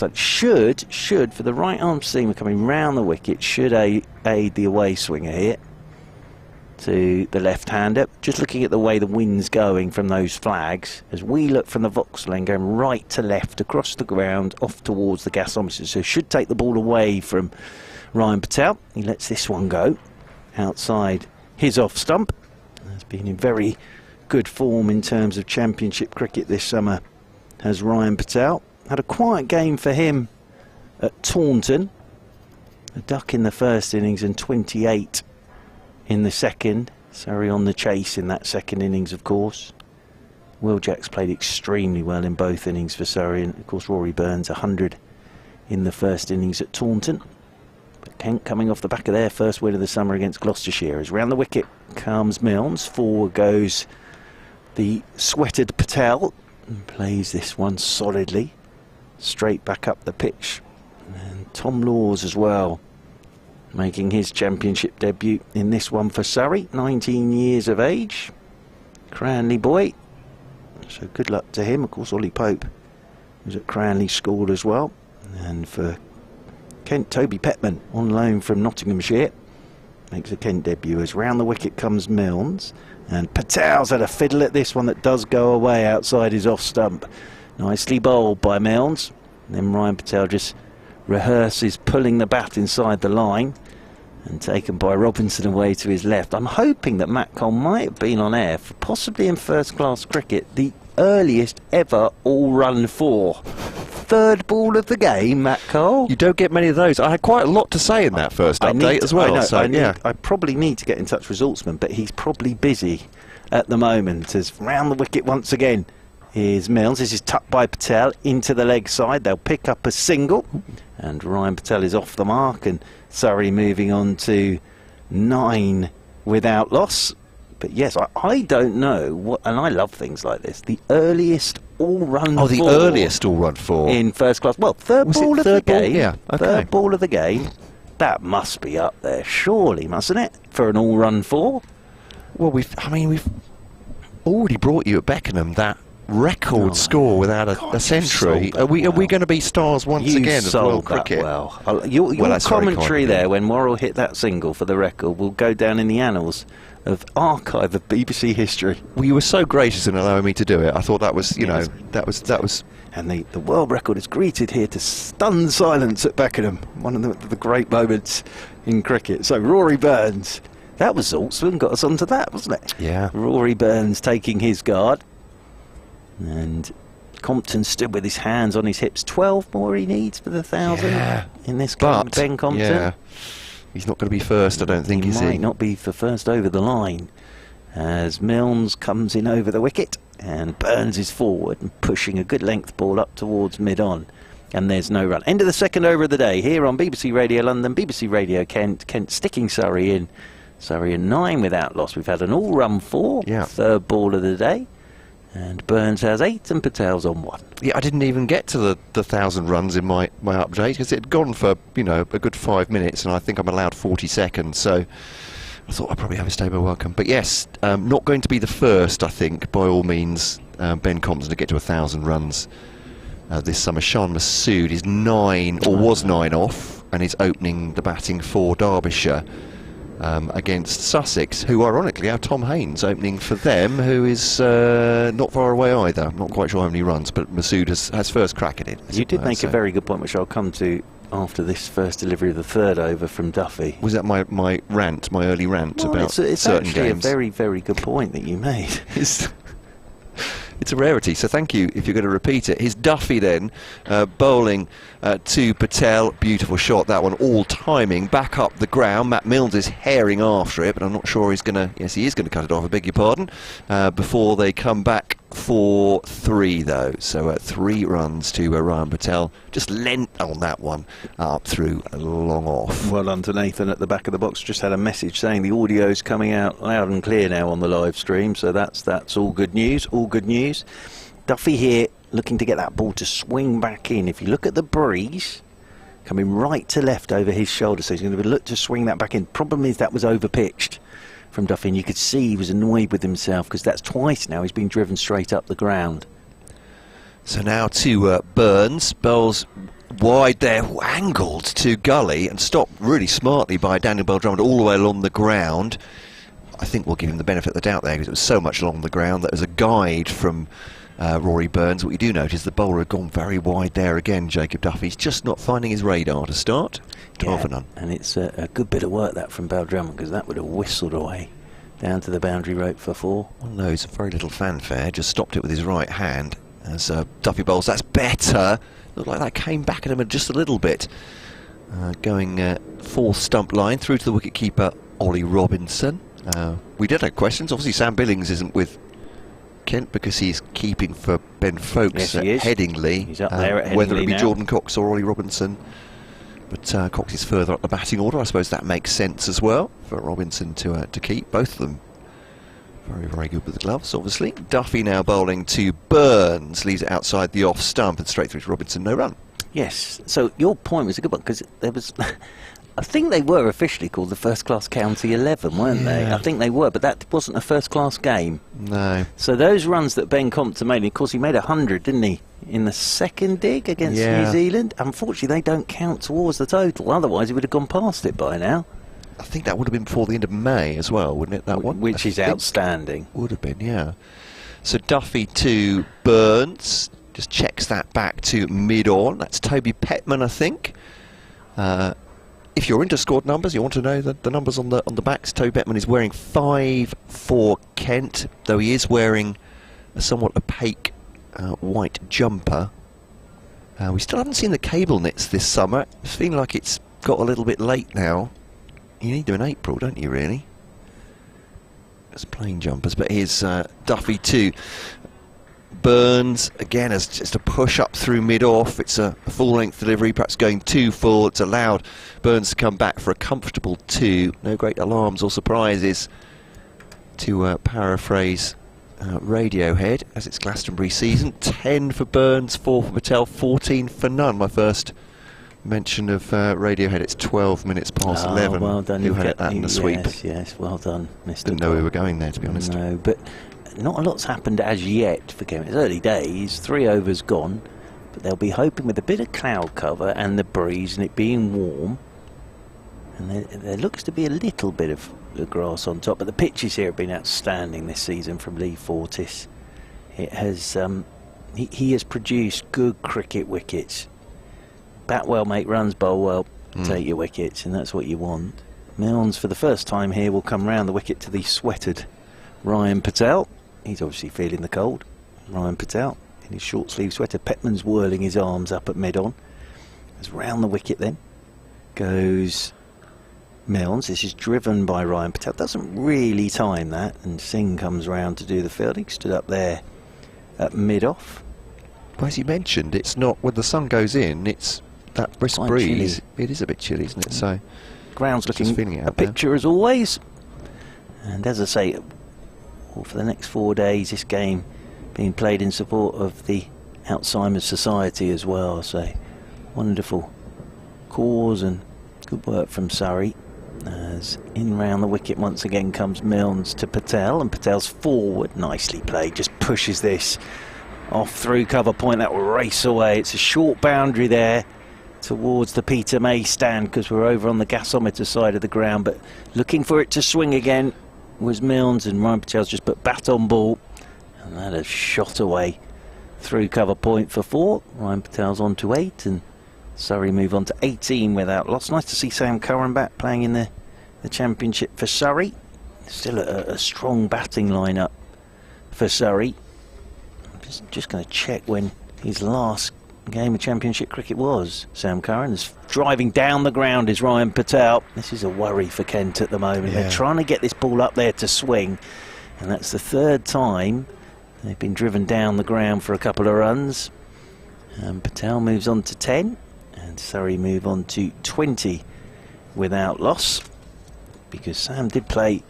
So should, for the right arm seamer coming round the wicket, should aid the away swinger here to the left-hander. Just looking at the way the wind's going from those flags, as we look from the Vauxhall End, going right to left across the ground, off towards the gasometer. So should take the ball away from Ryan Patel. He lets this one go outside his off stump. Has been in very good form in terms of championship cricket this summer, has Ryan Patel. Had a quiet game for him at Taunton. A duck in the first innings and 28 in the second. Surrey on the chase in that second innings, of course. Will Jacks played extremely well in both innings for Surrey, and of course Rory Burns 100 in the first innings at Taunton. But Kent coming off the back of their first win of the summer against Gloucestershire. As round the wicket comes Milnes, forward goes the sweated Patel and plays this one solidly straight back up the pitch. And Tom Laws as well, making his championship debut in this one for Surrey, 19 years of age, Cranley boy, so good luck to him. Of course Ollie Pope was at Cranley School as well. And for Kent, Toby Petman on loan from Nottinghamshire makes a Kent debut. As round the wicket comes Milnes, and Patel's had a fiddle at this one that does go away outside his off stump. Nicely bowled by Milnes. And then Ryan Patel just rehearses pulling the bat inside the line, and taken by Robinson away to his left. I'm hoping that Matt Cole might have been on air for, possibly in first class cricket, the earliest ever all-run four. Third ball of the game, Matt Cole. You don't get many of those. I had quite a lot to say in that first update as well. I probably need to get in touch with Zaltzman, but he's probably busy at the moment. As round the wicket once again is Milnes. This is tucked by Patel into the leg side. They'll pick up a single, and Ryan Patel is off the mark, and Surrey moving on to 9 without loss. But yes, I don't know what, and I love things like this, the earliest all-run four. Oh, the earliest all-run four in first class. Well, third ball of the game. Yeah, okay. Third ball of the game. That must be up there, surely, mustn't it, for an all-run four? Well, we've already brought you at Beckenham that record score without a century. Are we going to be stars once again of world cricket? Well, your commentary there when Worrell hit that single for the record will go down in the annals of archive of BBC history. Well, you were so gracious in allowing me to do it. I thought that was, that was. And the world record is greeted here to stunned silence at Beckenham. One of the great moments in cricket. So Rory Burns, that was Zaltzman, got us onto that, wasn't it? Yeah. Rory Burns taking his guard. And Compton stood with his hands on his hips. 12 more he needs for the 1,000 in this game. But Ben Compton. Yeah, he's not going to be first, I don't think, is he? He might not be for first over the line. As Milnes comes in over the wicket, and Burns is forward and pushing a good length ball up towards mid-on. And there's no run. End of the second over of the day here on BBC Radio London, BBC Radio Kent. Kent sticking Surrey in. Surrey in 9 without loss. We've had an all-run 4, third ball of the day. And Burns has 8 and Patel's on 1. Yeah, I didn't even get to the 1,000 runs in my update because it had gone for, a good 5 minutes, and I think I'm allowed 40 seconds, so I thought I'd probably have a stay by welcome. But yes, not going to be the first, I think, by all means, Ben Compton to get to 1,000 runs this summer. Shan Masood is 9, or was 9 off, and is opening the batting for Derbyshire. Against Sussex, who ironically have Tom Haynes opening for them, who is not far away either. I'm not quite sure how many runs, but Masood has first crack at it. You did make a very good point, which I'll come to after this first delivery of the third over from Duffy. Was that my rant, my early rant about certain games? It's actually a very, very good point that you made. It's a rarity, so thank you if you're going to repeat it. Here's Duffy then, bowling to Patel. Beautiful shot, that one, all timing, back up the ground. Matt Milnes is herring after it, but I'm not sure he's going to, yes, he is going to cut it off, I beg your pardon, before they come back for 3 though. So 3 runs to Ryan Patel, just lent on that one up through long off. Well done to Nathan at the back of the box. Just had a message saying the audio's coming out loud and clear now on the live stream, so that's all good news, all good news. Duffy here looking to get that ball to swing back in. If you look at the breeze coming right to left over his shoulder, so he's going to look to swing that back in. Problem is that was over pitched from Duffy, and you could see he was annoyed with himself because that's twice now he's been driven straight up the ground. So now to Burns, bowls wide there, angled to gully and stopped really smartly by Daniel Bell-Drummond all the way along the ground. I think we'll give him the benefit of the doubt there because it was so much along the ground that as a guide from Rory Burns, what you do notice the bowler had gone very wide there again. Jacob Duffy's just not finding his radar to start. 12 for none. And it's a good bit of work that from Bell-Drummond, because that would have whistled away down to the boundary rope for 4. One of those, very little fanfare, just stopped it with his right hand as Duffy bowls. That's better. Looked like that came back at him just a little bit. Going fourth stump line through to the wicketkeeper Ollie Robinson. We did have questions. Obviously Sam Billings isn't with Kent because he's keeping for Ben Folkes at Headingley. He's up there at Headingley whether it be now. Jordan Cox or Ollie Robinson. But Cox is further up the batting order. I suppose that makes sense as well for Robinson to keep. Both of them very, very good with the gloves, obviously. Duffy now bowling to Burns. Leaves it outside the off stump and straight through to Robinson. No run. Yes, so your point was a good one, because there was... I think they were officially called the First Class County 11, weren't they? I think they were, but that wasn't a first-class game. No. So those runs that Ben Compton made, of course he made 100, didn't he, in the second dig against New Zealand? Unfortunately, they don't count towards the total, otherwise he would have gone past it by now. I think that would have been before the end of May as well, wouldn't it, that one? Which is outstanding. Would have been, yeah. So Duffy to Burns, just checks that back to mid-on. That's Toby Petman, I think. If you're into scored numbers, you want to know the numbers on the backs. Toby Petman is wearing 5 for Kent, though he is wearing a somewhat opaque white jumper. We still haven't seen the cable knits this summer. It's feeling like it's got a little bit late now. You need them in April, don't you, really? It's plain jumpers, but here's Duffy too. Burns again as just a push up through mid-off. It's a full-length delivery, perhaps going too full. It's allowed Burns to come back for a comfortable 2. No great alarms or surprises, to paraphrase Radiohead, as it's Glastonbury season. 10 for Burns, 4 for Patel, 14 for none. My first mention of Radiohead. It's 12 minutes past 11. Well done. Who had that in the sweep? Yes, well done, Mr. Didn't know we were going there, to be honest. No, but not a lot's happened as yet for Kent. It's early days, 3 overs gone, but they'll be hoping with a bit of cloud cover and the breeze and it being warm, and there looks to be a little bit of the grass on top, but the pitches here have been outstanding this season from Lee Fortis. It has he has produced good cricket wickets. Bat well, make runs, bowl well, take your wickets, and that's what you want. Milnes for the first time here will come round the wicket to the sweated Ryan Patel. He's obviously feeling the cold. Ryan Patel in his short sleeve sweater. Petman's whirling his arms up at mid-on. As round the wicket then goes Milnes. This is driven by Ryan Patel. Doesn't really time that, and Singh comes round to do the fielding. Stood up there at mid-off. Well, as you mentioned, it's not when the sun goes in, it's that brisk breeze. Chilly. It is a bit chilly, isn't it? So Ground's looking feeling it a out there. picture as always. And as I say, for the next 4 days, this game being played in support of the Alzheimer's Society as well. So wonderful cause and good work from Surrey. As in round the wicket once again comes Milnes to Patel, and Patel's forward, nicely played, just pushes this off through cover point. That will race away. It's a short boundary there towards the Peter May stand, because we're over on the gasometer side of the ground, but looking for it to swing again was Milnes, and Ryan Patel's just put bat on ball, and that has shot away through cover point for 4. Ryan Patel's on to 8, and Surrey move on to 18 without loss. Nice to see Sam Curran back playing in the championship for Surrey. Still a strong batting lineup for Surrey. I'm just going to check when his last game of championship cricket was. Sam Curran is driving down the ground is Ryan Patel. This is a worry for Kent at the moment. They're trying to get this ball up there to swing, and that's the 3rd time they've been driven down the ground for a couple of runs. And Patel moves on to 10, and Surrey move on to 20 without loss, because Sam did play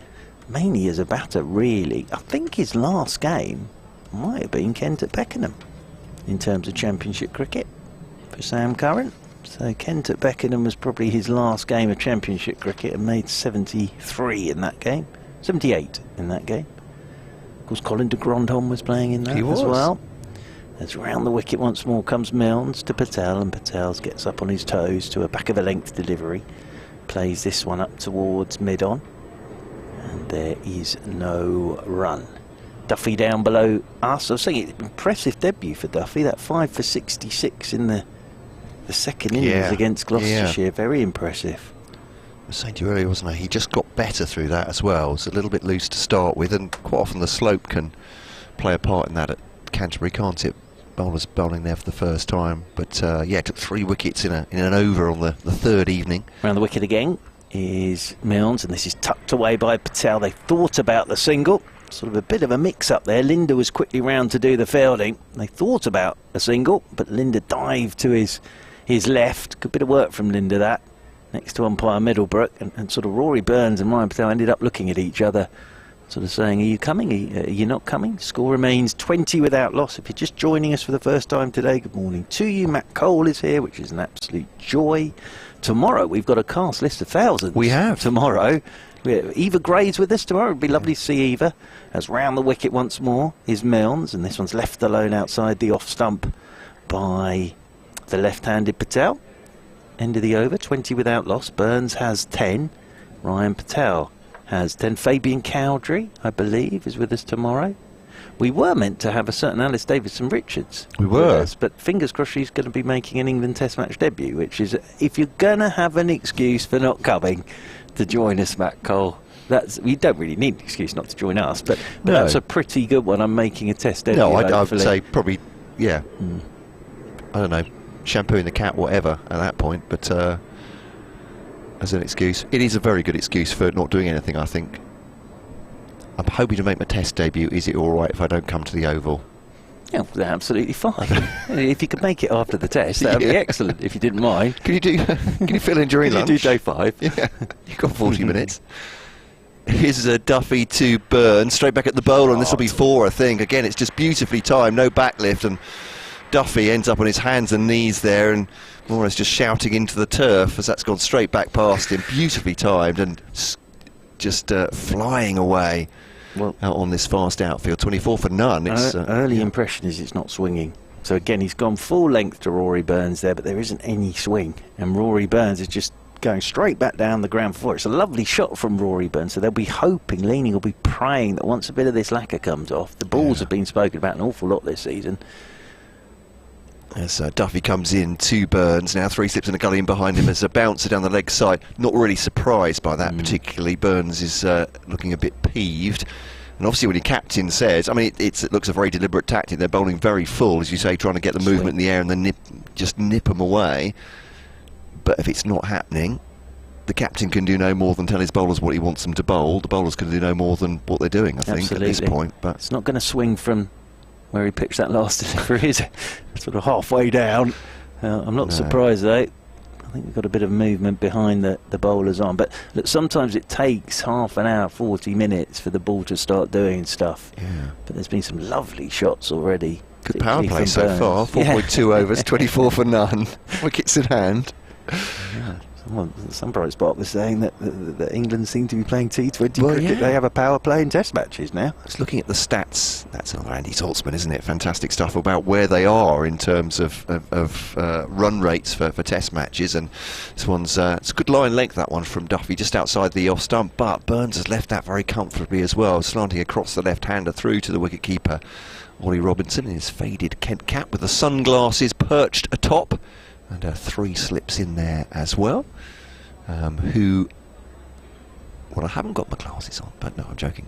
mainly as a batter, really. I think his last game might have been Kent at Beckenham in terms of championship cricket for Sam Curran. So Kent at Beckenham was probably his last game of championship cricket, and made 73 in that game, 78 in that game. Of course, Colin de Grandhomme was playing in that as well. As round the wicket once more comes Milnes to Patel, and Patel gets up on his toes to a back of a length delivery. Plays this one up towards mid-on, and there is no run. Duffy down below us. I was saying, it's an impressive debut for Duffy. That 5 for 66 in the second innings against Gloucestershire. Yeah. Very impressive. I was saying to you earlier, wasn't I? He just got better through that as well. It's a little bit loose to start with, and quite often the slope can play a part in that at Canterbury, can't it? Bowlers bowling there for the first time, but yeah, took 3 wickets in an over on the third evening. Round the wicket again is Milnes, and this is tucked away by Patel. They thought about the single, sort of a bit of a mix-up there. Linda was quickly round to do the fielding. They thought about a single, but Linda dived to his left. Good bit of work from Linda, that. Next to umpire Middlebrook, and sort of Rory Burns and Ryan Patel ended up looking at each other, sort of saying, are you coming? Are you not coming? Score remains 20 without loss. If you're just joining us for the first time today, good morning to you. Matt Cole is here, which is an absolute joy. Tomorrow we've got a cast list of thousands. We have. Tomorrow. Eva Gray's with us tomorrow. It'd be lovely to see Eva. As round the wicket once more is Milnes, and this one's left alone outside the off stump by the left-handed Patel. End of the over, 20 without loss. Burns has 10. Ryan Patel has 10. Fabian Cowdrey, I believe, is with us tomorrow. We were meant to have a certain Alice Davidson-Richards. We were. But fingers crossed she's going to be making an England Test match debut, which is, if you're going to have an excuse for not coming to join us, Matt Cole, we don't really need an excuse not to join us, but no. That's a pretty good one. I'm making a Test debut. No, I would say probably, yeah. I don't know, shampooing the cat, whatever, at that point, but as an excuse, it is a very good excuse for not doing anything, I think. I'm hoping to make my Test debut. Is it all right if I don't come to the Oval? Yeah, absolutely fine. If you could make it after the Test, that would be excellent, if you didn't mind. Can you fill in during lunch? Can you do day 5? Yeah, you've got 40 minutes. Here's Duffy to Burns, straight back at the bowler, and this will be 4, I think. Again, it's just beautifully timed, no backlift, and Duffy ends up on his hands and knees there, and more or less just shouting into the turf as that's gone straight back past him. Beautifully timed, and just flying away. Well, out on this fast outfield, 24 for none. It's, early impression is it's not swinging. So again, he's gone full length to Rory Burns there, but there isn't any swing. And Rory Burns is just going straight back down the ground floor. It's a lovely shot from Rory Burns. So they'll be hoping, Leaning will be praying that once a bit of this lacquer comes off, the balls have been spoken about an awful lot this season. As Duffy comes in to Burns, now 3 slips in a gully in behind him as a bouncer down the leg side. Not really surprised by that particularly. Burns is looking a bit peeved. And obviously when your captain says, I mean, it looks a very deliberate tactic. They're bowling very full, as you say, trying to get the movement in the air and then just nip them away. But if it's not happening, the captain can do no more than tell his bowlers what he wants them to bowl. The bowlers can do no more than what they're doing, I think, at this point. But it's not going to swing from where he pitched that last delivery, is it? Sort of halfway down. I'm not surprised, though. I think we've got a bit of movement behind the bowler's arm. But look, sometimes it takes half an hour, 40 minutes for the ball to start doing stuff. Yeah. But there's been some lovely shots already. Good power play so far. 4.2 overs, 24 for none. Wickets in hand. Yeah. Some bright spot was saying that England seem to be playing T20 cricket. Yeah. They have a power play in Test matches now. I was looking at the stats. That's another Andy Saltzman, isn't it? Fantastic stuff about where they are in terms of run rates for Test matches. And this one's it's a good line length, that one from Duffy, just outside the off stump. But Burns has left that very comfortably as well, slanting across the left-hander through to the wicket-keeper, Ollie Robinson, in his faded Kent cap with the sunglasses perched atop. And 3 slips in there as well. Well, I haven't got my glasses on, but no, I'm joking.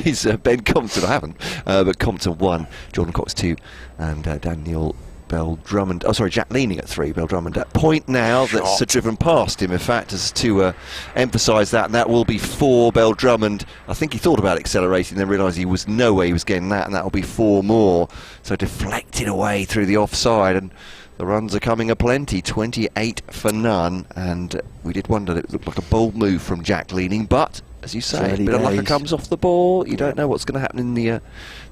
Is Ben Compton. I haven't, but Compton 1, Jordan Cox 2, and Daniel Bell Drummond. Oh, sorry, Jack Leaning at 3. Bell Drummond at point now. That's driven past him, in fact, as to emphasise that, and that will be 4. Bell Drummond, I think he thought about accelerating, then realised he was no way he was getting that, and that will be 4 more. So deflected away through the offside, and the runs are coming aplenty, 28 for none, and we did wonder that it looked like a bold move from Jack Leaning, but as you say, a bit of luck comes off the ball. You don't know what's going to happen in the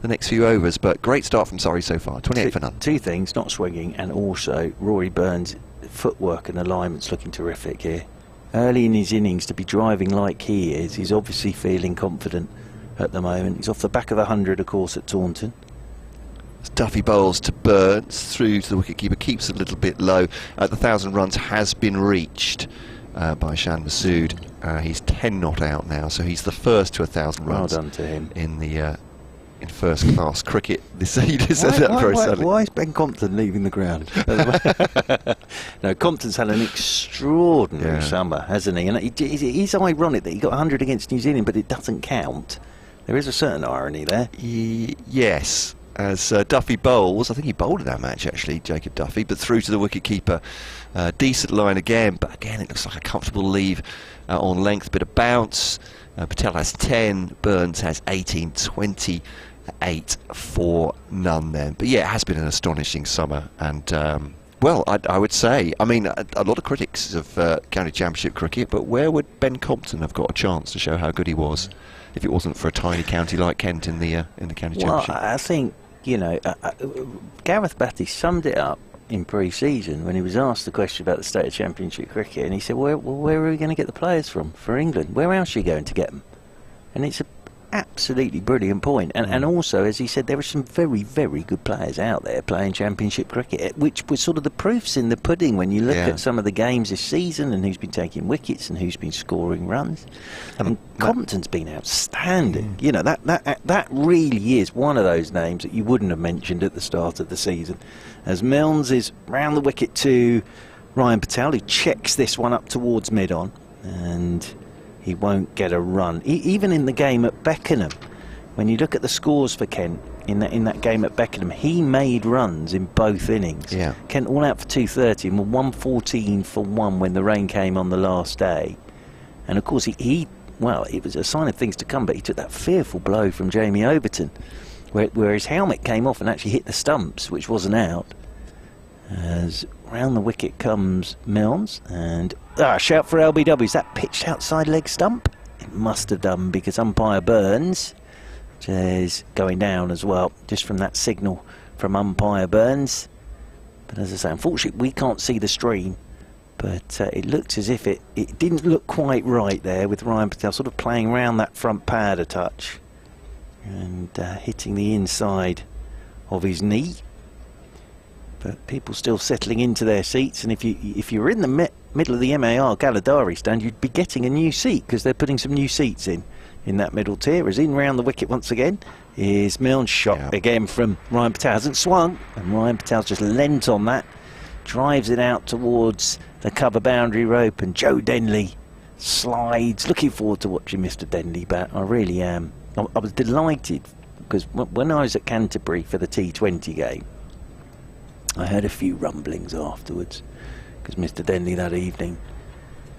next few overs, but great start from Surrey so far, 28 for none. 2 things, not swinging, and also Rory Burns' footwork and alignment's looking terrific here. Early in his innings, to be driving like he is, he's obviously feeling confident at the moment. He's off the back of 100, of course, at Taunton. Duffy bowls to Burns through to the wicketkeeper, keeps a little bit low. The 1,000 runs has been reached by Shan Masood. He's 10 not out now, so he's the first to 1,000 runs. Well done to him. In first-class cricket this season. Why is Ben Compton leaving the ground? No, Compton's had an extraordinary summer, hasn't he? And it is ironic that he got 100 against New Zealand, but it doesn't count. There is a certain irony there. Yes. As Duffy bowls, I think he bowled in that match actually, Jacob Duffy, but through to the wicketkeeper. Decent line again, but again it looks like a comfortable leave on length, bit of bounce. Patel has 10, Burns has 18, 28 for none then. But yeah, it has been an astonishing summer, and well, I would say, I mean, a lot of critics of county championship cricket, but where would Ben Compton have got a chance to show how good he was if it wasn't for a tiny county like Kent in the county championship? Well, I think, you know, Gareth Batty summed it up in pre-season when he was asked the question about the state of championship cricket, and he said, where are we going to get the players from for England? Where else are you going to get them? And it's an absolutely brilliant point. And also, as he said, there are some very, very good players out there playing championship cricket, which was sort of the proofs in the pudding when you look at some of the games this season and who's been taking wickets and who's been scoring runs. And Compton's been outstanding. You know, that really is one of those names that you wouldn't have mentioned at the start of the season. As Milnes is round the wicket to Ryan Patel, who checks this one up towards mid-on, and he won't get a run. Even in the game at Beckenham, when you look at the scores for Kent in that game at Beckenham, he made runs in both innings. Yeah. Kent all out for 230 and were 114 for 1 when the rain came on the last day. And of course well, it was a sign of things to come, but he took that fearful blow from Jamie Overton, where his helmet came off and actually hit the stumps, which wasn't out. As round the wicket comes Milnes, and shout for LBW. Is that pitched outside leg stump? It must have done, because umpire Burns is going down as well, just from that signal from umpire Burns. But as I say, unfortunately we can't see the stream, but it looked as if it didn't look quite right there, with Ryan Patel sort of playing around that front pad a touch and hitting the inside of his knee. But people still settling into their seats, and if you were in the middle of the MAR Galadari stand, you'd be getting a new seat, because they're putting some new seats in that middle tier. As in round the wicket once again is Milne's shot again from Ryan Patel. Hasn't swung, and Ryan Patel's just leant on that, drives it out towards the cover boundary rope, and Joe Denley slides. Looking forward to watching Mr. Denley bat. I really am. I was delighted, because when I was at Canterbury for the T20 game, I heard a few rumblings afterwards, because Mr. Denley that evening,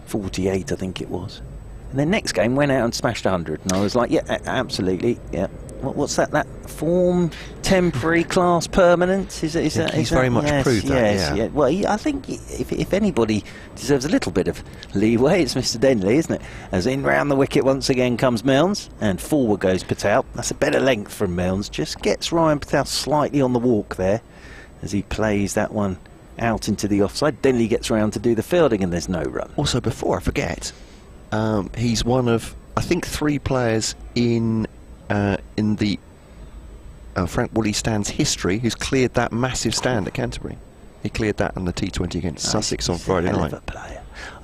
48 I think it was, and then next game went out and smashed 100, and I was like, yeah, absolutely, yeah. What's that form, temporary, class, permanent? Is that he's very much proved that. Yeah. Well, I think if anybody deserves a little bit of leeway, it's Mr. Denley, isn't it? As in round the wicket once again comes Milnes, and forward goes Patel. That's a better length from Milnes, just gets Ryan Patel slightly on the walk there as he plays that one out into the offside. Denley gets round to do the fielding, and there's no run. Also, before I forget, he's one of, I think, 3 players in the Frank Woolley stand's history who's cleared that massive stand at Canterbury. He cleared that on the T20 against Sussex on Friday night.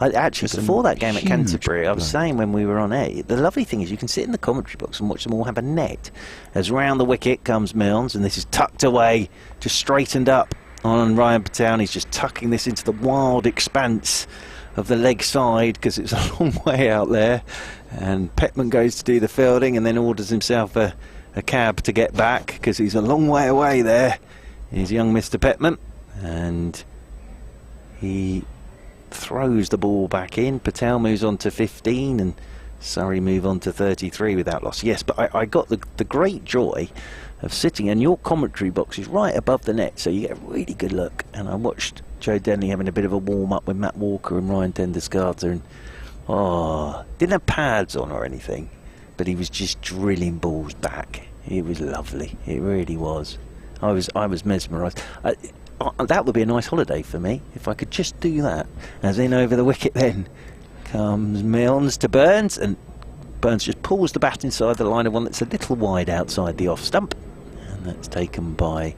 Actually, before that game at Canterbury, I was saying when we were on air, the lovely thing is you can sit in the commentary box and watch them all have a net. As round the wicket comes Milnes, and this is tucked away, just straightened up on Ryan Patel. He's just tucking this into the wild expanse of the leg side, because it's a long way out there. And Petman goes to do the fielding, and then orders himself a cab to get back, because he's a long way away there. He's young Mr. Petman, and he throws the ball back in. Patel moves on to 15, and Surrey move on to 33 without loss. Yes, but I got the great joy of sitting, and your commentary box is right above the net, so you get a really good look. And I watched Joe Denley having a bit of a warm-up with Matt Walker and Ryan Tenderskata, and didn't have pads on or anything, but he was just drilling balls back. It was lovely, it really was. I was mesmerised. That would be a nice holiday for me, if I could just do that. As in over the wicket then comes Milnes to Burns, and Burns just pulls the bat inside the line of one that's a little wide outside the off stump, And that's taken by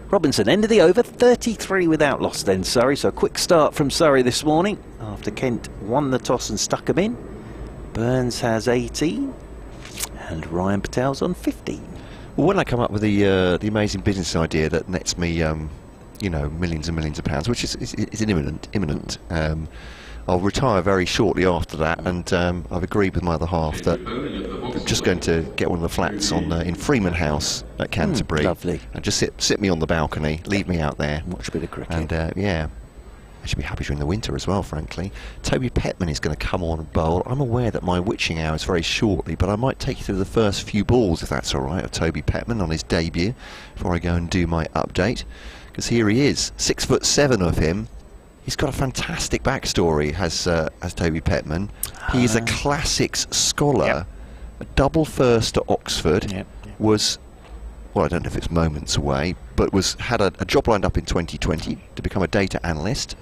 Robinson. End of the over, 33 without loss then, Surrey. So a quick start from Surrey this morning after Kent won the toss and stuck him in. Burns has 18 and Ryan Patel's on 15. Well, when I come up with the amazing business idea that nets me, you know, millions and millions of pounds, which is imminent. I'll retire very shortly after that, and I've agreed with my other half that I'm just going to get one of the flats in Freeman House at Canterbury. Lovely. And just sit me on the balcony, leave me out there. Watch a bit of cricket. And yeah, I should be happy during the winter as well, frankly. Toby Petman is going to come on and bowl. I'm aware that my witching hour is very shortly, but I might take you through the first few balls, if that's all right, of Toby Petman on his debut before I go and do my update. Because here he is, 6'7" of him. He's got a fantastic backstory, has Toby Petman. He is a classics scholar, Yep. a double first at Oxford, Yep. was, well, I don't know if it's moments away, but had a job lined up in 2020 to become a data analyst.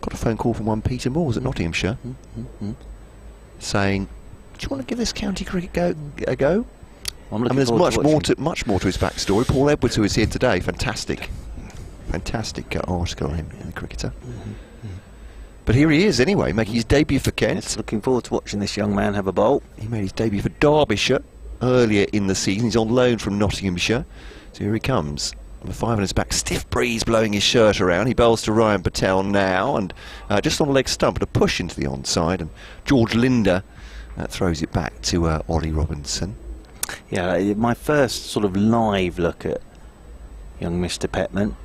Got a phone call from one Peter Moores at Nottinghamshire saying, do you want to give this county cricket a go? I'm And there's looking much more to his backstory. Paul Edwards, who is here today, fantastic article on him in the Cricketer. But here he is anyway, making his debut for Kent. Yes, looking forward to watching this young man have a bowl. He made his debut for Derbyshire earlier in the season. He's on loan from Nottinghamshire. So here he comes. Number 5 on his back, stiff breeze blowing his shirt around. He bowls to Ryan Patel now, and just on the leg stump, but a push into the onside. And George Linder throws it back to Ollie Robinson. Yeah, my first sort of live look at young Mr. Petman.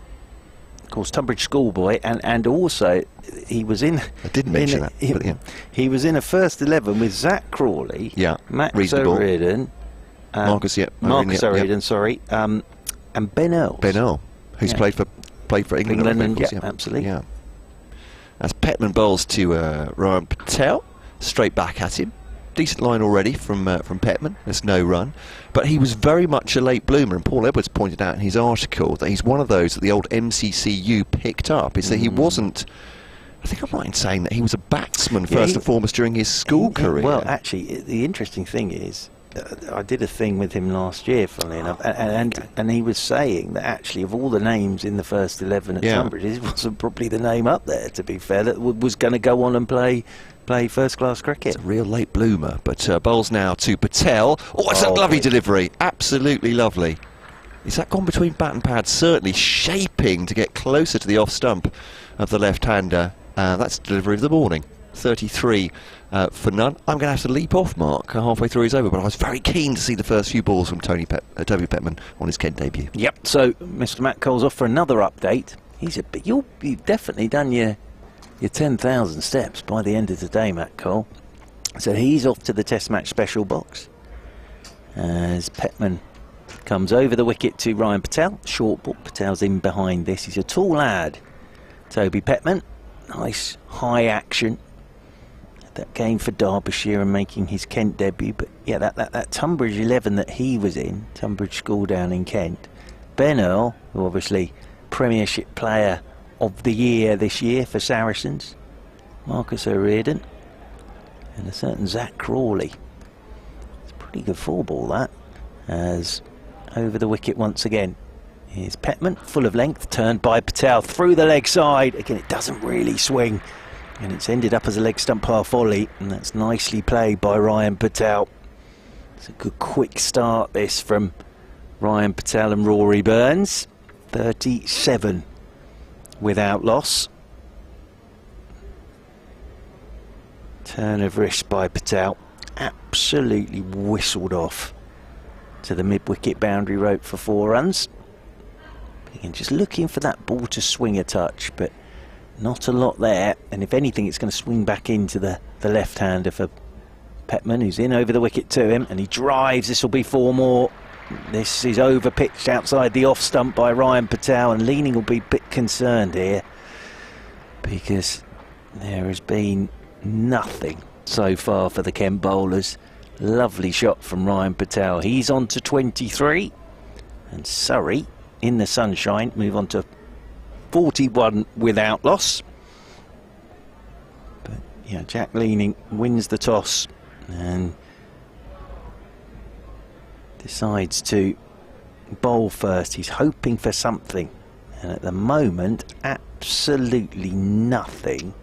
Of course, Tunbridge schoolboy, and also he was in. I didn't mention that. But yeah. He was in a first 11 with Zach Crawley, Yeah, Max reasonable. O'Riordan, Marcus O'Riordan, sorry, and Ben Earls. Ben Earl, who's Yeah. played for England. England, of course, yeah, absolutely. Yeah. As Petman bowls to Ryan Patel, straight back at him. Decent line already from Petman. There's no run, but he was very much a late bloomer. And Paul Edwards pointed out in his article that he's one of those that the old MCCU picked up. Is that he wasn't. I think I'm right in saying that he was a batsman first and foremost during his school career. Well, actually, the interesting thing is, I did a thing with him last year, funnily enough, and he was saying that actually of all the names in the first 11 at Tunbridge, it wasn't probably the name up there, to be fair, that was going to go on and play first-class cricket. It's a real late bloomer, but bowls now to Patel. Oh, it's a lovely delivery. Absolutely lovely. Is that gone between bat and pad? Certainly shaping to get closer to the off stump of the left-hander. That's the delivery of the morning. 33 for none. I'm going to have to leap off, Mark, halfway through his over, but I was very keen to see the first few balls from Toby Petman on his Kent debut. Yep, so Mr. Matt Cole's off for another update. You've definitely done your 10,000 steps by the end of the day, Matt Cole. So he's off to the Test match special box as Petman comes over the wicket to Ryan Patel. Short ball, Patel's in behind this. He's a tall lad, Toby Petman. Nice high action. That game for Derbyshire and making his Kent debut. But yeah, that Tunbridge 11 that he was in, Tunbridge School down in Kent. Ben Earl, who obviously Premiership Player of the Year this year for Saracens. Marcus O'Riordan. And a certain Zach Crawley. It's a pretty good four ball, that. As over the wicket once again. Here's Petman, full of length, turned by Patel through the leg side. Again, it doesn't really swing. And it's ended up as a leg stump half volley. And that's nicely played by Ryan Patel. It's a good quick start, this, from Ryan Patel and Rory Burns. 37 without loss. Turn of wrist by Patel. Absolutely whistled off to the mid-wicket boundary rope for 4 runs. Again, just looking for that ball to swing a touch, but not a lot there. And if anything, it's going to swing back into the left-hander for Petman, who's in over the wicket to him, and he drives. This will be 4 more. This is over-pitched outside the off stump by Ryan Patel, and Leaning will be a bit concerned here because there has been nothing so far for the Kent bowlers. Lovely shot from Ryan Patel. He's on to 23, and Surrey in the sunshine move on to 41 without loss. But yeah, Jack Leaning wins the toss and decides to bowl first. He's hoping for something, and at the moment absolutely nothing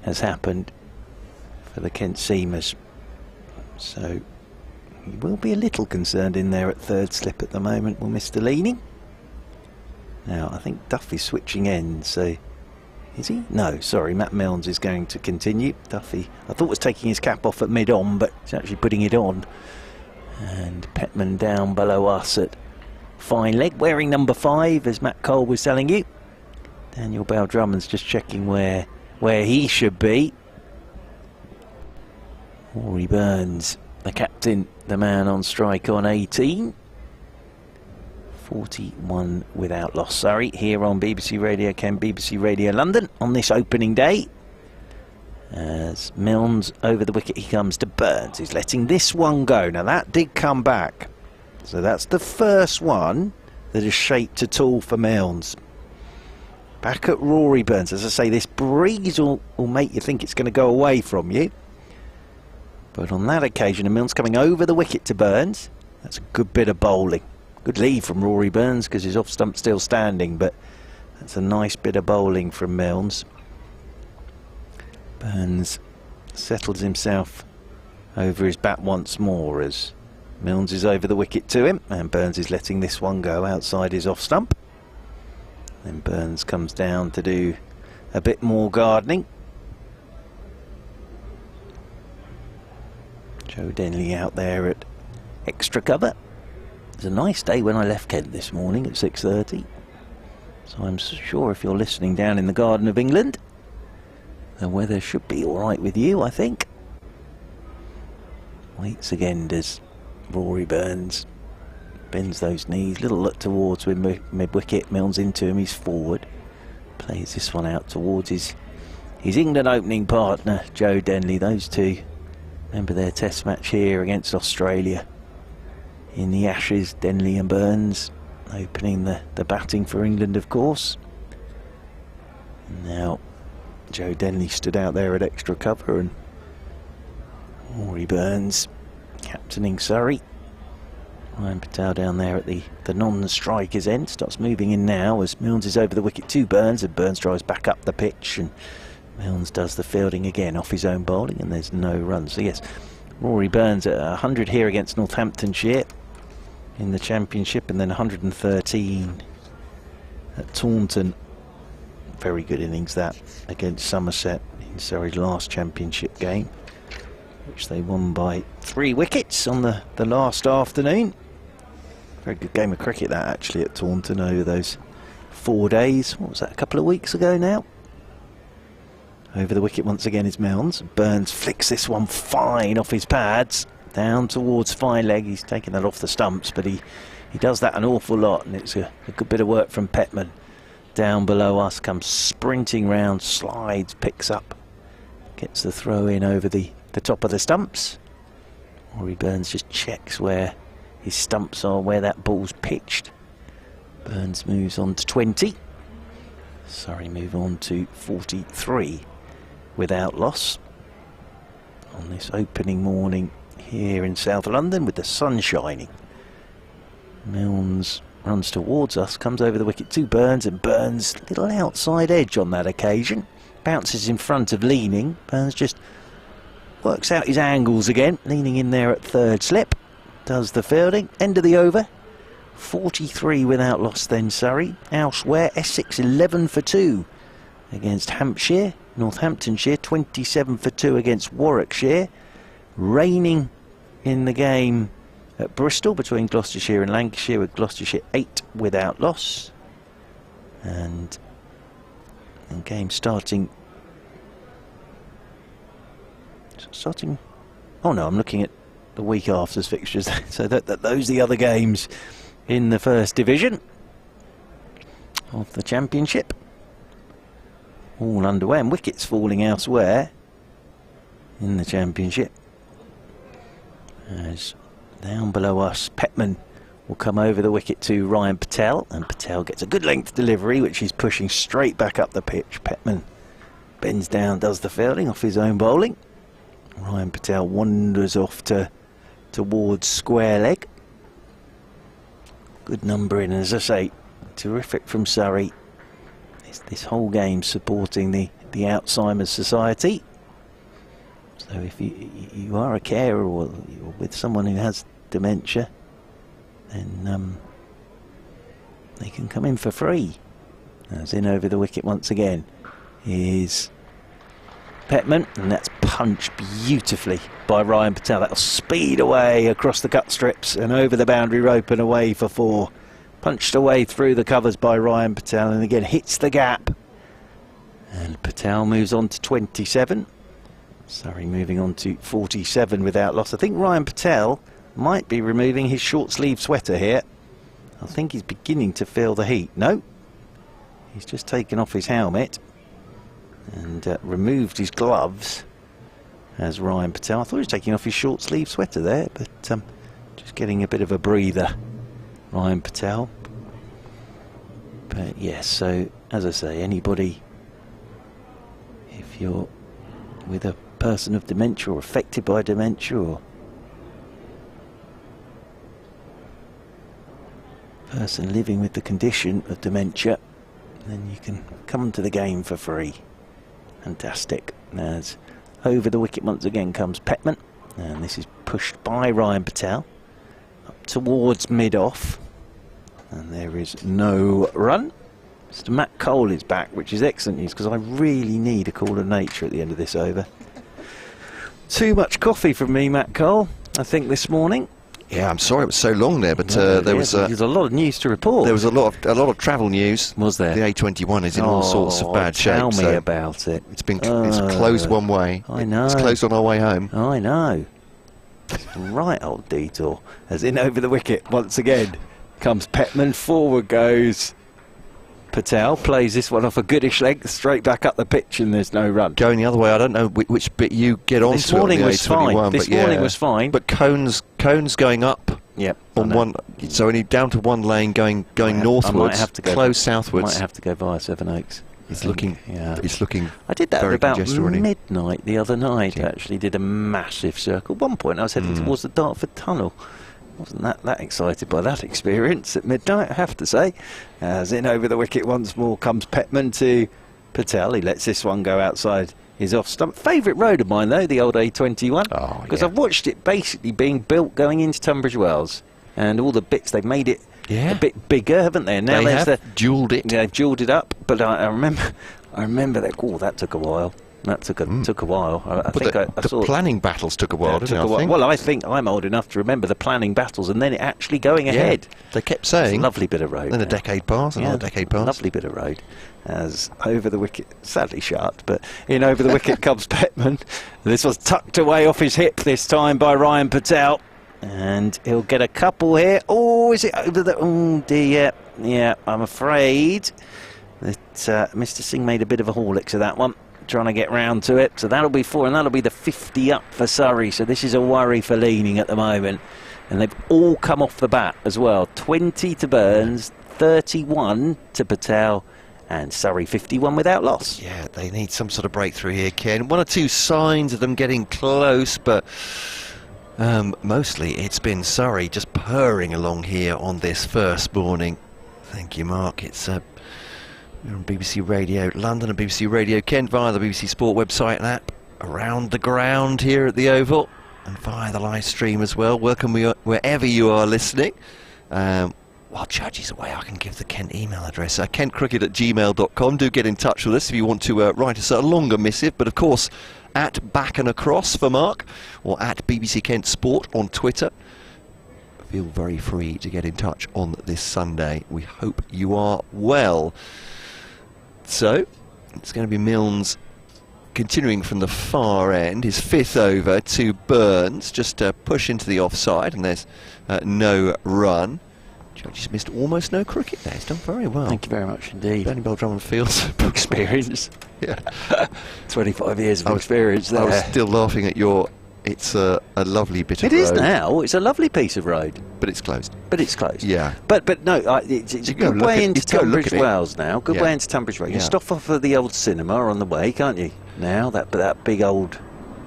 has happened for the Kent Seamers, so he will be a little concerned in there at third slip at the moment, will Mr. Leaning. Now I think Duffy's switching ends, so is he? No, sorry, Matt Milnes is going to continue. Duffy, I thought, was taking his cap off at mid-on, but he's actually putting it on. And Petman down below us at fine leg, wearing number 5, as Matt Cole was telling you. Daniel Bell-Drummond's just checking where he should be. Rory Burns, the captain, the man on strike on 18. 41 without loss, Surrey, here on BBC Radio Kent, BBC Radio London, on this opening day. As Milnes over the wicket, he comes to Burns. He's letting this one go. Now that did come back, so that's the first one that is shaped at all for Milnes. Back at Rory Burns. As I say, this breeze will make you think it's going to go away from you, but on that occasion, Milnes coming over the wicket to Burns. That's a good bit of bowling. Good lead from Rory Burns because his off stump still standing, but that's a nice bit of bowling from Milnes. Burns settles himself over his bat once more as Milnes is over the wicket to him, and Burns is letting this one go outside his off stump. Then Burns comes down to do a bit more gardening. Joe Denley out there at extra cover. It was a nice day when I left Kent this morning at 6:30, so I'm sure if you're listening down in the Garden of England, the weather should be alright with you, I think. Waits again does Rory Burns, bends those knees, little look towards mid-wicket, Milnes into him, he's forward, plays this one out towards his England opening partner Joe Denley. Those two, remember their test match here against Australia in the Ashes, Denley and Burns opening the batting for England, of course. And now Joe Denley stood out there at extra cover, and Rory Burns captaining Surrey. Ryan Patel down there at the non-striker's end, starts moving in now as Milnes is over the wicket to Burns, and Burns drives back up the pitch, and Milnes does the fielding again off his own bowling, and there's no run. So yes, Rory Burns at 100 here against Northamptonshire in the Championship, and then 113 at Taunton. Very good innings that against Somerset in Surrey's last Championship game, which they won by 3 wickets on the last afternoon. Very good game of cricket that, actually, at Taunton over those 4 days. What was that, a couple of weeks ago now? Over the wicket once again is Milnes. Burns flicks this one fine off his pads down towards fine leg. He's taking that off the stumps, but he does that an awful lot, and it's a good bit of work from Petman. Down below us, comes sprinting round, slides, picks up, gets the throw in over the top of the stumps. Rory Burns just checks where his stumps are, where that ball's pitched. Burns moves on to 20. Surrey move on to 43 without loss on this opening morning here in South London with the sun shining. Milnes runs towards us, comes over the wicket to Burns, and Burns, little outside edge on that occasion, bounces in front of Leaning. Burns just works out his angles again, Leaning in there at third slip, does the fielding, end of the over. 43 without loss then Surrey. Elsewhere, Essex 11 for 2 against Hampshire. Northamptonshire 27 for 2 against Warwickshire. Raining in the game at Bristol between Gloucestershire and Lancashire, with Gloucestershire 8 without loss. And the game starting... Oh no, I'm looking at the week after's fixtures. So those are the other games in the first division of the Championship. All underway, and wickets falling elsewhere in the Championship. As down below us, Petman will come over the wicket to Ryan Patel, and Patel gets a good length delivery, which he's pushing straight back up the pitch. Petman bends down, does the fielding off his own bowling. Ryan Patel wanders off towards square leg. Good numbering, as I say, terrific from Surrey. This whole game supporting the Alzheimer's Society. So if you are a carer or you're with someone who has dementia, then they can come in for free. As in over the wicket once again is Petman, and that's punched beautifully by Ryan Patel. That'll speed away across the cut strips and over the boundary rope and away for 4. Punched away through the covers by Ryan Patel, and again hits the gap. And Patel moves on to 27. Surrey moving on to 47 without loss. I think Ryan Patel might be removing his short sleeve sweater here. I think he's beginning to feel the heat. No, he's just taken off his helmet and removed his gloves as Ryan Patel. I thought he was taking off his short sleeve sweater there, but just getting a bit of a breather, Ryan Patel. But yes, so as I say, anybody, if you're with a person of dementia or affected by dementia or person living with the condition of dementia, then you can come to the game for free. Fantastic. As over the wicket once again comes Petman, and this is pushed by Ryan Patel up towards mid-off, and there is no run. Mr. Matt Cole is back, which is excellent news, because I really need a call of nature at the end of this over. Too much coffee from me, Matt Cole, I think, this morning. Yeah, I'm sorry it was so long there, but there's a lot of news to report. There was a lot of travel news. Was there? The A21 is in all sorts of bad shape. Tell me about it. It's closed one way. I know. It's closed on our way home. I know. Right old detour. As in over the wicket once again comes Petman. Forward goes Patel, plays this one off a goodish length straight back up the pitch, and there's no run. Going the other way, I don't know which bit you get onto. This morning was fine. This morning was fine. But Cone's going up. Yep. On one, so only down to one lane, going northwards. I might have to go close southwards. Might have to go via Sevenoaks. It's looking. Yeah. It's looking. I did that at about already. midnight the other night. Yeah. Actually, did a massive circle. At one point, I was heading towards the Dartford Tunnel. Wasn't that excited by that experience at midnight, I have to say. As in over the wicket once more comes Petman to Patel. He lets this one go outside his off stump. Favourite road of mine though, the old A21. Oh, because I've watched it basically being built going into Tunbridge Wells, and all the bits they've made it a bit bigger, haven't they? Now they have jewelled it. Yeah, jewelled it up. But I remember that. Oh, that took a while. That took a while. I think the planning battles took a while, didn't it? Well, I think I'm old enough to remember the planning battles and then it actually going ahead. They kept saying. It's a lovely bit of road. Then a decade passed, another decade passed. Lovely bit of road. As over the wicket, sadly shut, but in over the wicket comes Petman. This was tucked away off his hip this time by Ryan Patel. And he'll get a couple here. Oh, is it over the... Oh, dear. Yeah, I'm afraid that Mr. Singh made a bit of a Horlicks of that one, trying to get round to it. So that'll be 4, and that'll be the 50 up for Surrey. So this is a worry for Leaning at the moment. And they've all come off the bat as well. 20 to Burns, 31 to Patel, and Surrey 51 without loss. Yeah, they need some sort of breakthrough here, Ken. 1 or 2 signs of them getting close, but mostly it's been Surrey just purring along here on this first morning. Thank you, Mark. It's we're on BBC Radio London and BBC Radio Kent via the BBC Sport website and app, around the ground here at the Oval, and via the live stream as well. Welcome wherever you are listening. While Judge is away, I can give the Kent email address, kentcricket@gmail.com. Do get in touch with us if you want to write us a longer missive, but of course at Back and Across for Mark, or at BBC Kent Sport on Twitter. Feel very free to get in touch on this Sunday. We hope you are well. So, it's going to be Milnes continuing from the far end, his 5th over to Burns, just to push into the offside, and there's no run. Judge's missed almost no cricket there. He's done very well. Thank you very much indeed. Bernie Bell Drummond Fields. Experience. Yeah. 25 years of experience there. I was still laughing at your... It's a lovely bit of road. It is now. It's a lovely piece of road. But it's closed. But it's closed. Yeah. But no, it's a good way into Tunbridge Wells now. Good way into Tunbridge Wells. You stop off at the old cinema on the way, can't you? Now, that big old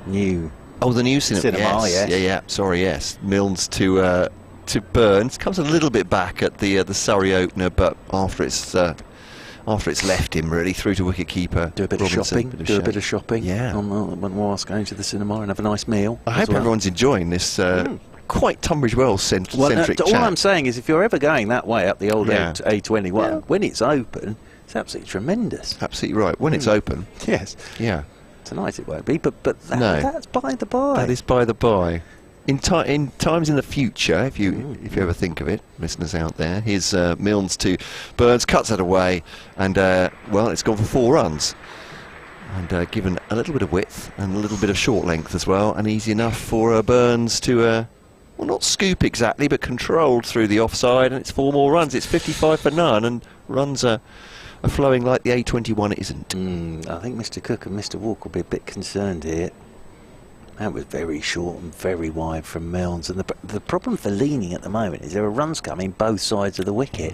new... Oh, the new cinema. Yes. Yeah. Sorry, yes. Milnes to to Burns. Comes a little bit back at the Surrey opener, but after it's left him really through to wicket-keeper Do a bit Robinson. of shopping. Do a bit of shopping. Yeah. Whilst going to the cinema and have a nice meal. I hope everyone's enjoying this quite Tunbridge Wells centric chat. All I'm saying is, if you're ever going that way up the old A21, when it's open, it's absolutely tremendous. Absolutely right. When it's open. Yes. Yeah. Tonight it won't be, but that's by the by. That is by the by. In times in the future, if you ever think of it, listeners out there, here's Milnes to Burns, cuts that away, and well, it's gone for 4 runs, and given a little bit of width and a little bit of short length as well, and easy enough for Burns to well, not scoop exactly, but controlled through the offside, and it's 4 more runs. It's 55 for none, and runs are flowing like the A21 it isn't. I think Mr. Cook and Mr. Walker will be a bit concerned here. That was very short and very wide from Milnes, and the problem for leaning at the moment is there are runs coming both sides of the wicket.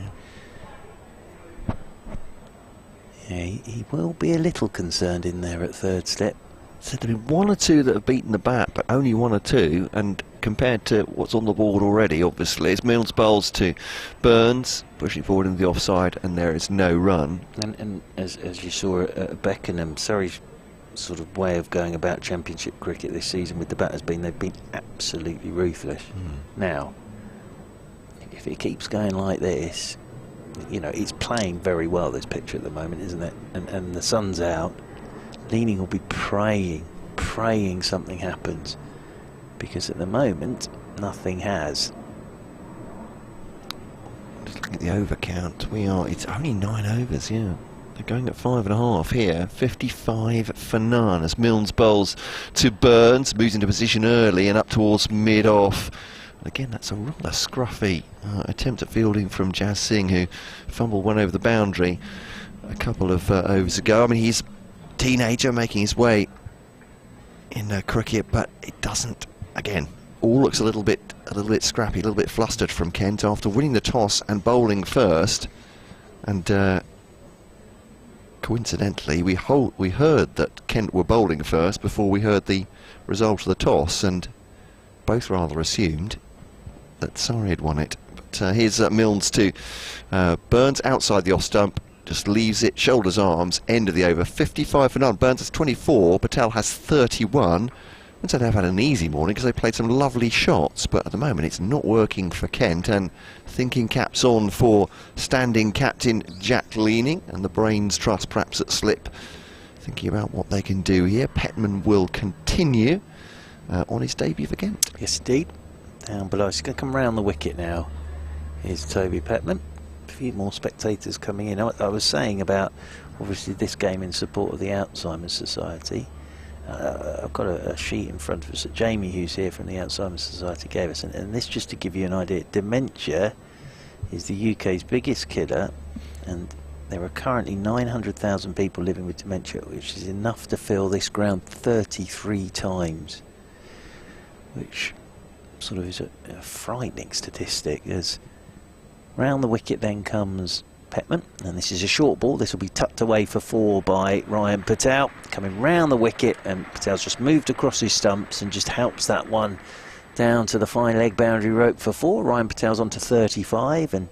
Yeah, he will be a little concerned in there at third slip. So there have been 1 or 2 that have beaten the bat, but only 1 or 2, and compared to what's on the board already, obviously, it's Milnes bowls to Burns, pushing forward into the offside, and there is no run. And as you saw at Beckenham, Surrey's sort of way of going about championship cricket this season with the bat has been they've been absolutely ruthless. Now, if it keeps going like this, you know, it's playing very well, this picture at the moment, isn't it? And the sun's out. Leaning will be praying something happens, because at the moment nothing has. Just looking at the over count, it's only 9 overs, yeah. They're going at 5.5 here. 55 for none as Milnes bowls to Burns, moves into position early and up towards mid-off. Again, that's a rather scruffy attempt at fielding from Jazz Singh, who fumbled one over the boundary a couple of overs ago. I mean, he's a teenager making his way in cricket, but it doesn't, again, all looks a little bit scrappy, a little bit flustered from Kent after winning the toss and bowling first. And coincidentally, we heard that Kent were bowling first before we heard the result of the toss, and both rather assumed that Surrey had won it. But here's Milnes to Burns outside the off stump, just leaves it, shoulders, arms, end of the over. 55 for none. Burns has 24, Patel has 31. And so they've had an easy morning because they played some lovely shots, but at the moment it's not working for Kent, and thinking caps on for standing captain Jack Leaning, and the brains trust perhaps at slip, thinking about what they can do here. Petman will continue on his debut for Kent. Yes, indeed. Down below, he's going to come round the wicket now. Here's Toby Petman. A few more spectators coming in. I was saying about obviously this game in support of the Alzheimer's Society. I've got a sheet in front of us that Jamie, who's here from the Alzheimer's Society, gave us, and this, just to give you an idea, dementia is the UK's biggest killer, and there are currently 900,000 people living with dementia, which is enough to fill this ground 33 times, which sort of is a frightening statistic. As round the wicket then comes Petman, and this is a short ball. This will be tucked away for 4 by Ryan Patel, coming round the wicket, and Patel's just moved across his stumps and just helps that one down to the fine leg boundary rope for 4. Ryan Patel's on to 35, and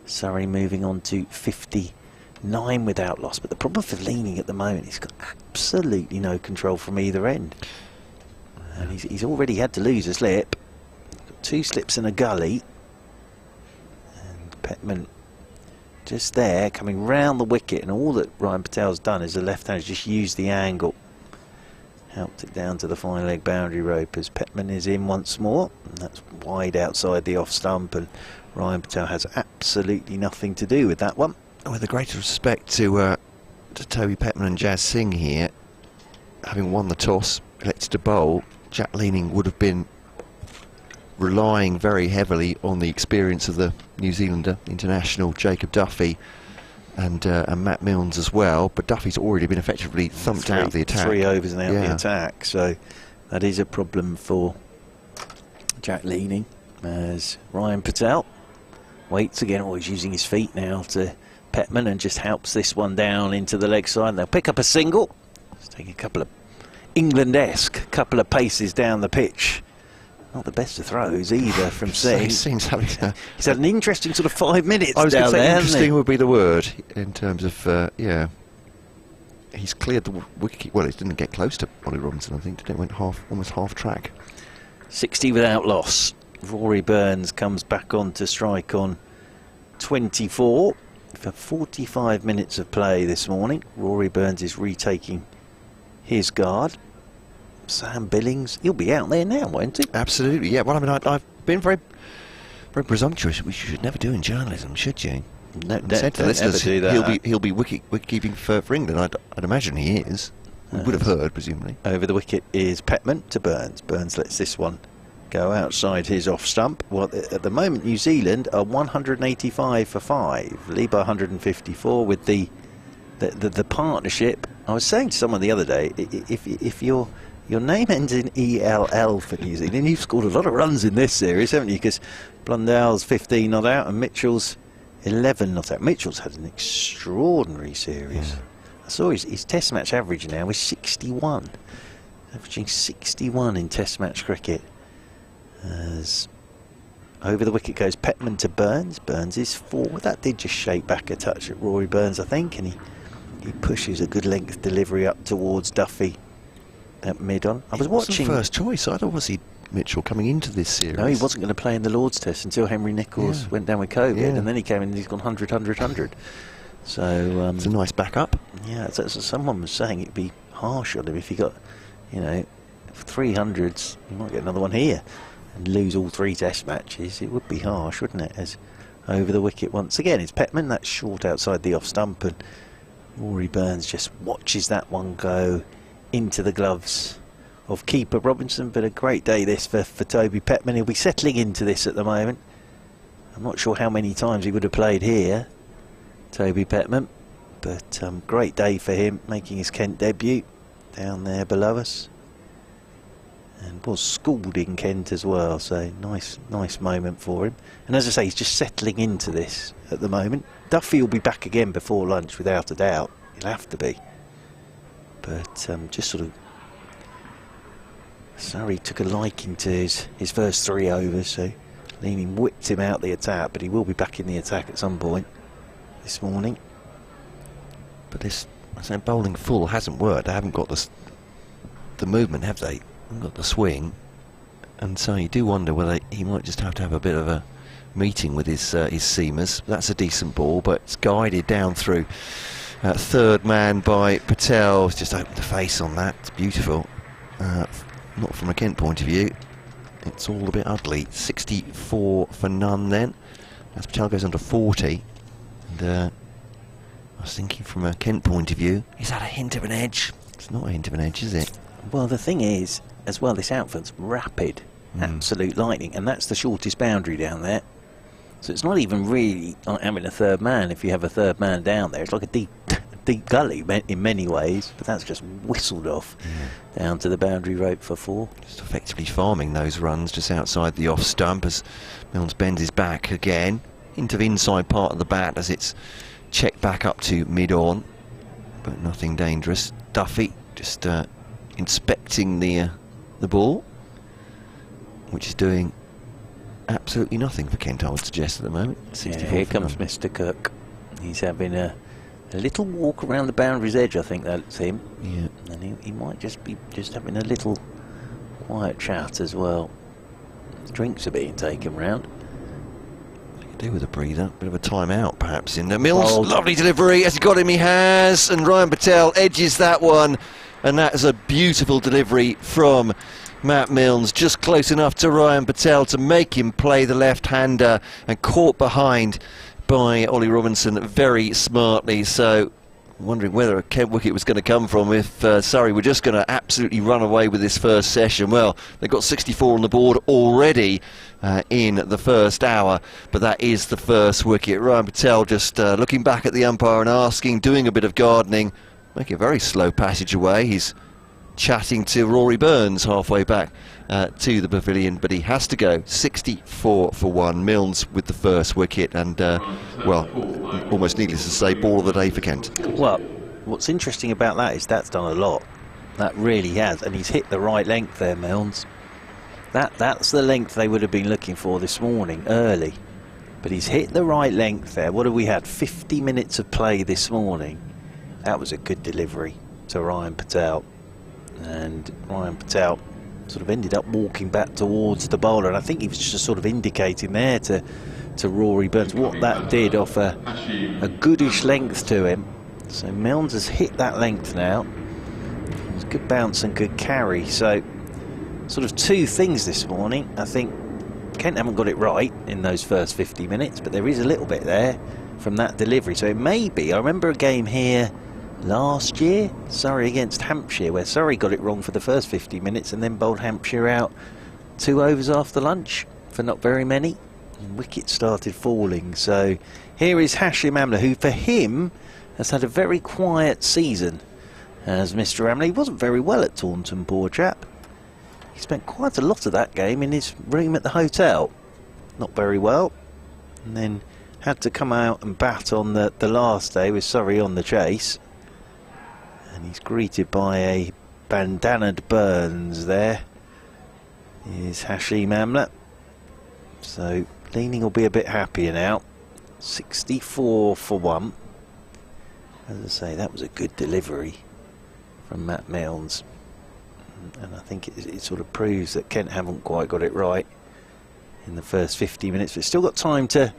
Surrey moving on to 59 without loss. But the problem for Leaning at the moment, he's got absolutely no control from either end, and he's already had to lose a slip. Got 2 slips and a gully, and Petman just there, coming round the wicket, and all that Ryan Patel's done is the left hand just used the angle, helped it down to the fine leg boundary rope as Petman is in once more, and that's wide outside the off stump, and Ryan Patel has absolutely nothing to do with that one. With the greatest respect to Toby Petman and Jazz Singh here, having won the toss, elected to bowl, Jack Leaning would have been relying very heavily on the experience of the New Zealander international Jacob Duffy and Matt Milnes as well, but Duffy's already been effectively thumped out of the attack. 3 overs and out of the attack, so that is a problem for Jack Leaning, as Ryan Patel waits again, always using his feet now to Petman, and just helps this one down into the leg side. They'll pick up a single. Let's take a couple of England-esque couple of paces down the pitch Not the best of throws either from C. He seems having He's had an interesting sort of 5 minutes I was going down to say there, interesting would be the word in terms of, yeah. He's cleared the wicket. Well, it didn't get close to Ollie Robinson, I think. It went almost half track. 60 without loss. Rory Burns comes back on to strike on 24 for 45 minutes of play this morning. Rory Burns is retaking his guard. Sam Billings, he'll be out there now, won't he? Absolutely, yeah. Well, I mean, I've been very presumptuous, which you should never do in journalism, should you? No, said to don't listeners, ever do that. he'll be wicket keeping for England. I'd imagine he is. We would have heard, presumably. Over the wicket is Petman to Burns. Burns lets this one go outside his off stump. Well, at the moment, New Zealand are 185 for 5, lead by 154 with the partnership. I was saying to someone the other day, if your name ends in ELL for New Zealand, you've scored a lot of runs in this series, haven't you? Because Blundell's 15 not out and Mitchell's 11 not out. Mitchell's had an extraordinary series. Yeah. I saw his test match average now is 61. Averaging 61 in test match cricket. As over the wicket goes Petman to Burns. Burns is 4. That did just shake back a touch at Rory Burns, I think, and he pushes a good length delivery up towards Duffy at mid-on. I was watching... first choice. I thought was he Mitchell coming into this series. No, he wasn't going to play in the Lord's Test until Henry Nichols went down with COVID, and then he came in and he's gone 100, 100, 100. So... it's a nice backup. Yeah, so someone was saying it'd be harsh on him if he got, 300s. He might get another one here and lose all 3 test matches. It would be harsh, wouldn't it? As over the wicket once again, it's Petman. That's short outside the off stump, and Rory Burns just watches that one go into the gloves of keeper Robinson. But a great day this for Toby Petman. He'll be settling into this at the moment. I'm not sure how many times he would have played here, Toby Petman, but great day for him, making his Kent debut down there below us, and was schooled in Kent as well, so nice moment for him. And as I say, he's just settling into this at the moment. Duffy will be back again before lunch without a doubt. He'll have to be, but just sort of Surrey took a liking to his first 3 overs, so Leaming whipped him out the attack, but he will be back in the attack at some point this morning. But this, I say, bowling full hasn't worked. They haven't got the movement, have they? They haven't got the swing, and so you do wonder whether he might just have to have a bit of a meeting with his seamers. That's a decent ball, but it's guided down through third man by Patel. It's just opened the face on that. It's beautiful. Not from a Kent point of view. It's all a bit ugly. 64 for none then, as Patel goes under 40. And I was thinking from a Kent point of view, is that a hint of an edge? It's not a hint of an edge, is it? Well, the thing is, as well, this outfit's rapid, absolute lightning, and that's the shortest boundary down there. So it's not even really like having a third man if you have a third man down there. It's like a deep gully in many ways, but that's just whistled off down to the boundary rope for 4. Just effectively farming those runs just outside the off stump as Milnes bends his back again into the inside part of the bat as it's checked back up to mid-on, but nothing dangerous. Duffy just inspecting the ball, which is doing absolutely nothing for Kent, I would suggest, at the moment. Yeah, here comes Mr. Cook. He's having a little walk around the boundary's edge, I think that's him. Yeah. And he might just be having a little quiet chat as well. Drinks are being taken round. They could do with a breather, bit of a time-out perhaps in there. Milnes, lovely delivery, has he got him? He has, and Ryan Patel edges that one, and that is a beautiful delivery from Matt Milnes, just close enough to Ryan Patel to make him play the left-hander, and caught behind by Ollie Robinson very smartly. So wondering whether a Kent wicket was going to come from if Surrey were just going to absolutely run away with this first session. Well, they've got 64 on the board already in the first hour, but that is the first wicket. Ryan Patel just looking back at the umpire and asking, doing a bit of gardening, making a very slow passage away. He's chatting to Rory Burns halfway back to the pavilion, but he has to go. 64 for 1. Milnes with the first wicket, and well, almost needless to say, ball of the day for Kent. Well, what's interesting about that is that's done a lot. That really has, and he's hit the right length there, Milnes. That's the length they would have been looking for this morning, early. But he's hit the right length there. What have we had? 50 minutes of play this morning. That was a good delivery to Ryan Patel. And Ryan Patel sort of ended up walking back towards the bowler. And I think he was just sort of indicating there to Rory Burns what that did, offer a goodish length to him. So Milnes has hit that length now. It was a good bounce and good carry. So sort of two things this morning. I think Kent haven't got it right in those first 50 minutes, but there is a little bit there from that delivery. So it may be, I remember a game here last year, Surrey against Hampshire, where Surrey got it wrong for the first 50 minutes and then bowled Hampshire out 2 overs after lunch for not very many. And wickets started falling. So here is Hashim Amla, who for him has had a very quiet season as Mr. Amla. He wasn't very well at Taunton, poor chap. He spent quite a lot of that game in his room at the hotel. Not very well. And then had to come out and bat on the last day with Surrey on the chase. And he's greeted by a bandanaed Burns there. Here's Hashim Amla. So Leaning will be a bit happier now. 64 for 1. As I say, that was a good delivery from Matt Milnes. And I think it sort of proves that Kent haven't quite got it right in the first 50 minutes, but still got time to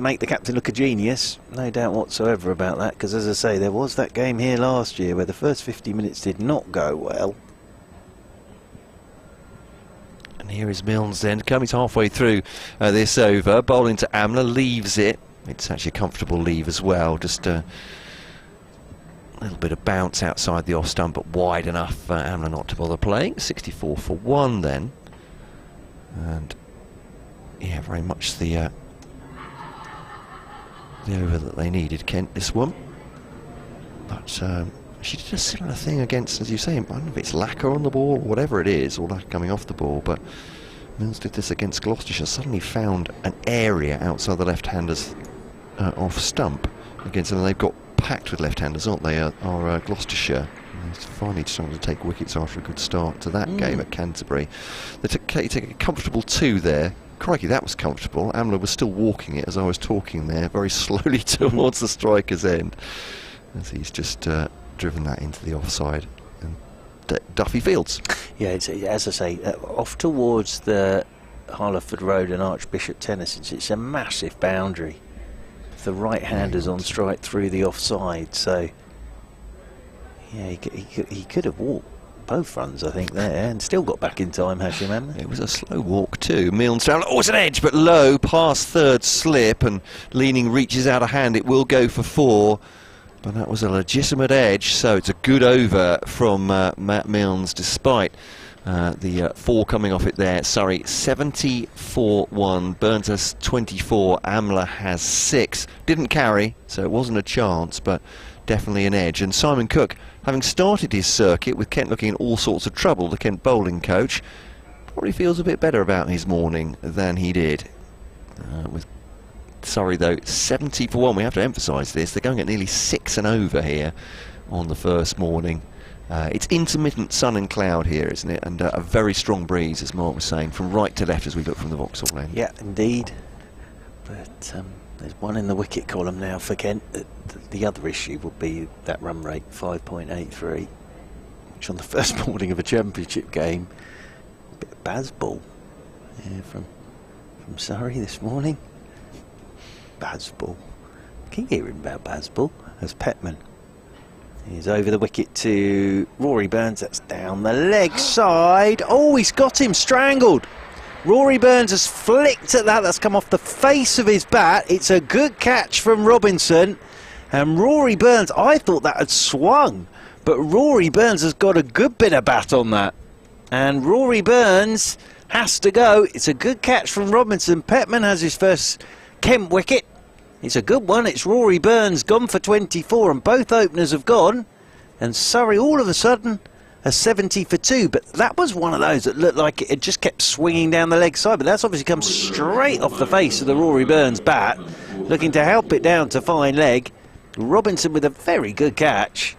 make the captain look a genius. No doubt whatsoever about that, because as I say, there was that game here last year where the first 50 minutes did not go well. And here is Milnes then, coming halfway through this over, bowling to Amla, leaves it. It's actually a comfortable leave as well, just a little bit of bounce outside the off stump, but wide enough for Amla not to bother playing. 64 for 1 then. And yeah, very much the over that they needed, Kent, this one. But she did a similar thing against, as you say, I don't know if it's lacquer on the ball or whatever it is, or lacquer coming off the ball, but Milnes did this against Gloucestershire, suddenly found an area outside the left-handers off stump against them, and they've got packed with left-handers, aren't they, are Gloucestershire. And he's finally starting to take wickets after a good start to that game at Canterbury. They take a comfortable 2 there. Crikey, that was comfortable. Amla was still walking it as I was talking there, very slowly towards the striker's end, as he's just driven that into the offside. And Duffy Fields. Yeah, it's, as I say, off towards the Harleford Road and Archbishop Tennyson's, it's a massive boundary. The right-handers on strike through the offside, so yeah, he could have walked both runs, I think, there, and still got back in time, Hashim Amla. It was a slow walk too. Milnes down, oh, it's an edge, but low, past third slip, and Leaning reaches out a hand. It will go for 4, but that was a legitimate edge, so it's a good over from Matt Milnes, despite the 4 coming off it there. Surrey 74-1, Burns has 24, Amla has 6. Didn't carry, so it wasn't a chance, but definitely an edge. And Simon Cook, having started his circuit with Kent looking in all sorts of trouble, the Kent bowling coach, probably feels a bit better about his morning than he did. With Surrey though, 70 for 1. We have to emphasise this, they're going at nearly 6 and over here on the first morning. It's intermittent sun and cloud here, isn't it? And a very strong breeze, as Mark was saying, from right to left as we look from the Vauxhall lane. Yeah, indeed. But there's one in the wicket column now for Kent. The other issue would be that run rate, 5.83, which on the first morning of a championship game, a bit of Bazball from Surrey this morning. Bazball. Keep hearing about Bazball as Petman. He's over the wicket to Rory Burns. That's down the leg side. Oh, he's got him strangled. Rory Burns has flicked at that. That's come off the face of his bat. It's a good catch from Robinson. And Rory Burns, I thought that had swung, but Rory Burns has got a good bit of bat on that. And Rory Burns has to go. It's a good catch from Robinson. Petman has his first Kent wicket. It's a good one. It's Rory Burns gone for 24, and both openers have gone. And Surrey all of a sudden a 70 for 2, but that was one of those that looked like it just kept swinging down the leg side, but that's obviously come straight off the face of the Rory Burns bat, looking to help it down to fine leg. Robinson with a very good catch,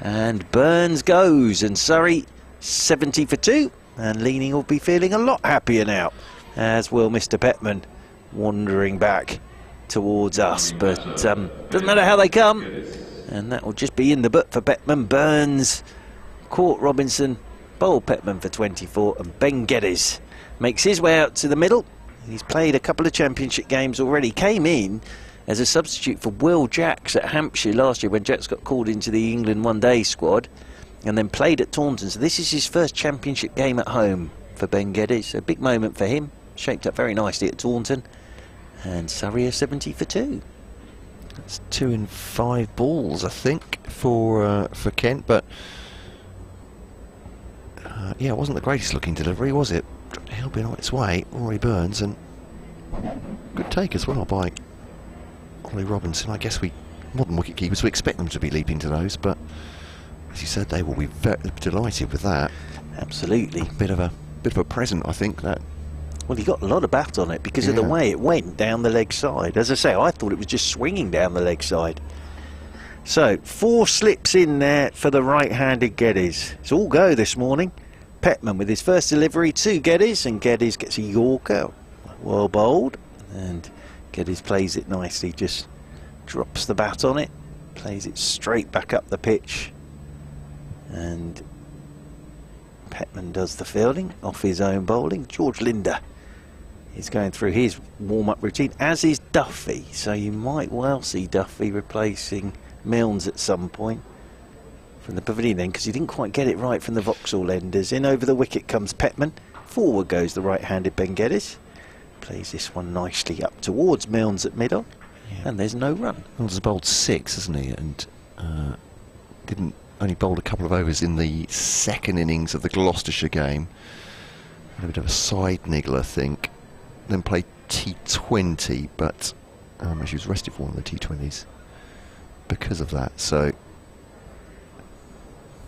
and Burns goes, and Surrey 70 for 2. And Leaning will be feeling a lot happier now, as will Mr. Petman, wandering back towards us. But doesn't matter how they come, and that will just be in the book for Petman. Burns caught Robinson, bowled Petman for 24, and Ben Geddes makes his way out to the middle. He's played a couple of championship games already. Came in as a substitute for Will Jacks at Hampshire last year when Jacks got called into the England one-day squad, and then played at Taunton. So this is his first championship game at home for Ben Geddes. A big moment for him. Shaped up very nicely at Taunton. And Surrey are 70 for 2. That's 2 in 5 balls, I think, for Kent. But yeah, it wasn't the greatest looking delivery, was it? He'll be on its way. Rory Burns, and good take as well by Ollie Robinson. I guess modern wicket keepers, we expect them to be leaping to those, but as you said, they will be very delighted with that. Absolutely. A bit of a present, I think. That. Well, he got a lot of bat on it because of the way it went down the leg side. As I say, I thought it was just swinging down the leg side. So 4 slips in there for the right-handed Geddes. It's all go this morning. Petman with his first delivery to Geddes, and Geddes gets a Yorker, well bowled, and Geddes plays it nicely, just drops the bat on it, plays it straight back up the pitch, and Petman does the fielding off his own bowling. George Linder is going through his warm-up routine, as is Duffy, so you might well see Duffy replacing Milnes at some point from the pavilion end, because he didn't quite get it right from the Vauxhall enders. In over the wicket comes Petman. Forward goes the right-handed Ben Geddes. Plays this one nicely up towards Milnes at mid-on, and there's no run. Milnes has bowled 6, hasn't he? And only bowled a couple of overs in the second innings of the Gloucestershire game. Had a bit of a side niggle, I think. Then played T20, but she was rested for one of the T20s because of that. So,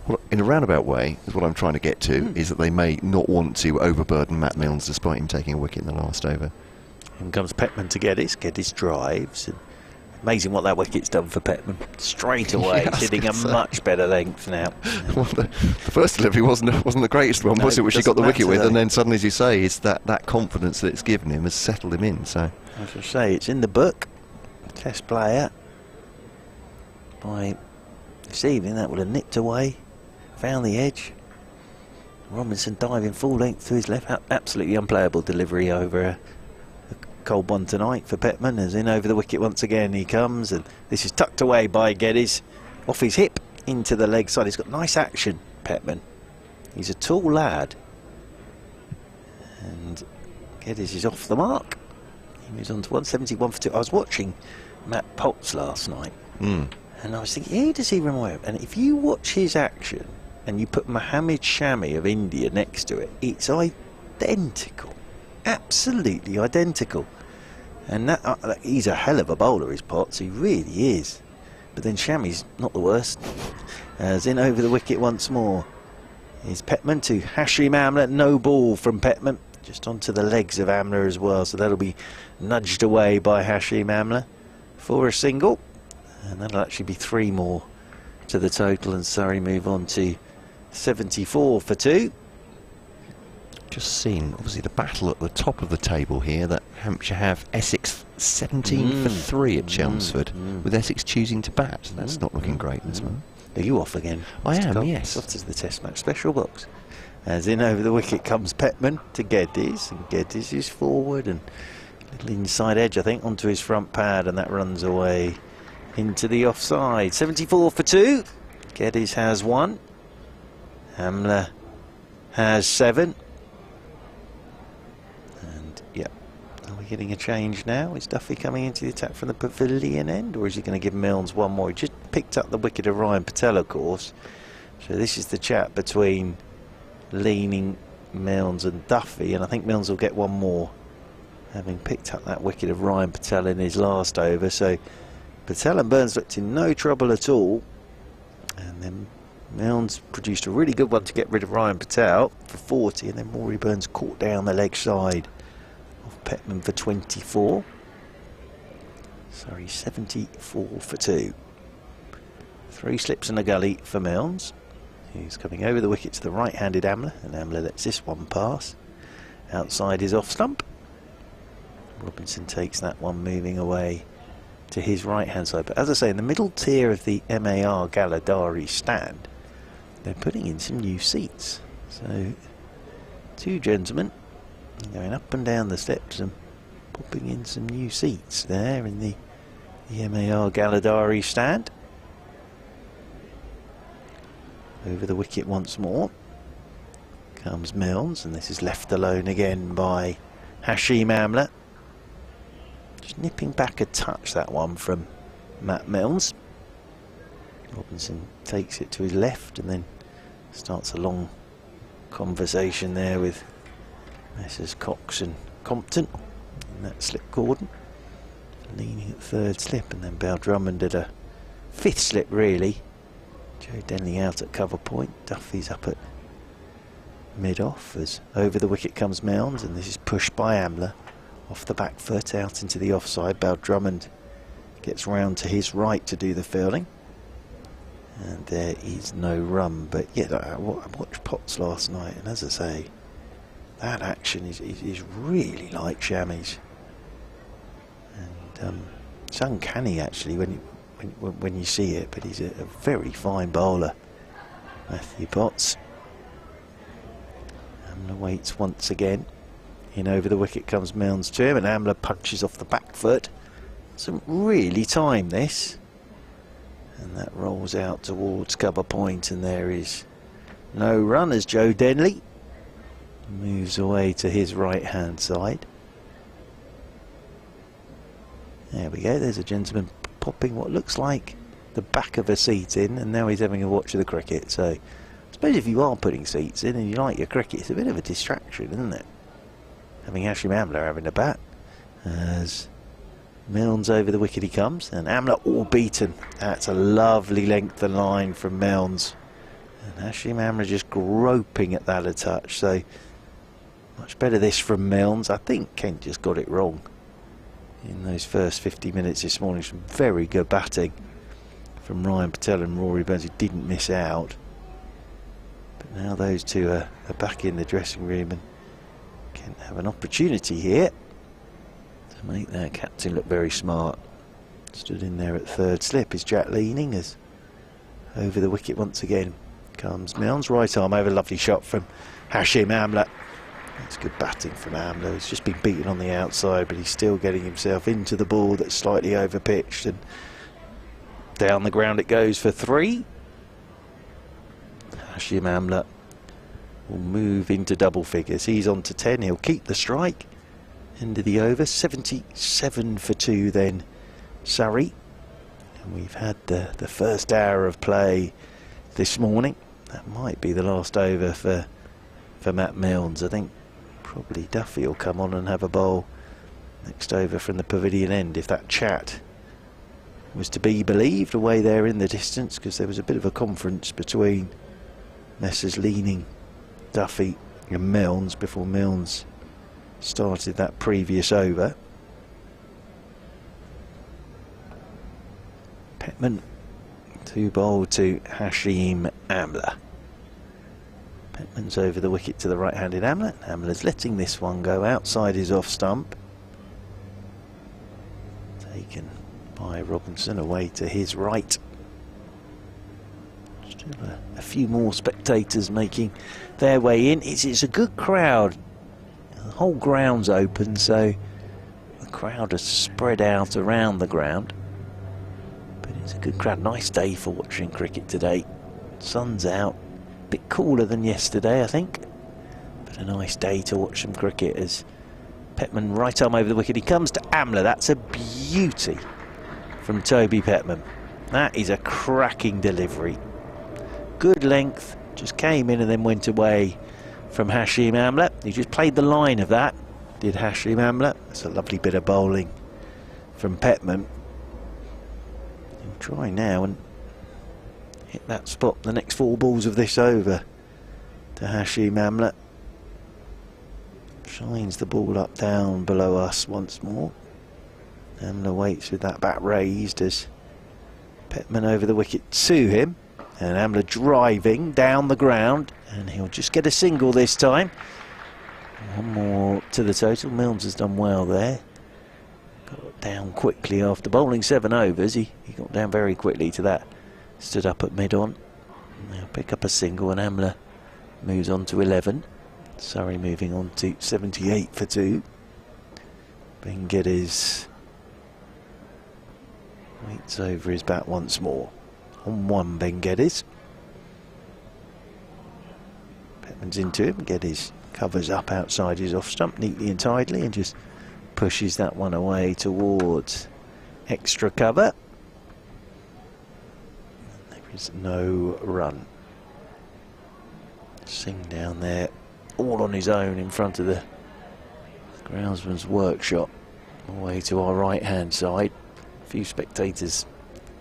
well, in a roundabout way, is what I'm trying to get to, is that they may not want to overburden Matt Milnes despite him taking a wicket in the last over. In comes Petman to Geddes. Geddes drives. And amazing what that wicket's done for Petman. Straight away, Yeah, hitting a much better length now. Well, the first delivery wasn't the greatest one, was it, which he got the wicket with, and then suddenly, as you say, it's that confidence that it's given him has settled him in. So, as I say, it's in the book. Test player by this evening, that would have nipped away, found the edge. Robinson diving full length to his left, absolutely unplayable delivery over a cold one tonight for Petman. As in over the wicket once again he comes, and this is tucked away by Geddes off his hip into the leg side. He's got nice action, Petman. He's a tall lad, and Geddes is off the mark. He moves on to 171 for 2. I was watching Matt Potts last night, and I was thinking, who does he remind me of? And if you watch his action and you put Mohammed Shami of India next to it, it's identical. Absolutely identical. And that he's a hell of a bowler, is Potts, he really is. But then Shami's not the worst. As in over the wicket once more is Petman to Hashim Amla. No ball from Petman, just onto the legs of Amla as well, so that'll be nudged away by Hashim Amla for a single, and that'll actually be 3 more to the total, and Surrey move on to 74 for 2. just seen, obviously, the battle at the top of the table here, that Hampshire have Essex 17 for 3 at Chelmsford, with Essex choosing to bat. That's not looking great this month. Are you off again? I am, yes. Off to the Test match special box. As in over the wicket comes Petman to Geddes, and Geddes is forward and a little inside edge, I think, onto his front pad, and that runs away into the offside. 74 for 2. Geddes has 1. Amla has 7. And yeah, are we getting a change now? Is Duffy coming into the attack from the pavilion end, or is he going to give Milnes one more? He just picked up the wicket of Ryan Patel, of course. So this is the chat between leaning Milnes and Duffy, and I think Milnes will get one more, having picked up that wicket of Ryan Patel in his last over. So Patel and Burns looked in no trouble at all, and then Milnes produced a really good one to get rid of Ryan Patel for 40, and then Rory Burns caught down the leg side of Petman for 24. Sorry, 74 for 2. 3 slips in the gully for Milnes. who's coming over the wicket to the right-handed Amla, and Amla lets this one pass. Outside his off stump. Robinson takes that one moving away to his right-hand side. But as I say, in the middle tier of the MAR Galadari stand, they're putting in some new seats. So, two gentlemen going up and down the steps and popping in some new seats there in the MAR Galadari stand. Over the wicket once more comes Milnes, and this is left alone again by Hashim Amla. Just nipping back a touch, that one from Matt Milnes. Robinson takes it to his left and then starts a long conversation there with Messrs Cox and Compton in that slip cordon. Leaning at third slip, and then Bell Drummond at a fifth slip really. Joe Denley out at cover point. Duffy's up at mid-off as over the wicket comes Milnes, and this is pushed by Amla off the back foot out into the offside. Bell Drummond gets round to his right to do the fielding, and there is no run. But yeah, I watched Potts last night, and as I say, that action is really like chamois, and it's uncanny actually when you see it. But he's a very fine bowler, Matthew Potts. Amla waits once again. In over the wicket comes Milnes to him, and Amla punches off the back foot. Doesn't really time this, and that rolls out towards cover point, and there is no run as Joe Denley moves away to his right hand side. There we go, there's a gentleman popping what looks like the back of a seat in, and now he's having a watch of the cricket. So I suppose if you are putting seats in and you like your cricket, it's a bit of a distraction, isn't it? Having Hashim Amla having a bat as Milnes over the wicket he comes, and Amla all beaten. That's a lovely length of line from Milnes, and Hashim Amla just groping at that a touch. So much better this from Milnes. I think Kent just got it wrong in those first 50 minutes this morning. Some very good batting from Ryan Patel and Rory Burns, who didn't miss out. But now those two are back in the dressing room, and can have an opportunity here to make their captain look very smart. Stood in there at third slip is Jack Leaning, as over the wicket once again comes Milnes. Right arm over, lovely shot from Hashim Amla. That's good batting from Amla. He's just been beaten on the outside, but he's still getting himself into the ball that's slightly over pitched, and down the ground it goes for 3. Hashim Amla will move into double figures. He's on to 10. He'll keep the strike. End of the over. 77 for 2 then Surrey. And we've had the first hour of play this morning. That might be the last over for Matt Milnes. I think probably Duffy will come on and have a bowl next over from the pavilion end, if that chat was to be believed, away there in the distance, because there was a bit of a conference between Messrs Leaning, Duffy and Milnes before Milnes started that previous over. Petman to bowl to Hashim Amla. Petman's over the wicket to the right-handed Amla. Amla's letting this one go outside his off stump. Taken by Robinson away to his right. Still a few more spectators making their way in. It's a good crowd. The whole ground's open, so the crowd is spread out around the ground. But it's a good crowd. Nice day for watching cricket today. Sun's out. A bit cooler than yesterday, I think. But a nice day to watch some cricket as Petman right arm over the wicket. He comes to Amla. That's a beauty from Toby Petman. That is a cracking delivery. Good length. Just came in and then went away from Hashim Amla. He just played the line of that, did Hashim Amla. That's a lovely bit of bowling from Petman. He'll try now and hit that spot the next 4 balls of this over to Hashim Amla. Shines the ball up down below us once more. Amla waits with that bat raised as Petman over the wicket to him. And Amla driving down the ground, and he'll just get a single this time. One more to the total. Milnes has done well there. Got down quickly after bowling 7 overs. He got down very quickly to that. Stood up at mid-on. Now pick up a single, and Amla moves on to 11. Surrey moving on to 78 for 2. Ben Geddes waits over his bat once more. On 1, Ben Geddes. Petman's into him. Geddes covers up outside his off stump neatly and tidily and just pushes that one away towards extra cover. There is no run. Singh down there, all on his own in front of the groundsman's workshop, away to our right hand side. A few spectators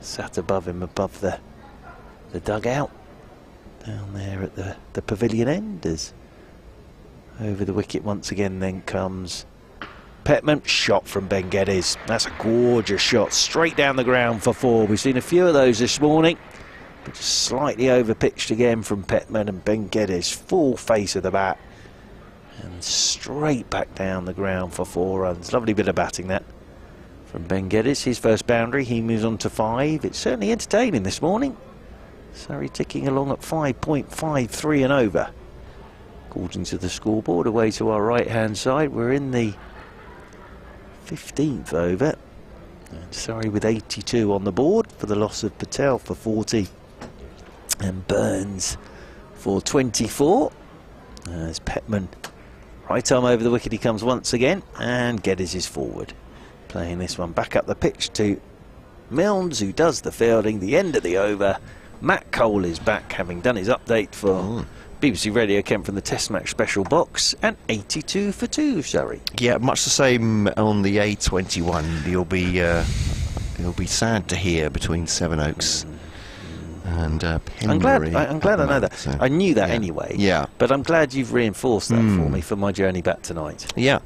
sat above him, above the dugout, down there at the pavilion end. As over the wicket once again then comes Petman. Shot from Ben Geddes. That's a gorgeous shot, straight down the ground for 4. We've seen a few of those this morning, but just slightly over pitched again from Petman, and Ben Geddes full face of the bat and straight back down the ground for 4 runs. Lovely bit of batting that from Ben Geddes. His first boundary. He moves on to 5. It's certainly entertaining this morning. Surrey ticking along at 5.53 and over. According to the scoreboard, away to our right hand side, we're in the 15th over. And Surrey with 82 on the board for the loss of Patel for 40 and Burns for 24. As Petman, right arm over the wicket, he comes once again, and Geddes is forward. Playing this one back up the pitch to Milnes, who does the fielding. The end of the over. Matt Cole is back, having done his update for BBC Radio Kent from the Test Match Special box, and 82 for 2, Surrey. Yeah, much the same on the A21. You'll be sad to hear between Sevenoaks and Penbury. I'm glad I know that. So, I knew that anyway. Yeah. But I'm glad you've reinforced that for me for my journey back tonight. Yeah.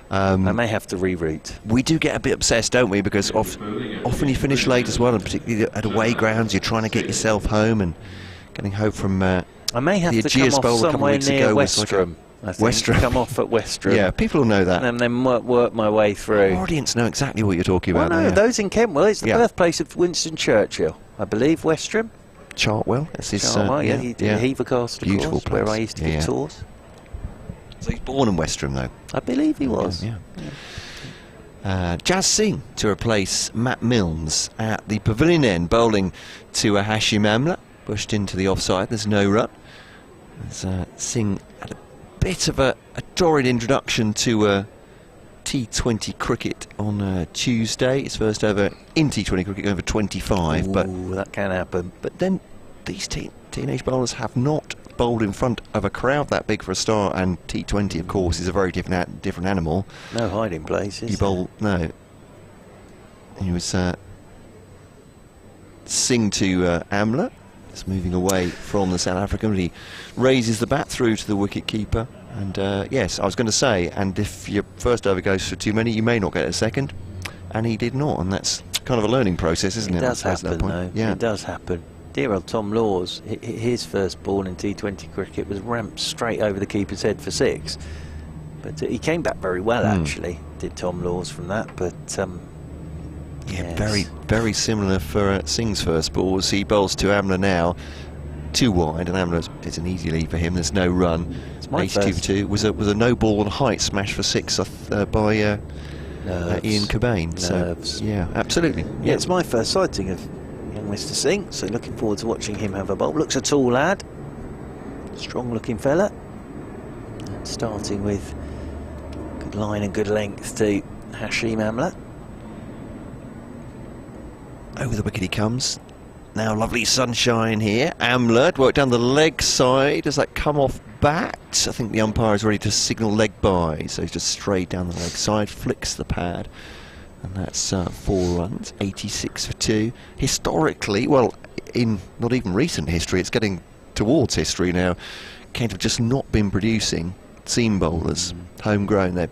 I may have to reroute. We do get a bit obsessed, don't we? Because often you finish late as well, and particularly at away grounds, you're trying to get yourself home, and getting home from I may have to come off somewhere near Westrum. I think. Westrum. Come off at Westrum. Yeah, people will know that. And then work my way through. Our audience know exactly what you're talking about. No, those in Kent. Well, it's the Yeah. birthplace of Winston Churchill, I believe. Westrum. Chartwell. That's his, Chartwell, he did Hever Castle, of beautiful course, place. where I used to give tours. So he's born in Westrum, though. I believe he was. Jazz Singh to replace Matt Milnes at the pavilion end, bowling to Hashim Amla. Pushed into the offside. There's no run. As Singh had a bit of a torrid introduction to T20 cricket on Tuesday. His first ever in T20 cricket, going for 25. Ooh, but that can happen. But then these teenage bowlers have not bowled in front of a crowd that big for a start, and T20, of course, is a very different animal. No hiding place, is You bowl no. He was Singh to Amla. It's moving away from the South African, but he raises the bat through to the wicket keeper. And yes, I was going to say, and if your first over goes for too many, you may not get a second. And he did not, and that's kind of a learning process, isn't it? It does happen, though. Yeah. It does happen. Dear old Tom Laws, his first ball in T20 cricket was ramped straight over the keeper's head for 6. But he came back very well, actually, did Tom Laws from that. But yes. very similar for Singh's first balls. He bowls to Amla now, 2 wide, and Amla, it's an easy lead for him. There's no run. 82 for 2 was a no ball on height smash for 6 by Ian Cobain. Nerves. So yeah, absolutely. Yeah, it's my first sighting of young Mr. Singh, so looking forward to watching him have a bowl. Looks a tall lad, strong looking fella, and starting with good line and good length to Hashim Amla. Over the wicket he comes. Now lovely sunshine here. Amla worked down the leg side. Does that come off bat? I think the umpire is ready to signal leg by, so he's just straight down the leg side, flicks the pad, and that's 4 runs, 86 for 2. Historically, well, in not even recent history, it's getting towards history now. Kent have just not been producing seam bowlers, homegrown. They're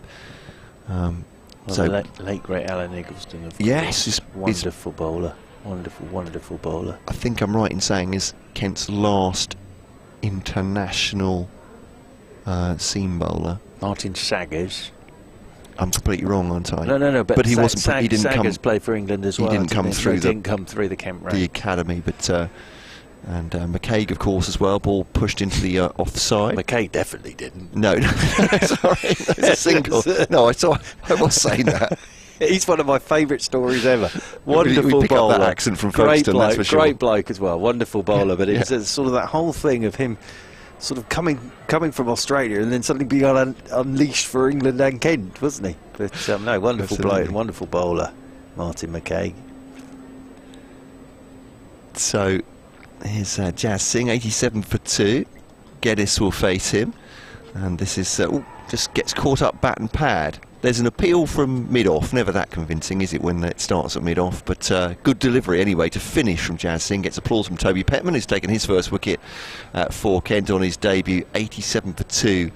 So the late great Alan Eggleston, of yes, course, wonderful bowler. Wonderful, wonderful bowler. I think I'm right in saying is Kent's last international seam bowler. Martin Saggers. I'm completely wrong, aren't I? No. But he wasn't. He didn't come. Saggers played for England as well. He didn't come through. Didn't come through the Kent ranks. The academy, but and McCaig, of course, as well. Ball pushed into the offside. McCaig definitely didn't. No, sorry, that's a single. No, I was saying that. He's one of my favourite stories ever. Wonderful we pick bowler. Up that accent from Folkestone, that's for sure. Great bloke as well. Wonderful bowler. But it's sort of that whole thing of him sort of coming from Australia and then suddenly being unleashed for England and Kent, wasn't he? But no, wonderful bloke, wonderful bowler, Martin McCaig. So here's Jazz Singh, 87 for 2. Geddes will face him, and this is just gets caught up bat and pad. There's an appeal from mid-off, never that convincing, is it, when it starts at mid-off? But good delivery anyway to finish from Jazz Singh. Gets applause from Toby Petman, who's taken his first wicket for Kent on his debut, 87 for 2.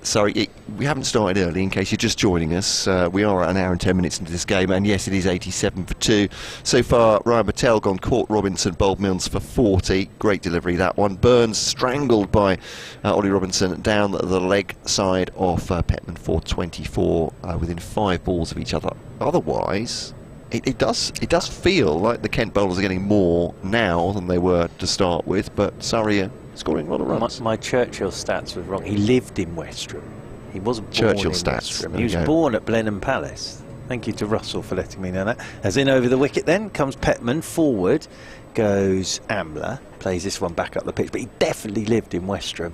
Sorry, we haven't started early in case you're just joining us. We are at an hour and 10 minutes into this game, and yes, it is 87 for 2. So far, Ryan Patel gone, caught Robinson, bowled Milnes for 40. Great delivery, that one. Burns strangled by Ollie Robinson down the leg side of Petman for 24, within 5 balls of each other. Otherwise, it does feel like the Kent bowlers are getting more now than they were to start with, but Surrey scoring a lot of runs. My Churchill stats were wrong. He lived in Westerham. He wasn't born Churchill in stats. Westerham. He was born at Blenheim Palace. Thank you to Russell for letting me know that. As in over the wicket then comes Petman, forward goes Amla, plays this one back up the pitch, but he definitely lived in Westerham.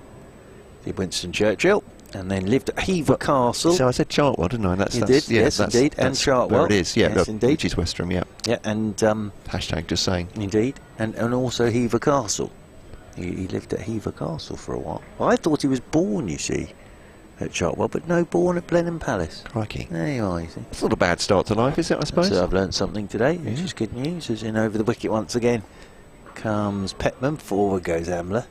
Did Winston Churchill, and then lived at Hever Castle. So I said Chartwell, didn't I? You did, yes, indeed, and Chartwell. Where it is, yeah, yes, indeed. Which is Westerham, yeah. Yeah, and hashtag just saying. Indeed, and also Hever Castle. He lived at Hever Castle for a while. Well, I thought he was born, you see, at Chartwell, but no, born at Blenheim Palace. Crikey. There you are, you see. It's not a bad start to life, is it, I suppose? So I've learnt something today, which is good news. As in over the wicket once again comes Petman, forward goes Amla.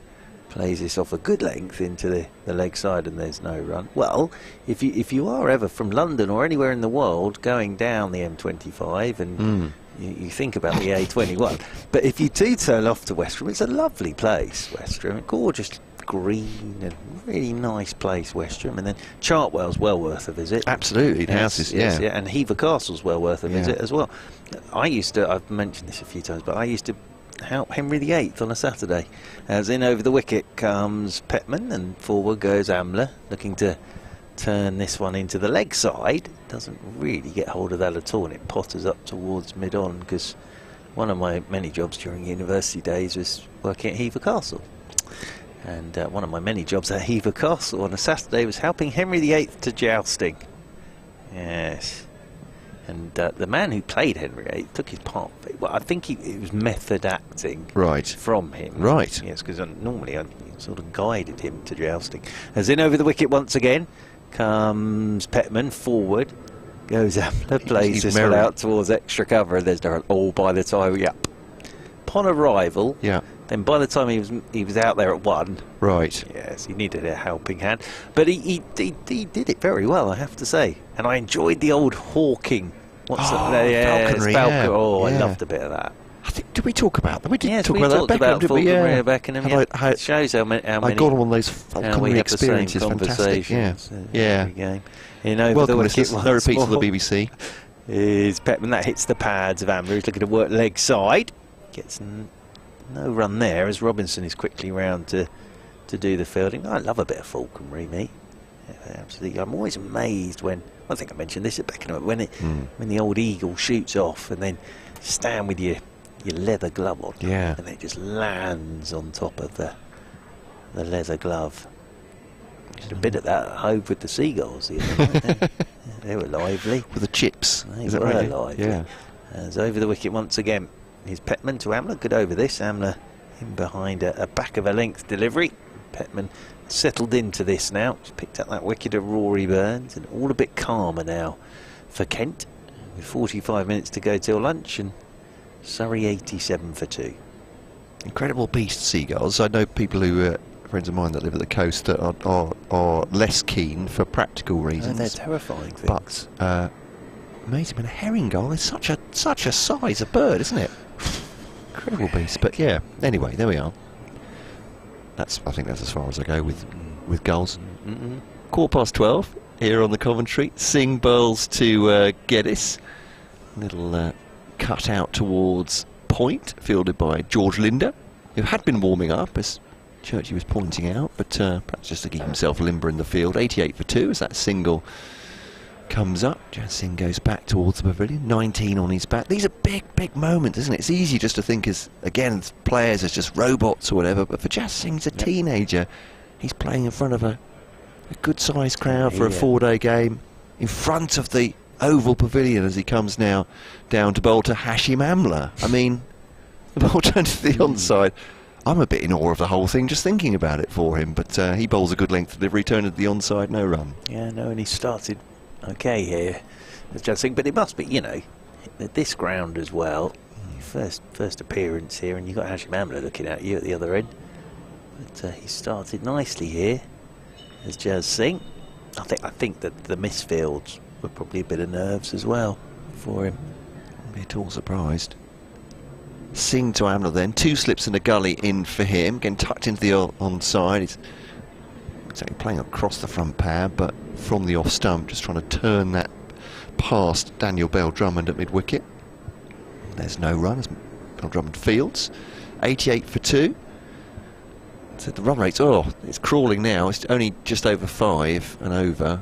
Plays this off a good length into the leg side, and there's no run. Well, if you are ever from London or anywhere in the world going down the M25 and you think about the A21, but if you do turn off to Westerham, it's a lovely place, Westerham, gorgeous green and really nice place, Westerham, and then Chartwell's well worth a visit. Absolutely, the houses, yeah, and Hever Castle's well worth a visit as well. I've mentioned this a few times, but I used to help Henry VIII on a Saturday. As in over the wicket comes Petman, and forward goes Amla, looking to turn this one into the leg side. Doesn't really get hold of that at all, and it potters up towards mid-on, because one of my many jobs during university days was working at Hever Castle, and one of my many jobs at Hever Castle on a Saturday was helping Henry VIII to jousting. Yes. And the man who played Henry VIII took his part. Well, I think it was method acting from him. Right. Yes, because normally I sort of guided him to jousting. As in over the wicket once again comes Petman, forward goes Amla, plays this one out towards extra cover, and there's Darren all by the time upon arrival. Yeah. Then by the time he was out there at 1. Right. Yes, he needed a helping hand, but he did it very well, I have to say. And I enjoyed the old hawking. Falconry. Yeah. Oh, I loved a bit of that. I think, did we talk about that? We did talk we about that. About falconry at Beckenham. It shows how many. I got on one of those falconry experiences. Fantastic. Yeah. Game. Over welcome, the wicket. No repeats on the BBC. Is Petman, that hits the pads of Amla. He's looking to work leg side. Gets no run there as Robinson is quickly round to do the fielding. I love a bit of falconry, me. Yeah, absolutely. I'm always amazed when, I think I mentioned this at Beckenham, when the old eagle shoots off and then stand with your leather glove on, and it just lands on top of the leather glove. Just a bit of that at Hove with the seagulls the other night. They were lively. With the chips. They were lively. Yeah. As over the wicket once again is Petman to Amla. Good over this. Amla in behind a back of a length delivery. Petman settled into this now. He's picked up that wicket of Rory Burns, and all a bit calmer now for Kent, with 45 minutes to go till lunch, and Surrey 87 for 2. Incredible beast, seagulls. I know people who friends of mine that live at the coast that are less keen for practical reasons. And they're terrifying things. But amazing. And a herring gull is such a size of bird, isn't it? Incredible beast. But yeah, anyway, there we are. I think that's as far as I go with gulls. 12:15 here on the commentary. Singh bowls to Geddes. Little cut out towards point, fielded by George Linder, who had been warming up, as Churchy was pointing out, but perhaps just to keep himself limber in the field. 88 for 2 as that single comes up. Jazz Singh goes back towards the pavilion, 19 on his back. These are big moments, isn't it? It's easy just to think again, players as just robots or whatever, but for Jazz Singh, he's a teenager. He's playing in front of a good-sized crowd for a 4-day game, in front of the Oval Pavilion as he comes now down to bowl to Hashim Amla. I mean, the ball turned to the onside. I'm a bit in awe of the whole thing just thinking about it for him, but he bowls a good length delivery, turned to the onside, no run. Yeah, no, and he started okay here, as Jazz Singh, but it must be, you know, at this ground as well. First appearance here, and you've got Hashim Amla looking at you at the other end. But he started nicely here as Jazz Singh. I think that the misfields were probably a bit of nerves as well for him. Wouldn't be at all surprised. Singh to Amla then, 2 slips and a gully in for him, getting tucked into the onside. He's exactly playing across the front pad, but from the off stump, just trying to turn that past Daniel Bell-Drummond at mid-wicket. There's no run as Bell-Drummond fields. 88 for 2. So the run rate's, it's crawling now. It's only just over 5 and over.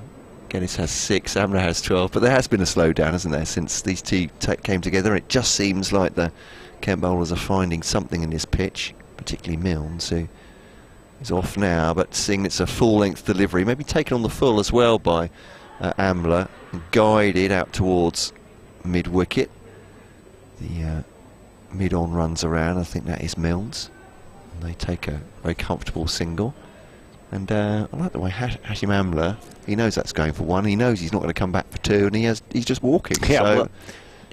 Geddes has 6, Amla has 12, but there has been a slowdown, hasn't there, since these two came together. It just seems like the Kent bowlers are finding something in this pitch, particularly Milnes, who is off now, but seeing it's a full-length delivery, maybe taken on the full as well by Amla, and guided out towards mid-wicket. The mid-on runs around, I think that is Milnes. And they take a very comfortable single. And I like the way Hashim Amla, he knows that's going for 1, he knows he's not going to come back for 2, and he's just walking. Yeah, so well,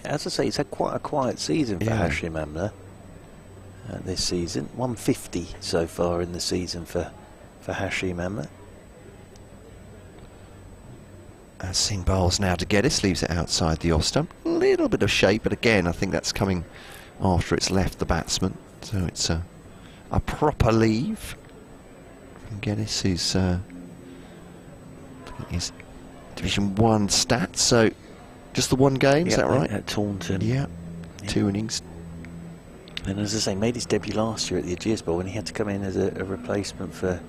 as I say, he's had quite a quiet season for Hashim Amla this season. 150 so far in the season for Hashim Amla. Singh bowls now to Geddes, leaves it outside the off stump. A little bit of shape, but again, I think that's coming after it's left the batsman. So it's a proper leave from Geddes, who's his Division 1 stats. So just the 1 game, is that right? At Taunton. Yeah, 2 innings. And as I say, made his debut last year at the Ageas Bowl when he had to come in as a replacement for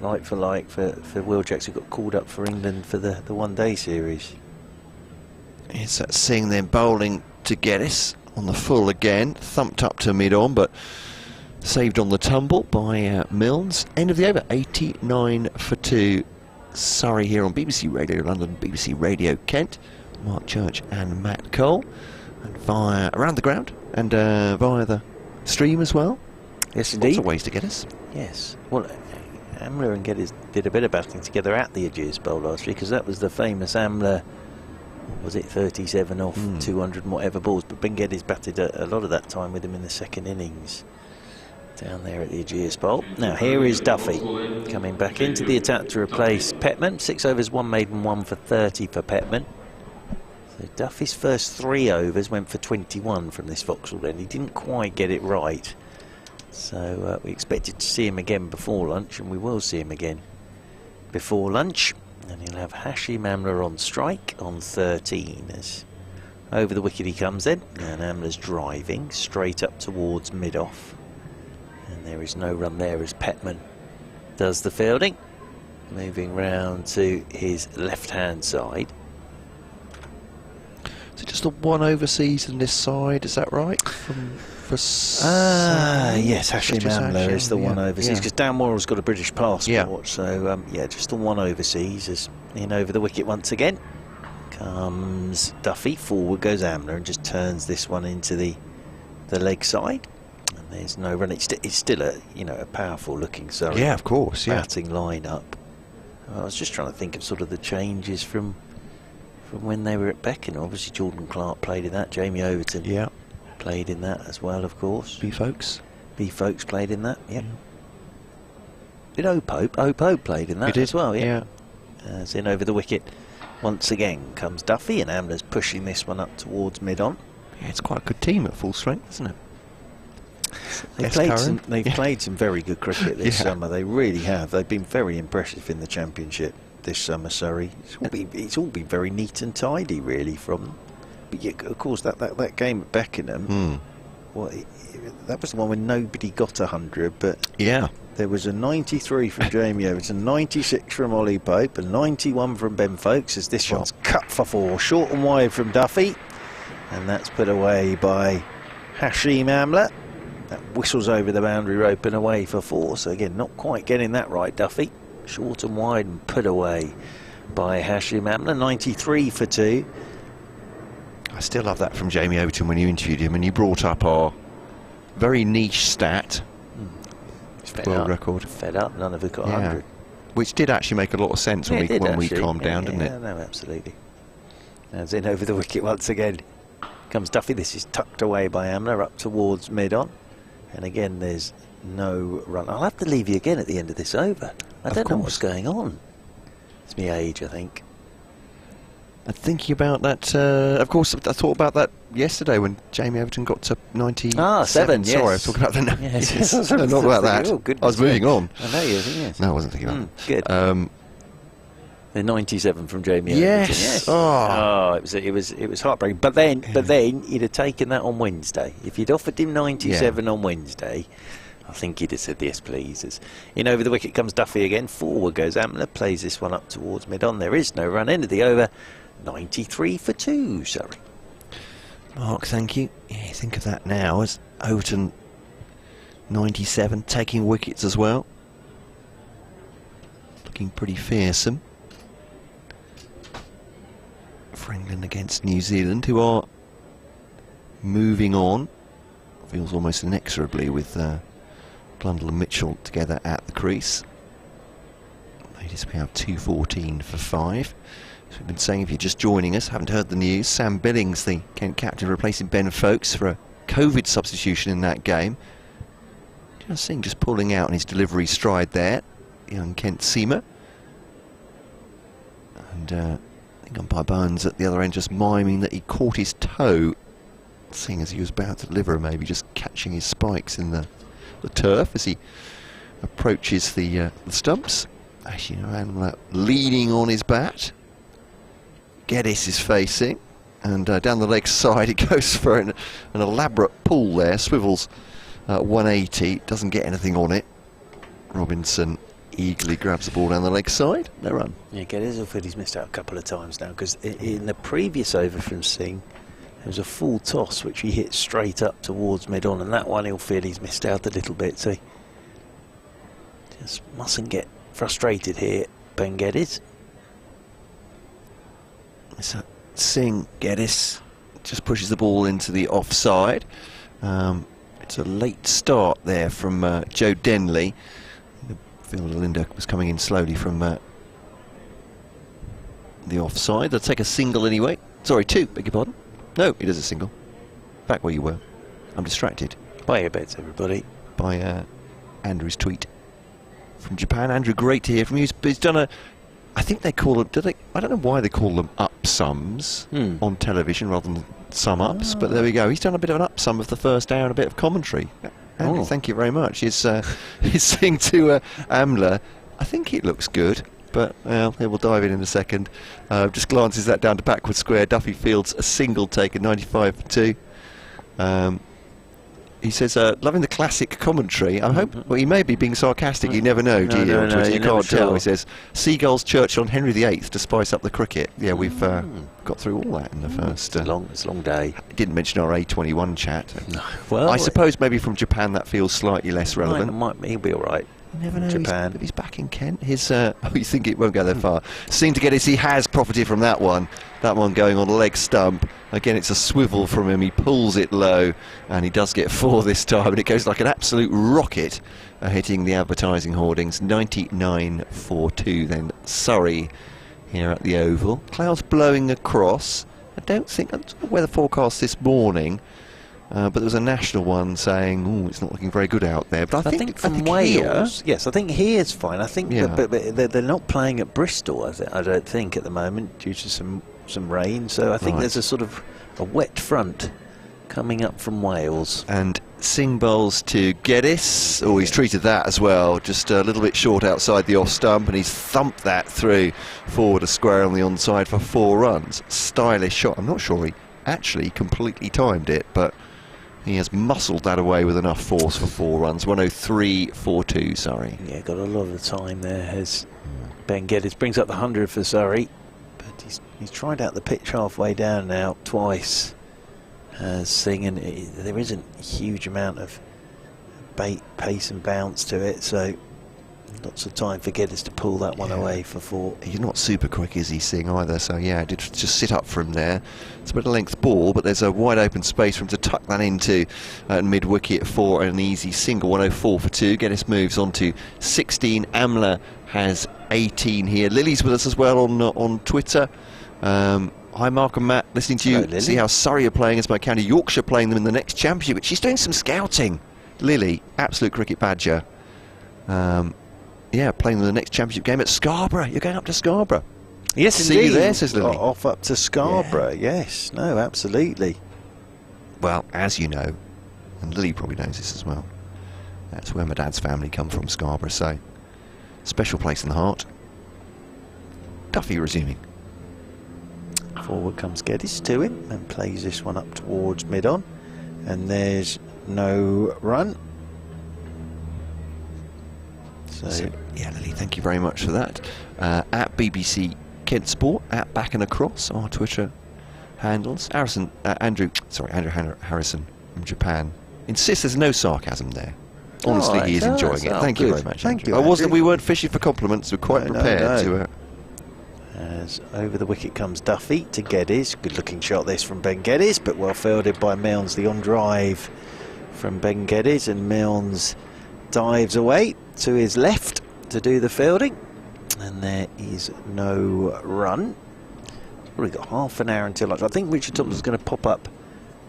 Will Jackson, who got called up for England for the 1-day series. It's that Singh then bowling to Geddes on the full again, thumped up to mid-on, but saved on the tumble by Milnes. End of the over, 89 for 2. Surrey here on BBC Radio London, BBC Radio Kent. Mark Church and Matt Cole, and via around the ground and via the stream as well. Yes, indeed. Lots of ways to get us. Yes. Well, Amla and Geddes did a bit of batting together at the Ageas Bowl last year, because that was the famous Amla, was it 37 off 200 and whatever balls, but Ben Geddes batted a lot of that time with him in the second innings down there at the Ageas Bowl. Now here is Duffy coming back into the attack to replace Petman. 6 overs, 1 maiden, 1 for 30 for Petman. So Duffy's first 3 overs went for 21 from this Vauxhall end. He didn't quite get it right. So we expected to see him again before lunch, and we will see him again before lunch. And he'll have Hashim Amla on strike on 13 as over the wicket he comes then. And Amla's driving straight up towards mid-off. And there is no run there as Petman does the fielding. Moving round to his left-hand side. Is it just the 1 overseas on this side, is that right? Yes, Hashim Amla is the 1 overseas, because Dan Worrell's got a British passport. So yeah, just the 1 overseas is in over the wicket once again. Comes Duffy, forward goes Amla, and just turns this one into the leg side. And there's no run. It's still a a powerful looking Surrey. Yeah, of course. Yeah. Batting lineup. I was just trying to think of sort of the changes from when they were at Beckenham. Obviously Jordan Clark played in that. Jamie Overton played in that as well, of course. B Folks played in that. Yeah. Did Pope played in that as well? Yeah. As in over the wicket Once again comes Duffy, and Amla's pushing this one up towards mid-on. Yeah, it's quite a good team at full strength, isn't it? They've played some very good cricket this summer. They really have. They've been very impressive in the championship this summer, Surrey. It's all been very neat and tidy, really, from them. But yet, of course, that game at Beckenham, that was the one when nobody got 100, but there was a 93 from Jamie Overton, 96 from Ollie Pope, and 91 from Ben Folkes, as this one's cut for 4, short and wide from Duffy, and that's put away by Hashim Amla. That whistles over the boundary rope and away for 4. So again, not quite getting that right, Duffy. Short and wide and put away by Hashim Amla. 93 for 2. I still love that from Jamie Overton when you interviewed him, and you brought up our very niche stat. World record. Fed up, none of it got 100. Which did actually make a lot of sense when we calmed down, didn't it? No, absolutely. As in over the wicket once again comes Duffy. This is tucked away by Amla up towards mid-on. And again, there's no run. I'll have to leave you again at the end of this over. I don't know what's going on. It's my age, I think. And thinking about that, of course, I thought about that yesterday when Jamie Overton got to 97. Yes. Sorry, I was talking about the... Yes. No, not about that. Oh, I was moving on. I know you think, yes. No, I wasn't thinking about Good. The 97 from Jamie yes. Overton. Yes. Oh, it was heartbreaking. But then he'd have taken that on Wednesday. If you'd offered him 97 on Wednesday, I think he'd have said yes, please. As in over the wicket comes Duffy again. Forward goes Amla, plays this one up towards mid-on. There is no run. End of the over. 93 for 2, Surrey. Mark, thank you. Yeah, think of that now as Overton 97, taking wickets as well. Looking pretty fearsome for England against New Zealand, who are moving on. Feels almost inexorably with Blundell and Mitchell together at the crease. Ladies, we have 214 for 5. As we've been saying, if you're just joining us, haven't heard the news, Sam Billings, the Kent captain, replacing Ben Folkes for a COVID substitution in that game. Just seeing, just pulling out in his delivery stride there, young Kent seamer. And I think umpire Burns at the other end just miming that he caught his toe, seeing as he was about to deliver, maybe just catching his spikes in the turf as he approaches the stumps. Actually, Amla leaning on his bat. Geddes is facing, and down the leg side he goes for an elaborate pull there, swivels 180, doesn't get anything on it. Robinson eagerly grabs the ball down the leg side, no run. Yeah, Geddes will feel he's missed out a couple of times now, because in the previous over from Singh, there was a full toss which he hit straight up towards mid-on, and that one he'll feel he's missed out a little bit, so he just mustn't get frustrated here, Ben Geddes. So Singh, Geddes just pushes the ball into the offside. It's a late start there from Joe Denley. The fielder Linda was coming in slowly from the offside. They'll take a single anyway. Sorry, 2, beg your pardon. No, it is a single. Back where you were. I'm distracted. Buy your bets, everybody. By Andrew's tweet from Japan. Andrew, great to hear from you. He's done a... I think they call them, I don't know why they call them up-sums on television rather than sum-ups, but there we go. He's done a bit of an up-sum of the first hour and a bit of commentary. Andrew, thank you very much. He's saying to Amla, I think it looks good, but we'll dive in a second. Just glances that down to backward square. Duffy fields a single take at 95 for 2. He says, loving the classic commentary. I hope, well, he may be being sarcastic, you never know, do you? No, you can't tell. He says, Seagulls church on Henry VIII to spice up the cricket. Yeah, we've got through all that in the first... It's a long day. Didn't mention our A21 chat. No. Well, I suppose maybe from Japan that feels slightly less relevant. He'll be all right. You never know. Japan. He's back in Kent. His, you think it won't go that far. Seem to get it. He has profited from that one. That one going on a leg stump. Again, it's a swivel from him. He pulls it low, and he does get 4 this time. And it goes like an absolute rocket, hitting the advertising hoardings. 99 for 2. Then Surrey here at the Oval. Clouds blowing across. I don't think. Weather forecast this morning. But there was a national one saying, "Oh, it's not looking very good out there." But I think from Wales, yes, I think here's fine. I think, Yeah. but they're not playing at Bristol. I don't think at the moment due to some rain. So I think there's a sort of a wet front coming up from Wales. And Singh bowls to Geddes. Oh, he's treated that as well. Just a little bit short outside the off stump, and he's thumped that through forward a square on the onside for 4 runs. Stylish shot. I'm not sure he actually completely timed it, but he has muscled that away with enough force for 4 runs. 103.42, Surrey. Yeah, got a lot of the time there as Ben Geddes brings up the 100 for Surrey. But he's tried out the pitch halfway down now twice. Singh, and there isn't a huge amount of pace and bounce to it, so lots of time for Geddes to pull that one away for 4. He's not super quick, is he, Singh, either? So yeah, did just sit up for him there. It's a bit of length ball, but there's a wide open space for him to tuck that into mid wicket for an easy single. 104 for 2. Geddes moves on to 16. Amla has 18 here. Lily's with us as well on Twitter. Hi Mark and Matt, listening to you. Hello, Lily. See how Surrey are playing as my county Yorkshire playing them in the next championship. But she's doing some scouting. Lily, absolute cricket badger. Yeah, playing them in the next championship game at Scarborough. You're going up to Scarborough. Yes, See indeed. you there, says Lily. Off up to Scarborough. Yes, no, absolutely. Well, as you know, and Lily probably knows this as well, that's where my dad's family come from, Scarborough, so special place in the heart. Duffy resuming. Forward comes Geddes to him and plays this one up towards mid-on, and there's no run. So yeah, Lily, thank you very much for that. At BBC Kent Sport, at Back and Across, our Twitter handles. Andrew Harrison from Japan insists there's no sarcasm there. Honestly, All right, he is enjoying it. Thank you good. very much. Thank Andrew. you, Andrew. We weren't fishing for compliments. We're quite prepared to. As over the wicket comes Duffy to Geddes. Good looking shot this from Ben Geddes, but well fielded by Milnes. The on drive from Ben Geddes, and Milnes dives away to his left to do the fielding, and there is no run. We've got half an hour until lunch. I think Richard Thompson's going to pop up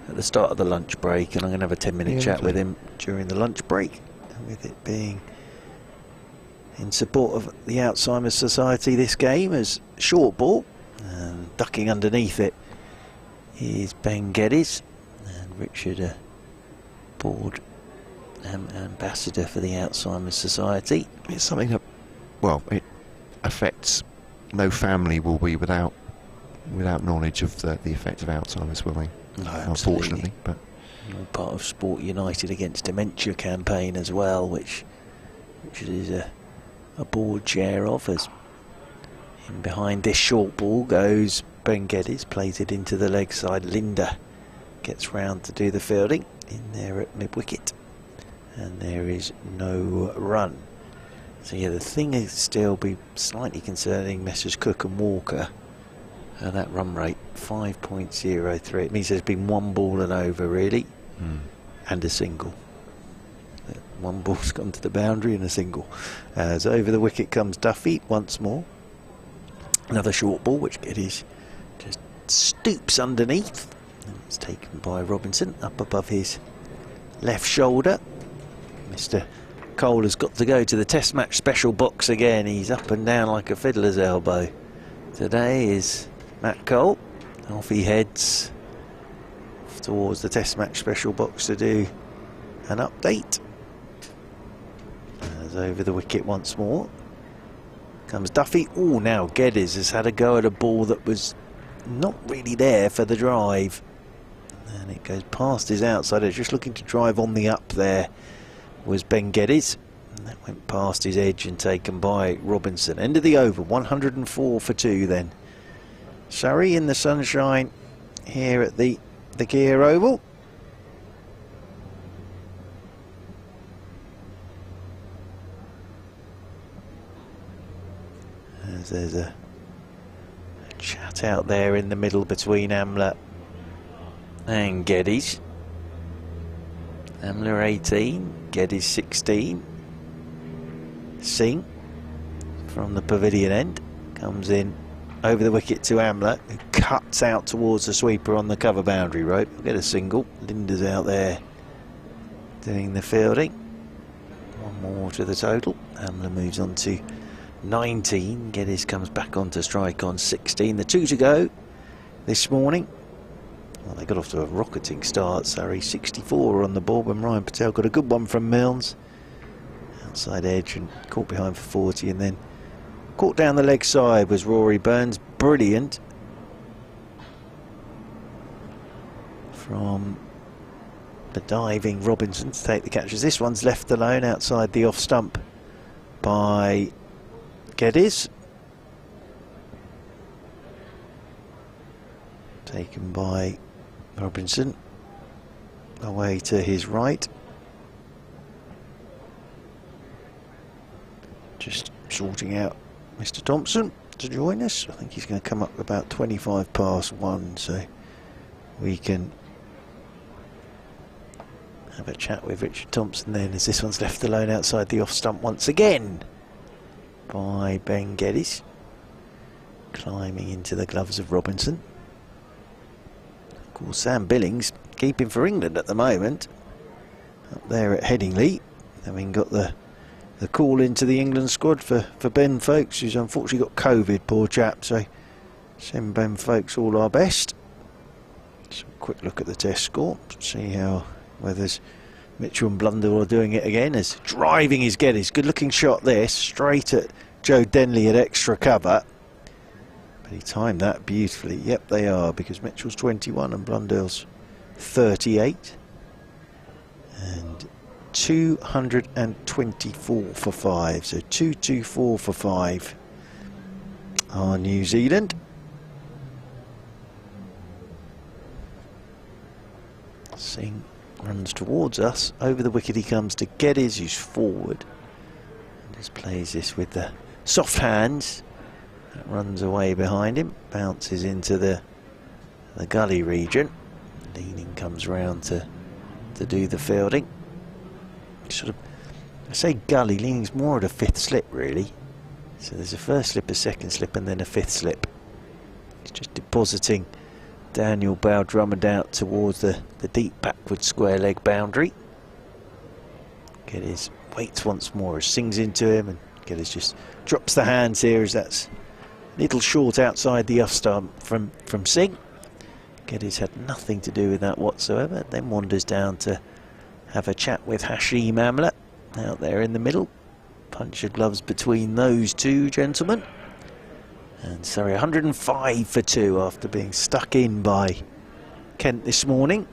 at the start of the lunch break, and I'm going to have a 10-minute chat with him during the lunch break, with it being in support of the Alzheimer's Society. This game as short ball, and ducking underneath it is Ben Geddes, and Richard, board ambassador for the Alzheimer's Society. It's something that, well, it affects. No family will be without knowledge of the effect of Alzheimer's, will they? No, unfortunately. But all part of Sport United Against Dementia campaign as well, which is a board chair of. As in behind this short ball goes Ben Geddes, plays it into the leg side. Linda gets round to do the fielding in there at mid wicket, and there is no run. So yeah, the thing is still be slightly concerning Messrs Cook and Walker. That run rate 5.03. It means there's been one ball and over really, and a single. One ball's gone to the boundary and a single. As over the wicket comes Duffy once more. Another short ball which Geddes just stoops underneath. And it's taken by Robinson up above his left shoulder. Mr. Cole has got to go to the Test match special box again. He's up and down like a fiddler's elbow. Today is Matt Cole. Off he heads towards the Test match special box to do an update. As over the wicket once more comes Duffy. Oh, now Geddes has had a go at a ball that was not really there for the drive, and it goes past his outside. Just looking to drive on the up there was Ben Geddes, and that went past his edge and taken by Robinson. End of the over, 104 for 2 then. Surrey in the sunshine here at the Gear Oval. As there's a chat out there in the middle between Amla and Geddes. Amla 18, Geddes 16. Singh from the pavilion end comes in over the wicket to Amla, who cuts out towards the sweeper on the cover boundary rope. We'll get a single. Linda's out there doing the fielding. One more to the total. Amla moves on to 19. Geddes comes back onto strike on 16. The 2 to go this morning. Well, they got off to a rocketing start. Surrey 64 on the board when Ryan Patel got a good one from Milnes. Outside edge and caught behind for 40, and then caught down the leg side was Rory Burns. Brilliant from the diving Robinson to take the catches. This one's left alone outside the off stump by Geddes. Taken by Robinson away to his right. Just sorting out Mr. Thompson to join us. I think he's going to come up about 25 past 1, so we can have a chat with Richard Thompson then, as this one's left alone outside the off stump once again by Ben Geddes, climbing into the gloves of Robinson. Of course, Sam Billings keeping for England at the moment, up there at Headingley, having got the call into the England squad for Ben Folkes, who's unfortunately got COVID, poor chap, so send Ben Folkes all our best. So a quick look at the test score, see how whether Mitchell and Blundell are doing it again, as driving his Geddes. Good looking shot this, straight at Joe Denley at extra cover. But he timed that beautifully. Yep, they are, because Mitchell's 21 and Blundell's 38. And 224 for 5. So 224 for 5 are New Zealand. Singh runs towards us. Over the wicket he comes to Geddes, who's forward. And just plays this with the soft hands. That runs away behind him. Bounces into the gully region. Leaning comes round to do the fielding. Sort of, I say gully, leaning's more at a 5th slip really. So there's a first slip, a second slip, and then a 5th slip. It's just depositing Daniel Bow Drummond out towards the deep backward square leg boundary. Geddes waits once more as Singh's into him, and Geddes just drops the hands here, as that's a little short outside the off stump from Singh. Geddes had nothing to do with that whatsoever, then wanders down to have a chat with Hashim Amla out there in the middle. Punch of gloves between those two gentlemen. And Surrey 105 for 2 after being stuck in by Kent this morning.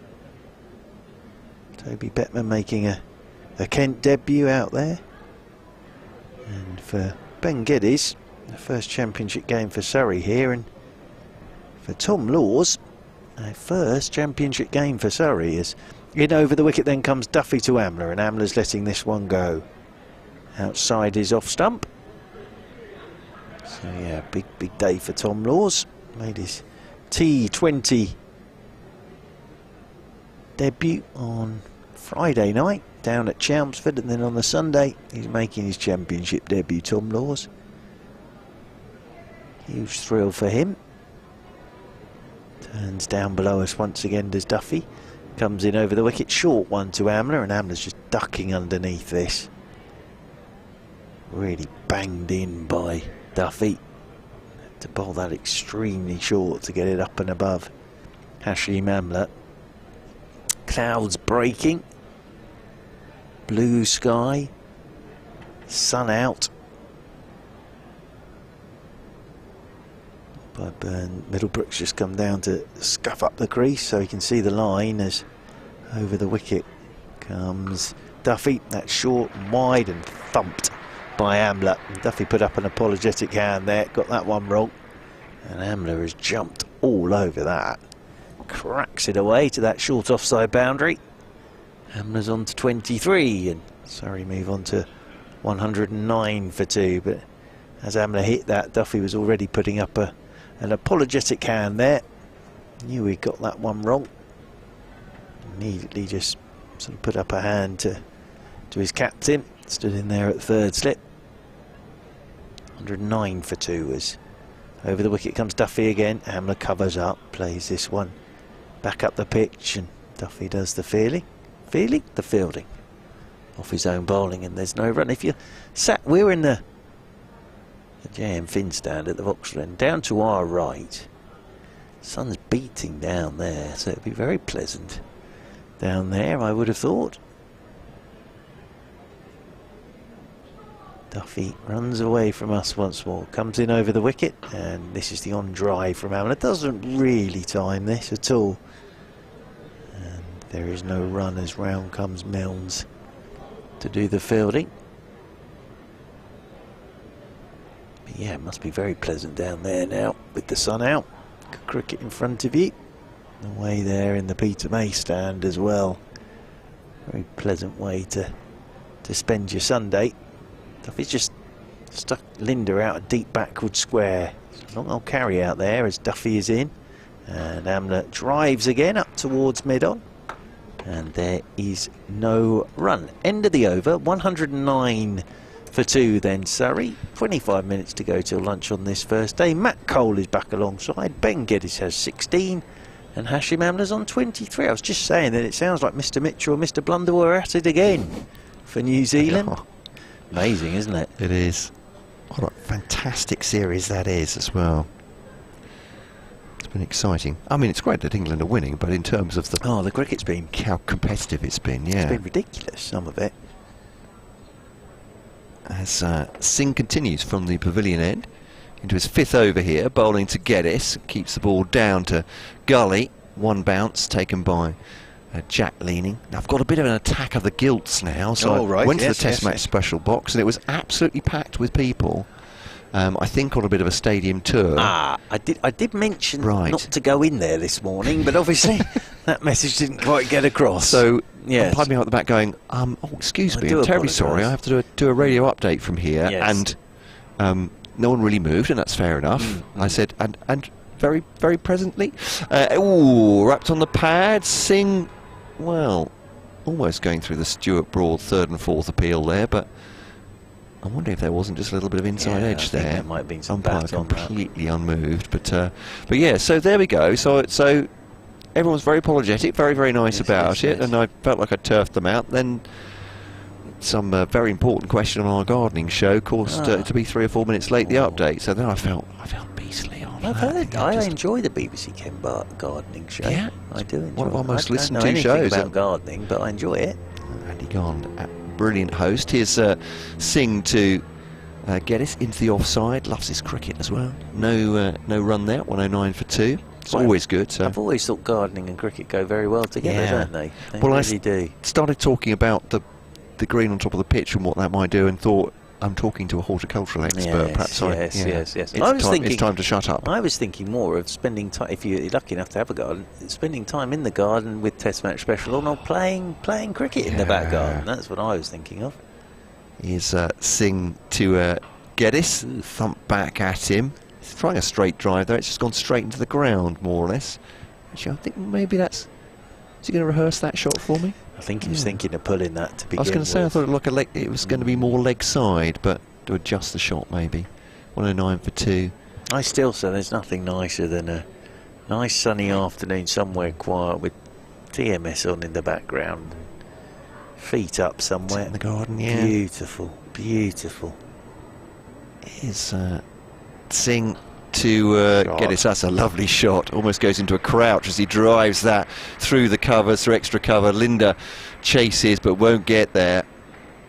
Toby Bettman making a Kent debut out there. And for Ben Geddes, the first championship game for Surrey here. And for Tom Laws, a first championship game for Surrey. As in over the wicket then comes Duffy to Amla, and Amla's letting this one go outside his off stump. So yeah, big day for Tom Laws. Made his T20 debut on Friday night down at Chelmsford, and then on the Sunday he's making his championship debut, Tom Laws. Huge thrill for him. Turns down below us once again, does Duffy. Comes in over the wicket, short one to Amla, and Amla's just ducking underneath this. Really banged in by Duffy. Had to bowl that extremely short to get it up and above Hashim Amla. Clouds breaking. Blue sky. Sun out. But Middlebrook's just come down to scuff up the crease so he can see the line, as over the wicket comes Duffy. That's short and wide and thumped by Amla. And Duffy put up an apologetic hand there, got that one wrong, and Amla has jumped all over that. Cracks it away to that short offside boundary. Amla's on to 23, and Surrey move on to 109 for 2. But as Amla hit that, Duffy was already putting up an apologetic hand there. Knew he got that one wrong. Immediately just sort of put up a hand to his captain. Stood in there at 3rd slip. 109 for 2 as Over the wicket comes Duffy again. Amla covers up, plays this one back up the pitch, and Duffy does the fielding, off his own bowling, and there's no run. If you sat, we're in the JM Finn stand at the Vauxhall End, down to our right. Sun's beating down there, so it'd be very pleasant down there, I would have thought. Duffy runs away from us once more, comes in over the wicket, and this is the on drive from Amla. Doesn't really time this at all, and there is no run as round comes Milnes to do the fielding. But yeah, it must be very pleasant down there now with the sun out. Good cricket in front of you, away there in the Peter May stand as well. Very pleasant way to spend your Sunday. Duffy's just stuck Linda out a deep backward square. Long old carry out there as Duffy is in, and Amla drives again up towards mid-on, and there is no run. End of the over, 109 for 2 then Surrey. 25 minutes to go till lunch on this first day. Matt Cole is back alongside. Ben Geddes has 16 and Hashim Amla's on 23. I was just saying that it sounds like Mr Mitchell and Mr Blunder were at it again for New Zealand. Amazing, isn't it? It is. What a fantastic series that is as well. It's been exciting. I mean, it's great that England are winning, but in terms of the cricket's been... how competitive it's been, yeah. It's been ridiculous, some of it. As Singh continues from the pavilion end into his 5th over here, bowling to Geddes, keeps the ball down to Gully. One bounce taken by Jack leaning. Now I've got a bit of an attack of the gilts now, so I went to the Test match special box, and it was absolutely packed with people. I think on a bit of a stadium tour. I did mention not to go in there this morning, but obviously that message didn't quite get across. So I'm piping out the back going, oh, excuse me, I'm terribly sorry, I have to do a radio update from here, and no one really moved, and that's fair enough. I said, and very, very presently, wrapped on the pad, Singh, well, almost going through the Stuart Broad 3rd and 4th appeal there, but I wonder if there wasn't just a little bit of inside edge there. There might have been some umpire bat on completely unmoved, but yeah. So there we go. So everyone's very apologetic, very, very nice about it, and I felt like I turfed them out. Then some very important question on our gardening show caused to be 3 or 4 minutes late. The update. So then I felt beastly. I've heard. I enjoy the BBC Ken Bart gardening show. Yeah, I do enjoy. One of our most listened to shows about gardening, but I enjoy it. Andy Gond, brilliant host. Here's Singh to Geddes into the offside. Loves his cricket as well. No run there. 109 for 2. It's always good. So. I've always thought gardening and cricket go very well together, don't they? They really do. Started talking about the green on top of the pitch and what that might do, and thought, I'm talking to a horticultural expert. Perhaps yes. It's time to shut up. I was thinking more of spending time, if you're lucky enough to have a garden, spending time in the garden with Test match special, or not playing cricket in the back garden. That's what I was thinking of. Here's Singh to Geddes, thump back at him. He's trying a straight drive there. It's just gone straight into the ground, more or less. Actually, I think maybe that's... Is he going to rehearse that shot for me? I think he was thinking of pulling that to begin with. I was going to say, I thought it looked like it was going to be more leg side, but to adjust the shot maybe. 109 for 2. I still say there's nothing nicer than a nice sunny afternoon somewhere quiet with TMS on in the background. Feet up somewhere. In the garden, yeah. Beautiful, beautiful. Here's Singh to Geddes. That's a lovely shot. Almost goes into a crouch as he drives that through the covers, through extra cover. Linda chases but won't get there.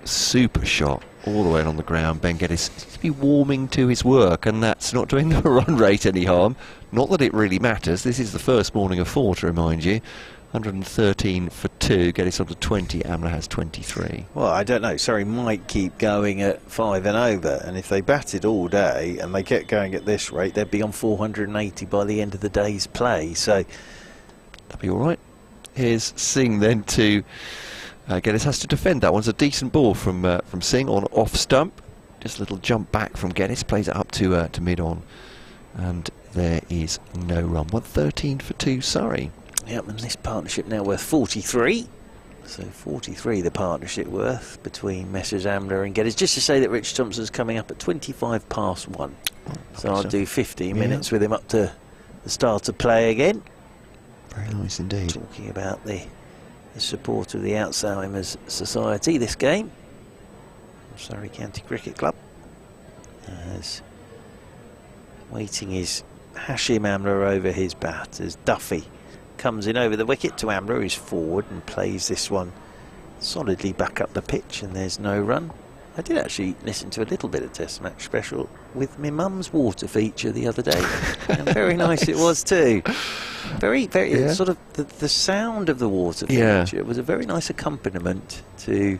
Super shot all the way on the ground. Ben Geddes seems to be warming to his work, and that's not doing the run rate any harm. Not that it really matters. This is the first morning of 4, to remind you. 113 for 2. Geddes on to 20. Amla has 23. Well, I don't know. Surrey might keep going at 5 and over, and if they batted all day and they kept going at this rate, they'd be on 480 by the end of the day's play. So that'd be all right. Here's Singh then to Geddes. Has to defend that one's a decent ball from Singh on off stump. Just a little jump back from Geddes. Plays it up to mid on, and there is no run. 113 for 2. Surrey. Yep, and this partnership now worth 43. So 43 the partnership worth between Messrs Amla and Geddes. Just to say that Rich Thompson's coming up at 25 past 1. So I'll do 15 minutes with him up to the start of play again. Very nice indeed. Talking about the support of the Alzheimer's Society, this game. Surrey County Cricket Club. As waiting is Hashim Amla over his bat as Duffy comes in over the wicket to Amla, who's forward and plays this one solidly back up the pitch, and there's no run. I did actually listen to a little bit of Test Match Special with my mum's water feature the other day, and very nice it was too. Very sort of the sound of the water feature. It was a very nice accompaniment to,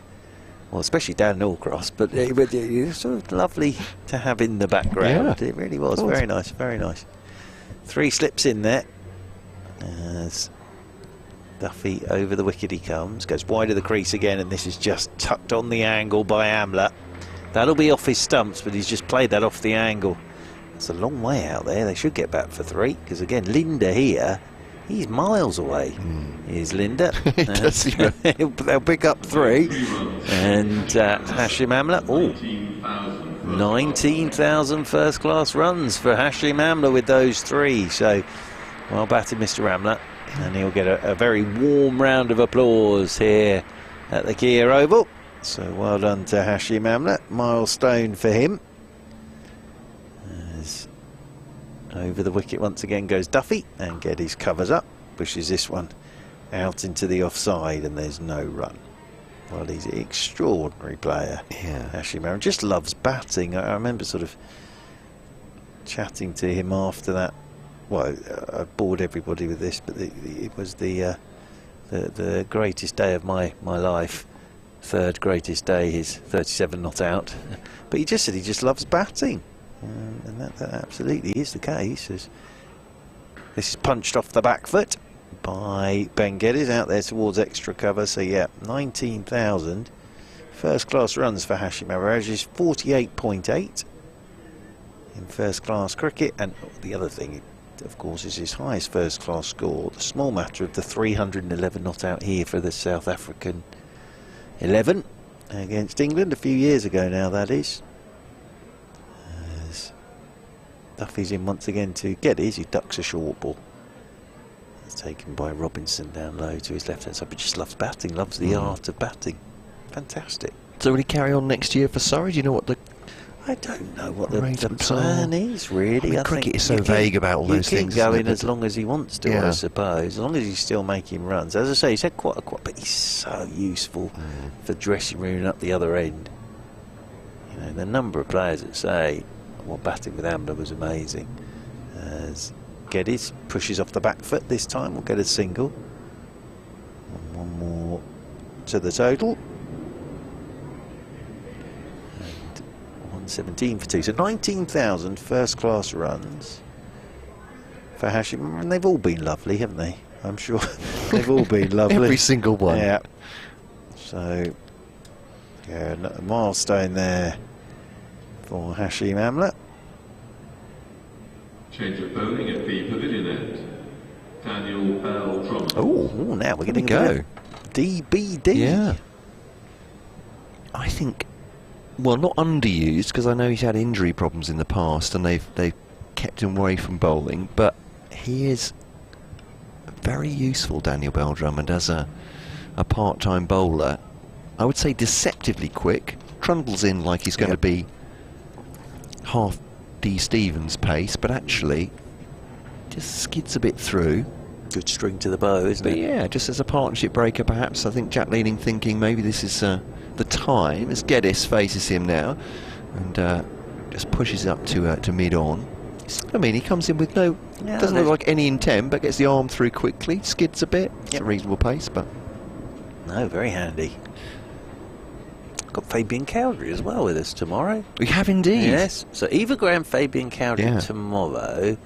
well, especially Dan Norcross, but it was sort of lovely to have in the background. It really was very nice, very nice. 3 slips in there as Duffy over the wicket he comes, goes wide of the crease again, and this is just tucked on the angle by Amla. That'll be off his stumps, but he's just played that off the angle. It's a long way out there. They should get back for 3, because again, Linda here, he's miles away. Here's Linda. They'll pick up 3. And Hashim Amla, 19,000 first-class runs for Hashim Amla with those 3. So, well batted, Mr. Amla. And he'll get a very warm round of applause here at the Kia Oval. So well done to Hashim Amla. Milestone for him. As over the wicket once again goes Duffy, and Geddes covers up, pushes this one out into the offside, and there's no run. Well, he's an extraordinary player. Hashim Amla just loves batting. I remember sort of chatting to him after that. Well, I bored everybody with this, but it was the greatest day of my life. 3rd greatest day, his 37 not out. But he just said he just loves batting. And that absolutely is the case. As this is punched off the back foot by Ben Geddes out there towards extra cover. So yeah, 19,000 first-class runs for Hashim Amla. Averages 48.8 in first-class cricket. And the other thing, of course, is his highest first-class score. The small matter of the 311 not out here for the South African 11 against England a few years ago now, that is. As Duffy's in once again to Geddes, he ducks a short ball. It's taken by Robinson down low to his left-hand side, but just loves batting, loves the art of batting. Fantastic. So will he carry on next year for Surrey? Do you know what the... I don't know what the plan is, really. I cricket is so vague about all those things. Keep going as long as he wants to, I suppose. As long as he's still making runs. As I say, he's had quite but he's so useful for dressing room and up the other end. You know, the number of players that say, well, batting with Amla was amazing. As Geddes pushes off the back foot this time, we'll get a single. And one more to the total. 17 for 2, so 19,000 first-class runs for Hashim, and they've all been lovely, haven't they? I'm sure they've all been lovely. Every single one. Yeah. So, yeah, a milestone there for Hashim Amla. Change of bowling at the pavilion end. Daniel Bell-Drummond. Oh, now we're going to go DBD. Yeah. I think, well, not underused, because I know he's had injury problems in the past and they've kept him away from bowling, but he is very useful, Daniel Bell-Drummond, as a part-time bowler. I would say deceptively quick, trundles in like he's going to be half D. Stevens pace, but actually just skids a bit through. Good string to the bow, isn't it? Yeah, just as a partnership breaker perhaps. I think Jack Leaning thinking maybe this is the time, as Geddes faces him now and just pushes up to mid-on. I mean, he comes in with doesn't look like any intent, but gets the arm through quickly, skids a bit. It's a reasonable pace, but... No, very handy. Got Fabian Cowdery as well with us tomorrow. We have indeed. Yes, so Eva Graham, Fabian Cowdery tomorrow.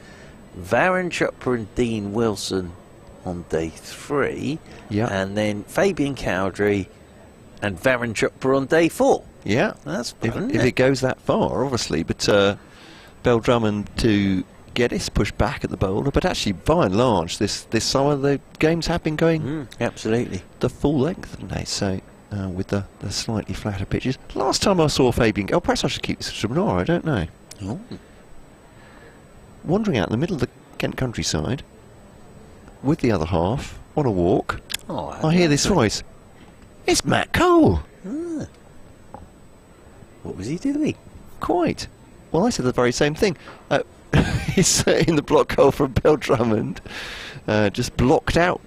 Varun Chopra and Dean Wilson on day 3. Yeah. And then Fabian Cowdery and Varun Chopra on day 4. Yeah. That's fun, if it goes that far, obviously. But Bell-Drummond to Geddes push back at the bowler. But actually, by and large, this summer, the games have been going absolutely the full length, haven't they? So, with the slightly flatter pitches. Last time I saw Fabian... Oh, perhaps I should keep this to tomorrow, I don't know. Oh. wandering out in the middle of the Kent countryside with the other half on a walk. Oh, I hear this voice. It's Matt Cole. Ah. What was he doing? Quite. Well, I said the very same thing. He's in the block hole from Bill Drummond, just blocked out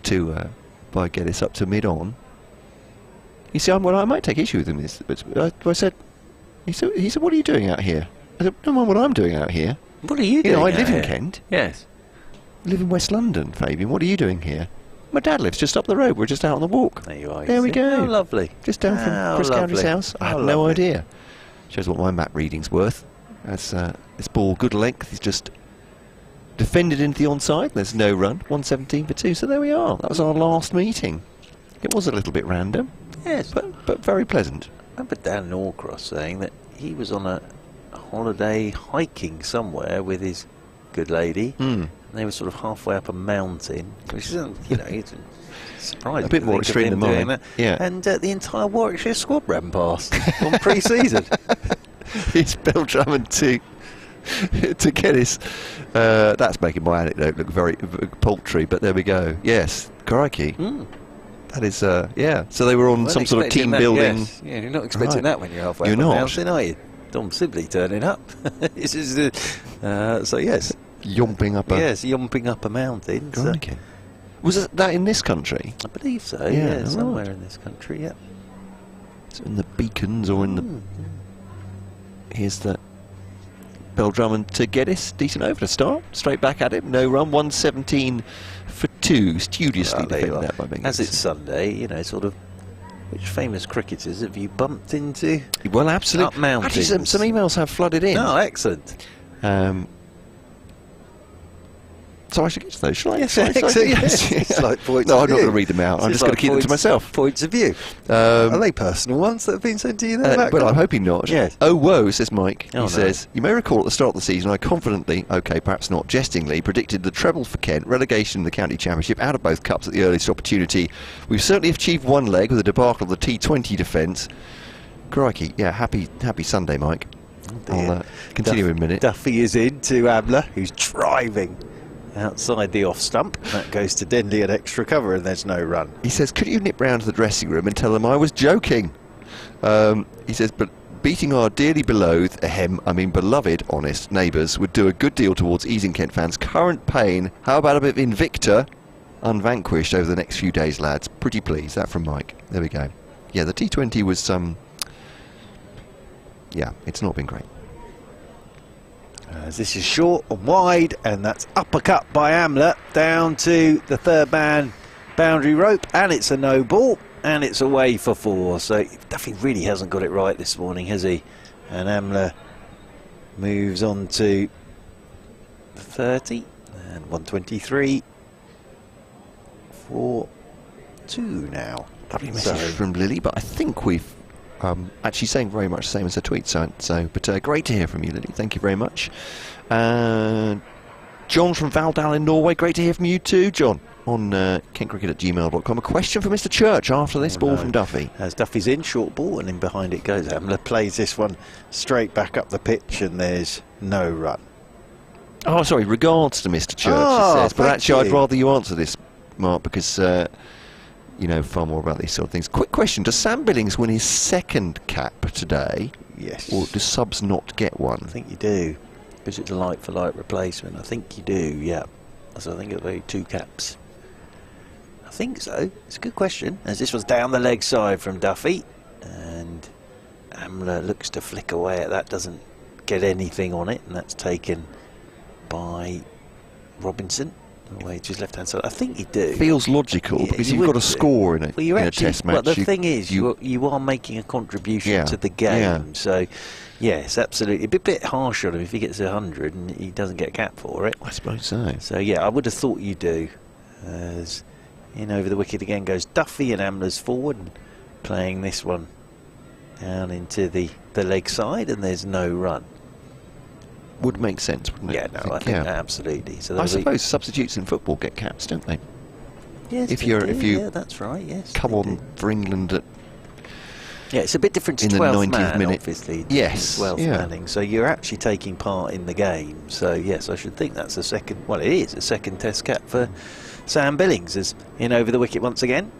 by Geddes up to mid-on. You see, I might take issue with him. I said, he said, what are you doing out here? I said, don't mind what I'm doing out here. What are you doing? I live in here? Kent. Yes. I live in West London, Fabian. What are you doing here? My dad lives just up the road. We're just out on the walk. There you are. There we go. Oh, lovely. Just down from Chris County's house. I had no idea. Shows what my map reading's worth. That's this ball, good length. He's just defended into the onside. There's no run. 117 for 2. So there we are. That was our last meeting. It was a little bit random. Yes. But very pleasant. I remember Dan Norcross saying that he was on a holiday hiking somewhere with his good lady. And they were sort of halfway up a mountain, which is, it's surprising. A bit more extreme than mine. That. Yeah. And the entire Warwickshire squad ran past on pre-season. It's Bill Drummond to Geddes. That's making my anecdote look very paltry, but there we go. Yes, crikey. That is, yeah. So they were on some sort of team building. Yes. Yeah, you're not expecting that when you're halfway You're up a not. mountain, are you? Dom Sibley turning up. This is so yes. Yomping up a... Yes, yomping up a mountain. So Crikey. Was that in this country? I believe so, Yeah, somewhere right. in this country, yeah. So in the Beacons or in the... Here's the... Bill Drummond to Geddes. Decent over to start. Straight back at him. No run. 117 for 2. Studiously defended that by Bing. As it's Sunday, sort of, which famous cricketers have you bumped into? Well, absolutely. Up mountains. Actually, some emails have flooded in. Oh, excellent. So I should get to those, shall I? Yes, Shall I? excellent. Yes. It's like points No, of I'm not view. going to read them out. I'm It's just going to like keep them to myself. Points of view. Are they personal ones that have been sent to you there? Well, I'm hoping not. Yes. Oh, whoa, says Mike. Oh, He says, you may recall at the start of the season, I confidently, okay, perhaps not jestingly, predicted the treble for Kent, relegation in the county championship, out of both cups at the earliest opportunity. We've certainly achieved one leg with the debacle of the T20 defence. Crikey, yeah, happy Sunday, Mike. I'll continue in a minute. Duffy is in to Amla, who's driving outside the off stump. That goes to Denley at extra cover, and there's no run. He says, could you nip round to the dressing room and tell them I was joking? He says, but beating our dearly beloved, beloved, honest neighbours would do a good deal towards easing Kent fans' current pain. How about a bit of Invicta, unvanquished over the next few days, lads? Pretty pleased. That from Mike. There we go. Yeah, the T20 was, yeah, it's not been great. This is short and wide, and that's uppercut by Amla down to the third man boundary rope, and it's a no ball, and it's away for 4. So Duffy really hasn't got it right this morning, has he? And Amla moves on to 30 and 123 for 2 now. Lovely message from Lily, but I think we've actually saying very much the same as her tweet. But great to hear from you, Lily. Thank you very much. John from Valdal in Norway. Great to hear from you too, John. On kentcricket@gmail.com. A question for Mr. Church after this ball from Duffy. As Duffy's in, short ball, and in behind it goes. Amla plays this one straight back up the pitch, and there's no run. Oh, sorry. Regards to Mr. Church, Oh, it says. But thank actually, you. I'd rather you answer this, Mark, because you know far more about these sort of things. Quick question: does Sam Billings win his second cap today? Yes. Or do subs not get one? I think you do, because it's a light-for-light replacement. I think you do, yeah. So I think it'll be 2 caps. I think so. It's a good question, as this was down the leg side from Duffy, and Amla looks to flick away at that, doesn't get anything on it, and that's taken by Robinson away to his left-hand side. I think you do. Feels logical, Yeah, because you you've got would a do. score in, Well, you're in actually, a test match. well, the thing is, you are making a contribution Yeah, to the game. yeah. So, yes, absolutely. It'd be a bit harsh on him if he gets 100 and he doesn't get a cap for it. I suppose so. So, yeah, I would have thought you do. As in over the wicket again goes Duffy, and Amla's forward, and playing this one down into the leg side, and there's no run. Would make sense, wouldn't it? Yeah, no, I think absolutely. So I suppose substitutes in football get caps, don't they? yes, if they you yeah, that's right. Yes, come they on do. for England at Yeah, it's a bit different to in the 12th 90th man, minute. obviously. Yes, 12th yeah. manning. So you're actually taking part in the game. So yes, I should think that's a second. Well, it is a second Test cap for Sam Billings. As in over the wicket once again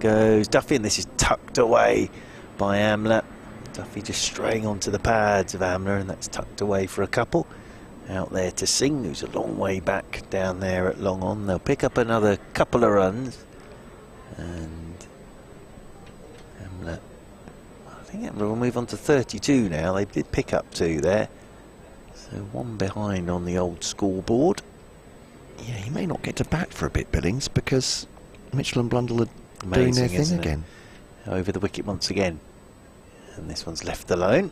goes Duffy, and this is tucked away by Amla. Duffy just straying onto the pads of Amla, and that's tucked away for a couple. Out there to Singh, who's a long way back down there at long on. They'll pick up another couple of runs, and Amla. I think Amla will move on to 32 now. They did pick up 2 there, so 1 behind on the old scoreboard. Yeah, he may not get to bat for a bit, Billings, because Mitchell and Blundell are Amazing, doing their thing isn't it? again. Over the wicket once again, and this one's left alone.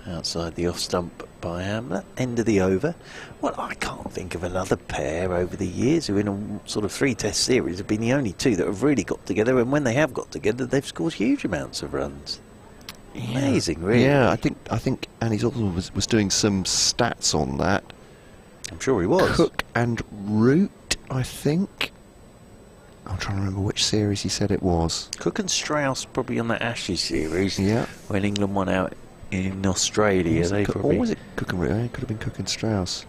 Outside the off stump by Amla. End of the over. Well, I can't think of another pair over the years who in a sort of 3 Test series have been the only 2 that have really got together, and when they have got together they've scored huge amounts of runs. Amazing, really. Yeah, I think Annie Zoltan was doing some stats on that. I'm sure he was. Cook and Root, I think. I'm trying to remember which series he said it was. Cook and Strauss probably on that Ashes series. Yeah. When England won out in Australia. Was They it probably... Or was it Cook and Root? It could have been Cook and Strauss.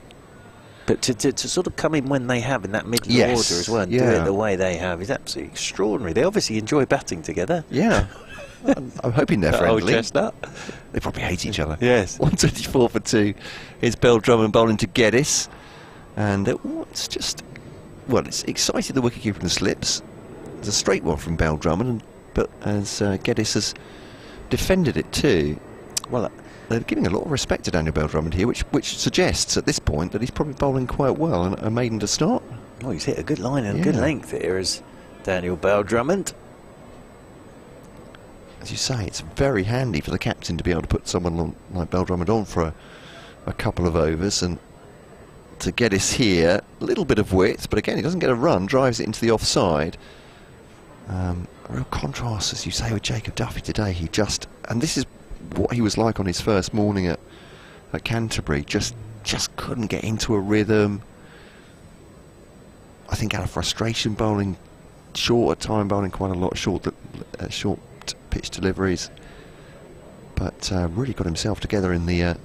But to sort of come in when they have in that middle Yes, order as well and do yeah. it the way they have is absolutely extraordinary. They obviously enjoy batting together. Yeah. I'm hoping they're Old friendly. Chestnut. They probably hate each other. Yes. 124 for 2 is Bell Drummond bowling to Geddes. And it's just... Well, it's excited the wicketkeeper in the slips. It's a straight one from Bell Drummond, but as Geddes has defended it too. Well, they're giving a lot of respect to Daniel Bell Drummond here, which suggests at this point that he's probably bowling quite well and a maiden to start. Oh, he's hit a good line and a good length here as Daniel Bell Drummond. As you say, it's very handy for the captain to be able to put someone like Bell Drummond on for a couple of overs, and to Geddes here, a little bit of width, but again, he doesn't get a run, drives it into the offside. A real contrast, as you say, with Jacob Duffy today. He just, and this is what he was like on his first morning at Canterbury, just couldn't get into a rhythm. I think out of frustration bowling, short time bowling quite a lot, short pitch deliveries, but really got himself together in the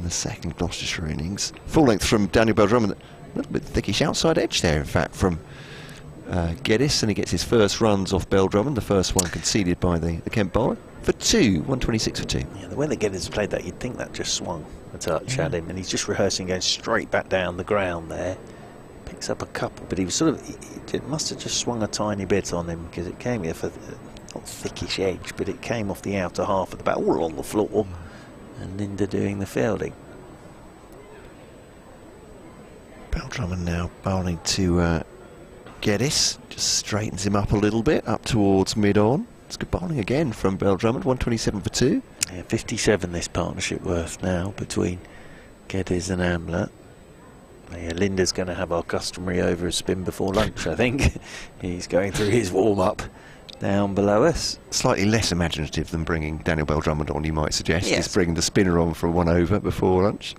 second Gloucestershire innings. Full length from Daniel Bell Drummond, a little bit thickish outside edge there, in fact, from Geddes, and he gets his first runs off Bell Drummond, the first one conceded by the Kent bowler, for 2, 126 for 2. Yeah, the way that Geddes played that, you'd think that just swung a touch at him, and he's just rehearsing going straight back down the ground there. Picks up a couple, but he was sort of, it must have just swung a tiny bit on him, because it came here for, not thickish edge, but it came off the outer half of the bat, all on the floor, and Linda doing the fielding. Bell Drummond now bowling to Geddes, just straightens him up a little bit, up towards mid-on. It's good bowling again from Bell Drummond, 127 for 2. Yeah, 57 this partnership worth now between Geddes and Amla. Yeah, Linda's going to have our customary over a spin before lunch, I think. He's going through his warm-up down below us. Slightly less imaginative than bringing Daniel Bell Drummond on, you might suggest. Yes. He's bringing the spinner on for 1 over before lunch.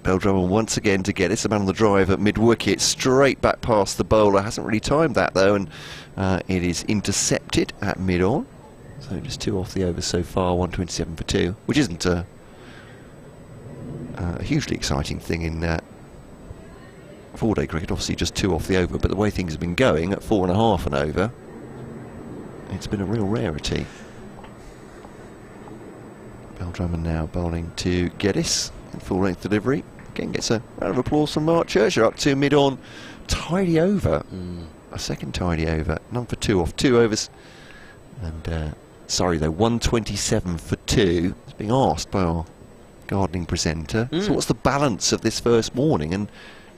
Bell Drummond once again to Geddes, the man on the drive at mid-wicket, straight back past the bowler. Hasn't really timed that though, and it is intercepted at mid-on. So just 2 off the over so far, 127 for 2, which isn't a hugely exciting thing in 4-day cricket. Obviously just 2 off the over, but the way things have been going at 4.5 and over, it's been a real rarity. Bell Drummond now bowling to Geddes in full-length delivery. Again gets a round of applause from Mark Churcher, up to mid-on. Tidy over. A second tidy over. None for 2 off 2 overs. And, sorry though, 127 for 2. It's being asked by our gardening presenter. So what's the balance of this first morning? And,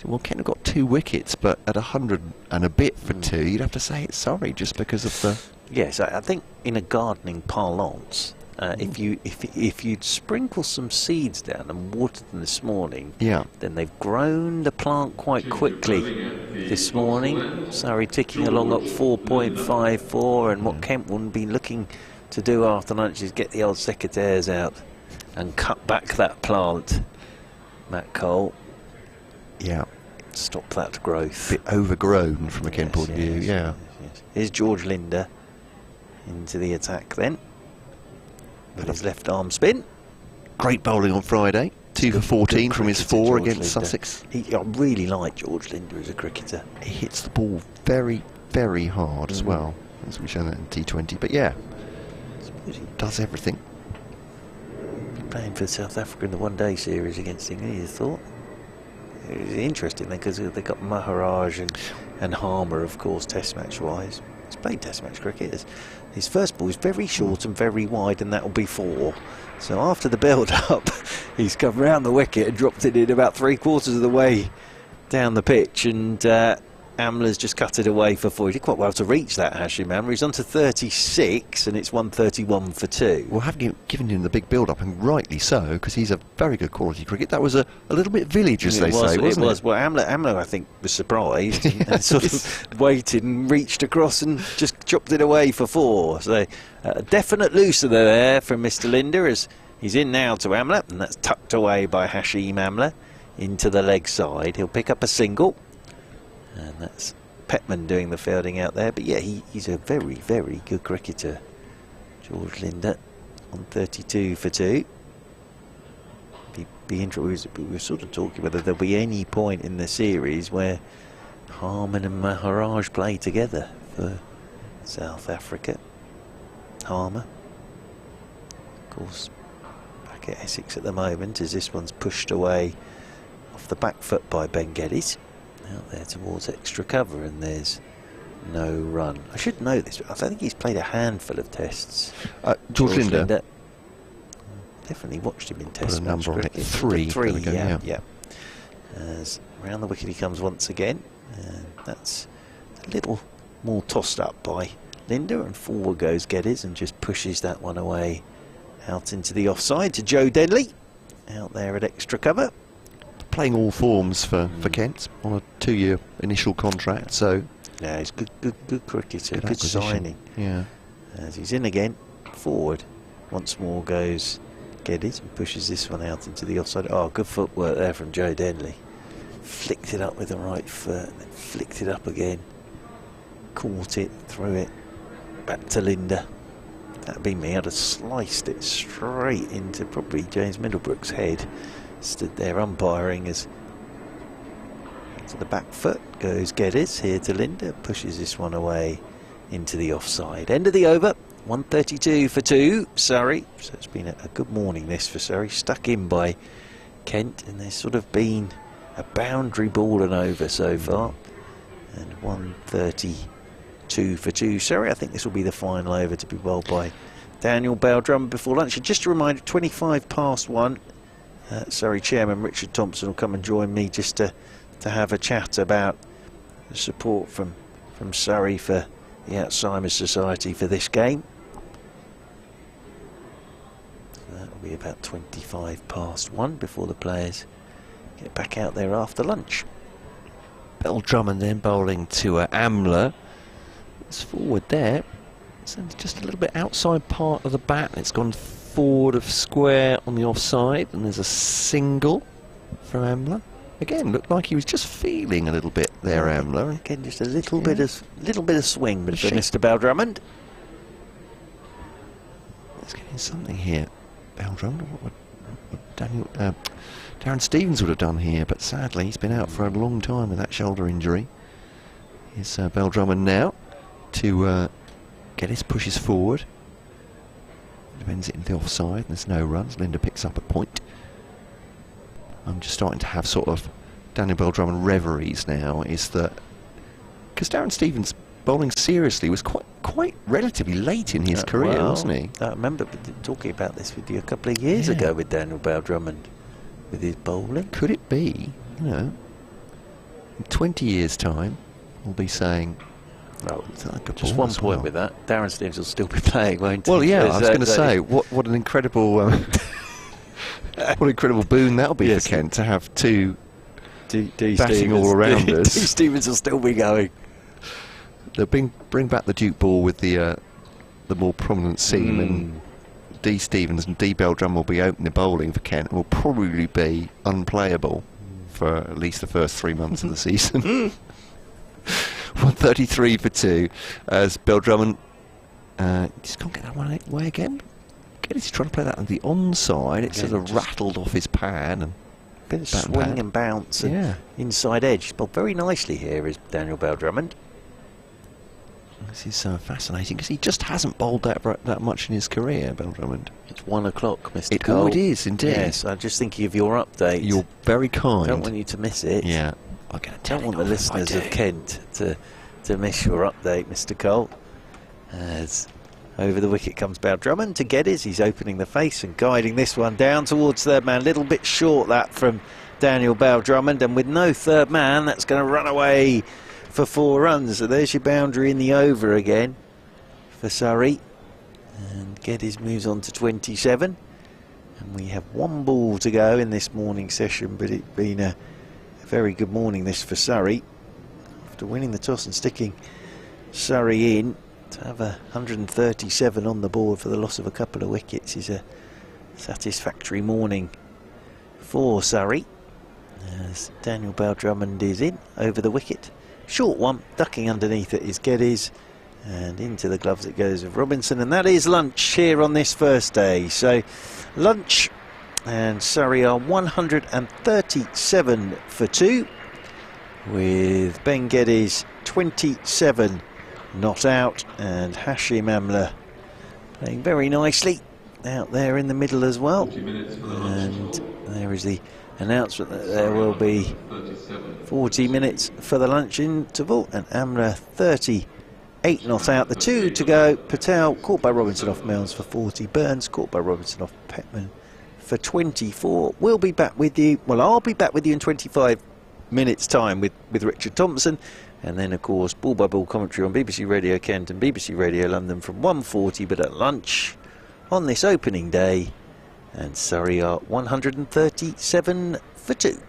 well, Kent have got 2 wickets, but at 100 and a bit for 2, you'd have to say it's sorry just because of the... Yes, I think in a gardening parlance, if you'd sprinkle some seeds down and water them this morning, then they've grown the plant quite quickly this morning. Surrey ticking along at 4.54, and what Kent wouldn't be looking to do after lunch is get the old secateurs out and cut back that plant. Matt Cole. Yeah. Stop that growth. Bit overgrown from a Kent point of view, Yes. Here's George Linder. into the attack then. With his left arm spin. Great bowling on Friday. 2 for 14 from his 4 George against Linder. Sussex. I really like George Linder as a cricketer. He hits the ball very, very hard as well, as we've shown that in T20. But yeah, he does everything. Playing for South Africa in the one-day series against England, you'd thought. It was interesting then, because they've got Maharaj and Harmer, of course, test match-wise. He's played test match cricket. His first ball is very short and very wide, and that'll be 4. So after the build-up, he's come round the wicket and dropped it in about 3/4 of the way down the pitch, and Amla's just cut it away for 4. He did quite well to reach that, Hashim Amla. He's on to 36, and it's 131 for 2. Well, having given him the big build-up, and rightly so, because he's a very good quality cricket. That was a little bit village, as they say, wasn't it? It was. Well, Amla, I think, was surprised and sort of waited and reached across and just chopped it away for 4. So a definite loosener there from Mr. Linder, as he's in now to Amla, and that's tucked away by Hashim Amla into the leg side. He'll pick up a single. And that's Petman doing the fielding out there. But yeah, he's a very, very good cricketer. George Linder on 32 for 2. Be interesting. We were sort of talking whether there'll be any point in the series where Harman and Maharaj play together for South Africa. Harmer, of course, back at Essex at the moment, as this one's pushed away off the back foot by Ben Geddes. Out there towards extra cover, and there's no run. I should know this, but I think he's played a handful of tests. George Linder. Definitely watched him in test Put a number on it. cricket. 3. 3, yeah. As round the wicket he comes once again, and that's a little more tossed up by Linder, and forward goes Geddes and just pushes that one away out into the offside to Joe Denley out there at extra cover. Playing all forms for Kent on a 2-year initial contract, so yeah, he's good cricketer, good acquisition. signing. Yeah, as he's in again, forward once more goes Geddes and pushes this one out into the offside. Oh, good footwork there from Joe Denley. Flicked it up with the right foot, and then flicked it up again, caught it, threw it back to Linder. That'd be me. I'd have sliced it straight into probably James Middlebrook's head. Stood there umpiring, as to the back foot goes Geddes here to Linder, pushes this one away into the offside. End of the over, 132 for 2, Surrey. So it's been a good morning this for Surrey, stuck in by Kent, and there's sort of been a boundary ball and over so far. And 132 for 2, Surrey. I think this will be the final over to be bowled by Daniel Bell-Drummond before lunch. And just a reminder, 25 past 1. Surrey Chairman Richard Thompson will come and join me just to have a chat about the support from Surrey for the Alzheimer's Society for this game. So that will be about 25 past 1 before the players get back out there after lunch. Bell-Drummond then bowling to Amla. It's forward there. It's just a little bit outside part of the bat. It's gone forward of square on the offside, and there's a single from Amla. Again, looked like he was just feeling a little bit there, Amla. Again, just a little bit of swing, but for Mr. Bell-Drummond. Let's get in something here. Bell-Drummond, what Darren Stevens would have done here, but sadly he's been out for a long time with that shoulder injury. Here's Bell-Drummond now to Geddes pushes forward. Defends it in the offside. There's no runs. Linder picks up a point. I'm just starting to have sort of Daniel Bell-Drummond reveries now. Is that because Darren Stevens bowling seriously was quite relatively late in his career, wasn't he? I remember talking about this with you a couple of years ago with Daniel Bell-Drummond with his bowling. Could it be, you know, in 20 years' time, we'll be saying. Well, just one point with that. Darren Stevens will still be playing, won't he? Well, yeah, I was going to say, what an incredible, what an incredible boon that'll be for Kent to have two batting Stevens, all around us. D. Stevens will still be going. They'll bring back the Duke ball with the more prominent seam, and D. Stevens and D. Bell-Drummond will be opening bowling for Kent, and will probably be unplayable for at least the first 3 months of the season. 133 for 2 as Bell-Drummond Just can't get that one away again. Geddes trying to play that on the onside. It sort of rattled off his pan and bit of swing and bounce and inside edge. But very nicely here is Daniel Bell-Drummond. This is fascinating because he just hasn't bowled that much in his career, Bell-Drummond. It's 1 o'clock, Mr. Cole. Oh, it is indeed. Yes, I'm just thinking of your update. You're very kind. I don't want you to miss it. Yeah. I don't want the listeners of Kent to miss your update, Mr. Cole. As over the wicket comes Bell-Drummond to Geddes. He's opening the face and guiding this one down towards third man. Little bit short that from Daniel Bell-Drummond, and with no third man, that's going to run away for 4 runs. So there's your boundary in the over again for Surrey. And Geddes moves on to 27. And we have 1 ball to go in this morning session, but it's been a very good morning this for Surrey. After winning the toss and sticking Surrey in, to have 137 on the board for the loss of a couple of wickets is a satisfactory morning for Surrey. As Daniel Bell-Drummond is in over the wicket. Short one, ducking underneath it is Geddes, and into the gloves it goes of Robinson, and that is lunch here on this first day. So lunch, and Surrey are 137 for 2, with Ben Geddes 27 not out, and Hashim Amla playing very nicely out there in the middle as well. And there is the announcement that there will be 40 minutes for the lunch interval, and Amla 38 not out. The 2 to go. Patel caught by Robinson off Milnes for 40. Burns caught by Robinson off Petman for 24. We'll be back with you. Well, I'll be back with you in 25 minutes time with Richard Thompson, and then of course ball by ball commentary on BBC Radio Kent and BBC Radio London from 1:40. But at lunch on this opening day, and Surrey are 137 for 2.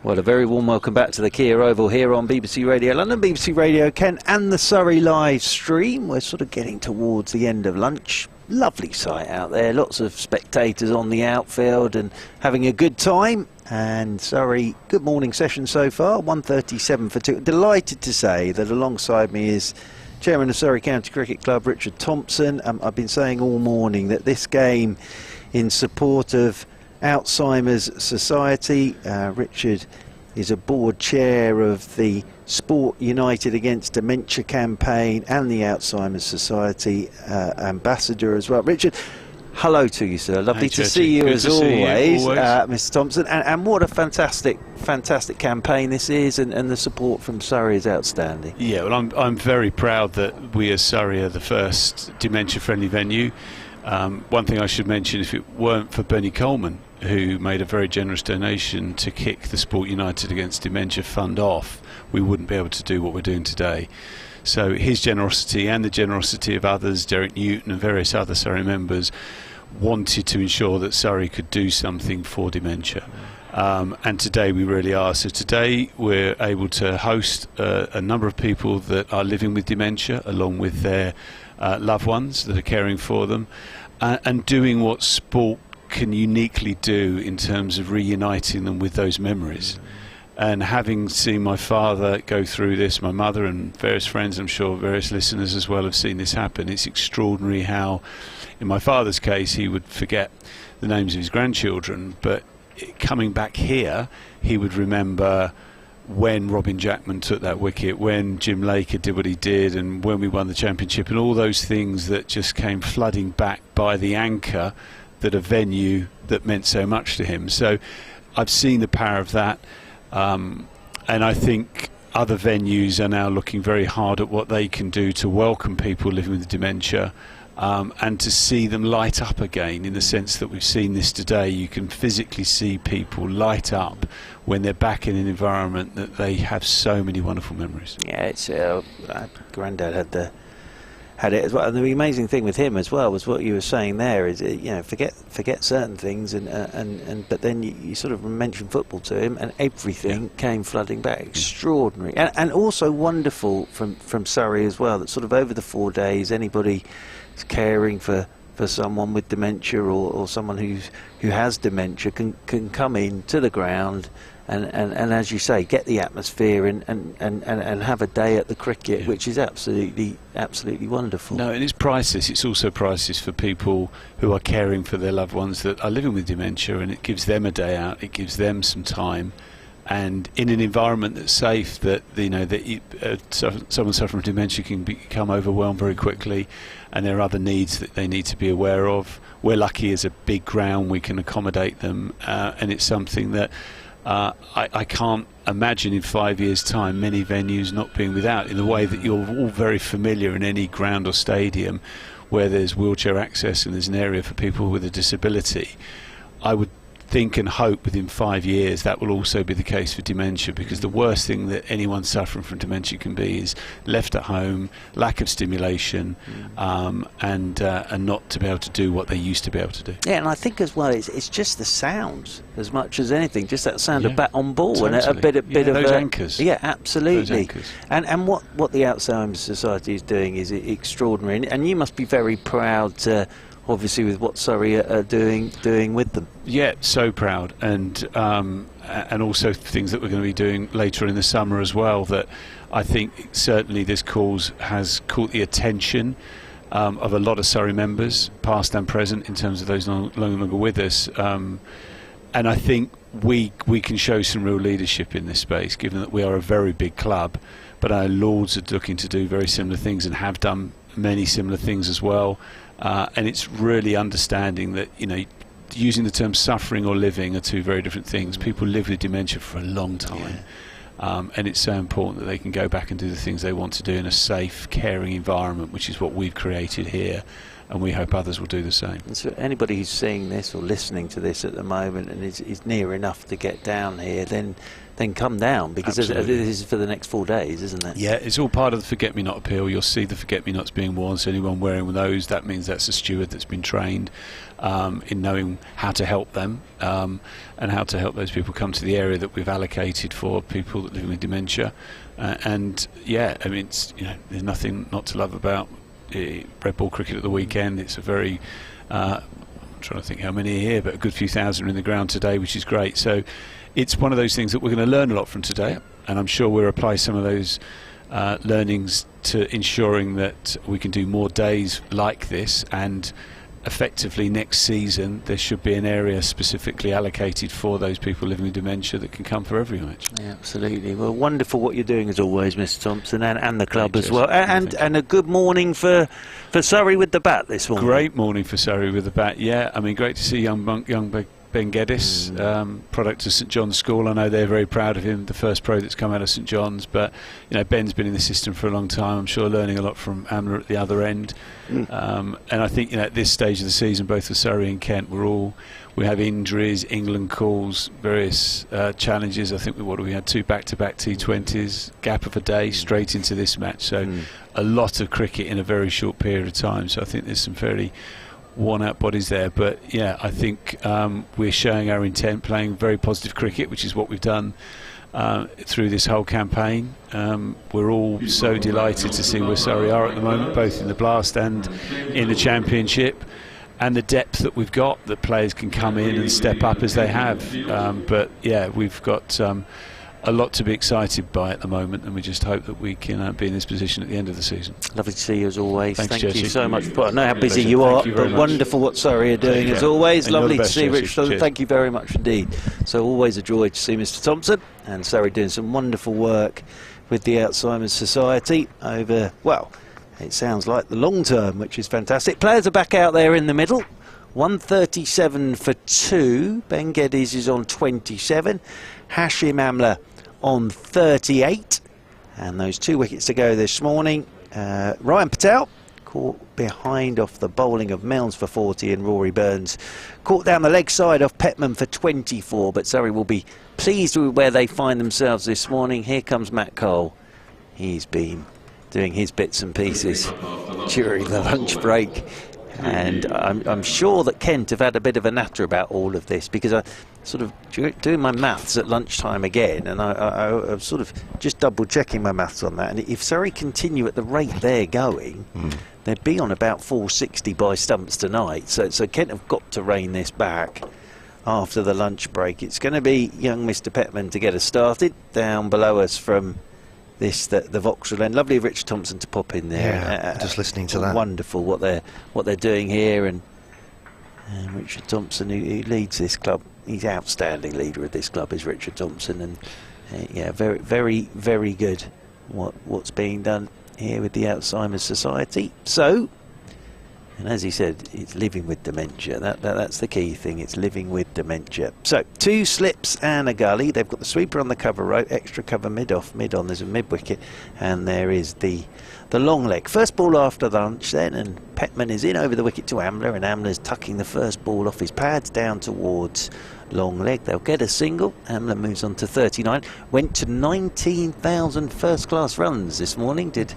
Well, a very warm welcome back to the Kia Oval here on BBC Radio London, BBC Radio Kent and the Surrey live stream. We're sort of getting towards the end of lunch. Lovely sight out there, lots of spectators on the outfield and having a good time. And Surrey, good morning session so far, 1:37 for 2. Delighted to say that alongside me is Chairman of Surrey County Cricket Club, Richard Thompson. I've been saying all morning that this game in support of Alzheimer's Society. Richard is a board chair of the Sport United Against Dementia campaign and the Alzheimer's Society ambassador as well. Richard, hello to you, sir. Lovely to see you as always, Mr. Thompson. And what a fantastic campaign this is, and the support from Surrey is outstanding. Yeah, well, I'm very proud that we as Surrey are the first dementia-friendly venue. One thing I should mention, if it weren't for Bernie Coleman, who made a very generous donation to kick the Sport United Against Dementia fund off, we wouldn't be able to do what we're doing today. So his generosity and the generosity of others, Derek Newton and various other Surrey members, wanted to ensure that Surrey could do something for dementia. And today we really are. So today we're able to host a number of people that are living with dementia along with their loved ones that are caring for them, and doing what sport can uniquely do in terms of reuniting them with those memories. And having seen my father go through this, my mother and various friends, I'm sure various listeners as well have seen this happen. It's extraordinary how, in my father's case, he would forget the names of his grandchildren, but coming back here, he would remember when Robin Jackman took that wicket, when Jim Laker did what he did, and when we won the championship, and all those things that just came flooding back by the anchor that a venue that meant so much to him. So I've seen the power of that, and I think other venues are now looking very hard at what they can do to welcome people living with dementia, and to see them light up again, in the sense that we've seen this today. You can physically see people light up when they're back in an environment that they have so many wonderful memories. Yeah, it's Grandad had it as well. And the amazing thing with him as well was what you were saying there is, forget certain things, but then you sort of mentioned football to him, and everything came flooding back. Extraordinary, and also wonderful from Surrey as well. That sort of over the 4 days, anybody caring for someone with dementia or someone who has dementia can come in to the ground and as you say, get the atmosphere and have a day at the cricket, which is absolutely wonderful. No, and it's priceless. It's also priceless for people who are caring for their loved ones that are living with dementia, and it gives them a day out, it gives them some time, and in an environment that's safe, that someone suffering from dementia can become overwhelmed very quickly, and there are other needs that they need to be aware of. We're lucky as a big ground, we can accommodate them, and it's something that I can't imagine in 5 years' time many venues not being without, in the way that you're all very familiar in any ground or stadium where there's wheelchair access and there's an area for people with a disability. I would think and hope within 5 years that will also be the case for dementia, because the worst thing that anyone suffering from dementia can be is left at home, lack of stimulation, and not to be able to do what they used to be able to do. Yeah, and I think as well it's just the sounds as much as anything, just that sound of bat on ball, totally. And a bit of those anchors. Yeah, absolutely. Those anchors. And what the Alzheimer's Society is doing is extraordinary, and you must be very proud to, obviously, with what Surrey are doing with them. Yeah, so proud, and also things that we're going to be doing later in the summer as well, that I think certainly this cause has caught the attention of a lot of Surrey members, past and present, in terms of those no longer with us, and I think we can show some real leadership in this space, given that we are a very big club, but our Lords are looking to do very similar things and have done many similar things as well. And it's really understanding that, using the term suffering or living are two very different things. People live with dementia for a long time, and it's so important that they can go back and do the things they want to do in a safe, caring environment, which is what we've created here, and we hope others will do the same. And so anybody who's seeing this or listening to this at the moment and is near enough to get down here, then then come down, because this is for the next 4 days, isn't it? Yeah, it's all part of the forget-me-not appeal. You'll see the forget-me-nots being worn, so anyone wearing those, that means that's a steward that's been trained in knowing how to help them and how to help those people come to the area that we've allocated for people that live with dementia. And yeah, I mean, there's nothing not to love about red ball cricket at the weekend. It's a very I'm trying to think how many are here, but a good few thousand are in the ground today, which is great. So it's one of those things that we're going to learn a lot from today, and I'm sure we'll apply some of those learnings to ensuring that we can do more days like this, and effectively next season there should be an area specifically allocated for those people living with dementia that can come for every match. Yeah, absolutely. Well, wonderful what you're doing as always, Mr. Thompson, and the club as well. And a good morning for Surrey with the bat this morning. Great morning for Surrey with the bat. Yeah, I mean, great to see young Ben Geddes, product of St John's School. I know they're very proud of him, the first pro that's come out of St John's, but Ben's been in the system for a long time. I'm sure learning a lot from Amla at the other end. And I think at this stage of the season, both for Surrey and Kent, we have injuries, England calls, various challenges. I think we had 2 back-to-back T20s, gap of a day straight into this match. So a lot of cricket in a very short period of time. So I think there's some fairly worn-out bodies there, but yeah, I think we're showing our intent, playing very positive cricket, which is what we've done through this whole campaign. We're all so delighted to see where Surrey are at the moment, both in the Blast and in the Championship, and the depth that we've got, that players can come in and step up as they have. But yeah, we've got a lot to be excited by at the moment, and we just hope that we can be in this position at the end of the season. Lovely to see you as always. Thanks, Thank you Jesse. so much. I know how busy Pleasure. you are, Thank you very but much. wonderful what Surrey are doing as always. And you're Lovely the to best, see Jesse. Richard. Cheers. Thank you very much indeed. So always a joy to see Mr. Thompson and Surrey doing some wonderful work with the Alzheimer's Society over, well, it sounds like the long term, which is fantastic. Players are back out there in the middle. 137 for 2. Ben Geddes is on 27. Hashim Amla on 38, and those 2 wickets to go this morning. Ryan Patel caught behind off the bowling of Milnes for 40, and Rory Burns caught down the leg side off Petman for 24. But Surrey will be pleased with where they find themselves this morning. Here comes Matt Cole. He's been doing his bits and pieces during the lunch break, and I'm sure that Kent have had a bit of a natter about all of this, because I sort of doing my maths at lunchtime again, and I'm sort of just double checking my maths on that, and if Surrey continue at the rate they're going, they'd be on about 460 by stumps tonight. So Kent have got to rein this back after the lunch break. It's going to be young Mr. Petman to get us started. Down below us from the Vauxhall end. Lovely of Richard Thompson to pop in there. Yeah, just listening to that. Wonderful what they're doing here, and Richard Thompson, who leads this club. He's outstanding leader of this club, is Richard Thompson, and yeah, very, very, very good what's being done here with the Alzheimer's Society. So, and as he said, it's living with dementia. That's the key thing. It's living with dementia. So 2 slips and a gully. They've got the sweeper on the cover row, extra cover mid on. There's a mid wicket, and there is the long leg. First ball after lunch then, and Petman is in over the wicket to Amla, and Amla's tucking the first ball off his pads down towards long leg. They'll get a single. Amla moves on to 39. Went to 19,000 first class runs this morning, did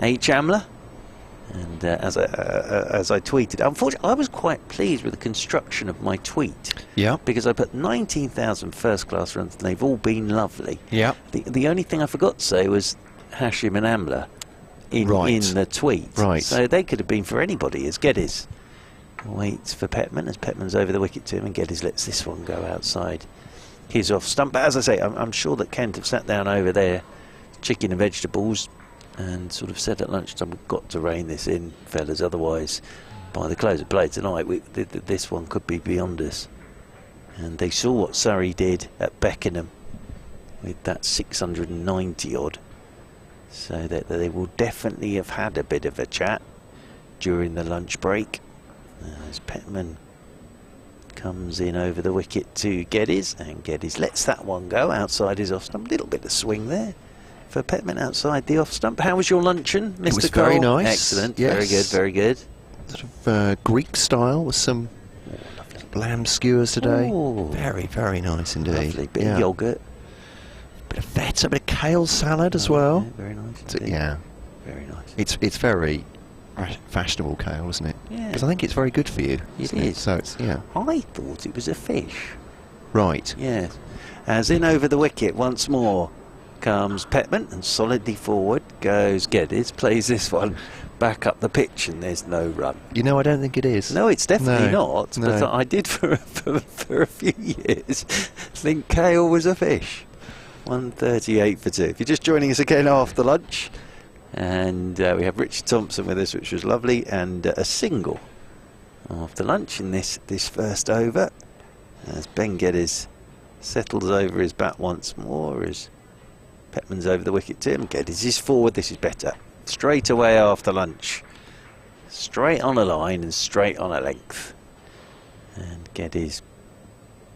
H. Amla. And as I tweeted, unfortunately, I was quite pleased with the construction of my tweet. Yeah. Because I put 19,000 first-class runs, and they've all been lovely. Yeah. The only thing I forgot to say was Hashim and Amla in the tweet. Right. So they could have been for anybody, as Geddes waits for Petman, as Petman's over the wicket to him, and Geddes lets this one go outside his off stump. But as I say, I'm sure that Kent have sat down over there, chicken and vegetables, and sort of said at lunchtime, we've got to rein this in, fellas, otherwise by the close of play tonight this one could be beyond us. And they saw what Surrey did at Beckenham with that 690 odd, so that they will definitely have had a bit of a chat during the lunch break, as Petman comes in over the wicket to Geddes, and Geddes lets that one go outside his off stump. Little bit of swing there for Petman outside the off stump. How was your luncheon, Mr. It was Cole? very nice. Excellent. Yes. Very good, very good. Sort of Greek style with some lamb skewers today. Ooh. Very, very nice indeed. Lovely. Bit of yoghurt. bit of feta, a bit of kale salad as well. Yeah, very nice. So, yeah, Very nice. it's very fashionable kale, isn't it? Yeah. Because I think it's very good for you. It isn't is. So it's, yeah. I thought it was a fish. Right. Yes. As in over the wicket once more comes Petman, and solidly forward goes Geddes, plays this one back up the pitch, and there's no run. You know, I don't think it is. No, it's definitely not, no. but I did for a few years think kale was a fish. 138 for 2. If you're just joining us again after lunch, and we have Richard Thompson with us, which was lovely, and a single after lunch in this first over, as Ben Geddes settles over his bat once more, as Petman's over the wicket to him. Geddes is forward. This is better. Straight away after lunch. Straight on a line and straight on a length. And Geddes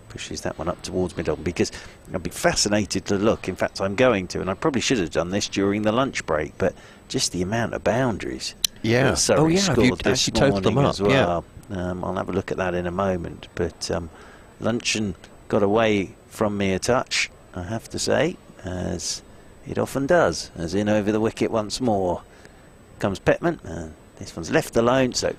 pushes that one up towards mid-on, because I'd be fascinated to look. In fact, I'm going to, and I probably should have done this during the lunch break, but just the amount of boundaries. Yeah. that Surrey Oh, yeah. scored Have you this actually totaled them morning up? as well. I'll have a look at that in a moment. But luncheon got away from me a touch, I have to say, as it often does. As in over the wicket once more comes Petman, and this one's left alone, so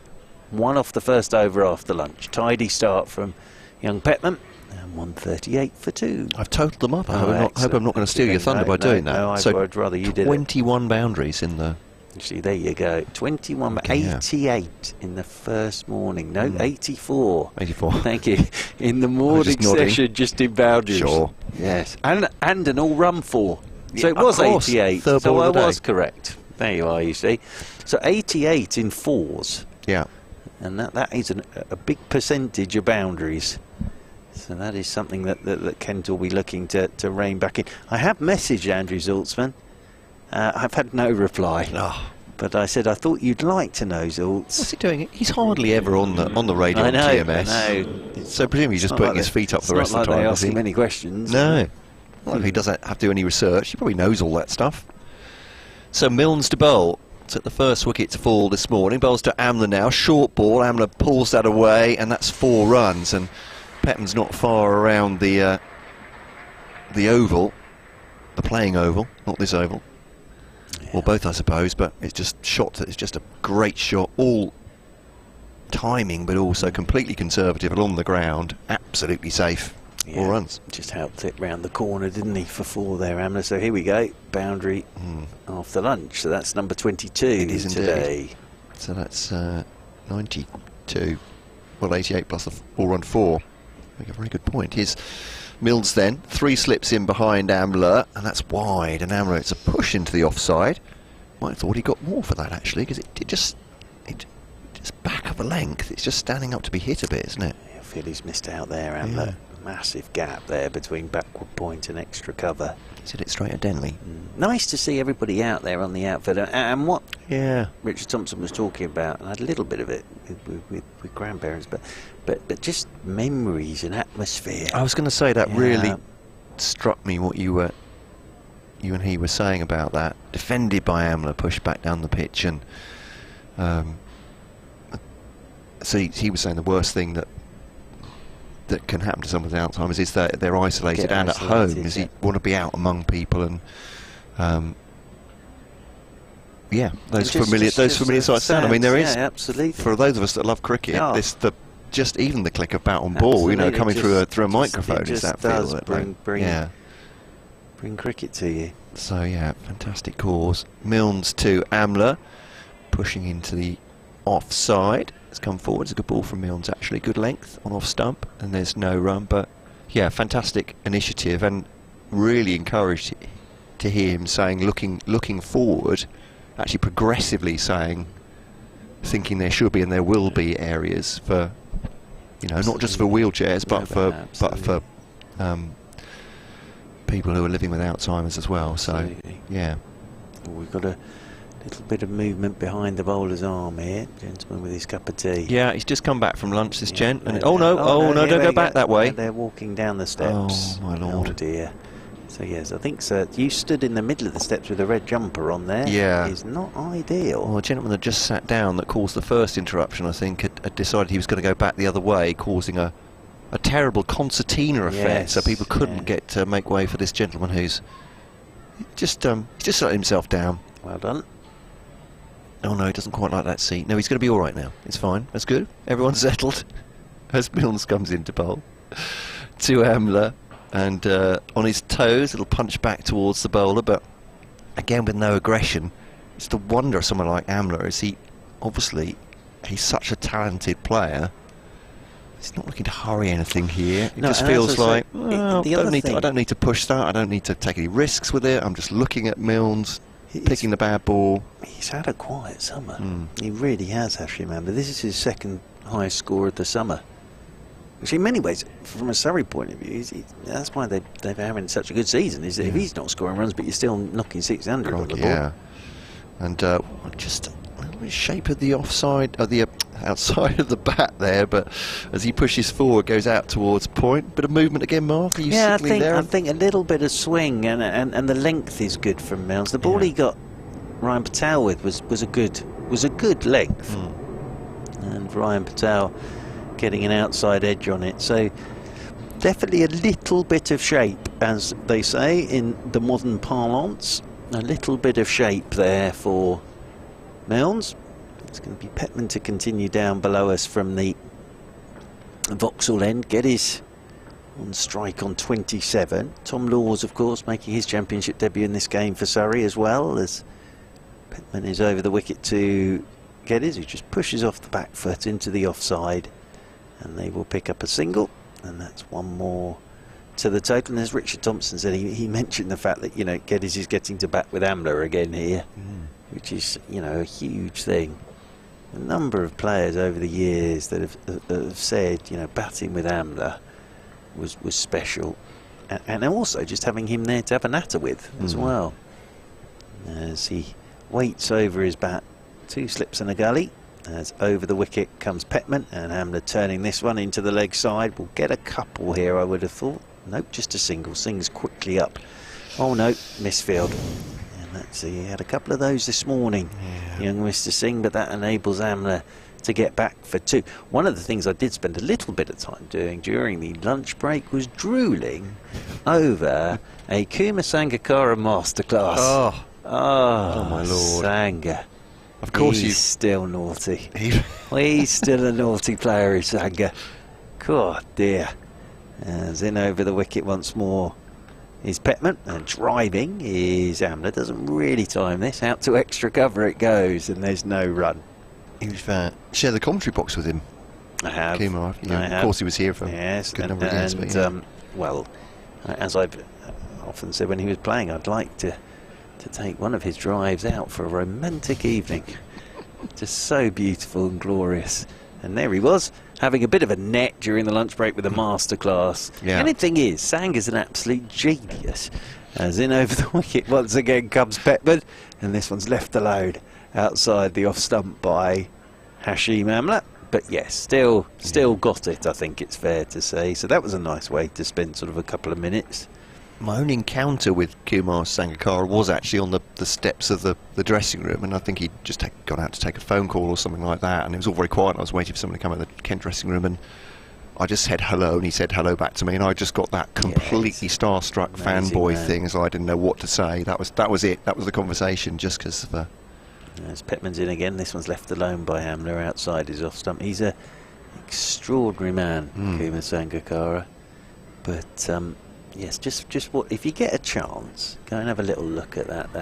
one off the first over after lunch. Tidy start from young Petman, and 138 for 2. I've totaled them up. I Oh, hope I'm not going to steal your thunder by doing that. No, I'd rather you did it. 21 boundaries in the... You see, there you go. 21, Okay, yeah. 88 in the first morning. No, 84. 84. Thank you. In the morning just nodding. session, just in boundaries. Sure. Yes. And an all-run 4. So Yeah, it was of course. 88. Third So ball I of the day. was correct. There you are, you see. So 88 in 4s. Yeah. And that is a big percentage of boundaries. So that is something that Kent will be looking to rein back in. I have messaged Andrew Zaltzman. I've had no reply. Oh. But I said I thought you'd like to know, Zaltz. What's he doing? He's hardly ever on the radio I on know, TMS. I know. So presumably he's just It's not putting like his feet up it's the rest not of the like time. they Does ask he? him any questions. No. Well, he doesn't have to do any research. He probably knows all that stuff. So Milnes to bowl. Took the first wicket to fall this morning. Bowls to Amla now. Short ball. Amla pulls that away, and that's 4 runs. And Petman's not far around the oval, the playing oval, not this oval. Yeah. Well, both I suppose, but it's just shot. It's just a great shot. All timing, but also completely conservative along the ground. Absolutely safe. Yeah. 4 runs. Just helped it round the corner, didn't he, for 4 there, Amla. So here we go. Boundary after lunch. So that's number 22 It is today. indeed. So that's 92. Well, 88 plus the 4-run 4. Make a very good point. Here's Milnes then. 3 slips in behind Amla, and that's wide. And Amla, it's a push into the offside. Might have thought he got more for that actually, because it just back up a length. It's just standing up to be hit a bit, isn't it? I feel he's missed out there, Amla. Yeah. Massive gap there between backward point and extra cover. He's hit it straight at Denley. Nice to see everybody out there on the outfield. And what Yeah. Richard Thompson was talking about, and I had a little bit of it with grandparents, but just memories and atmosphere. I was going to say that Yeah. really struck me what you and he were saying about that. Defended by Amla, pushed back down the pitch, and so he was saying the worst thing that can happen to someone with Alzheimer's is that they're isolated Get and isolated, at home. Is yeah. you want to be out among people and yeah, those familiar sights sound. I mean, there is absolutely. for those of us that love cricket. Yeah. Just even the click of bat on ball, you know, Absolutely. coming through a It microphone just is that does feel that bring cricket to you. So yeah, fantastic cause. Milnes to Amla, pushing into the offside. It's come forward. It's a good ball from Milnes actually. Good length on off stump, and there's no run. But yeah, fantastic initiative, and really encouraged to hear him saying, looking forward, actually progressively saying, thinking there should be and there will be areas for, you know, not just for wheelchairs, but for people who are living with Alzheimer's as well. So Absolutely. yeah. Well, we've got a little bit of movement behind the bowler's arm here. Gentleman with his cup of tea. Yeah, he's just come back from lunch, this gent. And Yeah. oh no, yeah, don't go back that way. They're walking down the steps. Oh, my lord. Oh dear. So yes, I think, sir, you stood in the middle of the steps with a red jumper on there. Yeah. Is not ideal. Well, the gentleman that just sat down that caused the first interruption, I think, had decided he was going to go back the other way, causing a terrible concertina effect. Yes, So people couldn't yeah. get to make way for this gentleman who's He's just let himself down. Well done. Oh no, he doesn't quite like that seat. No, he's going to be all right now. It's fine. That's good. Everyone's settled. As Milnes comes into bowl to Amla, and on his toes, little punch back towards the bowler, but again with no aggression. It's the wonder of someone like Amla, is he's such a talented player. He's not looking to hurry anything here. It just feels like, I don't need to push that. I don't need to take any risks with it. I'm just looking at Milnes, picking the bad ball. He's had a quiet summer. He really has, Hashim Amla. This is his second highest score of the summer. Which in many ways, from a Surrey point of view, that's why they're having such a good season, is that if he's not scoring runs, but you're still knocking 600 on the ball. Yeah. And just the shape of the offside, the outside of the bat there, but as he pushes forward, goes out towards point. Bit of movement again, Mark. Are you signaling there? I think a little bit of swing and the length is good from Milnes. The ball he got Ryan Patel with was a good length, and Ryan Patel getting an outside edge on it. So definitely a little bit of shape, as they say in the modern parlance. A little bit of shape there for Milnes. It's going to be Petman to continue down below us from the Vauxhall end. Geddes on strike on 27. Tom Laws, of course, making his championship debut in this game for Surrey as well, as Petman is over the wicket to Geddes, who just pushes off the back foot into the offside, and they will pick up a single, and that's one more to the total. And as Richard Thompson said, he mentioned the fact that, Geddes is getting to bat with Amla again here, which is, a huge thing. A number of players over the years that have said, batting with Amla was special, and also just having him there to have a natter with as well. As he waits over his bat, 2 slips and a gully, as over the wicket comes Petman, and Amla turning this one into the leg side. We'll get a couple here, I would have thought. Nope, just a single. Sings quickly up. Oh no, misfield. And he had a couple of those this morning, young Mr. Singh, but that enables Amla to get back for 2. One of the things I did spend a little bit of time doing during the lunch break was drooling over a Kumar Sangakkara masterclass. Oh my lord. Sangha. Of course he's still naughty. He's still a naughty player, is Sangha. God dear. As in over the wicket once more is Petman, and driving is Amla. Doesn't really time this. Out to extra cover it goes, and there's no run. He was share the commentary box with him. I have. Kumar, of course he was here for a good number of years. Well, as I've often said when he was playing, I'd like to take one of his drives out for a romantic evening. Just so beautiful and glorious. And there he was, having a bit of a net during the lunch break with a masterclass. And the thing is, Sangha's an absolute genius. As in over the wicket once again comes Petman, and this one's left alone outside the off stump by Hashim Amla. But yes, still got it, I think it's fair to say. So that was a nice way to spend sort of a couple of minutes. My own encounter with Kumar Sangakkara was actually on the steps of the dressing room, and I think he'd just gone out to take a phone call or something like that, and it was all very quiet. I was waiting for someone to come out of the Kent dressing room, and I just said hello, and he said hello back to me, and I just got that completely starstruck fanboy thing, as I didn't know what to say. That was it. That was the conversation, just because of the... As Petman's in again, this one's left alone by Amla outside his off stump. He's an extraordinary man, Kumar Sangakkara. But yes, just what if you get a chance, go and have a little look at that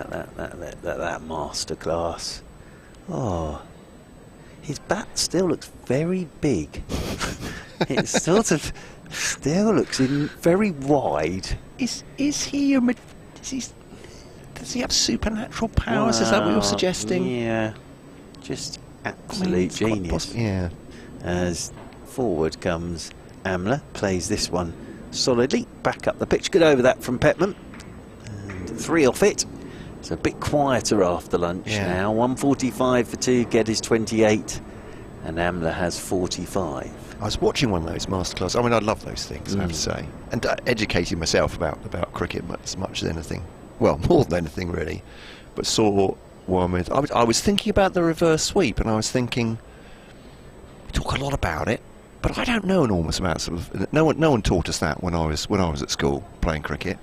masterclass. Oh, his bat still looks very big. It sort of still looks very wide. Is he does he have supernatural powers? Is that what you're suggesting? Yeah, just absolute genius. Yeah. As forward comes Amla, plays this one solidly, back up the pitch. Good over that from Petman, and 3 off it. It's a bit quieter after lunch now. 145 for 2, Geddes 28, and Amla has 45. I was watching one of those masterclasses. I mean, I love those things, I have to say, and educating myself about cricket as much as anything. Well, more than anything really, but saw one with. I was thinking about the reverse sweep, and I was thinking, we talk a lot about it, but I don't know enormous amounts of. No one taught us that when I was at school playing cricket.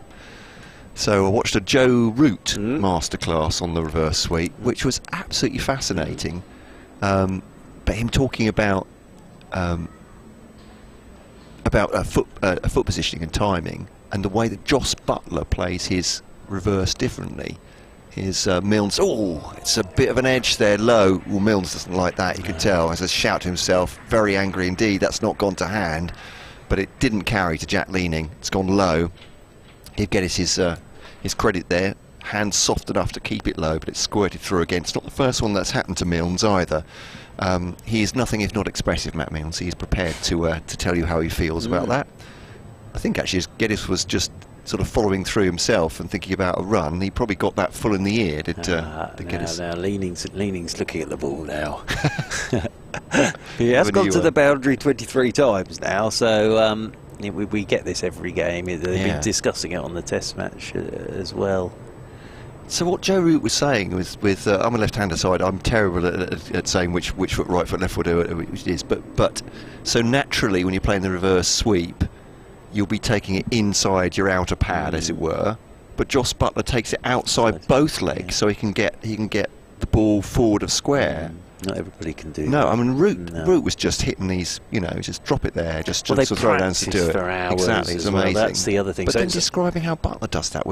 So I watched a Joe Root masterclass on the reverse sweep, which was absolutely fascinating. But him talking about foot positioning and timing, and the way that Joss Butler plays his reverse differently. His Milnes, it's a bit of an edge there, low. Well, Milnes doesn't like that, you could tell. As a shout to himself, very angry indeed. That's not gone to hand, but it didn't carry to Jack Leaning. It's gone low. He'd get his credit there. Hands soft enough to keep it low, but it's squirted through again. It's not the first one that's happened to Milnes either. He is nothing if not expressive, Matt Milnes. He's prepared to tell you how he feels about that. I think actually Geddes was just sort of following through himself and thinking about a run. He probably got that full in the ear. Now Leaning's looking at the ball now. He has gone to the boundary 23 times now, so we get this every game. They've been discussing it on the test match as well. So what Joe Root was saying was, I'm a left-hander side. I'm terrible at saying which foot, right foot, left foot, which it is. But so naturally, when you're playing the reverse sweep, you'll be taking it inside your outer pad, as it were. But Joss Butler takes it outside both legs, so he can get the ball forward of square. Not everybody can do that. No, I mean Root was just hitting these, just drop it there, just throw down to do it. For hours exactly, it's amazing. Well. That's the other thing. But then describing how Butler does that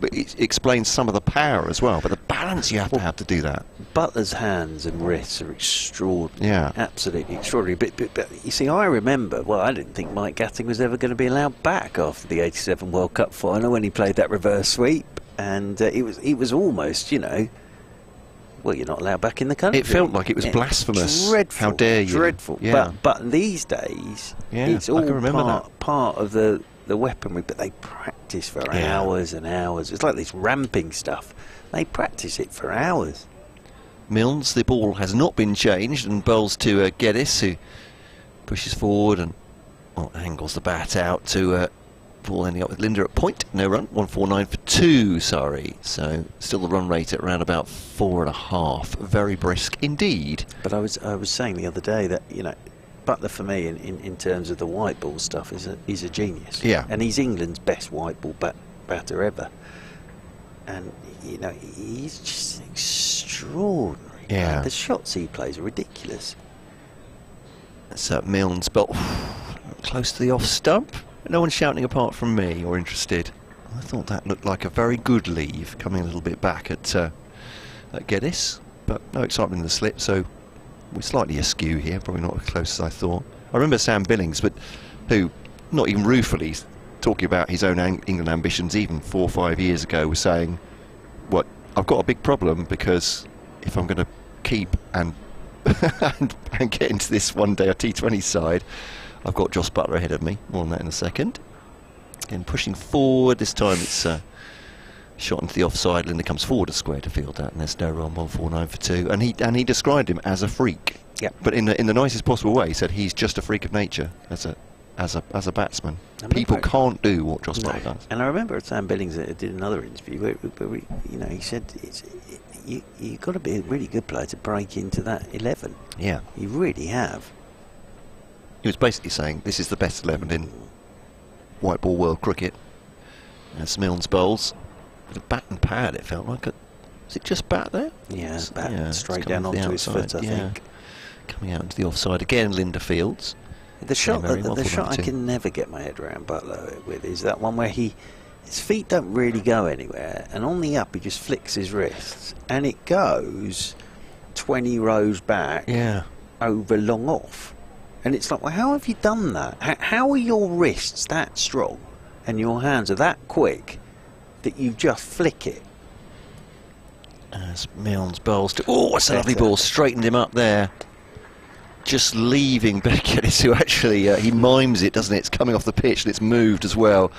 but it explains some of the power as well, but the balance you have to do that. Butler's hands and wrists are extraordinary. Yeah. Absolutely extraordinary. But you see, I remember, I didn't think Mike Gatting was ever going to be allowed back after the 87 World Cup final when he played that reverse sweep. And it was almost, you're not allowed back in the country. It felt like it was blasphemous. Dreadful. How dare you? Dreadful. Yeah. But these days, it's all part of the weaponry, but they practice for hours and hours. It's like this ramping stuff. They practice it for hours. Milnes, the ball has not been changed, and bowls to Geddes, who pushes forward and angles the bat out to ball ending up with Linda at point. No run, 149 for 2, sorry. So still the run rate at around about 4.5. Very brisk indeed. But I was saying the other day that, Butler for me in terms of the white ball stuff is a genius. Yeah. And he's England's best white ball batter ever. And he's just extraordinary. Yeah. The shots he plays are ridiculous. That's Milnes, but close to the off stump. No one's shouting apart from me or interested. I thought that looked like a very good leave, coming a little bit back at Geddes, but no excitement in the slip, so we're slightly askew here, probably not as close as I thought. I remember Sam Billings, who, not even ruefully, talking about his own England ambitions even 4 or 5 years ago, was saying, I've got a big problem, because if I'm going to keep and get into this one day T20 side, I've got Joss Butler ahead of me. More on that in a second. Again, pushing forward. This time it's shot into the offside. Linda comes forward a square to field that, and there's no run. 149 for 2. And he described him as a freak. Yeah. But in the nicest possible way. He said he's just a freak of nature as a batsman. People can't do what Joss Butler does. And I remember Sam Billings did another interview where he said you've got to be a really good player to break into that 11. Yeah. You really have. He was basically saying this is the best 11 in white ball world cricket. As Milnes bowls with a bat and pad, it felt like. Was it just bat there? Yeah, bat straight down onto his foot, I think. Coming out into the offside again, Linda Fields. The shot I can never get my head around Butler with is that one where his feet don't really go anywhere, and on the up he just flicks his wrists, and it goes 20 rows back over long off. And it's like, how have you done that? How are your wrists that strong and your hands are that quick that you just flick it? As Milnes bowls to... that's a lovely ball. Straightened him up there. Just leaving Geddes, who actually... he mimes it, doesn't it? It's coming off the pitch and it's moved as well.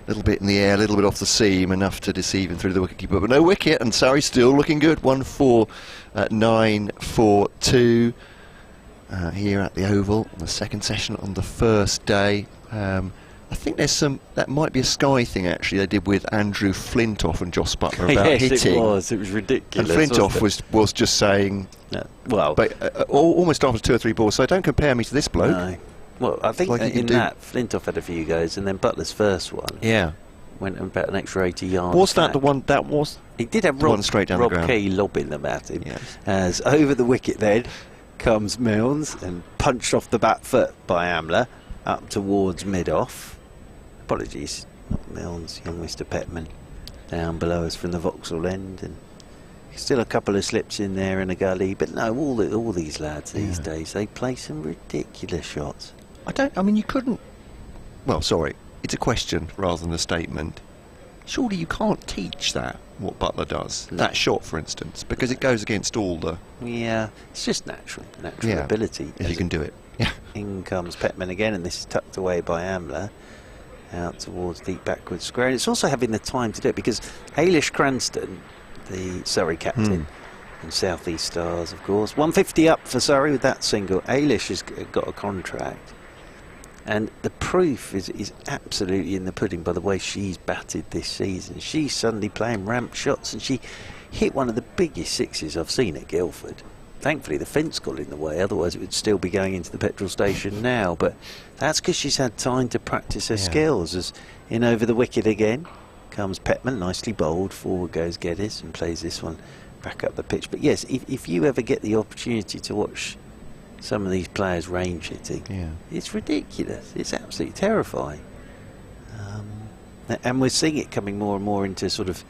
A little bit in the air, a little bit off the seam, enough to deceive him through the wicketkeeper. But no wicket, and Surrey still looking good. 149 for 2. Here at the Oval, the second session on the first day. I think there's that might be a Sky thing actually they did with Andrew Flintoff and Joss Butler about hitting. It was ridiculous. And Flintoff was just saying, almost after 2 or 3 balls, so don't compare me to this bloke. No. Well, I think in that Flintoff had a few goes, and then Butler's first one went about an extra 80 yards. Was that back. the one that was? He did have the Rob, one straight down the Rob ground? Key lobbing them at him. Yes. As over the wicket then comes Milnes and punched off the back foot by Amla up towards mid-off. Apologies, not Milnes, young Mr. Petman down below us from the Vauxhall end, and still a couple of slips in there in a gully, but no, all these lads these days, they play some ridiculous shots. I mean, you couldn't. Well, sorry, it's a question rather than a statement. Surely you can't teach that, what Butler does. No. That shot, for instance, because it goes against all the. Yeah, it's just natural Yeah, ability. if you can do it. Yeah. In comes Petman again, and this is tucked away by Amla out towards deep backwards square. And it's also having the time to do it, because Halish Cranston, the Surrey captain, and South East Stars, of course, 150 up for Surrey with that single. Halish has got a contract, and the proof is absolutely in the pudding by the way she's batted this season. She's suddenly playing ramp shots, and she hit one of the biggest sixes I've seen at Guildford. Thankfully the fence got in the way, otherwise it would still be going into the petrol station now, but that's because she's had time to practice her skills. As in over the wicket again comes Petman, nicely bowled, forward goes Geddes and plays this one back up the pitch. But yes, if you ever get the opportunity to watch some of these players range hitting, it's ridiculous, it's absolutely terrifying. And we're seeing it coming more and more into sort of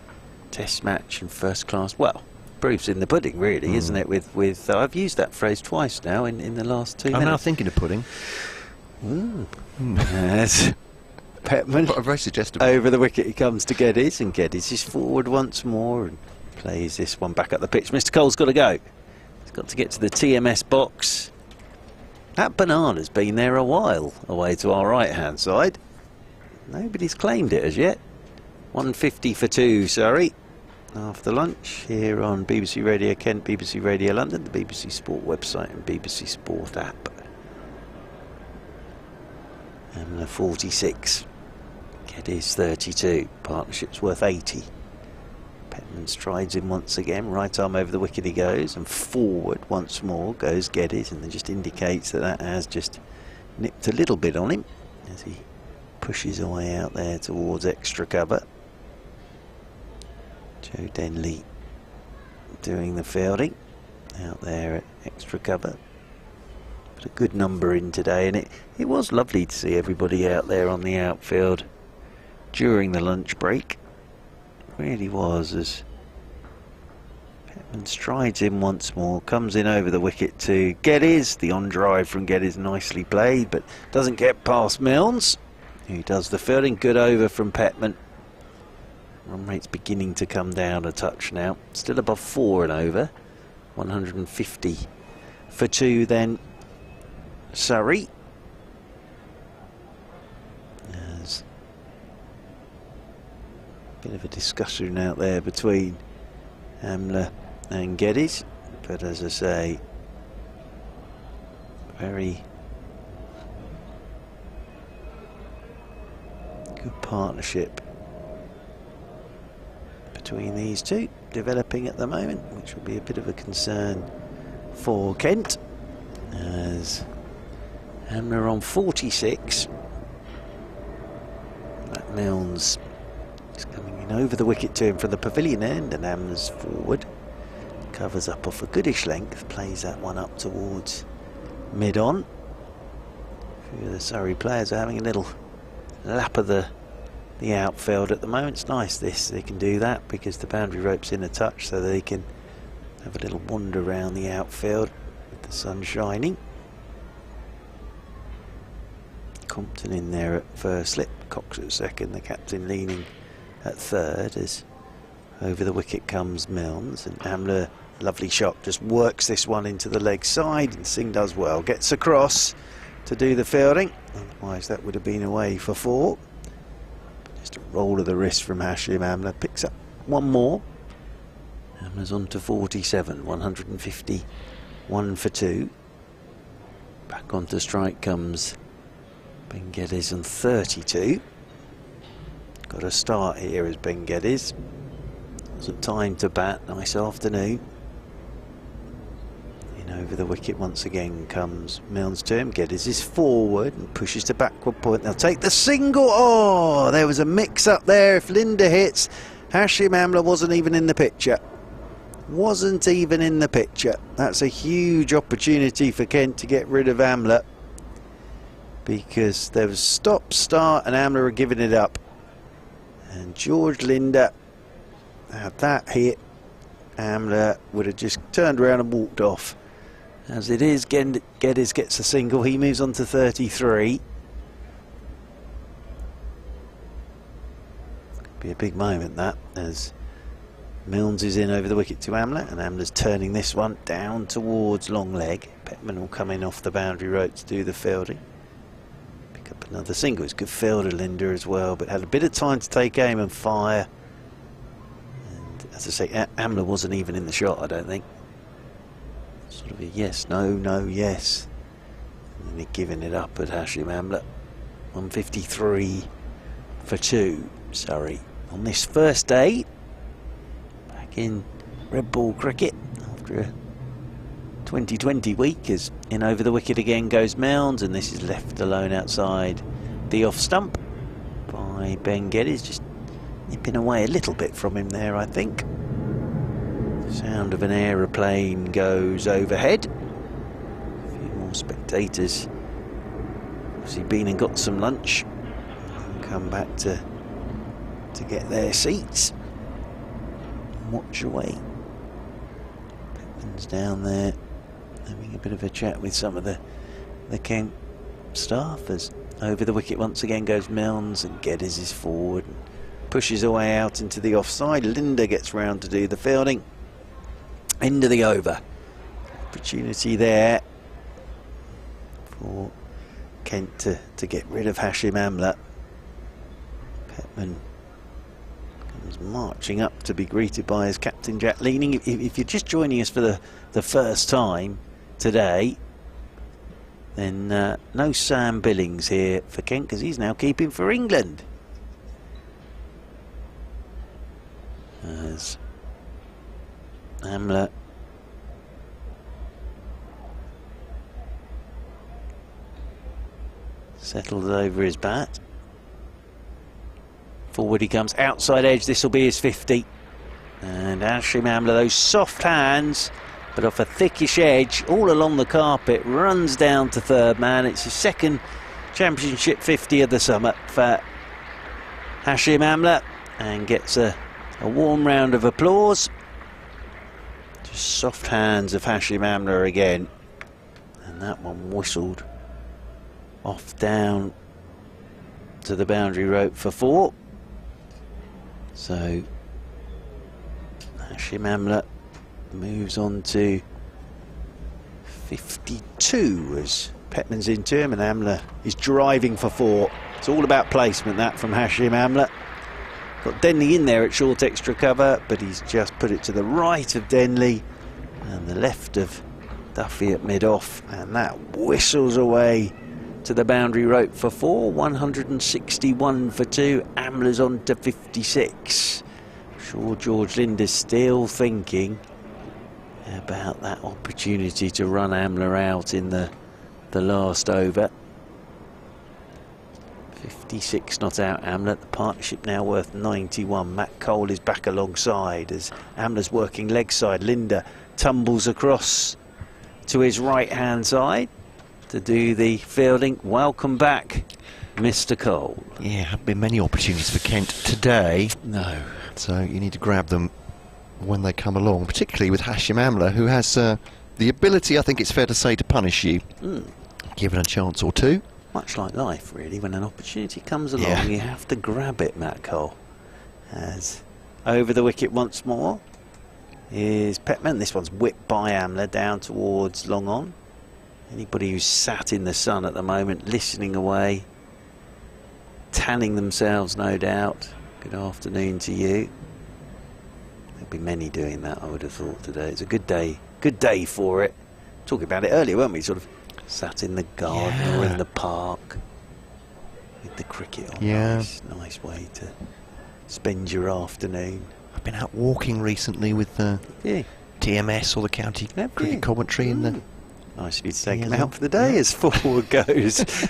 test match and first class. Well, proof's in the pudding, really, isn't it? With I've used that phrase twice now in the last 2 minutes. I'm now thinking of pudding. Yes. Petman Very suggestible. over the wicket he comes to Geddes, and Geddes is forward once more and plays this one back up the pitch. Mr. Cole's got to go. He's got to get to the TMS box. That banana's been there a while, away to our right hand side. Nobody's claimed it as yet. 150 for 2, Surrey. After lunch here on BBC Radio Kent, BBC Radio London, the BBC Sport website and BBC Sport app. And 46. Geddes 32. Partnership's worth 80. Petman strides in once again. Right arm over the wicket he goes, and forward once more goes Geddes, and it just indicates that has just nipped a little bit on him as he pushes away out there towards extra cover. Joe Denley doing the fielding out there at extra cover. Put a good number in today, and it was lovely to see everybody out there on the outfield during the lunch break. It really was, as Petman strides in once more, comes in over the wicket to Geddes. The on drive from Geddes nicely played, but doesn't get past Milnes, who does the fielding. Good over from Petman. Run rate's beginning to come down a touch now. Still above 4 and over. 150 for 2 then. Surrey. There's a bit of a discussion out there between Amla and Geddes. But as I say, very good partnership between these two developing at the moment, which will be a bit of a concern for Kent, as Amla on 46. That Milnes is coming in over the wicket to him from the pavilion end, and Amla's forward, covers up off a goodish length, plays that one up towards mid-on. A few of the Surrey players are having a little lap of the outfield at the moment. It's nice they can do that, because the boundary rope's in a touch, so they can have a little wander around the outfield with the sun shining. Compton in there at first slip, Cox at second, the captain leaning at third, as over the wicket comes Milnes, and Amla, lovely shot, just works this one into the leg side, and Singh does well, gets across to do the fielding, otherwise that would have been away for 4. Just a roll of the wrist from Hashim. Amla picks up one more. Amla's on to 47, 151 for 2. Back onto strike comes Ben Geddes on 32. Got a start here as Ben Geddes. Wasn't time to bat. Nice afternoon in In over the wicket once again comes Milne's turn. Geddes is forward and pushes to backward point. They'll take the single. Oh, there was a mix up there. If Linda hits, Hashim Amla wasn't even in the picture. Wasn't even in the picture. That's a huge opportunity for Kent to get rid of Amla, because there was stop, start, and Amla are giving it up. And George Linder had that hit, Amla would have just turned around and walked off. As it is, Geddes gets a single. He moves on to 33. Could be a big moment, that, as Milnes is in over the wicket to Amla, and Amla's turning this one down towards long leg. Petman will come in off the boundary rope to do the fielding. Pick up another single. It's good fielder, Linder, as well, but had a bit of time to take aim and fire. And as I say, Amla wasn't even in the shot, I don't think. Sort of a yes, no, no, yes. And then they're giving it up at Hashim Amla. 153 for 2, Surrey. On this first day back in red ball cricket after a 2020 week, as in over the wicket again goes Milnes, and this is left alone outside the off stump by Ben Geddes, just nipping away a little bit from him there, I think. The sound of an aeroplane goes overhead. A few more spectators obviously been and got some lunch and come back to get their seats and watch away. Petman's down there having a bit of a chat with some of the Kent staff, as over the wicket once again goes Milnes, and Geddes is forward and pushes away out into the offside. Linder gets round to do the fielding. End of the over. Opportunity there for Kent to get rid of Hashim Amla. Petman comes marching up to be greeted by his captain Jack Leaning. If you're just joining us for the first time today, then no Sam Billings here for Kent, because he's now keeping for England. As Amla settles over his bat. Forward he comes, outside edge, this will be his 50. And Hashim Amla, those soft hands, but off a thickish edge, all along the carpet, runs down to third man. It's his second championship 50 of the summer for Hashim Amla, and gets a warm round of applause. Just soft hands of Hashim Amla again, and that one whistled off down to the boundary rope for 4. So Hashim Amla moves on to 52 as Petman's in term, and Amla is driving for 4. It's all about placement, that, from Hashim Amla. Got Denley in there at short extra cover, but he's just put it to the right of Denley and the left of Duffy at mid-off, and that whistles away to the boundary rope for 4. 161 for 2. Amla's on to 56. I'm sure George Linder's still thinking about that opportunity to run Amla out in the last over. 56 not out, Amla. The partnership now worth 91. Matt Cole is back alongside as Amla's working leg side. Linder tumbles across to his right hand side to do the fielding. Welcome back, Mr. Cole. Yeah, haven't been many opportunities for Kent today. No. So you need to grab them when they come along, particularly with Hashim Amla, who has the ability, I think it's fair to say, to punish you. Given a chance or two. Much like life, really. When an opportunity comes along, you have to grab it, Matt Cole. As over the wicket once more is Petman. This one's whipped by Amla down towards long on. Anybody who's sat in the sun at the moment, listening away, tanning themselves, no doubt. Good afternoon to you. There'll be many doing that, I would have thought, today. It's a good day for it. Talking about it earlier, weren't we? Sort of sat in the garden or in the park with the cricket on. Nice way to spend your afternoon. I've been out walking recently with TMS or the county cricket commentary in the. Nice to be taken out for the day as forward goes.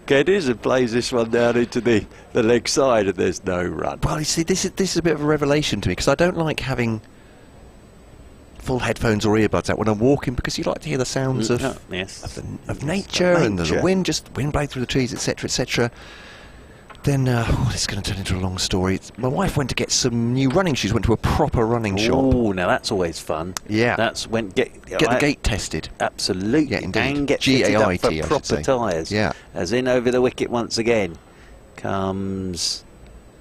Geddes and plays this one down into the leg side, and there's no run. Well, you see, this is a bit of a revelation to me, because I don't like having full headphones or earbuds out when I'm walking, because you like to hear the sounds of nature and the wind blowing through the trees, etc., etc. Then, this is going to turn into a long story. My wife went to get some new running shoes, went to a proper running shop. Oh, now that's always fun. Yeah. That's when get the gate tested. Absolutely. Yeah, indeed. And get fitted up for GAIT, proper tyres. Yeah. As in over the wicket once again comes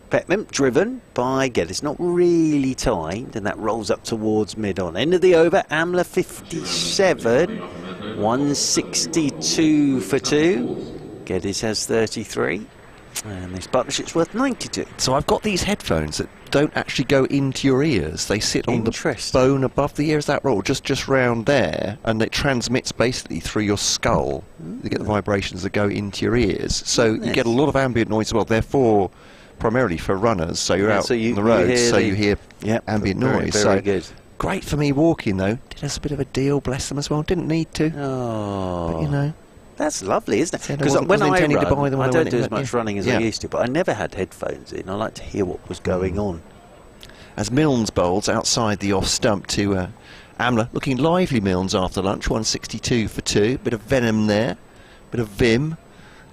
Petman, driven by Geddes. Not really timed, and that rolls up towards mid-on. End of the over, Amla 57, 162 for 2. Geddes has 33. And this partnership's worth 92. So I've got these headphones that don't actually go into your ears. They sit on the bone above the ears, that roll, just round there, and it transmits basically through your skull. You get the vibrations that go into your ears. So you get a lot of ambient noise as well. Therefore, primarily for runners, so you're out on the road, so you hear ambient noise. Very good. Great for me walking, though. Did us a bit of a deal, bless them as well. Didn't need to. Oh. But, you know. That's lovely, isn't it? Because when I run, I don't do in, as much running as I used to, but I never had headphones in. I like to hear what was going on. As Milnes bowls outside the off stump to Amla, looking lively Milnes after lunch, 162 for 2. Bit of venom there, bit of vim.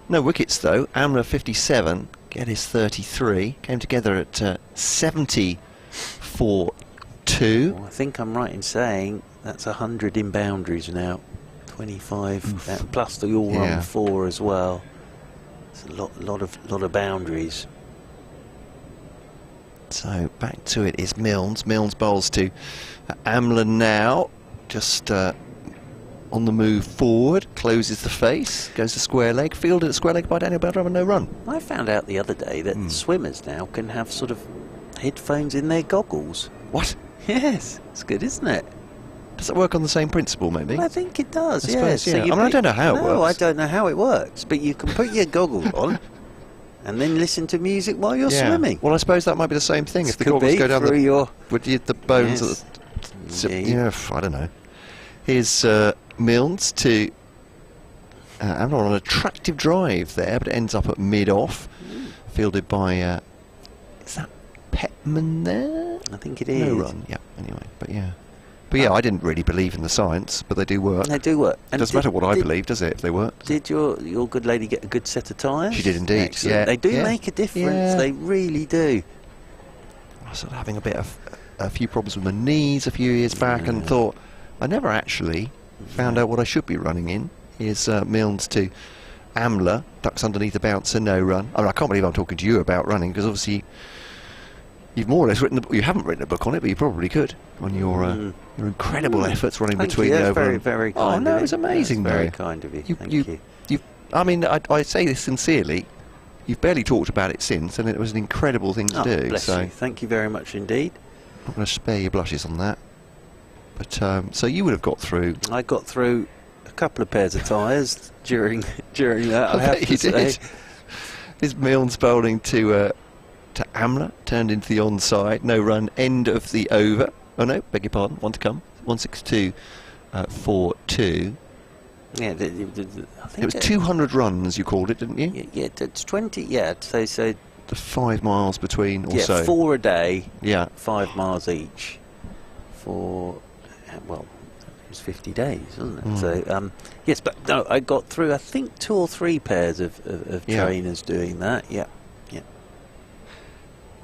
No wickets though. Amla 57, Geddes 33. Came together at 70 for 2. Well, I think I'm right in saying that's 100 in boundaries now. 25 plus the all-run 4 as well. It's a lot of boundaries. So back to it is Milnes. Milnes bowls to Amla now, just on the move forward, closes the face, goes to square leg, fielded at square leg by Daniel Beltram, no run. I found out the other day that swimmers now can have sort of headphones in their goggles. What? Yes, it's good, isn't it? Does it work on the same principle, maybe? Well, I think it does, I suppose, yeah. So I don't know how it works. No, I don't know how it works, but you can put your goggles on and then listen to music while you're swimming. Well, I suppose that might be the same thing. If the goggles go down the bones of the... I don't know. Here's Milnes to... I'm on an attractive drive there, but it ends up at mid-off. Fielded by... is that Petman there? I think it is. No run, anyway, but But I didn't really believe in the science, but they do work. They do work. It doesn't matter what I believe, does it, if they work? Did your good lady get a good set of tyres? She did indeed. Excellent. Yeah. They do make a difference. They really do. I was sort of having a few problems with my knees a few years back and thought, I never actually found out what I should be running in. Here's Milnes to Amla, ducks underneath the bouncer, no run. I mean, I can't believe I'm talking to you about running, because obviously you've more or less written you haven't written a book on it, but you probably could on your incredible efforts running between the over. Very, very kind of you. Oh no, it was amazing. Very kind of you. Thank you. I mean, I say this sincerely. You've barely talked about it since, and it was an incredible thing to do. Bless you. Thank you very much indeed. I'm going to spare your blushes on that. But so you would have got through. I got through a couple of pairs of tyres during that. I have you to did. say. Is Milnes bowling to Amla, turned into the onside, no run, end of the over. Oh no, beg your pardon, one to come. 162 for 2. Yeah, I think it was 200 runs, you called it, didn't you? Yeah, it's 20. Yeah, so the 5 miles between, or so. 4 a day. Yeah, 5 miles each for it was 50 days, wasn't it? So yes, but no, I got through. I think 2 or 3 pairs of trainers doing that. Yeah.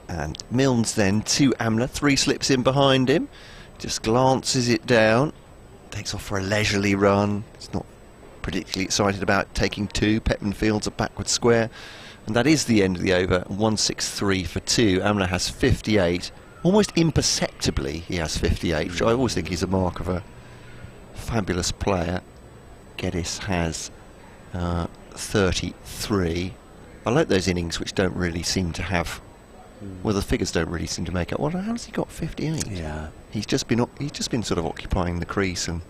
And Milnes then to Amla, 3 slips in behind him, just glances it down, takes off for a leisurely run. He's not particularly excited about taking 2. Petman fields a backward square, and that is the end of the over. 163 for 2. Amla has 58. Almost imperceptibly he has 58, which I always think is a mark of a fabulous player. Geddes has 33. I like those innings which don't really seem to have... Well, the figures don't really seem to make up. Well, how's he got 58? Yeah, he's just been sort of occupying the crease and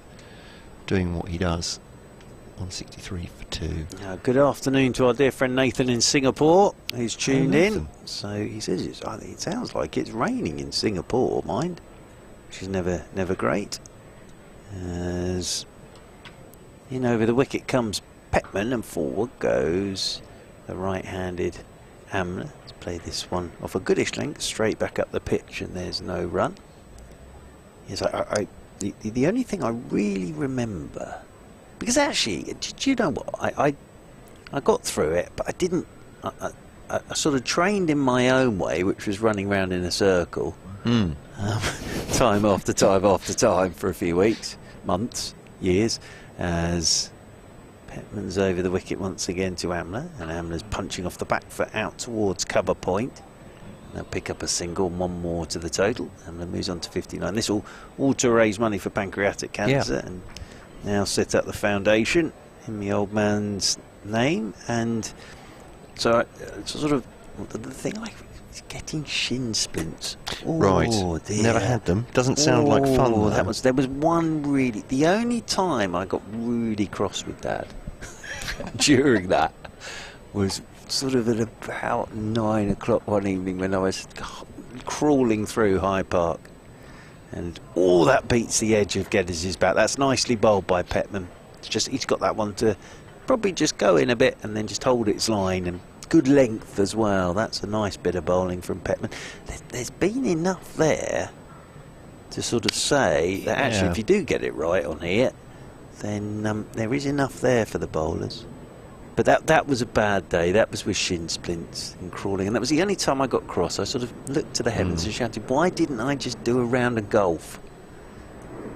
doing what he does. 163 for 2. Good afternoon to our dear friend Nathan in Singapore, who's tuned in. So he says it sounds like it's raining in Singapore. Mind, which is never great. As in over the wicket comes Petman, and forward goes the right-handed Amla. Let's play this one off a goodish length, straight back up the pitch, and there's no run. Yes, the only thing I really remember, because actually, do you know what? I got through it, but I didn't. I sort of trained in my own way, which was running around in a circle, time after time after time for a few weeks, months, years, as Petman's over the wicket once again to Amla, and Amla's punching off the back foot out towards cover point. They'll pick up a single, and one more to the total. Amla moves on to 59. This will all to raise money for pancreatic cancer, and now set up the foundation in the old man's name. And so, sort of, the thing like is getting shin splints. Oh, right, dear. Never had them. Doesn't sound like fun. Though. There was one really. The only time I got really cross with Dad during that was sort of at about 9 o'clock one evening when I was crawling through Hyde Park, and all that beats the edge of Geddes' bat. That's nicely bowled by Petman. It's just he's got that one to probably just go in a bit and then just hold its line, and good length as well. That's a nice bit of bowling from Petman. There's been enough there to sort of say that actually if you do get it right on here, then there is enough there for the bowlers. But that was a bad day. That was with shin splints and crawling, and that was the only time I got cross. I sort of looked to the heavens and shouted, why didn't I just do a round of golf?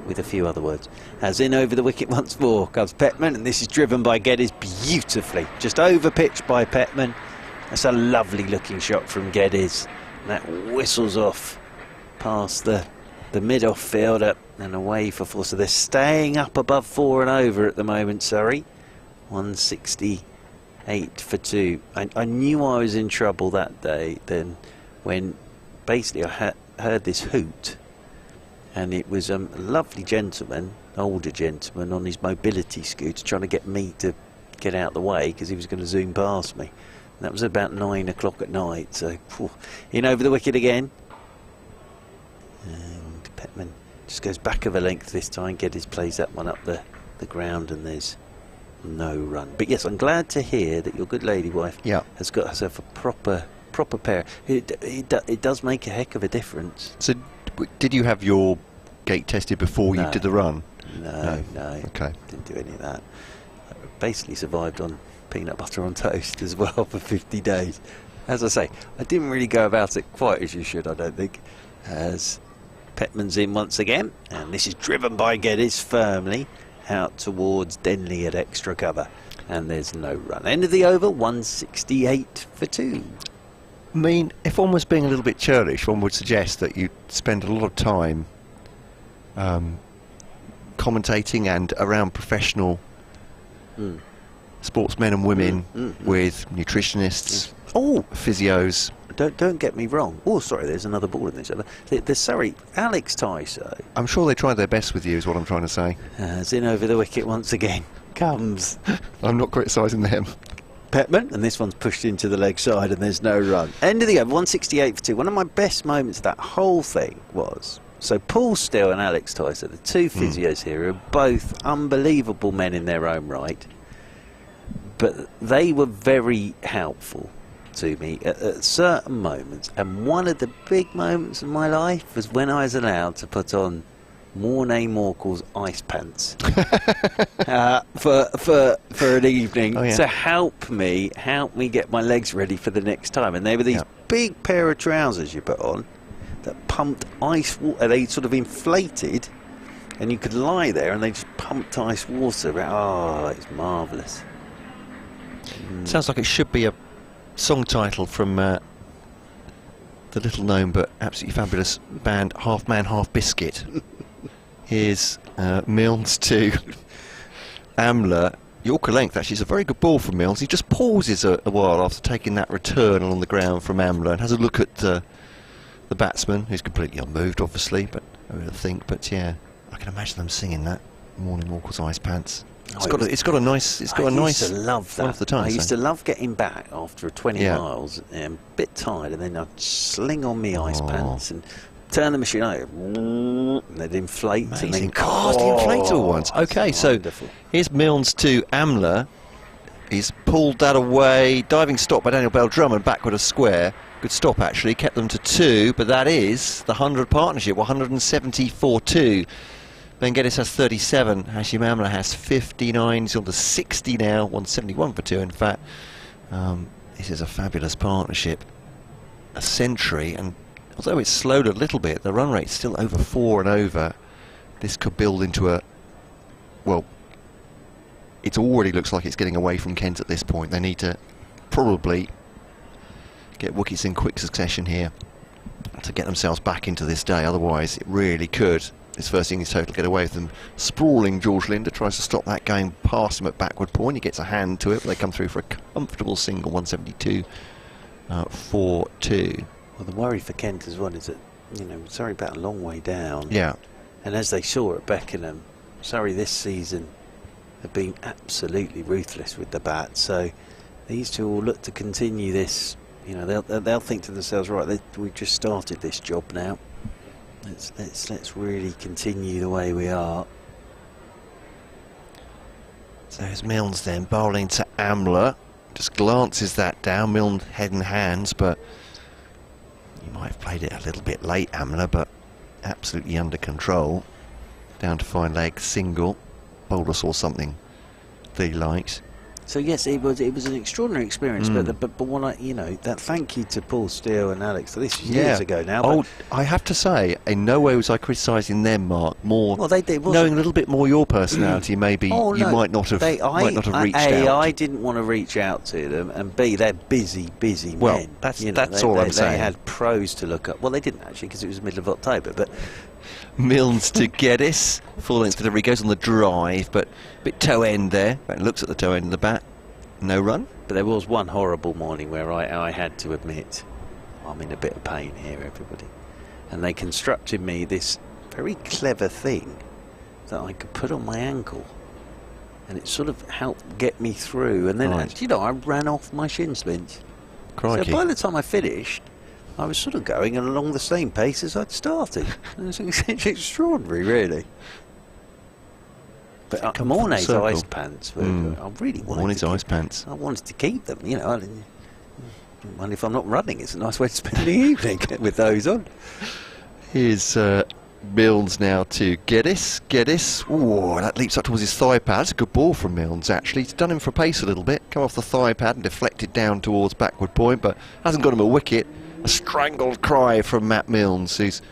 With a few other words. As in over the wicket once more comes Petman, and this is driven by Geddes beautifully. Just over pitched by Petman. That's a lovely looking shot from Geddes. And that whistles off past the mid-off fielder and away for 4. So they're staying up above 4 and over at the moment, Surrey. 168 for 2. I knew I was in trouble that day then when basically I heard this hoot, and it was a lovely gentleman, older gentleman on his mobility scooter trying to get me to get out the way because he was going to zoom past me. And that was about 9 o'clock at night. So in over the wicket again, and Petman just goes back of a length this time. Geddes plays that one up the ground, and there's no run. But yes, I'm glad to hear that your good lady wife has got herself a proper pair. It does make a heck of a difference. So did you have your gate tested before you did the run? No. Okay. Didn't do any of that. I basically survived on peanut butter on toast as well for 50 days. As I say, I didn't really go about it quite as you should, I don't think. As Petman's in once again, and this is driven by Geddes firmly out towards Denley at extra cover, and there's no run. End of the over, 168 for 2. I mean, if one was being a little bit churlish, one would suggest that you spend a lot of time commentating and around professional sportsmen and women with nutritionists, physios. Don't get me wrong. Oh, sorry, there's another ball in this over. The Surrey, Alex Tyso. I'm sure they tried their best with you, is what I'm trying to say. Is in over the wicket once again. Comes. I'm not criticising them. Petman, and this one's pushed into the leg side, and there's no run. End of the over, 168 for 2. One of my best moments of that whole thing was, so Paul Still and Alex Tyso, the two physios here, are both unbelievable men in their own right, but they were very helpful to me at certain moments. And one of the big moments of my life was when I was allowed to put on Mornay Morkel's ice pants for an evening to help me get my legs ready for the next time. And they were these big pair of trousers you put on that pumped ice water. They sort of inflated, and you could lie there and they just pumped ice water. Oh, it's marvellous. Sounds like it should be a song title from the little known but absolutely fabulous band Half Man Half Biscuit. Here's Milnes to Amla. Yorker length, actually, is a very good ball from Milnes. He just pauses a while after taking that return along the ground from Amla and has a look at the batsman, who's completely unmoved, obviously, but I would think. But yeah, I can imagine them singing that Morning Walker's Ice Pants. It's got a nice. I used to love that. One of the time, I used to love getting back after 20 miles, a bit tired, and then I'd sling on me ice pants and turn the machine over, and they'd inflate. Amazing. And then, Oh, it's the inflatable ones. Okay, so wonderful. here's Milnes to Amla. He's pulled that away. Diving stop by Daniel Bell-Drummond, backward a square. Good stop, actually. Kept them to 2, but that is the 100 partnership, 170 for 2. Ben Geddes has 37. Hashim Amla has 59. He's on to 60 now, 171 for 2, in fact. This is a fabulous partnership. A century, and although it's slowed a little bit, the run rate's still over 4 and over. This could build into a, well, it already looks like it's getting away from Kent at this point. They need to probably get wickets in quick succession here to get themselves back into this day. Otherwise, it really could. This first innings total get away with them. Sprawling George Linder tries to stop that going past him at backward point. He gets a hand to it, but they come through for a comfortable single, 172 for 2. Well, the worry for Kent as well is that, you know, Surrey bat a long way down. Yeah. And as they saw at Beckenham, Surrey this season have been absolutely ruthless with the bat. So these two will look to continue this. You know, they'll think to themselves, right, we've just started this job now. Let's really continue the way we are. So there's Milnes then bowling to Amla. Just glances that down. Milne head and hands, but you might have played it a little bit late, Amla, but absolutely under control. Down to fine leg, single. Bowler saw something that he liked. So yes, it was an extraordinary experience. But what I, you know, that thank you to Paul Steele and Alex. So this was years ago now. Oh, I have to say, in no way was I criticising them, Mark. More, well, they knowing a little bit more your personality, maybe you might not have reached out. I didn't want to reach out to them, and B, they're busy well, men. That's all I'm saying. They had pros to look up. Well, they didn't actually, because it was the middle of October, but. Milnes to Geddes, full length delivery, goes on the drive, but a bit toe end there. Right, looks at the toe end of the bat, no run. But there was one horrible morning where I had to admit I'm in a bit of pain here, everybody. And they constructed me this very clever thing that I could put on my ankle, and it sort of helped get me through. And then, you know, I ran off my shin splints. Crikey. So by the time I finished, I was sort of going along the same pace as I'd started. It's extraordinary, really. But Mornay's ice pants were, I really wanted Mornay's ice pants. I wanted to keep them, you know. And if I'm not running, it's a nice way to spend the evening with those on. Here's Milnes now to Geddes. Geddes, ooh, that leaps up towards his thigh pad. That's a good ball from Milnes, actually. He's done him for pace a little bit. Come off the thigh pad and deflected down towards backward point, but hasn't got him a wicket. A strangled cry from Matt Milnes, who's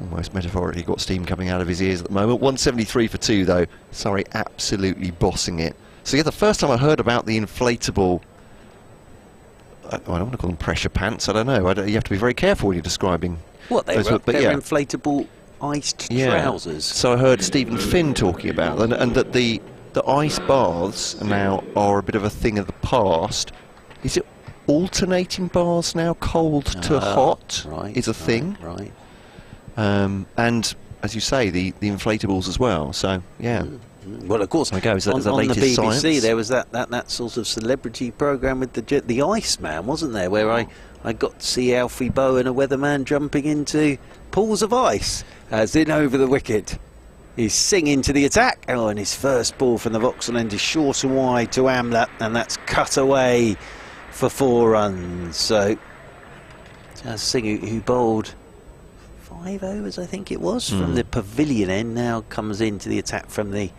almost metaphorically got steam coming out of his ears at the moment. 173 for 2, though. Surrey absolutely bossing it. So, yeah, the first time I heard about the inflatable, I don't want to call them pressure pants, I don't know. You have to be very careful when you're describing what they those, were. but They're inflatable iced trousers. So I heard Stephen Finn talking about them, and that the ice baths now are a bit of a thing of the past. Is it alternating baths now, cold to hot, is a thing. Right. And as you say, the inflatables as well. So yeah. Well, of course, on the BBC science. there was that sort of celebrity programme with the Iceman, wasn't there? Where I got to see Alfie Bow and a weatherman jumping into pools of ice, as in over the wicket. He's singing to the attack. Oh, and his first ball from the Vauxhall end is short and wide to Amla, and that's cut away for 4 runs. So Singh, who bowled 5 overs, I think it was, from the pavilion end, now comes into the attack from the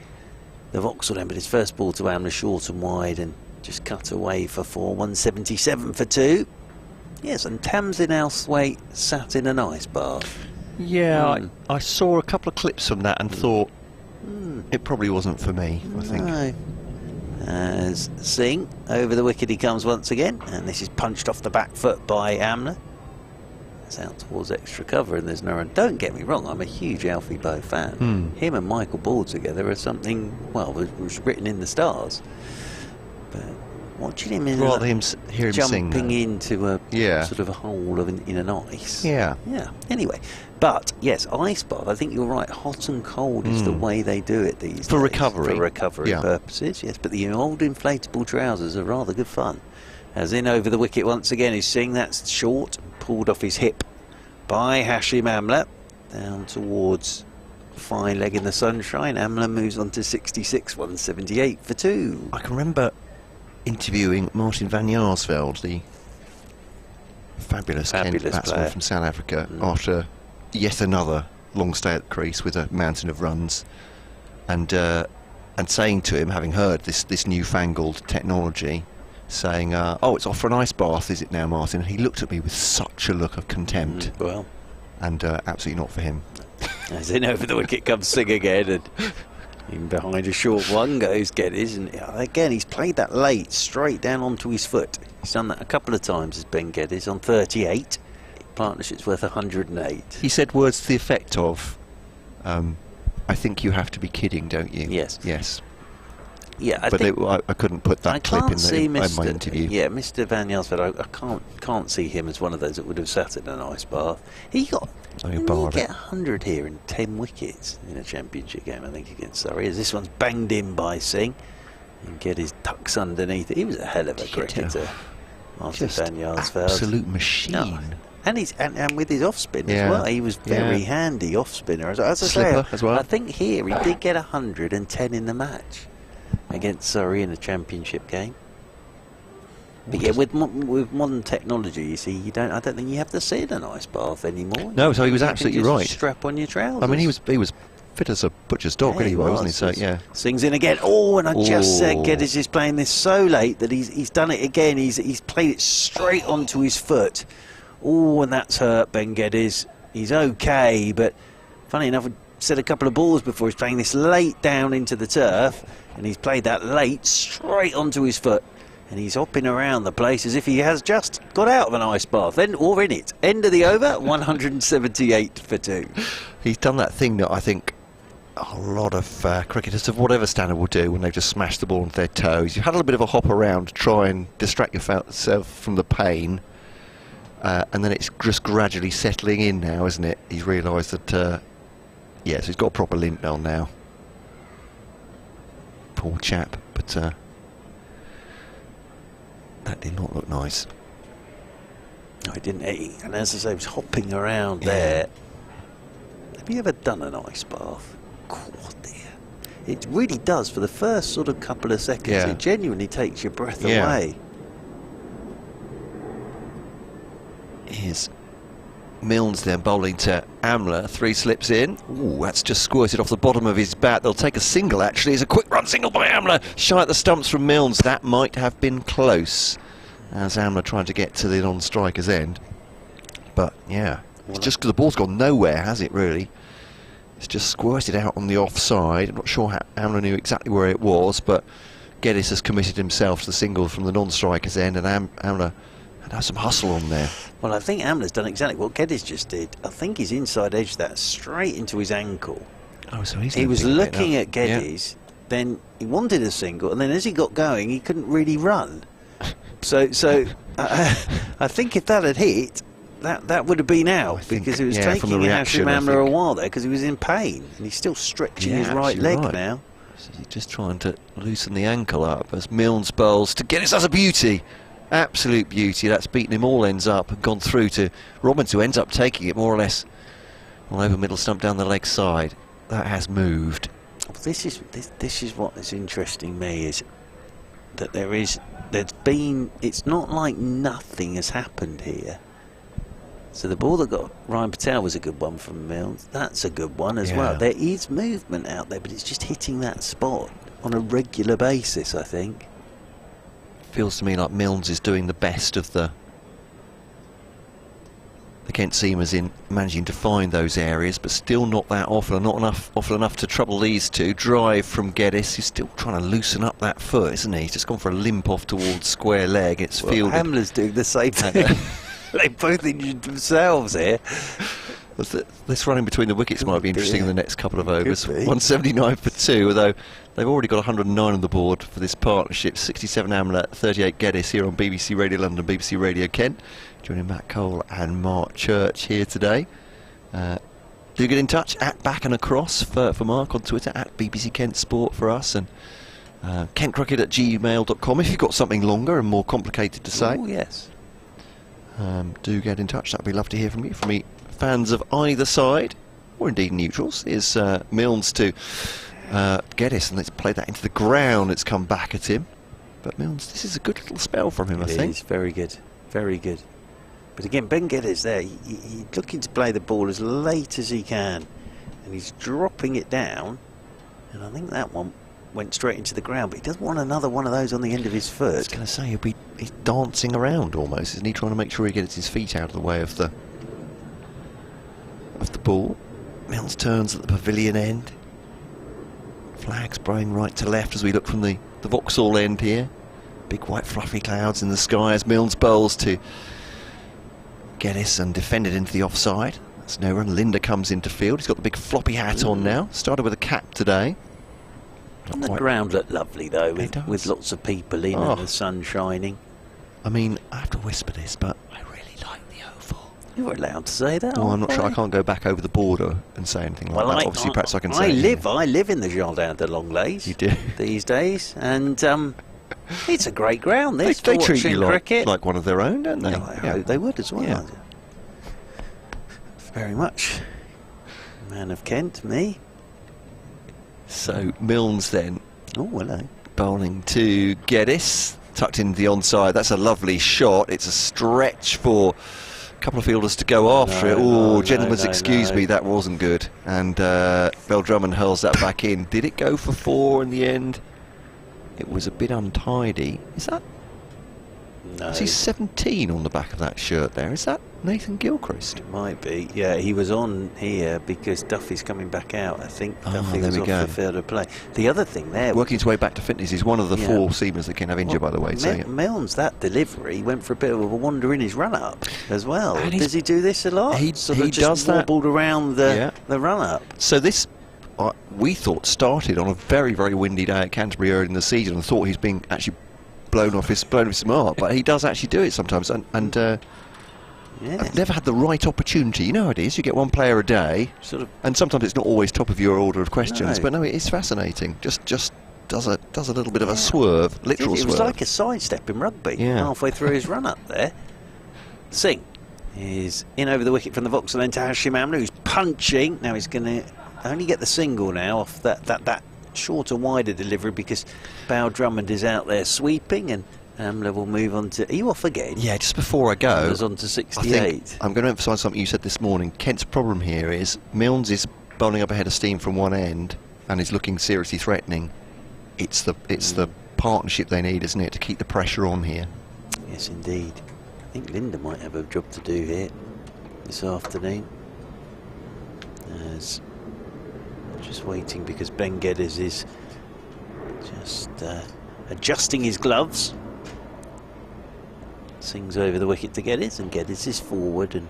Vauxhall end, but his first ball to Amla short and wide and just cut away for 4, 177 for 2. Yes, and Tamsin Elswaite sat in an ice bath. Yeah, I saw a couple of clips from that and thought it probably wasn't for me, I think. No. As Singh, over the wicket he comes once again, and this is punched off the back foot by Amla. It's out towards extra cover, and there's no run. Don't get me wrong, I'm a huge Alfie Bow fan. Him and Michael Ball together are something, well, was written in the stars. But watching him jumping into a sort of a hole in an ice. Yeah. Anyway, but yes, ice bath. I think you're right. Hot and cold is the way they do it these days. For recovery purposes. Yes, but the old inflatable trousers are rather good fun. As in over the wicket once again is Singh. That's short, pulled off his hip by Hashim Amla, down towards fine leg in the sunshine. Amla moves on to 66, 178 for 2. I can remember interviewing Martin van Jaarsveld, the fabulous Kent batsman player from South Africa, after yet another long stay at the crease with a mountain of runs, and saying to him, having heard this newfangled technology, saying, "Oh, it's off for an ice bath, is it now, Martin?" And he looked at me with such a look of contempt. Well, and absolutely not for him. As in over the wicket comes Singh again, and in behind a short one goes Geddes, and again he's played that late straight down onto his foot. He's done that a couple of times as Ben Geddes on 38. Partnership's worth 108. He said words to the effect of, "I think you have to be kidding, don't you?" Yes. Yes. Yeah, I couldn't put that clip in my interview. Yeah, Mr. Van Jaarsveld, I can't see him as one of those that would have sat in an ice bath. He get 100 here and 10 wickets in a championship game, I think, against Surrey. As this one's banged in by Singh and Geddes tucks underneath it. He was a hell of a cricketer, Martin Van Jaarsveld. Absolute machine. No. And with his off spin as well, he was very handy off spinner. As I say, as well. I think here he did get 110 in the match against Surrey in a championship game. But yeah, with modern technology, you see, I don't think you have to sit in an ice bath anymore. No, so he was You absolutely can just right. Strap on your trousers. I mean, he was fit as a butcher's dog anyway, wasn't he? So yeah. Sings in again. Oh, and I just said Geddes is playing this so late that he's done it again. He's played it straight onto his foot. Oh, and that's hurt Ben Geddes. He's okay, but funny enough, we said a couple of balls before, he's playing this late down into the turf, and he's played that late straight onto his foot, and he's hopping around the place as if he has just got out of an ice bath, or in it. End of the over, 178 for 2. He's done that thing that I think a lot of cricketers of whatever standard will do when they've just smashed the ball onto their toes. You've had a little bit of a hop around to try and distract yourself from the pain. And then it's just gradually settling in now, isn't it? He's realised that, so he's got a proper limp now. Poor chap, but that did not look nice. No, it didn't. And as I say, he was hopping around there. Have you ever done an ice bath? God, dear. It really does. For the first sort of couple of seconds, it genuinely takes your breath away. Here's Milnes then bowling to Amla. 3 slips in. Ooh, that's just squirted off the bottom of his bat. They'll take a single, actually. It's a quick run single by Amla. Shy at the stumps from Milnes. That might have been close, as Amla trying to get to the non-striker's end. But, yeah, it's just because the ball's gone nowhere, has it, really? It's just squirted out on the offside. I'm not sure how Amla knew exactly where it was, but Geddes has committed himself to the single from the non-striker's end, and Amla had some hustle on there. Well, I think Amla's done exactly what Geddes just did. I think he's inside edged that straight into his ankle. Oh, so he was looking at Geddes, then he wanted a single, and then as he got going, he couldn't really run. So I think if that had hit, that would have been out, because it was taking Hashim Amla a while there, because he was in pain, and he's still stretching his right leg now. So he's just trying to loosen the ankle up as Milnes bowls to Geddes. That's a beauty. Absolute beauty. That's beaten him all ends up and gone through to Robbins, who ends up taking it more or less all over middle stump down the leg side. That has moved. This is what is interesting me, is that it's not like nothing has happened here. So the ball that got Ryan Patel was a good one from Milnes. That's a good one as well. There is movement out there, but it's just hitting that spot on a regular basis, I think. Feels to me like Milnes is doing the best of the Kent seamers in managing to find those areas, but still not that often, often enough to trouble these two. Drive from Geddes, who's still trying to loosen up that foot, isn't he? He's just gone for a limp off towards square leg. It's fielded. Amla's doing the same thing. They both injured themselves here. This running between the wickets might be interesting in the next couple of overs. 179 for 2, although they've already got 109 on the board for this partnership. 67 Amla, 38 Geddes here on BBC Radio London, BBC Radio Kent. Joining Matt Cole and Mark Church here today. Do get in touch at Back and Across for Mark on Twitter, at BBC Kent Sport for us, and kentcricket@gmail.com if you've got something longer and more complicated to say. Oh, yes. Do get in touch. That'd be lovely to hear from you. From me, fans of either side, or indeed neutrals, is Milnes to Geddes, and let's play that into the ground. It's come back at him. But Milnes, this is a good little spell from him, I think. It is very good, very good. But again, Ben Geddes there, he's looking to play the ball as late as he can, and he's dropping it down, and I think that one went straight into the ground, but he doesn't want another one of those on the end of his foot. I was going to say, he's dancing around almost, isn't he, trying to make sure he gets his feet out of the way of the ball. Milnes turns at the pavilion end. Flags blowing right to left as we look from the Vauxhall end here. Big white fluffy clouds in the sky as Milnes bowls to Geddes and defended into the offside. That's no run. Linda comes into field. He's got the big floppy hat on now. Started with a cap today. And the ground looked lovely though, with lots of people in and the sun shining. I mean, I have to whisper this, but I really like the oval. You're allowed to say that. Well, I'm not sure. I can't go back over the border and say anything like that. Obviously, perhaps I can say. I live in the Jardin de Longlays. You do these days, and it's a great ground. This they treat you cricket like one of their own, don't they? I hope they would as well. Yeah. Very much. Man of Kent, me. So Milnes then. Oh, hello. Bowling to Geddes, tucked into the onside. That's a lovely shot. It's a stretch for a couple of fielders to go after it. Oh, gentlemen, excuse me, that wasn't good. And Bell Drummond hurls that back in. Did it go for 4 in the end? It was a bit untidy. Is that? No. Is he 17 on the back of that shirt there? Is that Nathan Gilchrist? It might be. Yeah, he was on here because Duffy's coming back out. I think Duffy was off the field of play. The other thing there... Working his way back to fitness. He's one of the 4 seamers that can have injury, by the way. Milnes, that delivery, went for a bit of a wander in his run-up as well. Does he do this a lot? He just wobbled around the run-up. So this... we thought started on a very, very windy day at Canterbury early in the season and thought he's being actually blown off his mark, but he does actually do it sometimes, and I've never had the right opportunity. You know how it is, you get one player a day, and sometimes it's not always top of your order of questions, but no, it is fascinating. Just does a little bit of a swerve, literal swerve. It was like a sidestep in rugby, halfway through his run-up there. Singh is in over the wicket from the Vauxhall end to Hashim Amla, who's punching. Now he's going to only get the single now off that shorter, wider delivery because Bell Drummond is out there sweeping, and Amla will move on to... Are you off again? Yeah, just before I go... Amla's on to 68. I'm going to emphasise something you said this morning. Kent's problem here is Milnes is bowling up ahead of steam from one end and is looking seriously threatening. It's the partnership they need, isn't it, to keep the pressure on here. Yes, indeed. I think Linda might have a job to do here this afternoon. Just waiting because Ben Geddes is just adjusting his gloves. Sings over the wicket to Geddes, and Geddes is forward and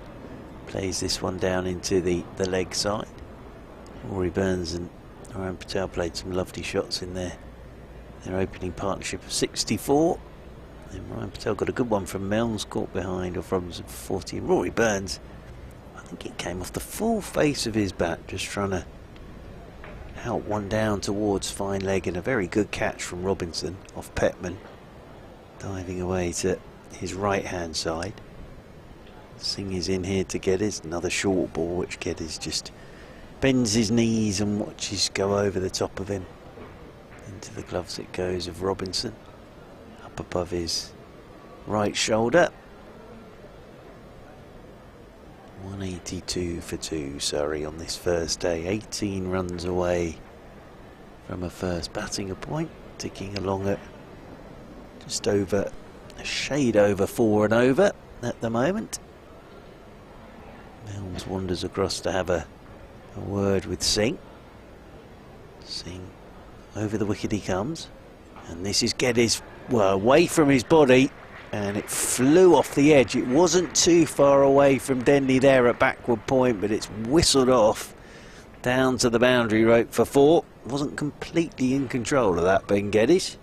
plays this one down into the leg side. Rory Burns and Ryan Patel played some lovely shots in their opening partnership of 64. And Ryan Patel got a good one from Milnes, caught behind off Robinson for 40. And Rory Burns, I think it came off the full face of his bat, just trying to out one down towards fine leg, and a very good catch from Robinson off Petman, diving away to his right hand side. Singh is in here to Geddes, another short ball which Geddes just bends his knees and watches go over the top of him. Into the gloves it goes of Robinson, up above his right shoulder. 182 for 2, Surrey on this first day, 18 runs away from a first batting point, ticking along at just over, a shade over 4 and over at the moment. Milnes wanders across to have a word with Singh. Singh, over the wicket he comes, and this is Geddes, well, away from his body, and it flew off the edge. It wasn't too far away from Denley there at backward point, but it's whistled off down to the boundary rope for 4. Wasn't completely in control of that, Ben Geddes.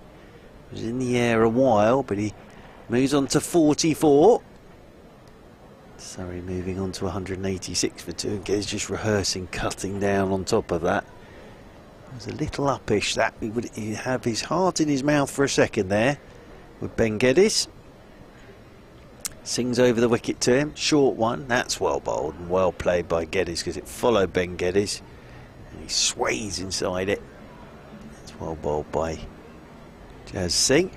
Was in the air a while, but he moves on to 44. Sorry, moving on to 186 for 2. And Geddes just rehearsing, cutting down on top of that. It was a little uppish that. He'd have his heart in his mouth for a second there with Ben Geddes. Sings over the wicket to him. Short one. That's well bowled and well played by Geddes, because it followed Ben Geddes. And he sways inside it. It's well bowled by Jazz Singh.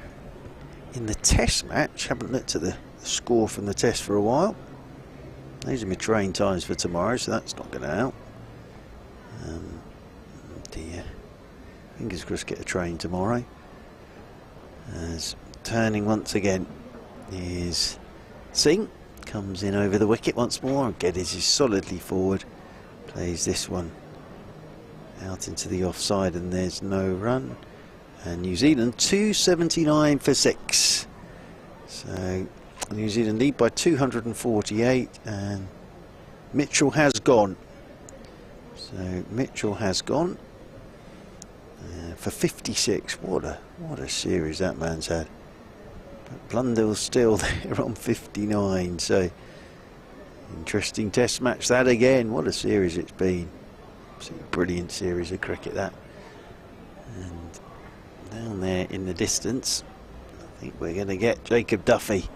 In the test match, haven't looked at the score from the test for a while. These are my train times for tomorrow, so that's not going to help. Dear. Fingers crossed get a train tomorrow. As turning once again is Singh. Comes in over the wicket once more, and Geddes is solidly forward. Plays this one out into the offside, and there's no run. And New Zealand 279 for 6. So New Zealand lead by 248, and Mitchell has gone. So Mitchell has gone for 56. What a series that man's had. But Blundell's still there on 59. So interesting test match that again. What a series it's been. Absolutely brilliant series of cricket that. And down there in the distance, I think we're going to get Jacob Duffy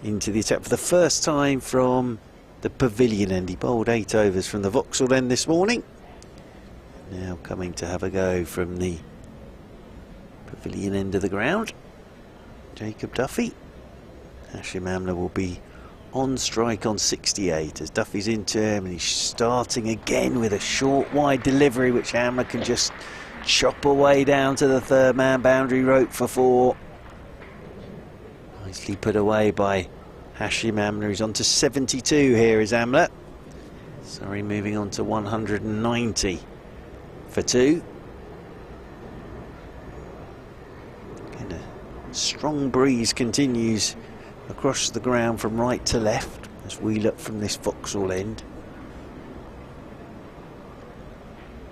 into the attack for the first time from the pavilion end. He bowled 8 overs from the Vauxhall end this morning. Now coming to have a go from the pavilion end of the ground. Jacob Duffy. Hashim Amla will be on strike on 68 as Duffy's into him, and he's starting again with a short wide delivery which Amla can just chop away down to the third man boundary rope for 4. Nicely put away by Hashim Amla, who's on to 72 here is Amla. Surrey moving on to 190 for 2. And a strong breeze continues across the ground from right to left as we look from this Vauxhall end.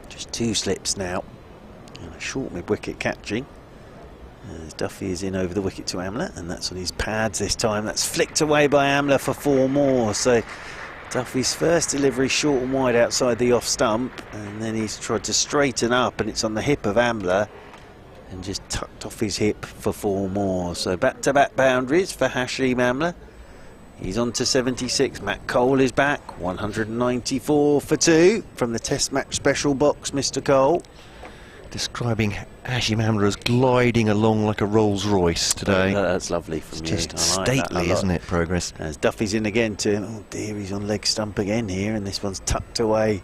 Just 2 slips now. And a short mid-wicket catching as Duffy is in over the wicket to Amla, and that's on his pads this time. That's flicked away by Amla for 4 more. So Duffy's first delivery short and wide outside the off stump, and then he's tried to straighten up, and it's on the hip of Amla and just tucked off his hip for 4 more. So back-to-back boundaries for Hashim Amla. He's on to 76. Matt Cole is back. 194 for 2 from the Test Match Special box, Mr. Cole. Describing Hashim Amla as gliding along like a Rolls Royce today. That's lovely from you. Just stately, isn't it, progress? As Duffy's in again to, oh dear, he's on leg stump again here, and this one's tucked away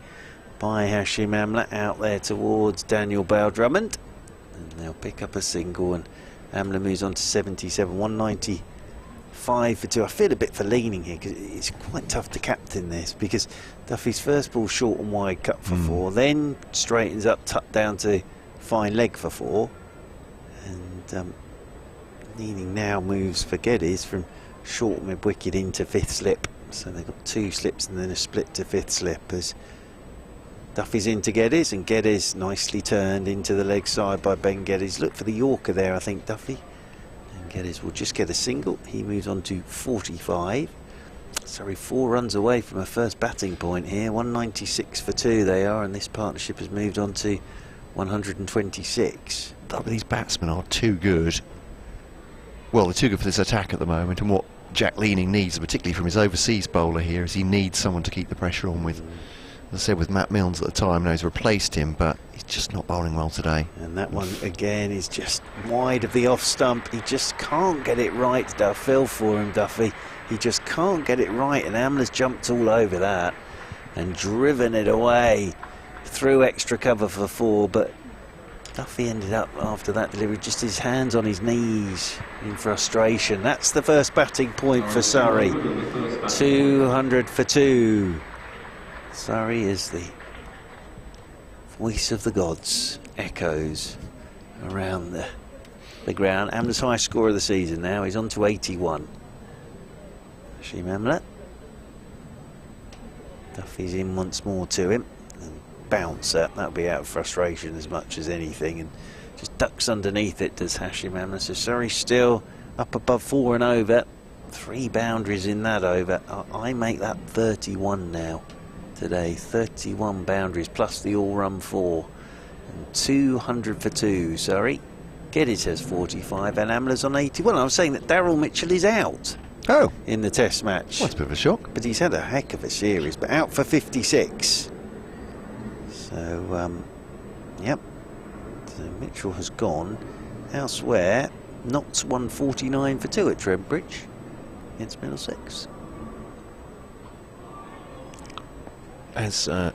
by Hashim Amla out there towards Daniel Bale Drummond. And they'll pick up a single, and Amla moves on to 77, 195 for 2. I feel a bit for leaning here because it's quite tough to captain this, because Duffy's first ball short and wide cut for 4, then straightens up, tucked down to fine leg for 4, and leaning now moves for Geddes from short mid-wicket into 5th slip. So they've got 2 slips and then a split to 5th slip as Duffy's into Geddes, and Geddes nicely turned into the leg side by Ben Geddes. Look for the Yorker there, I think, Duffy. And Geddes will just get a single. He moves on to 45. Sorry, 4 runs away from a first batting point here. 196 for 2 they are, and this partnership has moved on to 126. These batsmen are too good. Well, they're too good for this attack at the moment, and what Jack Leaning needs, particularly from his overseas bowler here, is he needs someone to keep the pressure on with. As I said, with Matt Milnes at the time, now he's replaced him, but he's just not bowling well today. And that one again is just wide of the off stump. He just can't get it right. Feel for him, Duffy. He just can't get it right, and Amla's jumped all over that and driven it away through extra cover for 4, but Duffy ended up after that delivery just his hands on his knees in frustration. That's the first batting point for Surrey. 200 for 2. Surrey is the voice of the gods, echoes around the ground. Amla's highest score of the season now. He's on to 81. Hashim Amla. Duffy's in once more to him. Bouncer, that'll be out of frustration as much as anything, and just ducks underneath it, does Hashim Amla. So Surrey still up above 4 and over. 3 boundaries in that over. I make that 31 now today. 31 boundaries plus the all-run 4, and 200 for 2. Surrey. Geddes has 45 and Amla's on 81. I was saying that Daryl Mitchell is out Oh, in the Test match. well, that's a bit of a shock. But he's had a heck of a series, but out for 56. So, yep. So Mitchell has gone. Elsewhere, Knott's 149 for 2 at Trembridge against Middlesex.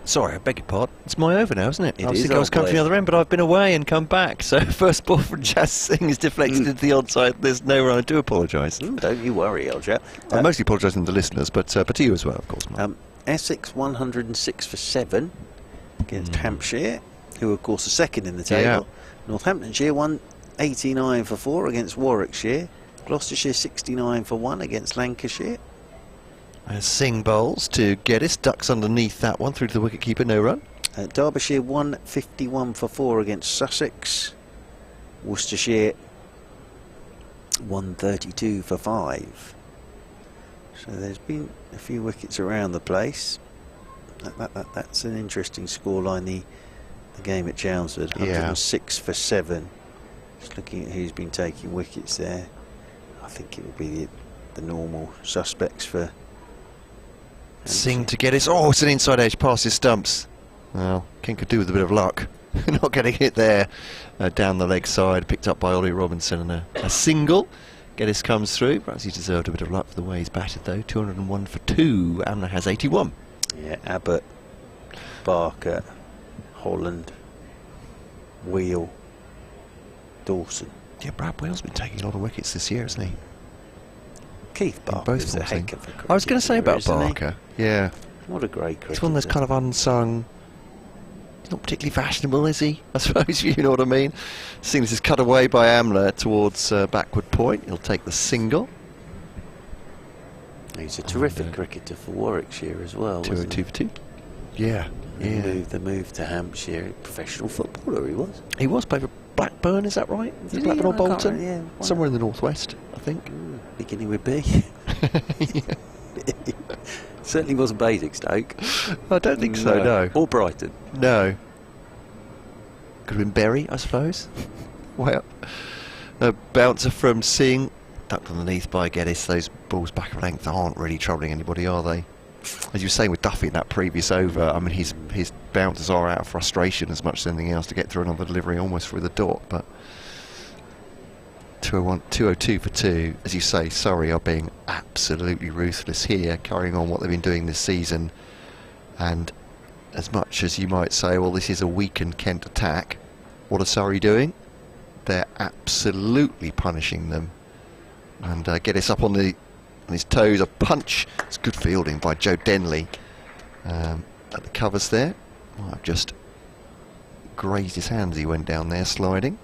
Sorry, I beg your pardon. It's my over now, isn't it? It I was is thinking I was coming from the other end, but I've been away and come back. So first ball from Jazz Singh is deflected into the onside. There's no run. I do apologise. Don't you worry, old chap. I'm mostly apologising to the listeners, but to you as well, of course, Mark. Essex 106 for 7 against Hampshire, who of course are second in the table. Yeah. Northamptonshire 189 for 4 against Warwickshire. Gloucestershire 69 for 1 against Lancashire. Singh bowls to Geddes, ducks underneath that one through to the wicketkeeper, no run. Derbyshire 151 for 4 against Sussex. Worcestershire 132 for 5. So there's been a few wickets around the place. That's an interesting scoreline. The game at Chelmsford, 106 for 7. Just looking at who's been taking wickets there, I think it would be the normal suspects for. Singh to Geddes. Oh, it's an inside edge past his stumps. Well, King could do with a bit of luck. Not getting it there. Down the leg side, picked up by Ollie Robinson, and a single. Geddes comes through. Perhaps he deserved a bit of luck for the way he's batted, though. 201 for 2. Amla has 81. Yeah, Abbott, Barker, Holland, Wheel, Dawson. Yeah, Brad Wheel's been taking a lot of wickets this year, hasn't he? Keith Barker's a heck of a cricketer. I was going to say about isn't he? Barker. Yeah. What a great cricketer. He's one of those kind of unsung. He's not particularly fashionable, is he? I suppose, you know what I mean. Seeing this is cut away by Amla towards backward point. He'll take the single. He's a terrific cricketer for Warwickshire as well. 202 for 2. Yeah. The move to Hampshire, professional footballer he was. He was played for Blackburn, is that right? Is it Blackburn or Bolton? Yeah, somewhere in the northwest, I think. Beginning with B. Certainly wasn't Basingstoke. I don't think so, no. Or Brighton. No. Could have been Bury, I suppose. Way up. A bouncer from Singh, ducked underneath by Geddes. Those balls back of length aren't really troubling anybody, are they? As you were saying with Duffy in that previous over, I mean, his bouncers are out of frustration as much as anything else to get through another delivery almost through the dot, but 202 for 2. As you say, Surrey are being absolutely ruthless here, carrying on what they've been doing this season. And as much as you might say, well, this is a weakened Kent attack, what are Surrey doing? They're absolutely punishing them. And Geddes up on his toes, a punch. It's good fielding by Joe Denley at the covers there. Might have just grazed his hands. He went down there sliding.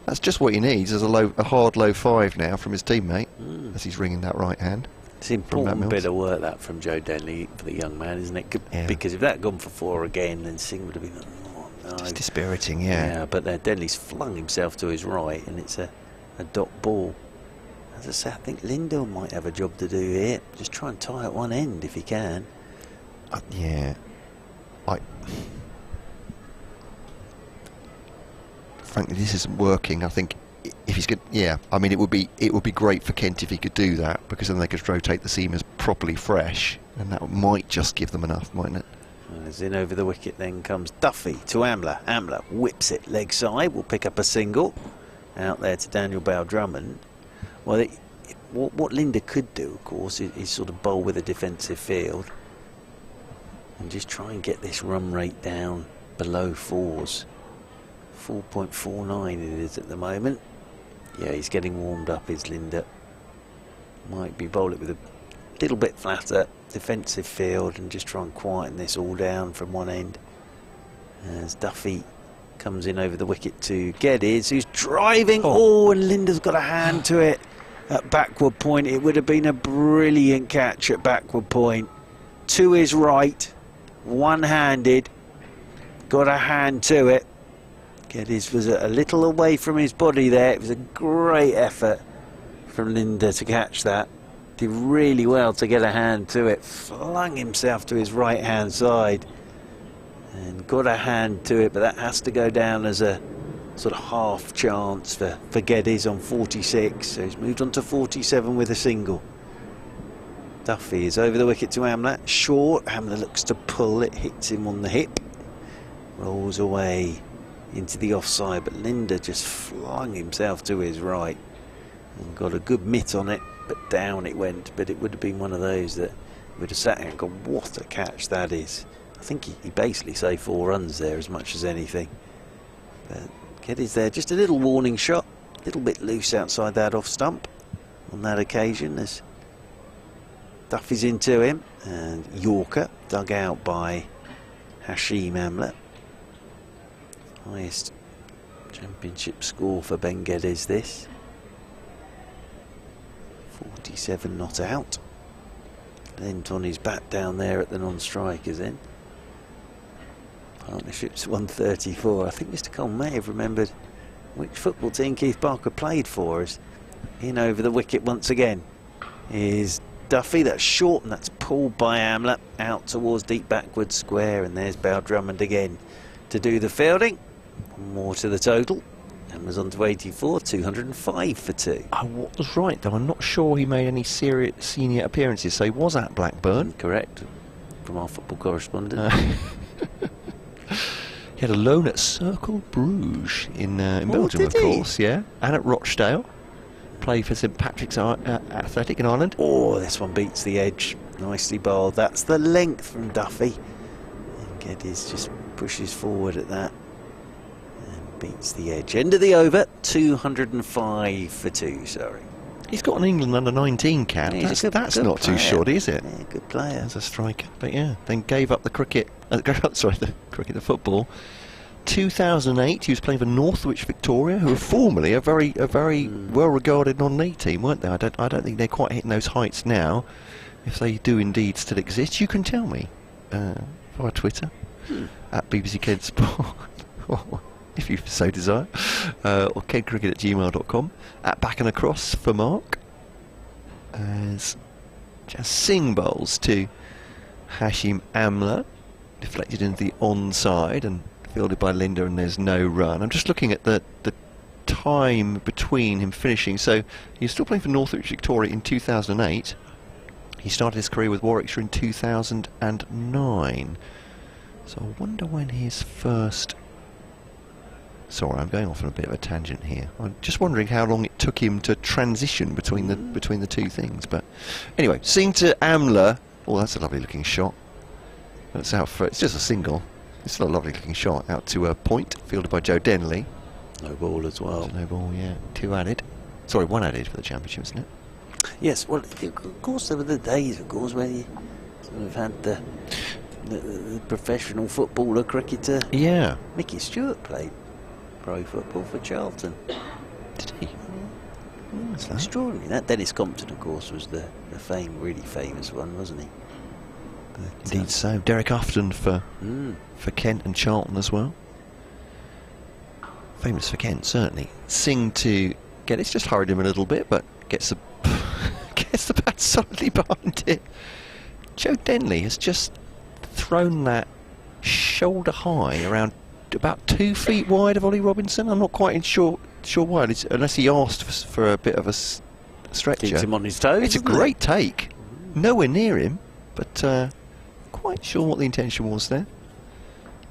That's just what he needs. There's a hard low 5 now from his teammate as he's ringing that right hand. It's an important bit of work that from Joe Denley for the young man, isn't it? Yeah. Because if that had gone for 4 again, then Singh would have been. Oh, no. Just dispiriting, yeah. But Denley's flung himself to his right, and it's a dot ball. As I say, I think Lindell might have a job to do here. Just try and tie at one end if he can. Yeah. Frankly, this isn't working. I think if he's good, I mean, it would be great for Kent if he could do that, because then they could rotate the seamers properly fresh, and that might just give them enough, mightn't it? As in over the wicket then comes Duffy to Amla. Amla whips it leg side. Will pick up a single out there to Daniel Bowell-Drummond. Well, what Linda could do, of course, is sort of bowl with a defensive field and just try and get this run rate down below 4s. 4.49 it is at the moment. Yeah, he's getting warmed up, is Linda. Might be bowl it with a little bit flatter defensive field and just try and quieten this all down from one end. As Duffy comes in over the wicket to Geddes, who's driving. And Linda's got a hand to it at backward point. It would have been a brilliant catch at backward point. To his right, one-handed, got a hand to it. Geddes was a little away from his body there. It was a great effort from Linda to catch that. Did really well to get a hand to it. Flung himself to his right-hand side and got a hand to it, but that has to go down as a sort of half chance for Geddes on 46. So he's moved on to 47 with a single. Duffy is over the wicket to Amla. Short. Amla looks to pull. It hits him on the hip. Rolls away into the offside, but Linder just flung himself to his right and got a good mitt on it, but down it went. But it would have been one of those that would have sat there and gone, what a catch that is. I think he basically saved 4 runs there as much as anything. But Geddes there, just a little warning shot, a little bit loose outside that off stump on that occasion as Duffy's into him, and Yorker dug out by Hashim Amla. Highest championship score for Ben Geddes this. 47 not out. Lent on his bat down there at the non-strikers end. Partnership's 134. I think Mr. Cole may have remembered which football team Keith Barker played for us. In over the wicket once again is Duffy. That's short and that's pulled by Amla out towards deep backward square, and there's Bale Drummond again to do the fielding. One more to the total. Amla's on to 84, 205 for 2. I was right though, I'm not sure he made any serious senior appearances, so he was at Blackburn. Correct, from our football correspondent. He had a loan at Cercle Bruges in Belgium, of course, yeah, and at Rochdale. Played for St Patrick's Athletic in Ireland. Oh, this one beats the edge. Nicely bowled. That's the length from Duffy. And Geddes just pushes forward at that and beats the edge. End of the over, 205 for 2, sorry. He's got an England under-19 cap. Yeah, that's good not player. too shoddy, is it? Yeah, good player. As a striker. But yeah, then gave up the cricket, the football. 2008, he was playing for Northwich Victoria, who were formerly a very well-regarded non-league team, weren't they? I don't think they're quite hitting those heights now. If they do indeed still exist, you can tell me via Twitter at BBC Kent Sport, if you so desire, or kentcricket@gmail.com, at Back and Across for Mark. As just Singh bowls to Hashim Amla, deflected into the onside and fielded by Linder, and there's no run. I'm just looking at the time between him finishing. So he was still playing for Northwich Victoria in 2008. He started his career with Warwickshire in 2009. So I wonder when his first... Sorry, I'm going off on a bit of a tangent here. I'm just wondering how long it took him to transition between the two things. But anyway, seeing to Amla. Oh, that's a lovely looking shot. That's out for... It's just a single. It's still a lovely looking shot out to a point, fielded by Joe Denley. No ball as well. No ball, yeah. 2 added. Sorry, 1 added for the championship, isn't it? Yes, well, of course there were the days, of course, when you sort of had the professional footballer, cricketer. Yeah. Mickey Stewart played pro football for Charlton. Did he? That's extraordinary. That Dennis Compton, of course, was the really famous one, wasn't he? But, indeed so. Derek Ufton for Kent and Charlton as well. Famous for Kent, certainly. Singh to Geddes, just hurried him a little bit, but gets the bat solidly behind it. Joe Denley has just thrown that shoulder high around about 2 feet wide of Ollie Robinson. I'm not quite sure why, unless he asked for a bit of a stretcher. Keeps him on his toes. It's a great take. Nowhere near him, but quite sure what the intention was there.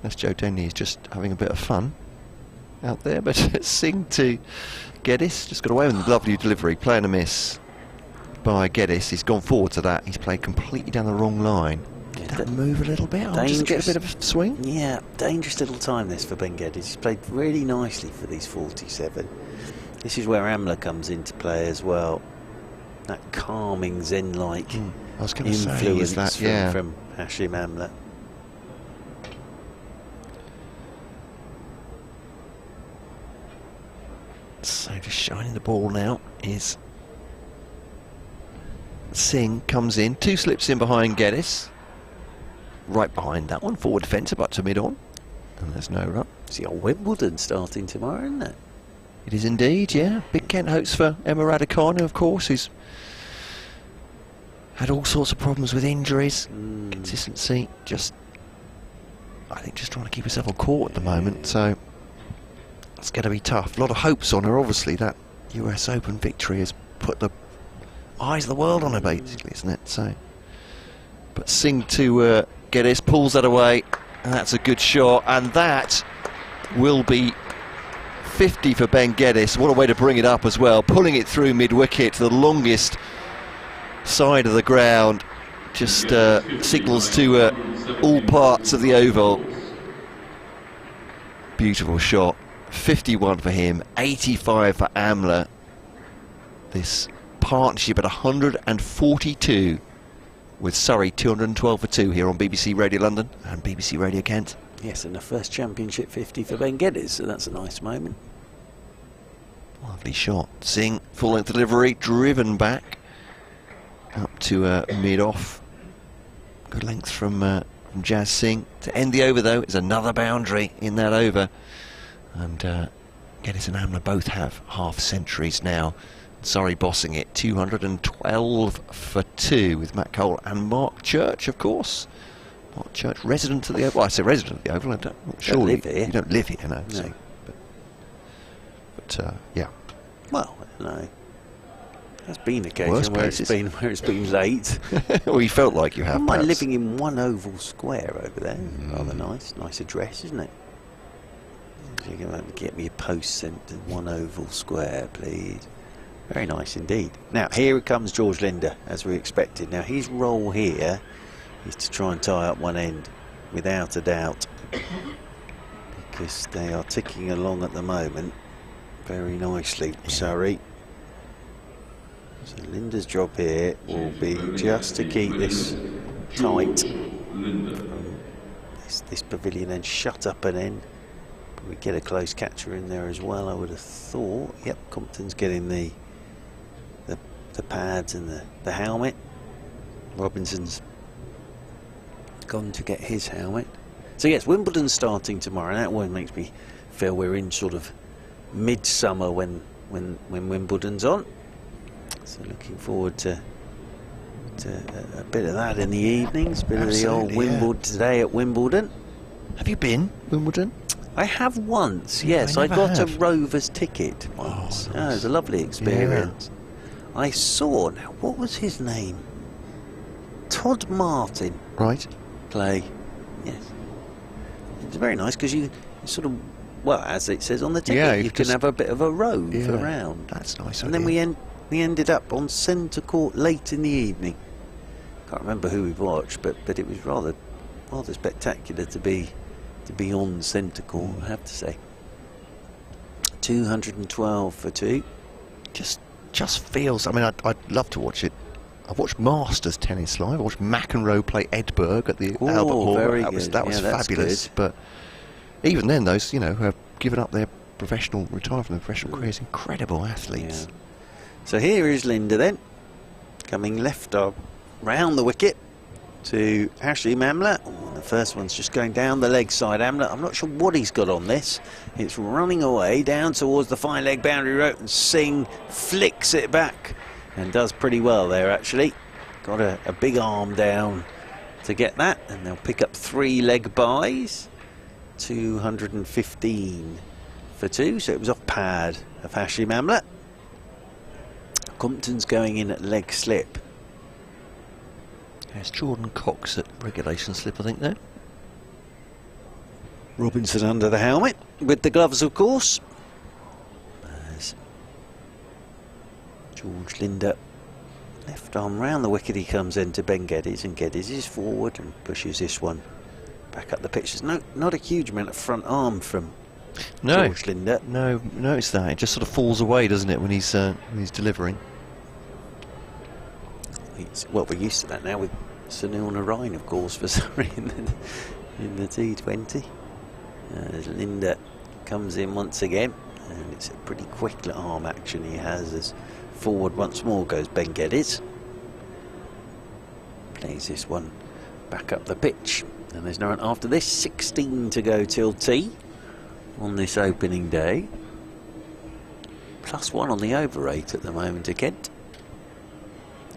Unless Joe Denley is just having a bit of fun out there. But Singh to Geddes, just got away with a lovely delivery. Playing a miss by Geddes. He's gone forward to that. He's played completely down the wrong line. Did that move a little bit? I'll just get a bit of a swing. Yeah, dangerous little time this for Ben Geddes. He's played really nicely for these 47. This is where Amla comes into play as well. That calming Zen-like influence from Hashim Amla. So just shining the ball now is Singh. Comes in, 2 slips in behind Geddes. Right behind that one, forward defence about to mid-on. And there's no run. It's the old Wimbledon starting tomorrow, isn't it? It is indeed, yeah. Big Kent hopes for Emma Raducanu, of course, who's had all sorts of problems with injuries. Consistency, I think just trying to keep herself on court at the moment. So it's going to be tough. A lot of hopes on her, obviously. That US Open victory has put the eyes of the world on her, basically, isn't it? So, but Singh to Geddes, pulls that away, and that's a good shot, and that will be 50 for Ben Geddes. What a way to bring it up as well, pulling it through mid-wicket to the longest side of the ground. Just signals to all parts of the oval. Beautiful shot. 51 for him, 85 for Amla. This partnership at 142 with Surrey, 212 for 2 here on BBC Radio London and BBC Radio Kent. Yes, and the first championship 50 for Ben Geddes, so that's a nice moment. Lovely shot. Singh, full length delivery, driven back up to mid-off. Good length from Jazz Singh. To end the over, though, is another boundary in that over. And Geddes and Amla both have half centuries now. Surrey bossing it, 212 for 2 with Matt Cole and Mark Church, of course. Mark Church, resident of the Oval. Well, I say resident of the Oval. I'm not sure live here. You don't live here, no. No. So, but yeah. Well, no. There's been occasion Worse where it's been late. Well, you felt like you have. I'm perhaps. living in One Oval Square over there. Rather nice. Nice address, isn't it? You can get me a post sent to One Oval Square, please. Very nice indeed. Now, here comes George Linder, as we expected. Now, his role here is to try and tie up one end, without a doubt. Because they are ticking along at the moment very nicely, Surrey. So Linder's job here will be just to keep this tight. This pavilion end shut up an end. We get a close catcher in there as well, I would have thought. Yep, Compton's getting the pads and the helmet. Robinson's gone to get his helmet. So yes, Wimbledon's starting tomorrow, and that one makes me feel we're in sort of midsummer when Wimbledon's on. So looking forward to a bit of that in the evenings, a bit of the old Wimbledon today at Wimbledon. Have you been Wimbledon? I have once, yes. I got a Rovers ticket once. Oh, It was a lovely experience. Yeah. I saw, now what was his name? Todd Martin. Right. Play. Yes. It's very nice because you sort of, well, as it says on the ticket, you can have a bit of a rove around. That's nice. And then we ended up on centre court late in the evening. Can't remember who we watched, but it was rather spectacular to be on centre court, I have to say. 212 for 2. Just feels. I mean, I'd love to watch it. I watched Masters tennis live. I watched McEnroe play Edberg at the Albert Hall. That was fabulous. Good. But even then, those who have given up their retired from their professional careers, incredible athletes. Yeah. So here is Linder then, coming left up round the wicket to Hashim Amla. The first one's just going down the leg side. Amla, I'm not sure what he's got on this. It's running away down towards the fine leg boundary rope, and Singh flicks it back and does pretty well there actually. Got a big arm down to get that, and they'll pick up 3 leg byes. 215 for 2, so it was off pad of Hashim Amla. Compton's going in at leg slip. It's Jordan Cox at regulation slip, I think, there. Robinson under the helmet, with the gloves, of course. As George Linder, left arm round the wicket, he comes into Ben Geddes, and Geddes is forward and pushes this one back up the pitch. There's not a huge amount of front arm from George Linder. No, notice that. It just sort of falls away, doesn't it, when he's delivering. Well, we're used to that now with Sunil Narain, of course, for Surrey in the T20. As Linder comes in once again, and it's a pretty quick little arm action he has as forward once more goes Ben Geddes. Plays this one back up the pitch, and there's no run after this. 16 to go till tea on this opening day. +1 on the over rate at the moment to Kent.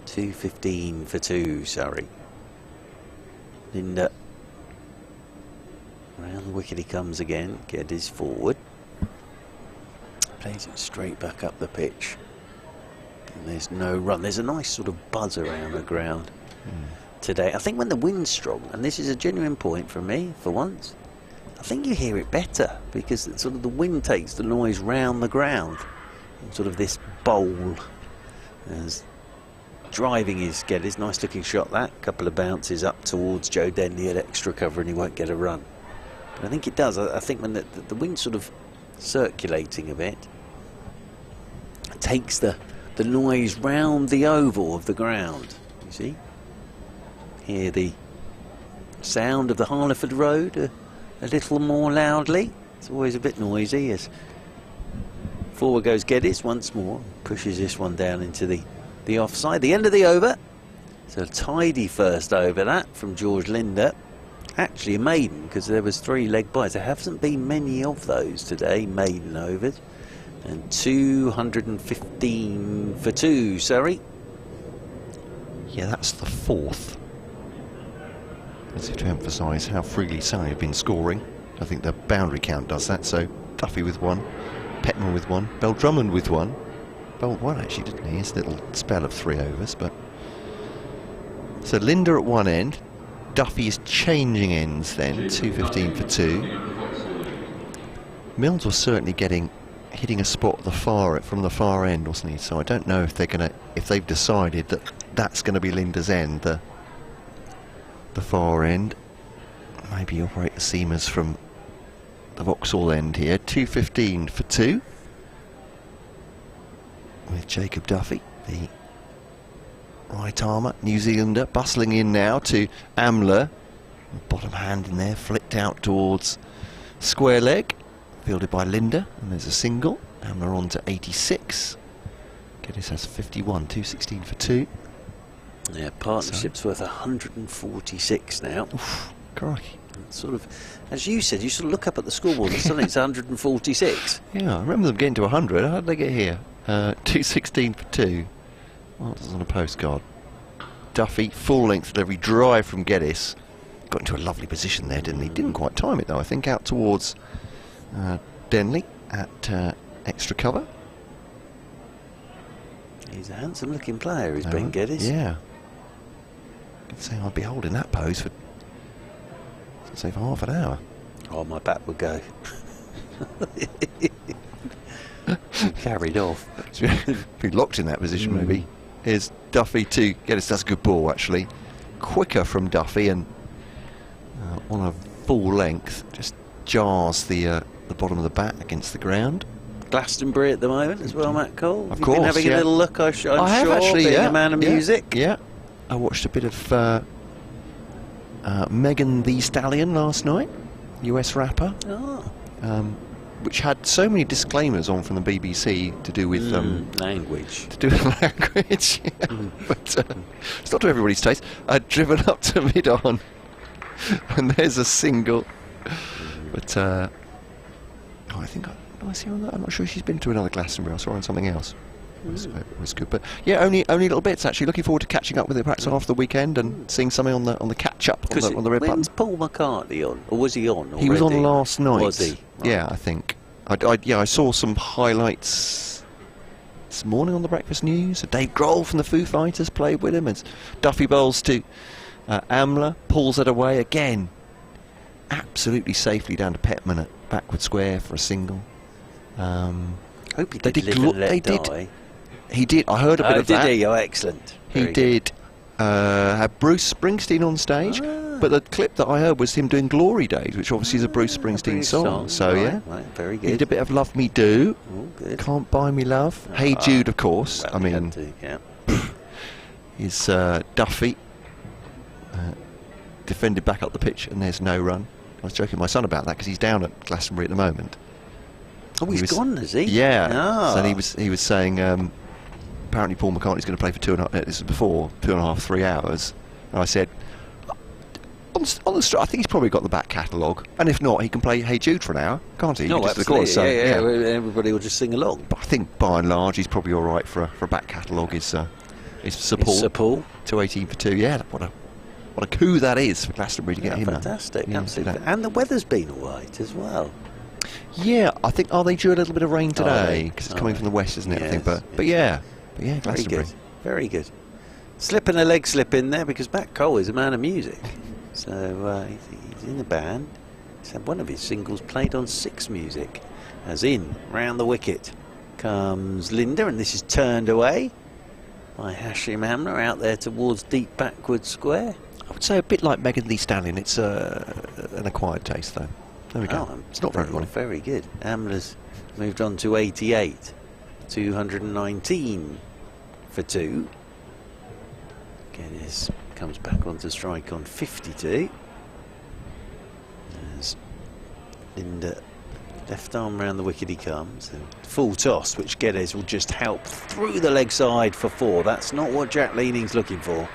215 for 2, Surrey. Linder. Round the wicket he comes again. Geddes forward. Plays it straight back up the pitch. And there's no run. There's a nice sort of buzz around the ground today. I think when the wind's strong, and this is a genuine point from me for once, I think you hear it better because it's sort of the wind takes the noise round the ground. Sort of this bowl. As driving is Geddes, nice looking shot that. Couple of bounces up towards Joe Denley at extra cover and he won't get a run. But I think it does. I think when the wind's sort of circulating a bit, it takes the noise round the oval of the ground. You see? Hear the sound of the Harleford Road a little more loudly. It's always a bit noisy as forward goes Geddes once more. Pushes this one down into the offside. The end of the over. So a tidy first over that from George Linder. Actually a maiden because there was 3 leg byes. There haven't been many of those today, maiden overs. And 215 for 2, Surrey. Yeah, that's the 4th. As if to emphasise how freely Surrey have been scoring. I think the boundary count does that. So Duffy with 1, Petman with 1, Bell Drummond with 1. Bowled 1 actually, didn't he? His little spell of 3 overs, but so Linder at one end, Duffy is changing ends then, 215 for 2. Mills was certainly hitting a spot at from the far end, wasn't he? So I don't know if they've decided that that's going to be Linder's end, the far end. Maybe operate the seamers from the Vauxhall end here. 215 for 2. With Jacob Duffy, the right armour, New Zealander, bustling in now to Amla. Bottom hand in there, flicked out towards square leg. Fielded by Linder, and there's a single. Amla on to 86. Geddes has 51, 216 for 2. Yeah, partnership's worth 146 now. Oof, crikey. Sort of, as you said, you sort of look up at the scoreboard and suddenly it's 146. Yeah, I remember them getting to 100. How did they get here? 216 for 2. Well, this is on a postcard. Duffy, full length delivery, drive from Geddes. Got into a lovely position there, didn't he? Didn't quite time it though, I think, out towards Denley at extra cover. He's a handsome looking player, is Ben Geddes. Yeah. I'd say I'd be holding that pose for, say, for half an hour. Oh, my back would go. Carried off. Be locked in that position, maybe. Here's Duffy to Geddes. That's a good ball, actually. Quicker from Duffy, and on a full length, just jars the bottom of the bat against the ground. Glastonbury at the moment as well, Matt Cole. Of You've course, been having a little look, I'm sure, actually, being a man of music. Yeah, I watched a bit of Megan Thee Stallion last night, US rapper, which had so many disclaimers on from the BBC to do with language. To do with language, but it's not to everybody's taste. I'd driven up to mid-on, and there's a single, but I think I see her on that. I'm not sure she's been to another Glastonbury. I saw her on something else. It was good, but yeah, only little bits actually. Looking forward to catching up with it perhaps after the weekend and seeing something on the catch up on the red button. When's Paul McCartney on, or was he on already? He was on last night. Was he? Right. Yeah, I think. I saw some highlights this morning on the Breakfast News. Dave Grohl from the Foo Fighters played with him. It's Duffy bowls to Amla, pulls it away again, absolutely safely down to Petman at backward square for a single. Hope he did live and let die. He did. I heard a bit of that. Did he? Oh, excellent. He did. Had Bruce Springsteen on stage, but the clip that I heard was him doing Glory Days, which obviously is a Bruce Springsteen song. So right, right, very good. He did a bit of Love Me Do. Oh, good. Can't Buy Me Love. Hey Jude, of course. Well, I mean, is Duffy defended back up the pitch, and there's no run. I was joking with my son about that because he's down at Glastonbury at the moment. Oh, he's gone, is he? Yeah. Ah. So he was saying apparently Paul McCartney's going to play for 2.5, 3 hours. And I said, on the I think he's probably got the back catalogue, and if not, he can play Hey Jude for an hour, can't he? No, absolutely. So, yeah. Everybody will just sing along. But I think by and large he's probably all right for a back catalogue. Is Sir Paul 218 for 2. Yeah, what a coup that is for Glastonbury to get him. Fantastic, absolutely. And the weather's been all right as well. Yeah, I think, are they due a little bit of rain today? Because it's coming from the west, isn't it? Yes, I think, but yeah. But yeah, Very Glastonbury. good. Very good. Slipping a leg slip in there because Matt Cole is a man of music. So he's in the band. He's had one of his singles played on 6 Music. As in, round the wicket comes Linda, and this is turned away by Hashim Amla out there towards deep backward square. I would say a bit like Megan Thee Stallion. It's an acquired taste, though. There we go. It's not for everybody. Very good. Amla's moved on to 88. 219 for 2. Geddes comes back onto strike on 52. As Linda, left arm round the wicket he comes. And full toss, which Geddes will just help through the leg side for 4. That's not what Jack Leaning's looking for.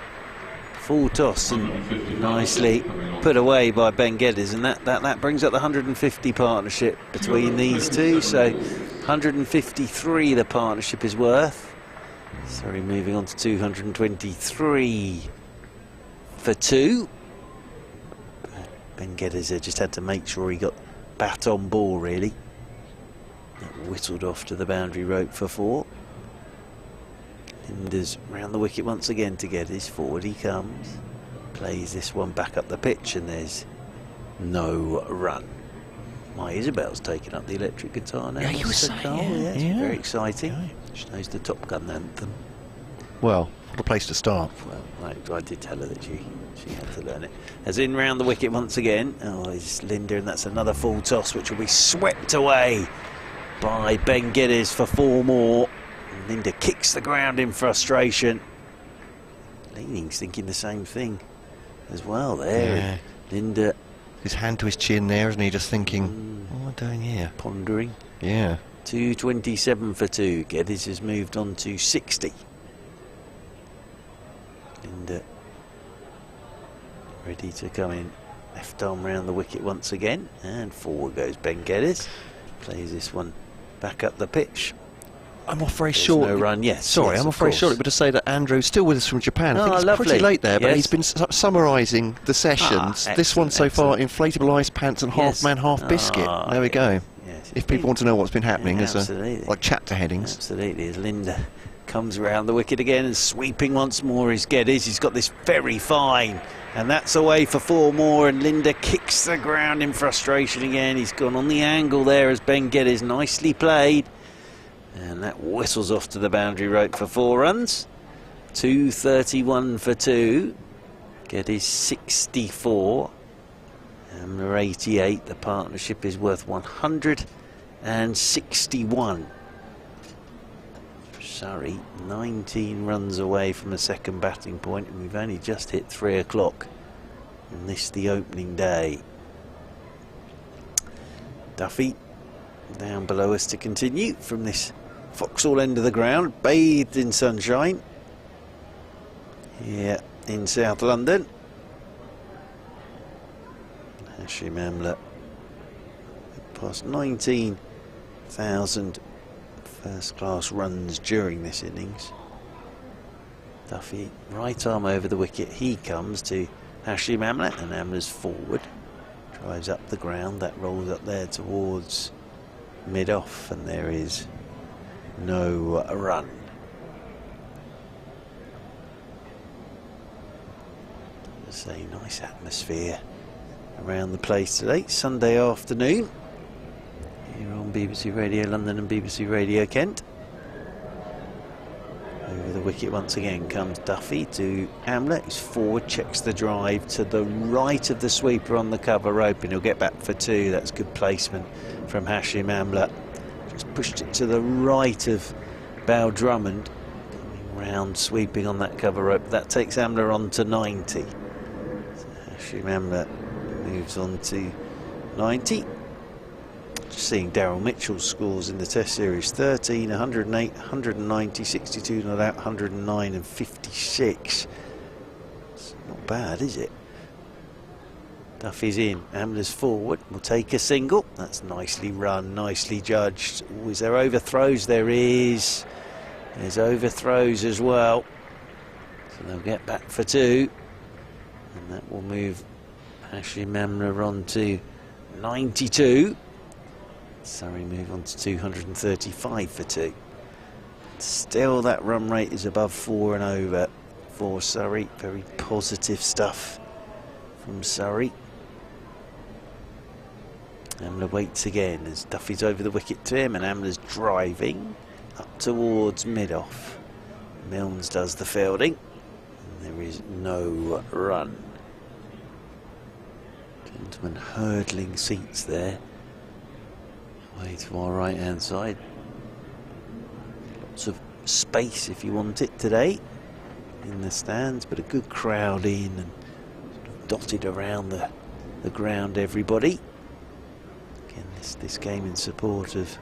Full toss and nicely put away by Ben Geddes, and that brings up the 150 partnership between these two. So 153 the partnership is worth. Surrey moving on to 223 for 2. Ben Geddes just had to make sure he got bat on ball, really. That whistled off to the boundary rope for 4. Linda's round the wicket once again to Geddes. Forward he comes. Plays this one back up the pitch, and there's no run. My Isabel's taking up the electric guitar now. Yeah, you were saying, yeah, it's yeah. very exciting. Yeah. She knows the Top Gun anthem. Well, what a place to start. Well, I did tell her that she had to learn it. As in round the wicket once again. Oh, it's Linda, and that's another full toss, which will be swept away by Ben Geddes for 4 more. And Linda kicks the ground in frustration. Leaning's thinking the same thing as well there. Yeah. Linda, His hand to his chin there, isn't he? Just thinking, what am I doing here? pondering. Yeah. 227 for 2. Geddes has moved on to 60. Linda ready to come in. Left arm round the wicket once again, and forward goes Ben Geddes. Plays this one back up the pitch. I'm off very There's short. no run, yes. Sorry, yes, I'm of off very course. shortly, but to say that Andrew's still with us from Japan. I Oh, think it's lovely. pretty late there, but Yes. he's been summarising the sessions. This one so far, inflatable ice pants and Yes. half man, half biscuit. Ah, There we go. Yes. If people want to know what's been happening, Yeah, as absolutely. like chapter headings. Absolutely, as Linda comes around the wicket again, and sweeping once more is Geddes. He's got this very fine, and that's away for 4 more, and Linda kicks the ground in frustration again. He's gone on the angle there as Ben Geddes, nicely played, and that whistles off to the boundary rope for 4 runs. 231 for 2. Geddes 64. Amla 88. The partnership is worth 161. Surrey 19 runs away from a second batting point, and we've only just hit 3 o'clock on this, the opening day. Duffy down below us to continue from this Vauxhall end of the ground, bathed in sunshine here in South London. Hashim Amla past 19,000 first class runs during this innings. Duffy right arm over the wicket, he comes to Hashim Amla, and Amla's forward, drives up the ground, that rolls up there towards mid off, and there is no run. It's a nice atmosphere around the place today, Sunday afternoon, here on BBC Radio London and BBC Radio Kent. Over the wicket once again comes Duffy to Amla, who's forward, checks the drive to the right of the sweeper on the cover rope, and he'll get back for 2. That's good placement from Hashim Amla. Just pushed it to the right of Bow Drummond, coming round, sweeping on that cover rope. That takes Amla on to 90. So Hashim Amla moves on to 90. Just seeing Daryl Mitchell's scores in the Test Series: 13, 108, 190, 62 not out, 109 and 56. It's not bad, is it? Duffy's in, Amla's forward, will take a single. That's nicely run, nicely judged. Oh, is there overthrows? There is. There's overthrows as well. So they'll get back for 2. And that will move Hashim Amla on to 92. Surrey move on to 235 for 2. Still that run rate is above 4 and over for Surrey. Very positive stuff from Surrey. Amla waits again as Duffy's over the wicket to him, and Amla's driving up towards mid-off. Milnes does the fielding. And there is no run. Gentlemen hurdling seats there. Way to our right hand side. Lots of space if you want it today in the stands, but a good crowd in and dotted around the ground, everybody. Again, this game in support of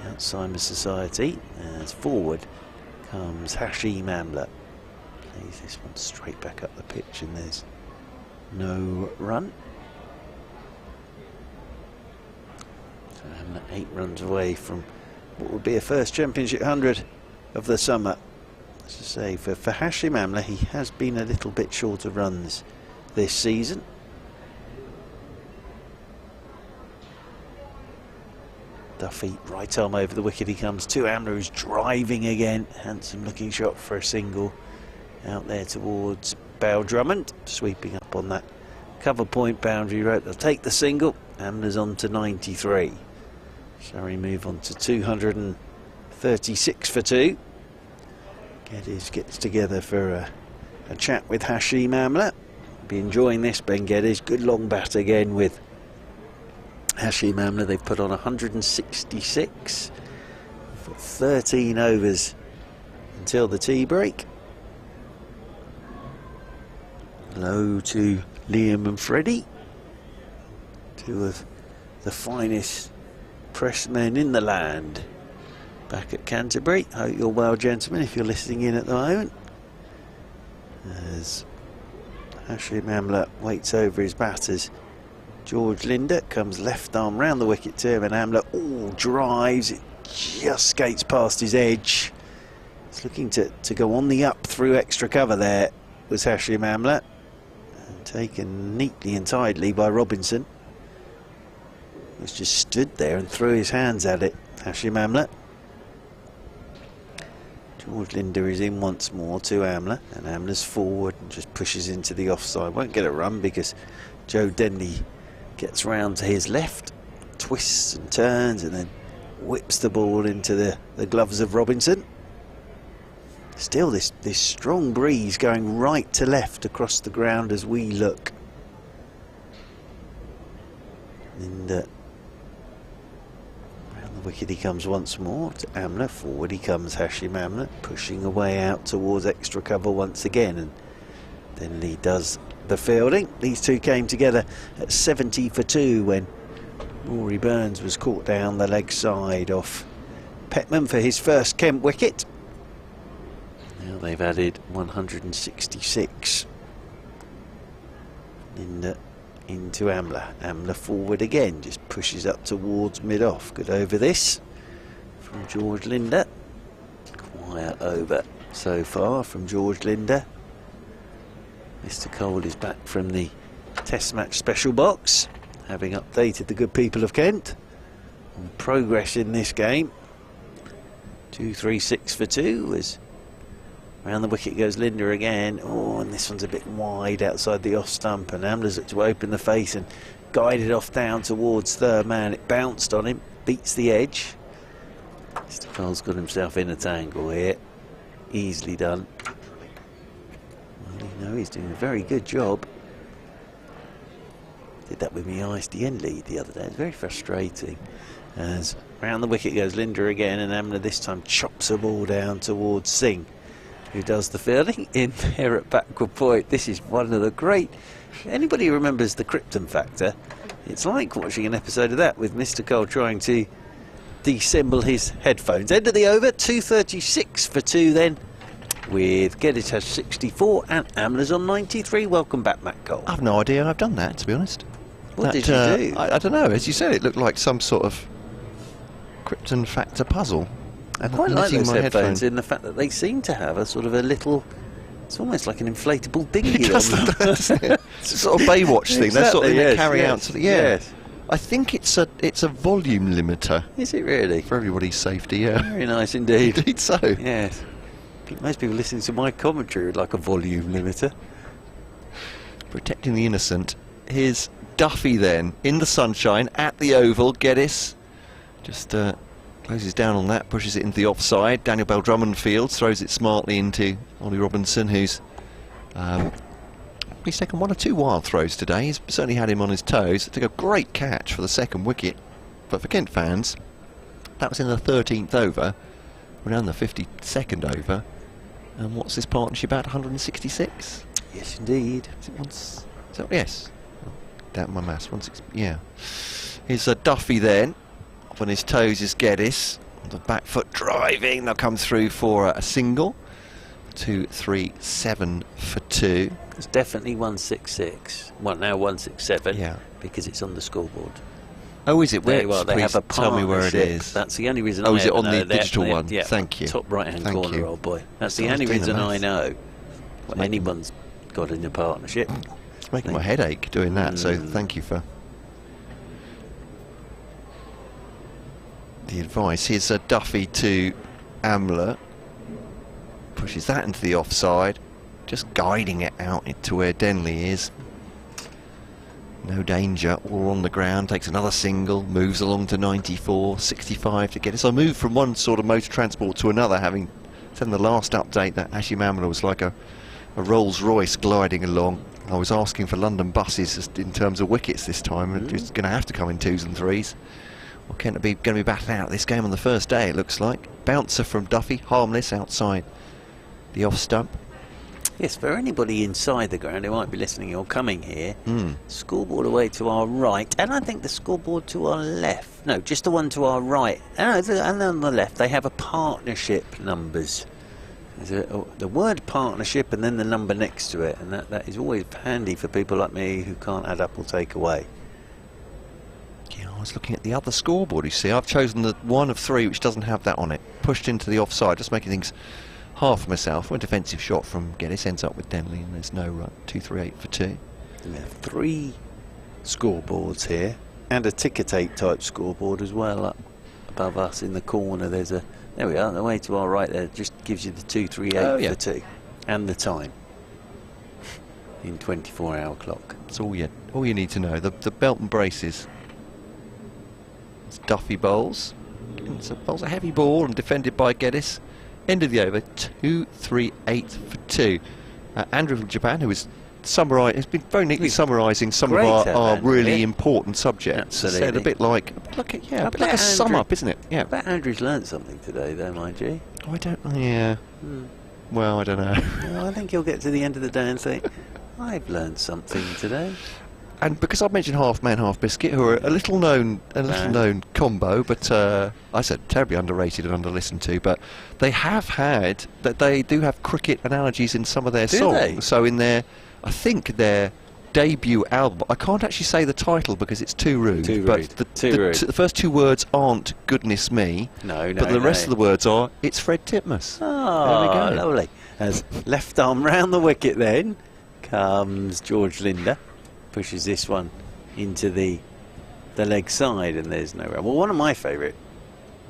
Alzheimer's Society. As forward comes Hashim Amla. Plays this one straight back up the pitch, and there's no run. So Amla 8 runs away from what would be a first championship 100 of the summer. As I say, for Hashim Amla, he has been a little bit short of runs this season. Duffy, right arm over the wicket, he comes to Amla, who's driving again. Handsome looking shot for a single out there towards Bale Drummond, sweeping up on that cover point boundary rope. They'll take the single. Amla's on to 93. Surrey move on to 236 for 2. Geddes gets together for a chat with Hashim Amla. Be enjoying this, Ben Geddes. Good long bat again with Hashim Amla. They've put on 166 for 13 overs until the tea break. Hello to Liam and Freddie, two of the finest pressmen in the land back at Canterbury. Hope you're well, gentlemen, if you're listening in at the moment. As Hashim Amla waits over his batters, George Linder comes left arm round the wicket to him, and Amla drives, it just skates past his edge. He's looking to go on the up through extra cover there, was Hashim Amla, and taken neatly and tidily by Robinson, who's just stood there and threw his hands at it. Hashim Amla. George Linder is in once more to Amla, and Amla's forward and just pushes into the offside. Won't get a run because Joe Denley gets round to his left, twists and turns, and then whips the ball into the gloves of Robinson. Still this strong breeze going right to left across the ground as we look. And round the wicket he comes once more to Amla. Forward he comes, Hashim Amla, pushing away out towards extra cover once again, and then Lee does the fielding. These two came together at 70 for 2 when Rory Burns was caught down the leg side off Petman for his first Kent wicket. Now they've added 166 into Amla. Amla forward again, just pushes up towards mid-off. Good over this from George Linder. Quiet over so far from George Linder. Mr. Cole is back from the Test match special box, having updated the good people of Kent on progress in this game. 236 for 2 as round the wicket goes Linder again. Oh, and this one's a bit wide outside the off stump, and Amla's looked to open the face and guided off down towards third man. It bounced on him, beats the edge. Mr. Cole's got himself in a tangle here. Easily done. Well, you know, he's doing a very good job. Did that with me ISDN lead the other day. It's very frustrating. As round the wicket goes Linder again, and Amla this time chops a ball down towards Singh, who does the fielding in there at backward point. This is one of the great... Anybody who remembers the Krypton Factor, it's like watching an episode of that with Mr. Cole trying to deassemble his headphones. End of the over, 236 for 2 then, with Geddes has 64 and Amla's on 93. Welcome back, Matt Cole. I've no idea I've done that, to be honest. What did you do? I don't know. As you said, it looked like some sort of Krypton Factor puzzle. I quite like those headphones in the fact that they seem to have a sort of a little... It's almost like an inflatable dinghy. It does, doesn't it? It's a sort of Baywatch thing. Exactly, That's sort of thing yes, they carry yes, out to the... Yes. I think it's a volume limiter Is it really? for everybody's safety. Yeah, Very nice indeed. indeed so. Yes. Most people listening to my commentary would like a volume limiter. Protecting the innocent. Here's Duffy then in the sunshine at the oval. Geddes just closes down on that, pushes it into the offside. Daniel Bell Drummond fields, throws it smartly into Ollie Robinson, who's he's taken 1 or 2 wild throws today. He's certainly had him on his toes. Took a great catch for the second wicket, but for Kent fans, that was in the 13th over. We're now in the 52nd over, and what's this partnership at? 166. Yes, indeed. Is it once? So yes. Oh, doubt my maths. 160. Yeah. Here's Duffy then. Up on his toes is Geddes. On the back foot driving. They'll come through for a single. 2, 3, 7 for 2. It's definitely 166. Well, now 167. Yeah. Because it's on the scoreboard. Oh, is it? There Where? you are. They Please have a tell me where it partnership. is. That's the only reason. Oh, I is it ever on the know. digital one? Yeah, Thank you. Top right-hand Thank corner, you. old boy. That's I the was only doing the reason I maths. know what anyone's got in a partnership. It's making my head ache doing that, so thank you for the advice. Here's Duffy to Amla. Pushes that into the offside. Just guiding it out to where Denley is. No danger, all on the ground. Takes another single, moves along to 94, 65 to get it. So I moved from one sort of motor transport to another, having said in the last update that Hashim Amla was like a Rolls Royce gliding along. I was asking for London buses in terms of wickets this time, and it's going to have to come in 2s and 3s. Well, Kent are going to be battling out this game on the first day, it looks like. Bouncer from Duffy, harmless outside the off stump. Yes, for anybody inside the ground who might be listening or coming here, scoreboard away to our right, and I think the scoreboard to our left. No, just the one to our right. And on the left, they have a partnership numbers. There's the word partnership and then the number next to it, and that is always handy for people like me who can't add up or take away. Yeah, I was looking at the other scoreboard, you see. I've chosen the 1 of 3 which doesn't have that on it. Pushed into the offside, just making things hard for myself. A defensive shot from Geddes ends up with Denley, and there's no run. 2, 3, 8 for 2. We have 3 scoreboards here, and a ticker tape type scoreboard as well up above us in the corner. There we are, the way to our right there just gives you the 2, 3, 8 for 2 and the time in 24-hour clock. That's all you need to know. The belt and braces. It's Duffy bowls. Bowls a heavy ball and defended by Geddes. End of the over, 2, 3, 8 for 2. Andrew from Japan, who is has been very neatly summarising some of our really important subjects. Absolutely. Said a bit like a sum up, isn't it? Yeah. I bet Andrew's learnt something today, though, mind you. Oh, I don't. Yeah. Well, I don't know. Well, I think he'll get to the end of the day and say, "I've learnt something today." And because I've mentioned Half Man, Half Biscuit, who are a little known combo, but I said terribly underrated and under-listened to, but they do have cricket analogies in some of their songs. They? So in I think their debut album, I can't actually say the title because it's too rude. But the first 2 words aren't "goodness me." No. But the rest of the words are "it's Fred Titmus." Oh, there we go. Lovely. As left arm round the wicket, then comes George Linder. Pushes this one into the leg side, and there's no run. Well, one of my favourite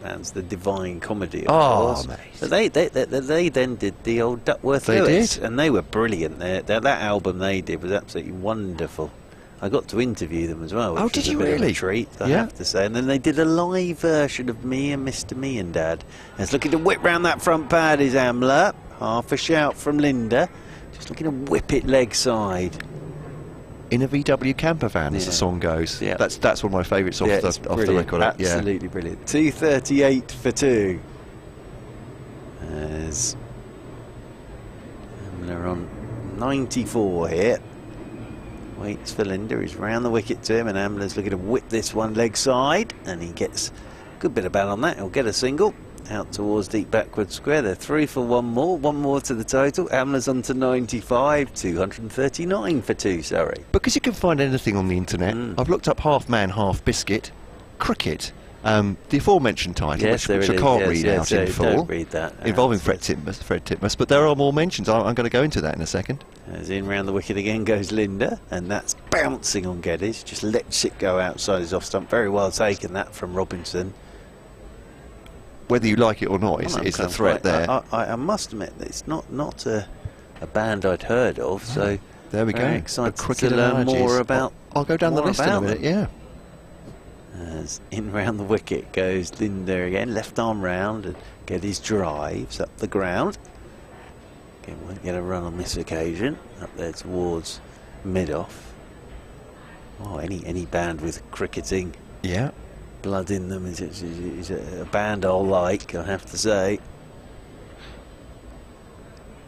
bands, the Divine Comedy, of course. Mate. But they then did the old Duckworth Lewis, and they were brilliant. That album they did was absolutely wonderful. I got to interview them as well. Which did was you a bit really? Of a treat, I have to say. And then they did a live version of Me and Mr. Me and Dad. And it's looking to whip round that front pad is Amla. Half a shout from Linda. Just looking to whip it leg side. In a VW camper van, as the song goes. Yeah. That's one of my favourites off the record. Absolutely brilliant. 2:38 for 2. As Amla on 94 here. Waits for Linda. He's round the wicket to him, and Amla's looking to whip this one leg side, and he gets a good bit of bat on that. He'll get a single. Out towards deep backward square. They're 3 for 1 more to the total. Amla's on to 95, 239 for 2, Surrey. Because you can find anything on the internet. I've looked up Half Man, Half Biscuit, cricket, The aforementioned title, Yes, which I can't read out in full, don't read that. involving Fred Titmus, but there are more mentions. I'm going to go into that in a second. As in round the wicket again goes Linda, and that's bouncing on Geddes. Just lets it go outside his off stump. Very well taken that from Robinson. Whether you like it or not, it's a threat there. I must admit that it's not a band I'd heard of, so there we go. Excited Cricket to learn analogies. more about. I'll go down the list in a minute. Yeah. As in round the wicket goes Linda again, left arm round, and Geddes drives up the ground. Again, won't get a run on this occasion. Up there towards mid-off. Oh, any band with cricketing blood in them is a band I'll like, I have to say.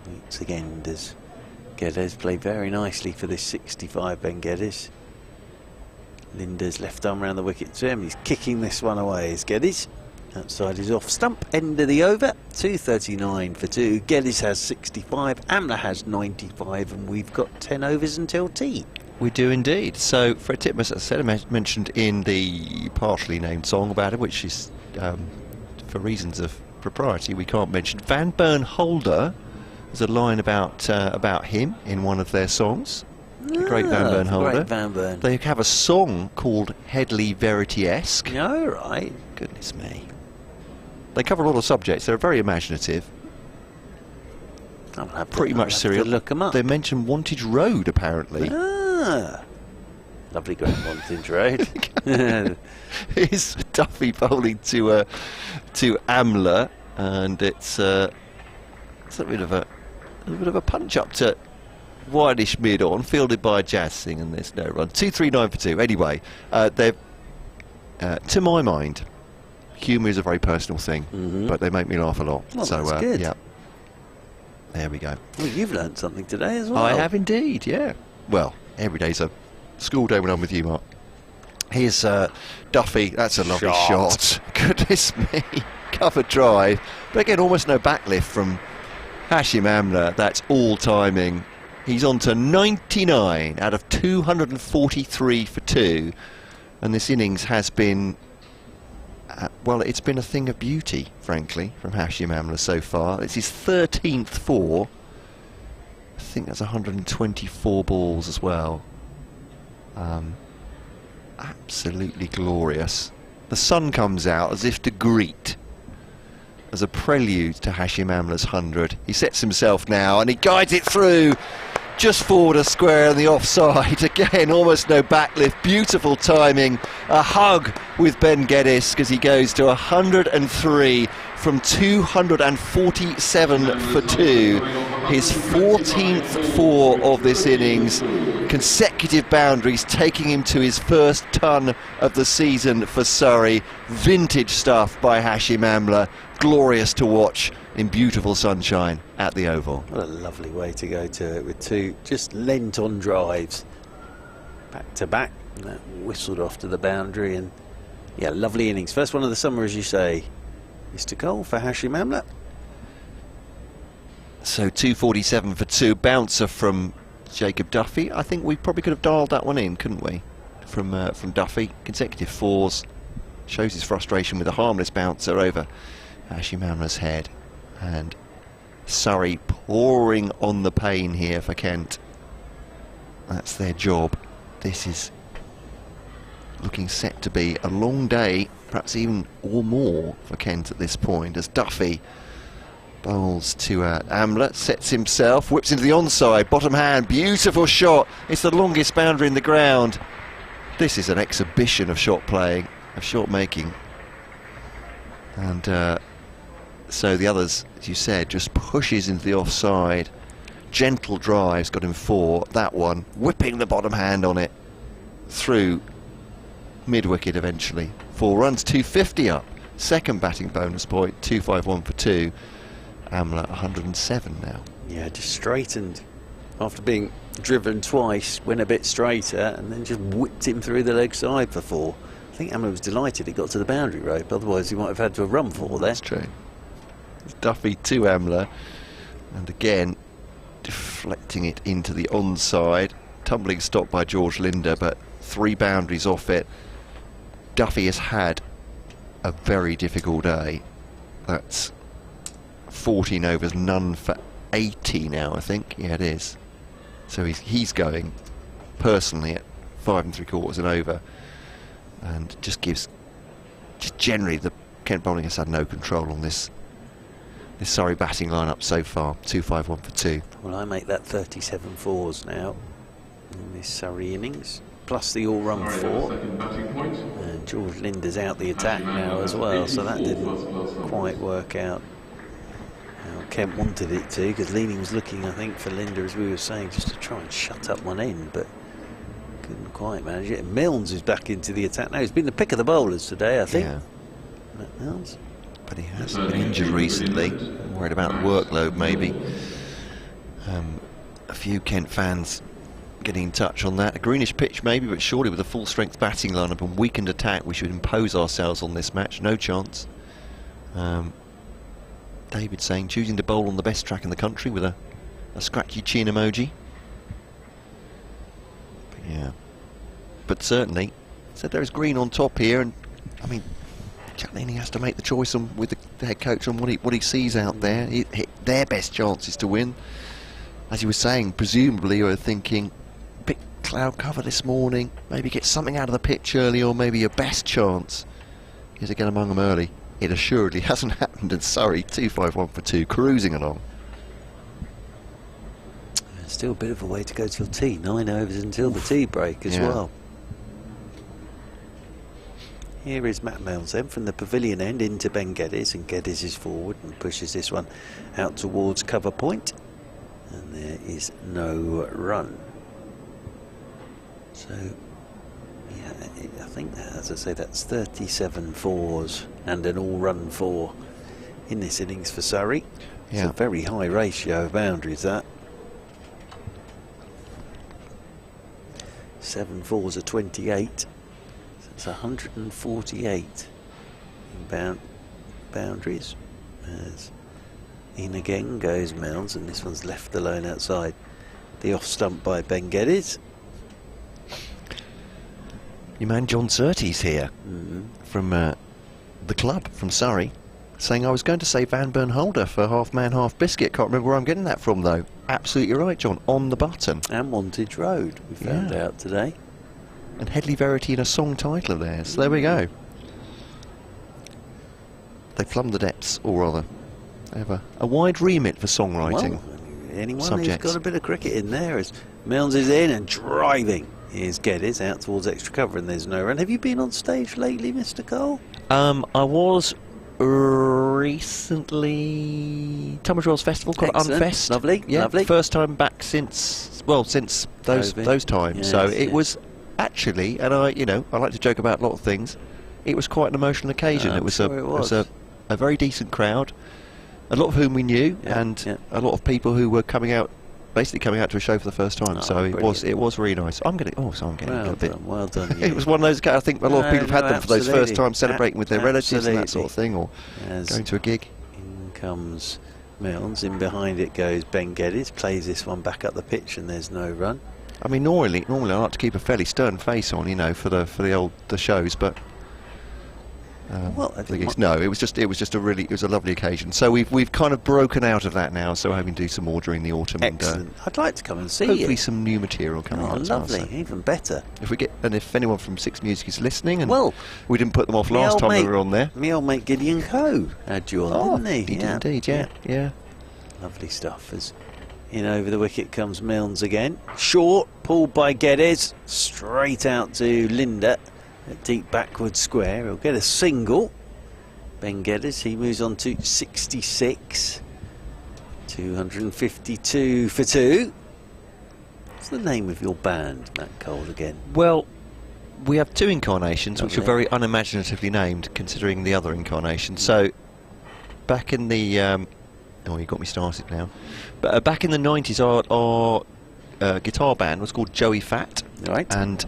Once again, does Geddes play very nicely for this 65, Ben Geddes. Linda's left arm around the wicket to him. He's kicking this one away as Geddes. Outside his off stump. End of the over. 239 for 2. Geddes has 65. Amla has 95. And we've got 10 overs until tea. We do indeed. So Fred Titmus, as I said, mentioned in the partially named song about it, which is for reasons of propriety we can't mention. Van Burn Holder. There's a line about him in one of their songs. The great Van Burn Holder. Great Van Burn. They have a song called Headley Verity-esque. Oh, right. Goodness me. They cover a lot of subjects. They're very imaginative. Pretty much serial. Look them up. They mention Wantage Road, apparently. Lovely great Wantage Road. Here's Duffy bowling to Amla, and it's a bit of a punch up to wideish mid on, fielded by Jazz Singh, and there's no run. 239 for 2. Anyway, they're to my mind, humour is a very personal thing, but they make me laugh a lot. Well, so that's good. yeah, there we go. Well, you've learnt something today as well. I have indeed. Yeah. Well, every day's a school day when I'm with you, Mark. Here's Duffy. That's a lovely shot. Goodness me, cover drive, but again, almost no backlift from Hashim Amla. That's all timing. He's on to 99 out of 243 for 2. And this innings has been, well, it's been a thing of beauty, frankly, from Hashim Amla so far. It's his 13th 4. I think that's 124 balls as well. Absolutely glorious. The sun comes out as if to greet, as a prelude to Hashim Amla's 100. He sets himself now and he guides it through. Just forward a square on the offside. Again, almost no backlift. Beautiful timing. A hug with Ben Geddes because he goes to 103 from 247 for 2. His 14th 4 of this innings. Consecutive boundaries taking him to his first ton of the season for Surrey. Vintage stuff by Hashim Amla. Glorious to watch in beautiful sunshine at the Oval. What a lovely way to go to it, with two just lent on drives back to back, and that whistled off to the boundary. And yeah, lovely innings. First one of the summer, as you say. Mr. Cole for Hashim Amla. So 247 for 2. Bouncer from Jacob Duffy. I think we probably could have dialed that one in, couldn't we? From Duffy. Consecutive 4s. Shows his frustration with a harmless bouncer over Hashim Amla's head. And Surrey pouring on the pain here for Kent. That's their job. This is looking set to be a long day, perhaps even or more for Kent at this point, as Duffy bowls to Amla, sets himself, whips into the onside, bottom hand, beautiful shot. It's the longest boundary in the ground. This is an exhibition of shot playing, of shot making. And so the others, as you said, just pushes into the offside. Gentle drives, got him 4. That one, whipping the bottom hand on it through mid-wicket eventually. 4 runs, 250 up. Second batting bonus point, 251 for 2. Amla 107 now. Yeah, just straightened after being driven twice, went a bit straighter, and then just whipped him through the leg side for 4. I think Amla was delighted he got to the boundary rope, otherwise he might have had to have run 4 there. That's true. Duffy to Amla, and again deflecting it into the onside. Tumbling stop by George Linder, but 3 boundaries off it. Duffy has had a very difficult day. That's 14 overs, none for 80 now, I think. Yeah, it is. So he's going personally at 5 3/4 and over, and just generally the Kent bowling has had no control on this Surrey batting lineup so far. 2-5-1 for 2. Well, I make that 37 fours now in this Surrey innings, plus the all-run 4. And George Linder's out the attack now as well, so that didn't quite work out how Kent wanted it to, because Leading was looking, I think, for Linder, as we were saying, just to try and shut up one end, but couldn't quite manage it. And Milnes is back into the attack now. He's been the pick of the bowlers today, I think. Yeah. Matt Milnes. But he has been injured recently. I'm worried about the workload, maybe. A few Kent fans getting in touch on that. A greenish pitch, maybe, but surely with a full-strength batting lineup and weakened attack, we should impose ourselves on this match. No chance. David saying choosing to bowl on the best track in the country with a scratchy chin emoji. But yeah. But certainly, said there is green on top here, and I mean, Jack Leaning has to make the choice with the head coach on what he sees out there. Their best chance is to win. As he was saying, presumably you're thinking, bit cloud cover this morning, maybe get something out of the pitch early, or maybe your best chance is to get among them early. It assuredly hasn't happened in Surrey. 2-5-1 for 2, cruising along. Still a bit of a way to go till tea. 9 overs until the tea break as well. Here is Matt Milnes then from the pavilion end into Ben Geddes, and Geddes is forward and pushes this one out towards cover point, and there is no run. So yeah, I think that, as I say, that's 37 fours and an all-run 4 in this innings for Surrey. It's a very high ratio of boundaries, that. 7 fours are 28. It's 148 in boundaries. As in again goes Milnes, and this one's left alone outside the off stump by Ben Geddes. Your man John Surtees here from the club, from Surrey, saying I was going to say Van Bernholder for half man, half biscuit. Can't remember where I'm getting that from though. Absolutely right, John, on the button. And Wantage Road, we found out today. And Headley Verity in a song title of theirs. So there we go. They plumb the depths, or rather, they have a wide remit for songwriting. Well, anyone who's got a bit of cricket in there, as Milnes is in and driving. Here's Geddes out towards extra cover, and there's no run. Have you been on stage lately, Mr. Cole? I was recently Tunbridge Wells Festival, called Unfest. Lovely, lovely. First time back since those times. Yes, so it was actually, and I like to joke about a lot of things. It was quite an emotional occasion. It was a very decent crowd, a lot of whom we knew, and a lot of people who were basically coming out to a show for the first time. So it was really nice. I'm getting a bit. Well done. It was one of those. I think a lot of people have had them for those first times, celebrating with their relatives and that sort of thing, or going to a gig. In comes Milnes, in behind it goes Ben Geddes, plays this one back up the pitch, and there's no run. I mean, normally I like to keep a fairly stern face on, for the shows, but it was a lovely occasion. So we've kind of broken out of that now. So we're hoping to do some more during the autumn. Excellent. I'd like to come and see hopefully some new material coming out. Lovely, well, so. Even better. If anyone from Six Music is listening, and we didn't put them off last time we were on there. My old mate Gideon Coe had you on, didn't he? He did indeed, yeah. Lovely stuff. As in over the wicket comes Milnes again. Short, pulled by Geddes, straight out to Linder. A deep backward square. He'll get a single. Ben Geddes, he moves on to 66. 252 for 2. What's the name of your band, Matt Cole, again? Well, we have 2 incarnations, which are very unimaginatively named, considering the other incarnation. So, back in the... you got me started now. But back in the 90s, our guitar band was called Joey Fat. Right. And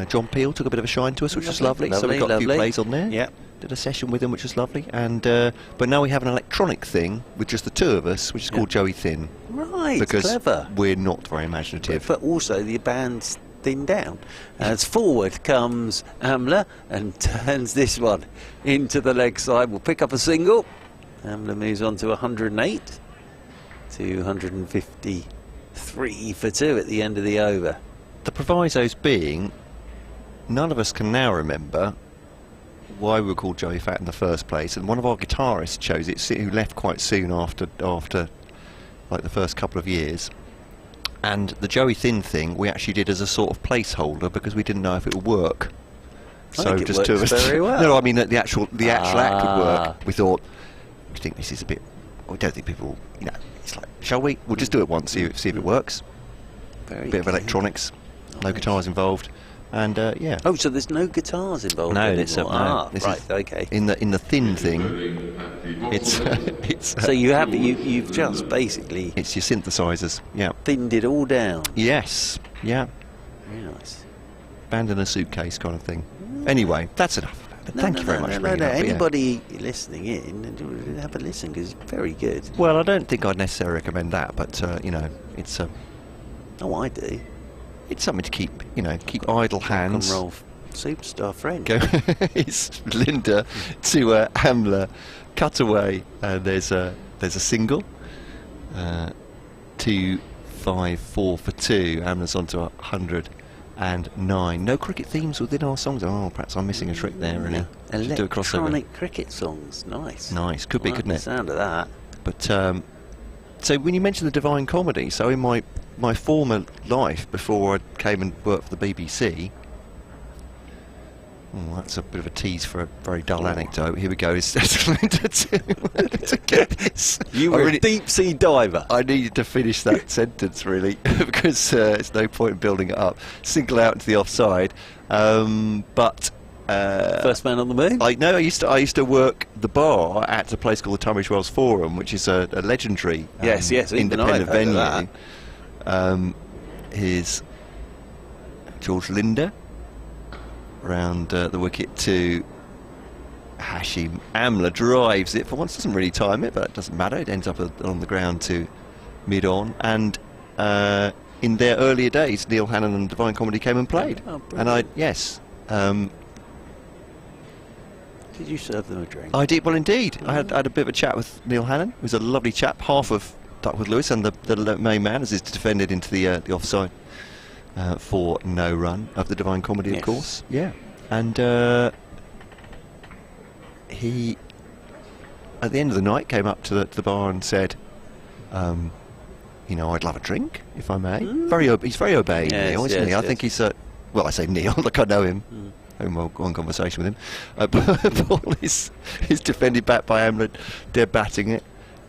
John Peel took a bit of a shine to us, which was lovely. So we got a few plays on there. Yeah. Did a session with him, which was lovely. And but now we have an electronic thing with just the 2 of us, which is called Joey Thin. Right. Because clever. We're not very imaginative. But also the band's thin down. As forward comes Amla and turns this one into the leg side. Will pick up a single. Amla moves on to 108. 253 for 2 at the end of the over. The provisos being, none of us can now remember why we were called Joey Fat in the first place, and one of our guitarists chose it, who left quite soon after like the first couple of years. And the Joey Thin thing we actually did as a sort of placeholder because we didn't know if it would work. I think it works very well. No, I mean the actual act would work. We thought, we think this is a bit. We don't think people. You know, it's like, shall we? We'll just do it once, see if it works. Very bit of electronics, no guitars involved, and yeah. Oh, so there's no guitars involved? No, it's right. Okay. In the thin thing, it's so you've just basically it's your synthesizers. Yeah. Thinned it all down. Yes. Yeah. Very nice. Band in a suitcase kind of thing. Anyway, that's enough. Thank you very much. No. Anybody listening in, have a listen because it's very good. Well, I don't think I'd necessarily recommend that, but you know, it's Oh, I do. It's something to keep idle hands. Rock and roll superstar friend. It's Linda to Amla, cut away, and there's a single. 254 for 2. Amla's on to 109. No cricket themes within our songs. Oh, perhaps I'm missing a trick there. Really. Should do a crossover. Electronic cricket songs. Nice. Could be, couldn't it? The sound of that. But so when you mentioned the Divine Comedy, so in my former life, before I came and worked for the BBC, that's a bit of a tease for a very dull anecdote. Here we go. To get this. You were a deep sea diver. I needed to finish that sentence really, because there's no point in building it up. Single out into the offside, but. First man on the moon? I used to work the bar at a place called the Tunbridge Wells Forum, which is a legendary independent venue. Here's George Linder round the wicket to Hashim. Amla drives it for once, doesn't really time it, but it doesn't matter. It ends up on the ground to mid-on, and in their earlier days, Neil Hannon and Divine Comedy came and played. Oh, and did you serve them a drink? I did, well indeed. I had a bit of a chat with Neil Hannon, who was a lovely chap, half of Duckworth Lewis, and the main man, as is defended into the offside for no run of the Divine Comedy, of course. Yeah. And he, at the end of the night, came up to the bar and said, I'd love a drink, if I may. He's very obeying, Neil, isn't he? I think he's well, I say Neil, like I know him. One conversation with him. Ball is defended back by Amla, dead batting it,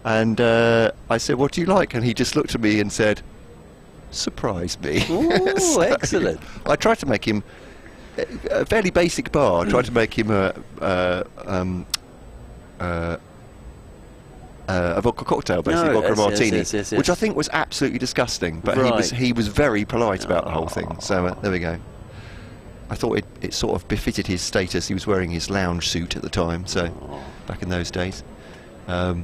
and I said, "What do you like?" And he just looked at me and said, "Surprise me." Oh, so excellent! I tried to make him a fairly basic bar. I tried to make him a vodka cocktail, basically vodka martini, which I think was absolutely disgusting. But he was very polite about the whole thing. So there we go. I thought it sort of befitted his status. He was wearing his lounge suit at the time, so back in those days. The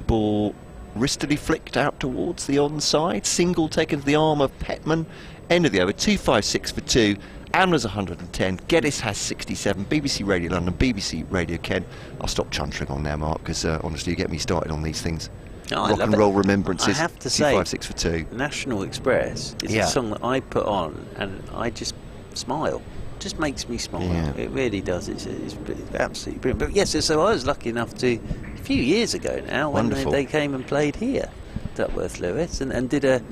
ball wristily flicked out towards the onside. Single taken to the arm of Petman. End of the over. 256 for 2. Amla's 110. Geddes has 67. BBC Radio London, BBC Radio Kent. I'll stop chuntering on now, Mark, because honestly, you get me started on these things. Rock and roll remembrances. I have to say, 256 for 2. National Express is a song that I put on, and I just smile. Just makes me smile. Yeah. It really does. It's absolutely brilliant. But yes, so I was lucky enough to, a few years ago now, when they came and played here, Duckworth Lewis, and did an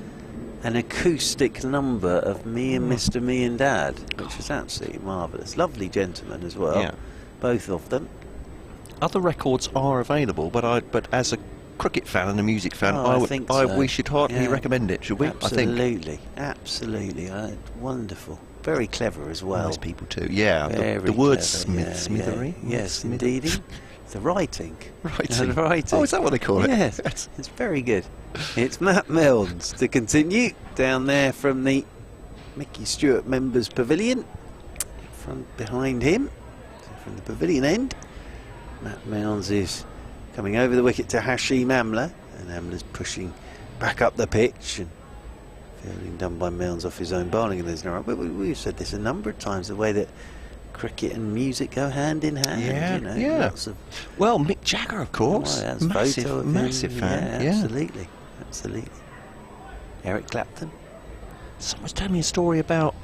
acoustic number of Me and Mr. Me and Dad, which was absolutely marvellous. Lovely gentlemen as well, both of them. Other records are available, but as a cricket fan and a music fan, we should hardly recommend it, should we? Absolutely, wonderful. Very clever as well. Nice people too. Yeah, the wordsmith, Yes, indeed. The writing. Writing. Writing. Oh, is that what they call it? Yes, it's very good. It's Matt Milnes to continue down there from the Mickey Stewart Members Pavilion. From behind him, from the pavilion end, Matt Milnes is coming over the wicket to Hashim Amla, and Amla's pushing back up the pitch and Fielding done by Milnes off his own bowling, and there's no run. But we've said this a number of times, the way that cricket and music go hand in hand. Yeah, you know, yeah. Lots of, Well, Mick Jagger, of course. that's a photo of him. Massive fan. Yeah, Yeah. absolutely. Absolutely. Eric Clapton. Someone's telling me a story about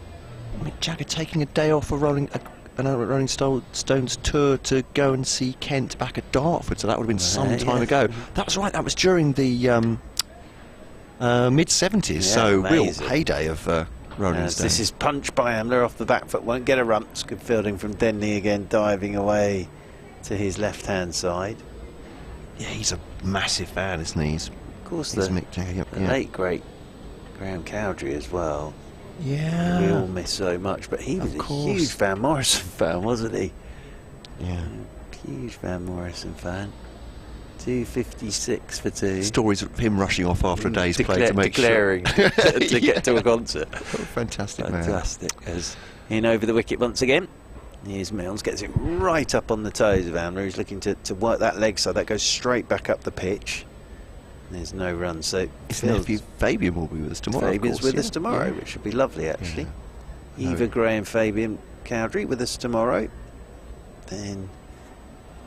Mick Jagger taking a day off a Rolling Stones tour to go and see Kent back at Dartford, so that would have been some time ago. That was right, that was during the mid-70s, Yeah, so amazing. real heyday of Rolling As Stones. this is punched by Amla off the back foot, won't get a run. It's good fielding from Denley again, diving away to his left-hand side. Yeah, he's a massive fan, isn't he? Of course, He's the Mick Jagger, yep, the yeah. late, great Graham Cowdrey as well. Yeah. We all miss so much, but he was Of a course. huge Van Morrison fan, wasn't he? Yeah. Huge Van Morrison fan. 256 for 2. Stories of him rushing off after a day's play to make declaring sure. to get to a concert. Oh, fantastic, man. Fantastic. As in over the wicket once again. Here's Milnes, gets it right up on the toes of Amla. He's looking to work that leg side. That goes straight back up the pitch. There's no run, so His nephew Fabian will be with us tomorrow. Fabian's of course, with us tomorrow, yeah. which should be lovely actually. Yeah. Eva Gray and Fabian Cowdrey with us tomorrow. Then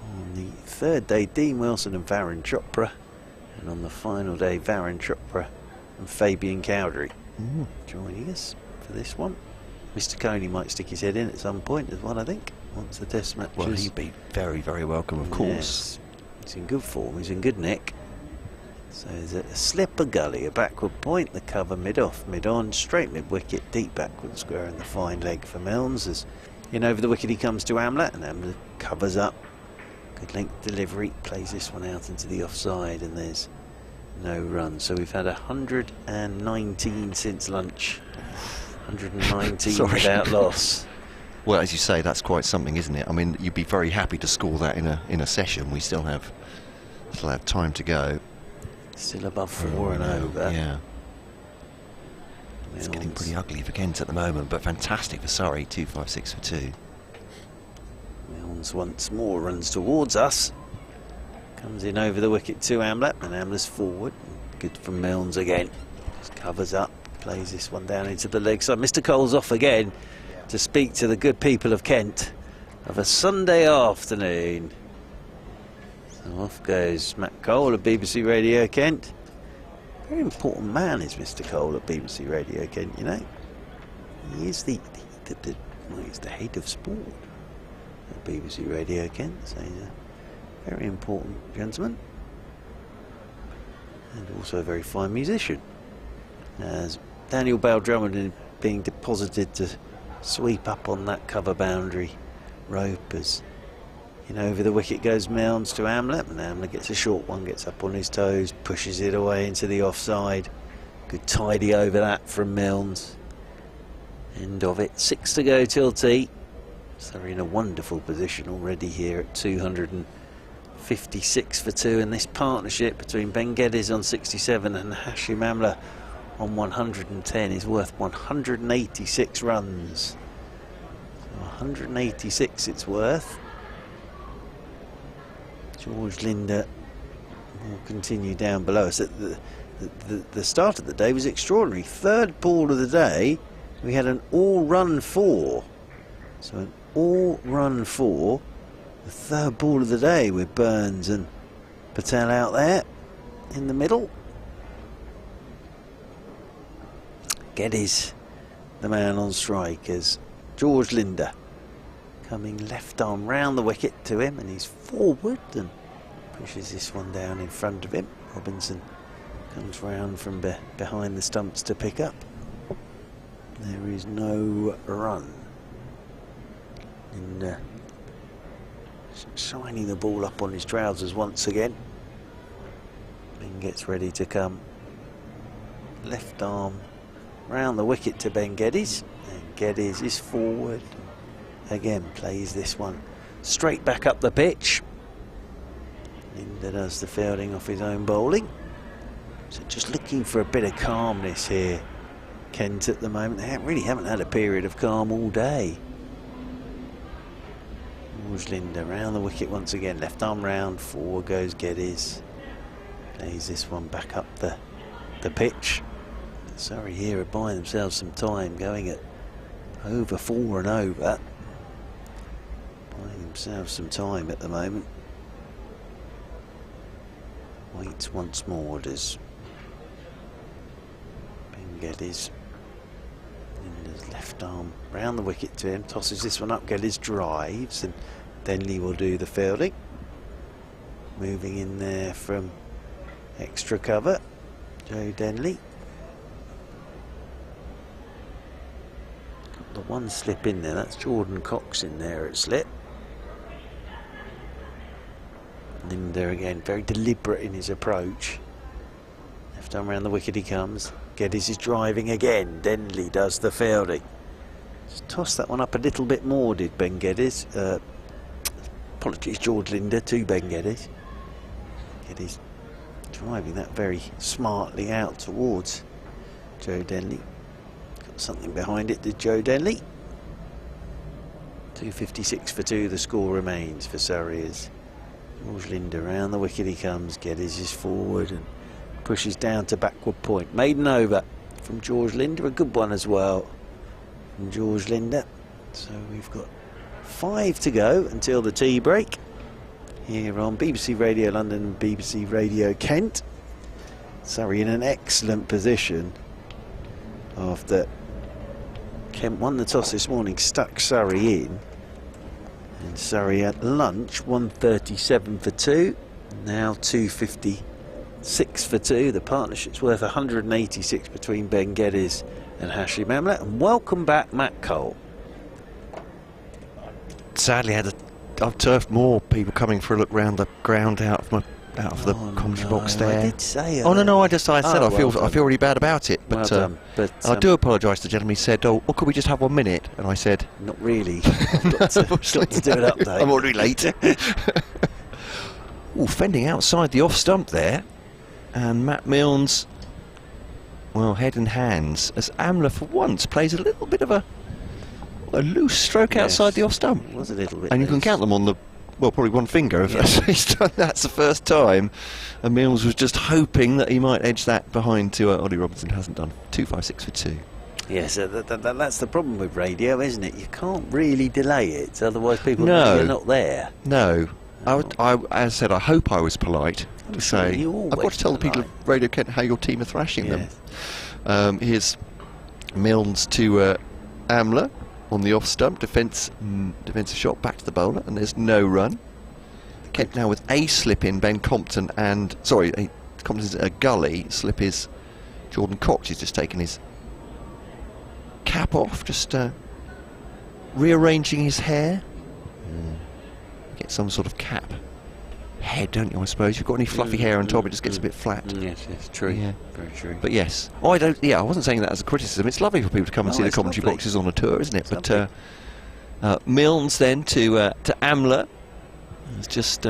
on the third day, Dean Wilson and Varun Chopra, and on the final day, Varun Chopra and Fabian Cowdrey joining us for this one. Mr. Coney might stick his head in at some point as well, I think, once the test match Well, is... he'd be very, very welcome, of course. Yes. He's in good form, he's in good nick. So there's a slip, a gully, a backward point, the cover mid-off, mid-on, straight mid-wicket, deep backward square, and the fine leg for Milnes. As in over the wicket he comes to Amla, and Amla covers up. Good length delivery, plays this one out into the offside, and there's no run. So we've had 119 since lunch. 119 Sorry. without loss. Well, as you say, that's quite something, isn't it? I mean, you'd be very happy to score that in a session. We still have time to go. Still above 4 and over. Yeah. It's getting Milnes. pretty ugly for Kent at the moment, but fantastic for Surrey, 256 for 2. Milnes once more runs towards us. Comes in over the wicket to Amla, and Amla's forward. Good from Milnes again. Just covers up, plays this one down into the leg side. Mr. Cole's off again to speak to the good people of Kent of a Sunday afternoon. So off goes Matt Cole of BBC Radio Kent. Very important man is Mr. Cole at BBC Radio Kent, you know. He is well, he's the head of sport at BBC Radio Kent, so he's a very important gentleman. And also a very fine musician. As Daniel Bale Drummond is being deposited to sweep up on that cover boundary rope as over the wicket goes Milnes to Amla, and Amla gets a short one, gets up on his toes, pushes it away into the offside. Good tidy over that from Milnes. End of it. 6 to go till tea. So they're in a wonderful position already here at 256 for 2, and this partnership between Ben Geddes on 67 and Hashim Amla on 110 is worth 186 runs. So 186 it's worth. George Linder will continue down below us. The start of the day was extraordinary. Third ball of the day, we had an all-run 4. So an all-run 4. The third ball of the day with Burns and Patel out there in the middle. Geddes, the man on strike, as George Linder coming left arm round the wicket to him, and he's forward and pushes this one down in front of him. Robinson comes round from behind the stumps to pick up. There is no run. And shining the ball up on his trousers once again. Ben gets ready to come. Left arm round the wicket to Ben Geddes, and Geddes is forward. Again plays this one straight back up the pitch. Linder does the fielding off his own bowling. So just looking for a bit of calmness here, Kent, at the moment. They really haven't had a period of calm all day. George Linder round the wicket once again. Left arm round, forward goes Geddes. Plays this one back up the pitch. Surrey here are buying themselves some time, going at over 4 and over. Buying themselves some time at the moment. Waits once more, does Ben Geddes. Linda's left arm round the wicket to him, tosses this one up. Geddes drives, and Denley will do the fielding. Moving in there from extra cover, Joe Denley. Got the one slip in there, that's Jordan Cox in there at slip. Linda again, very deliberate in his approach. Left arm round the wicket he comes. Geddes is driving again. Denley does the fielding. Just tossed that one up a little bit more, did Ben Geddes. Apologies, George Linder to Ben Geddes. Geddes driving that very smartly out towards Joe Denley. Got something behind it, did Joe Denley. 256 for 2, the score remains for Surrey as George Linder round the wicket he comes. Geddes is forward and pushes down to backward point. Maiden over from George Linder, a good one as well from George Linder. So we've got 5 to go until the tea break here on BBC Radio London and BBC Radio Kent. Surrey in an excellent position after Kent won the toss this morning, stuck Surrey in. And Surrey at lunch, 137 for 2, now 256 for 2. The partnership's worth 186 between Ben Geddes and Hashim Amla. And welcome back, Matt Cole. Sadly, I've turfed more people coming for a look round the ground out of the commentary box there. I did say. Oh no, I said I feel really bad about it, but, well done, but I do apologise to the gentleman. He said, "Oh, well, could we just have 1 minute?" And I said, "Not really. I've got to do an update. I'm already late." Ooh, fending outside the off stump there, and Matt Milnes, well, head and hands as Amla for once plays a little bit of a loose stroke outside the off stump. It was a little bit. And you can count them on the, well, probably one finger if he's done. That's the first time. And Milnes was just hoping that he might edge that behind to Ollie Robinson. Hasn't done. 256 for 2. Yes, that's the problem with radio, isn't it? You can't really delay it, otherwise people know you're not there. No. As I said, I hope I was polite to say, I've got to tell the people of Radio Kent how your team are thrashing them. Here's Milnes to Amla on the off stump, defensive shot back to the bowler, and there's no run. Kent now with a slip in, Ben Compton, and Compton's a gully. Slip is Jordan Cox. He's just taken his cap off, just rearranging his hair. Get some sort of cap head, don't you? I suppose you've got any fluffy hair on top, it just gets a bit flat. Yes, it's true. Yeah. Very true. But yes, I wasn't saying that as a criticism. It's lovely for people to come and see the commentary boxes on a tour, isn't it? But Milnes then to Amla. It's just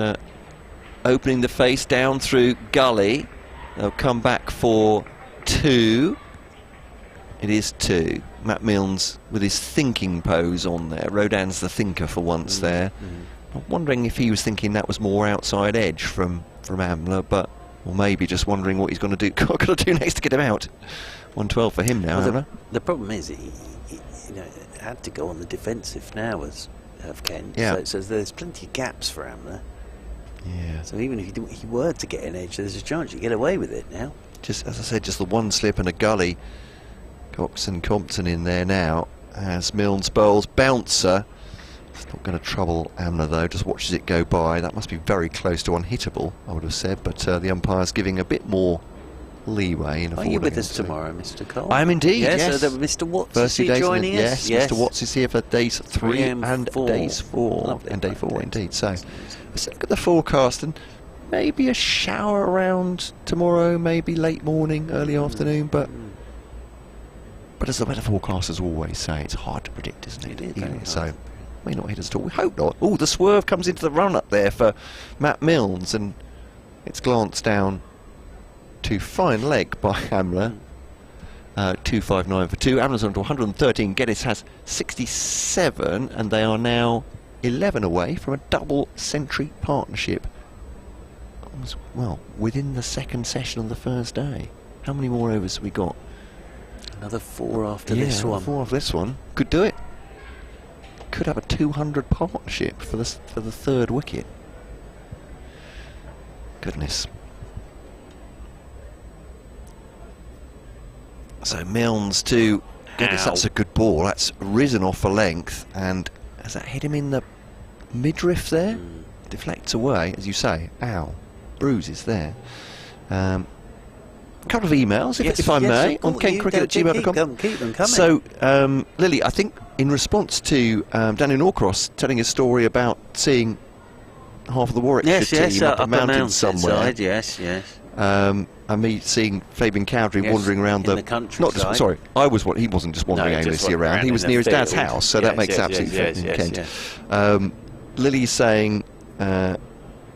opening the face down through gully. They'll come back for 2. It is 2. Matt Milnes with his thinking pose on there. Rodin's the thinker for once there. I'm wondering if he was thinking that was more outside edge from Amla, or maybe just wondering what he's going to do. Got to do next to get him out. 112 for him now. Well, the problem is, he had to go on the defensive now as of Kent. Yeah. So there's plenty of gaps for Amla. Yeah. So even if he were to get an edge, there's a chance you get away with it now. Just as I said, just the one slip and a gully. Cox and Compton in there now as Milnes bowls bouncer. It's not going to trouble Amla though, just watches it go by. That must be very close to unhittable, I would have said, but the umpire's giving a bit more leeway in Are you with us tomorrow, Mr. Cole? I am indeed, yes. So Mr. Watts is here joining us? Yes, Mr. Watts is here for days 3 and days 4. Lovely. And day 4 indeed. So let's look at the forecast, and maybe a shower around tomorrow, maybe late morning, early afternoon, but as the weather forecasters always say, it's hard to predict, isn't it? So may not hit us at all. We hope not. Oh, the swerve comes into the run up there for Matt Milnes, and it's glanced down to fine leg by Amla. 259 for 2. Amla's on to 113. Geddes has 67, and they are now 11 away from a double century partnership. Well, within the second session on the first day. How many more overs have we got? Another 4 after this one. 4 after this one. Could do it. Could have a 200 partnership for the third wicket. Goodness. So Milnes to Geddes. That's a good ball. That's risen off a length, and has that hit him in the midriff there? Deflects away, as you say. Ow. Bruises there. A couple of emails, if I may, on kencricket@gmail.com. Keep them coming. So, Lily, I think in response to Daniel Norcross telling a story about seeing half of the Warwickshire team up a mountain somewhere. Yes. And me seeing Fabian Cowdery wandering around the countryside. Not just, sorry, he wasn't just wandering aimlessly around. He was near his dad's house, so that makes absolute sense. Lily's saying, I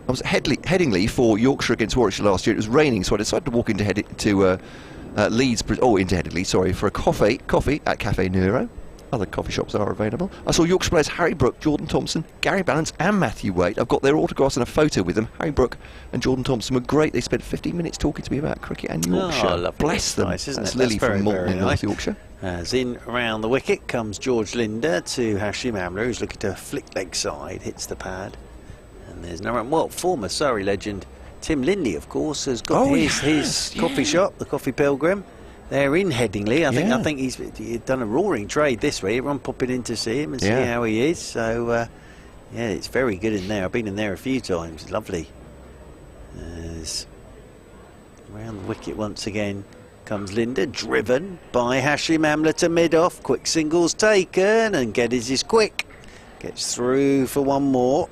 was at Headingley for Yorkshire against Warwickshire last year. It was raining, so I decided to walk into Leeds, into Headingley, sorry, for a coffee at Cafe Nero. Other coffee shops are available. I saw Yorkshire players Harry Brook, Jordan Thompson, Gary Ballance and Matthew Wade. I've got their autographs and a photo with them. Harry Brook and Jordan Thompson were great. They spent 15 minutes talking to me about cricket and Yorkshire. Oh, lovely. Bless them. Nice, isn't That's it? Lily That's from Malton in nice. North Yorkshire. As in around the wicket comes George Linder to Hashim Amla, who's looking to flick leg side, hits the pad. And there's no run. Well, former Surrey legend Tim Lindley, of course, has got his coffee shop, the Coffee Pilgrim. They're in Headingley. I think he's done a roaring trade this week. Everyone popping in to see him and see how he is. So, it's very good in there. I've been in there a few times. It's lovely. As around the wicket once again comes Linder, driven by Hashim Amla to mid-off. Quick singles taken, and Geddes is quick. Gets through for one more.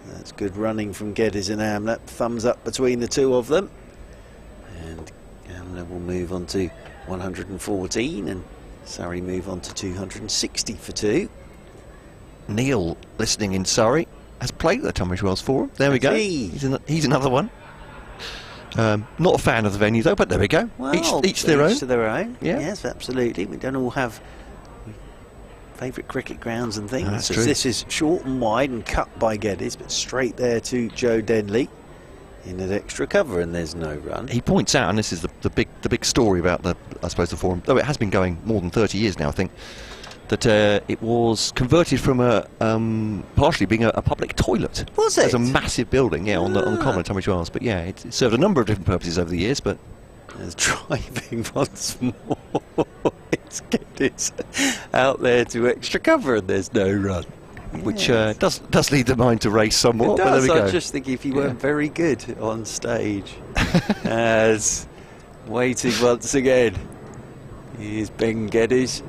That's good running from Geddes and Amla. Thumbs up between the two of them. And Amla will move on to 114, and Surrey move on to 260 for 2. Neil, listening in Surrey, has played the Tunbridge Wells Forum. There we go. He's another one. Not a fan of the venue though, but there we go. Well, each their own. Each to their own. Yeah. Yes, absolutely. We don't all have favourite cricket grounds and things. That's So true. this is short and wide and cut by Geddes, but straight there to Joe Denley in an extra cover, and there's no run. He points out, and this is the big story about the Forum, though it has been going more than 30 years now, I think, that it was converted from partially being a public toilet. Was it? As a massive building, on the common at Tunbridge Wells. But yeah, it served a number of different purposes over the years. But There's driving once more. It's Geddes out there to extra cover, and there's no run. which does lead the mind to race somewhat. It but does. there we go. I just think if you weren't very good on stage, as waiting once again, here's Ben Geddes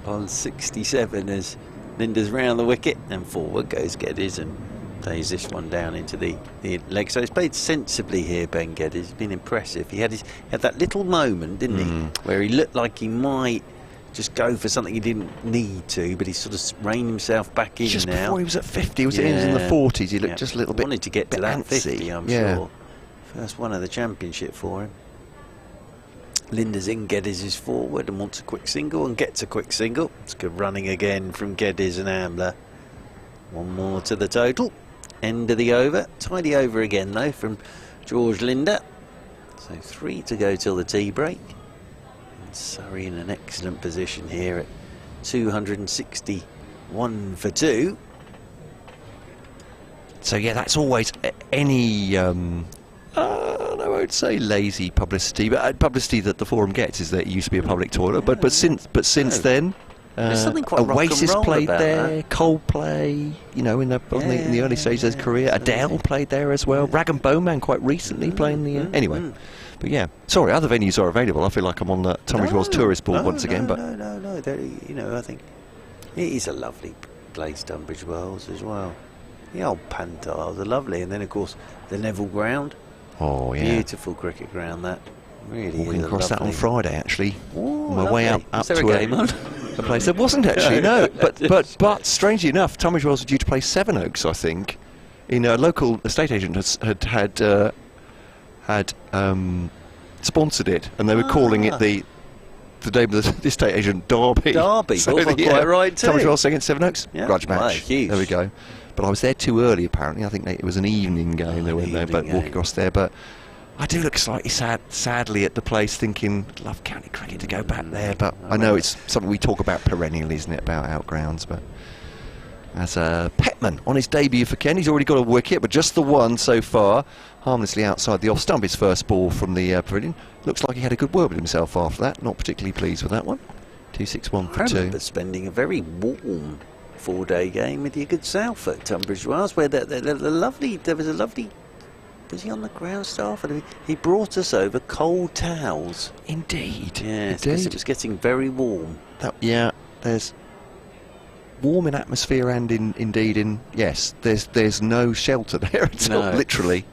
on 67 as Linda's round the wicket, and forward goes Geddes and plays this one down into the leg. So he's played sensibly here, Ben Geddes. He's been impressive. He had that little moment, didn't he, where he looked like he might just go for something he didn't need to, but he sort of reined himself back in just now. Before he was at 50, was it in the 40s? He looked just a little bit. Wanted to get to that antsy. 50, I'm sure. First one of the championship for him. Linda's in, Geddes is forward and wants a quick single and gets a quick single. It's good running again from Geddes and Amla. One more to the total. End of the over. Tidy over again though from George Linda. So 3 to go till the tea break. And Surrey in an excellent position here at 261 for 2. So yeah, that's always any I won't say lazy publicity, but publicity that the Forum gets is that it used to be a public toilet. But since then, There's something quite rock and Oasis roll played about there, that. Coldplay, in the early stages of his career. Adele played there as well. Rag and Bowman quite recently playing the anyway. But yeah, sorry, other venues are available. I feel like I'm on the Tunbridge Wells tourist board once again. But no. I think it is a lovely place, Tunbridge Wells as well. The old Pantiles are lovely, and then of course the Neville Ground. oh yeah, Beautiful cricket ground, that really walking is across that on lovely. Friday actually. Oh, On my way up Was there to a game on? a place there wasn't actually. No, but strangely enough, Tunbridge Wells were due to play Sevenoaks, I think. A local estate agent had sponsored it, and they were calling it the name of the estate agent Derby. Derby, So well, quite right too. Tunbridge Wells against Sevenoaks, Yeah, grudge match. right, huge. There we go. But I was there too early apparently. I think it was an evening game. They went there, but walking across there. But I do look slightly sadly at the place, thinking, love county cricket to go back there, but I know it's something we talk about perennially, isn't it, about outgrounds, but as Petman on his debut for Kent, he's already got a wicket, but just the one so far, harmlessly outside the off stump, his first ball from the pavilion. Looks like he had a good word with himself after that, not particularly pleased with that one. 2-6-1 for 2. I remember spending a very warm 4-day game with your good South at Tunbridge Wells, where there was a lovely, was he on the ground staff? He brought us over cold towels. Indeed. Yes, because it was getting very warm. Yeah, there's warm in atmosphere and there's no shelter there at all, literally.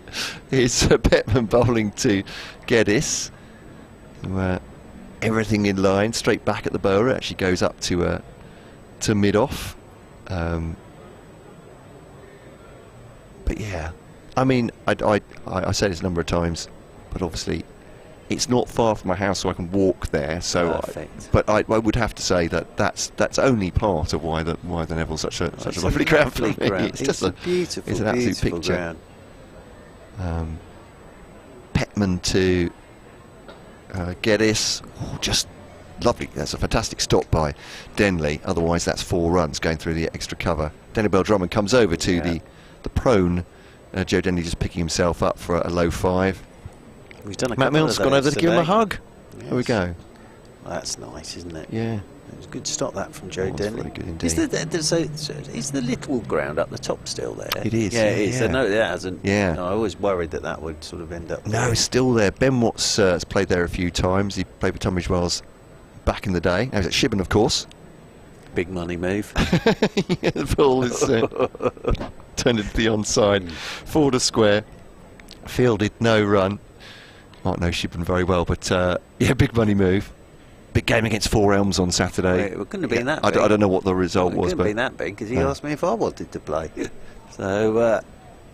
Here's Petman bowling to Geddes. Everything in line, straight back at the bowler, actually goes up to mid-off. But yeah, I mean, I said this a number of times, but obviously it's not far from my house, so I can walk there. So, but I would have to say that's only part of why the Neville's such a lovely ground for me. It's just a beautiful, it's an absolute picture. Ground. Petman to Geddes, just lovely. That's a fantastic stop by Denley. Otherwise, that's 4 runs going through the extra cover. Denley Bell-Drummond comes over to the prone. Joe Denley just picking himself up for a low 5. We've done a Matt Milne's gone over to give him a hug. Yes. There we go. Well, that's nice, isn't it? Yeah. It was a good stop that from Joe Denley. Very good indeed. Is the little ground up the top still there? It is. Yeah, it is. Yeah. No, it hasn't. Yeah. No, I was worried that would sort of end up. No, it's still there. Ben Watts has played there a few times. He played with Tunbridge Wells back in the day. Now he's at Shibburn, of course. Big money move. Yeah, the ball is turned into the onside. Forward of square. Fielded, no run. Might know Shibburn very well, but yeah, big money move. Big game against Four Elms on Saturday. It couldn't have been that I big. don't know what the result was, It couldn't but have been that big because he asked me if I wanted to play. So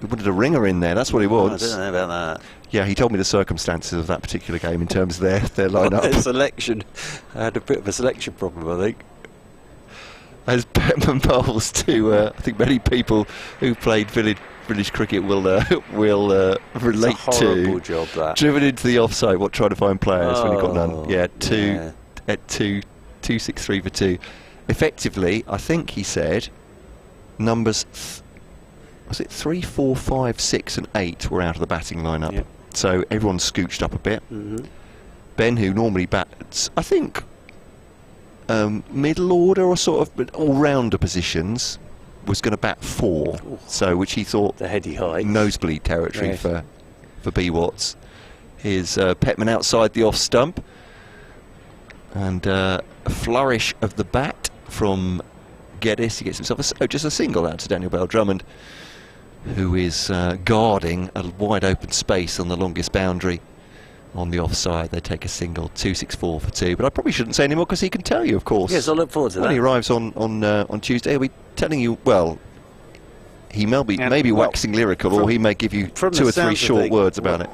he wanted a ringer in there. That's what he wants. I don't know about that. Yeah, he told me the circumstances of that particular game in terms of their lineup. Selection. I had a bit of a selection problem, I think. As Petman bowls to, I think many people who played British cricket will relate it's a horrible to. Job, that. Driven into the offside, trying to find players when he got none. Yeah, 2-6-3 for 2. Effectively, I think he said numbers. Was it 3, 4, 5, 6 and 8 were out of the batting lineup. Yep. So everyone scooched up a bit. Ben, who normally bats, I think, middle order or sort of all-rounder positions, was going to bat 4. Ooh. So which he thought the heady height. nosebleed territory Yes. for B. Watts. Here's Petman outside the off stump. And a flourish of the bat from Geddes. He gets himself just a single out to Daniel Bell-Drummond, who is guarding a wide open space on the longest boundary on the offside. They take a single, 2-6-4 for 2. But I probably shouldn't say any more because he can tell you, of course. Yes, I look forward to that. When he arrives on Tuesday, he'll be telling you, well, he may be waxing lyrical, or he may give you 2 or 3 short words about it.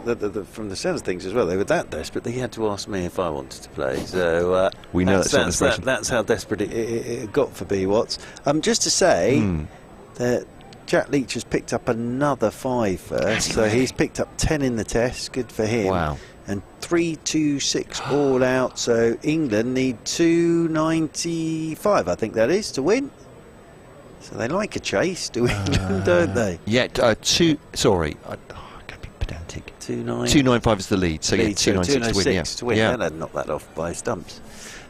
From the sounds of things as well, they were that desperate that he had to ask me if I wanted to play. So we know that's how desperate it got for B. Watts. Just to say that Jack Leach has picked up another 5 first, so he's picked up 10 in the test. Good for him. Wow. And 3-2-6 all out. So England need 295, I think that is, to win. So they like a chase, do England, don't they? Yeah, sorry, I can't be pedantic. 295 is the lead, so yeah, 296 to win. Yeah, they'd knock that off by stumps.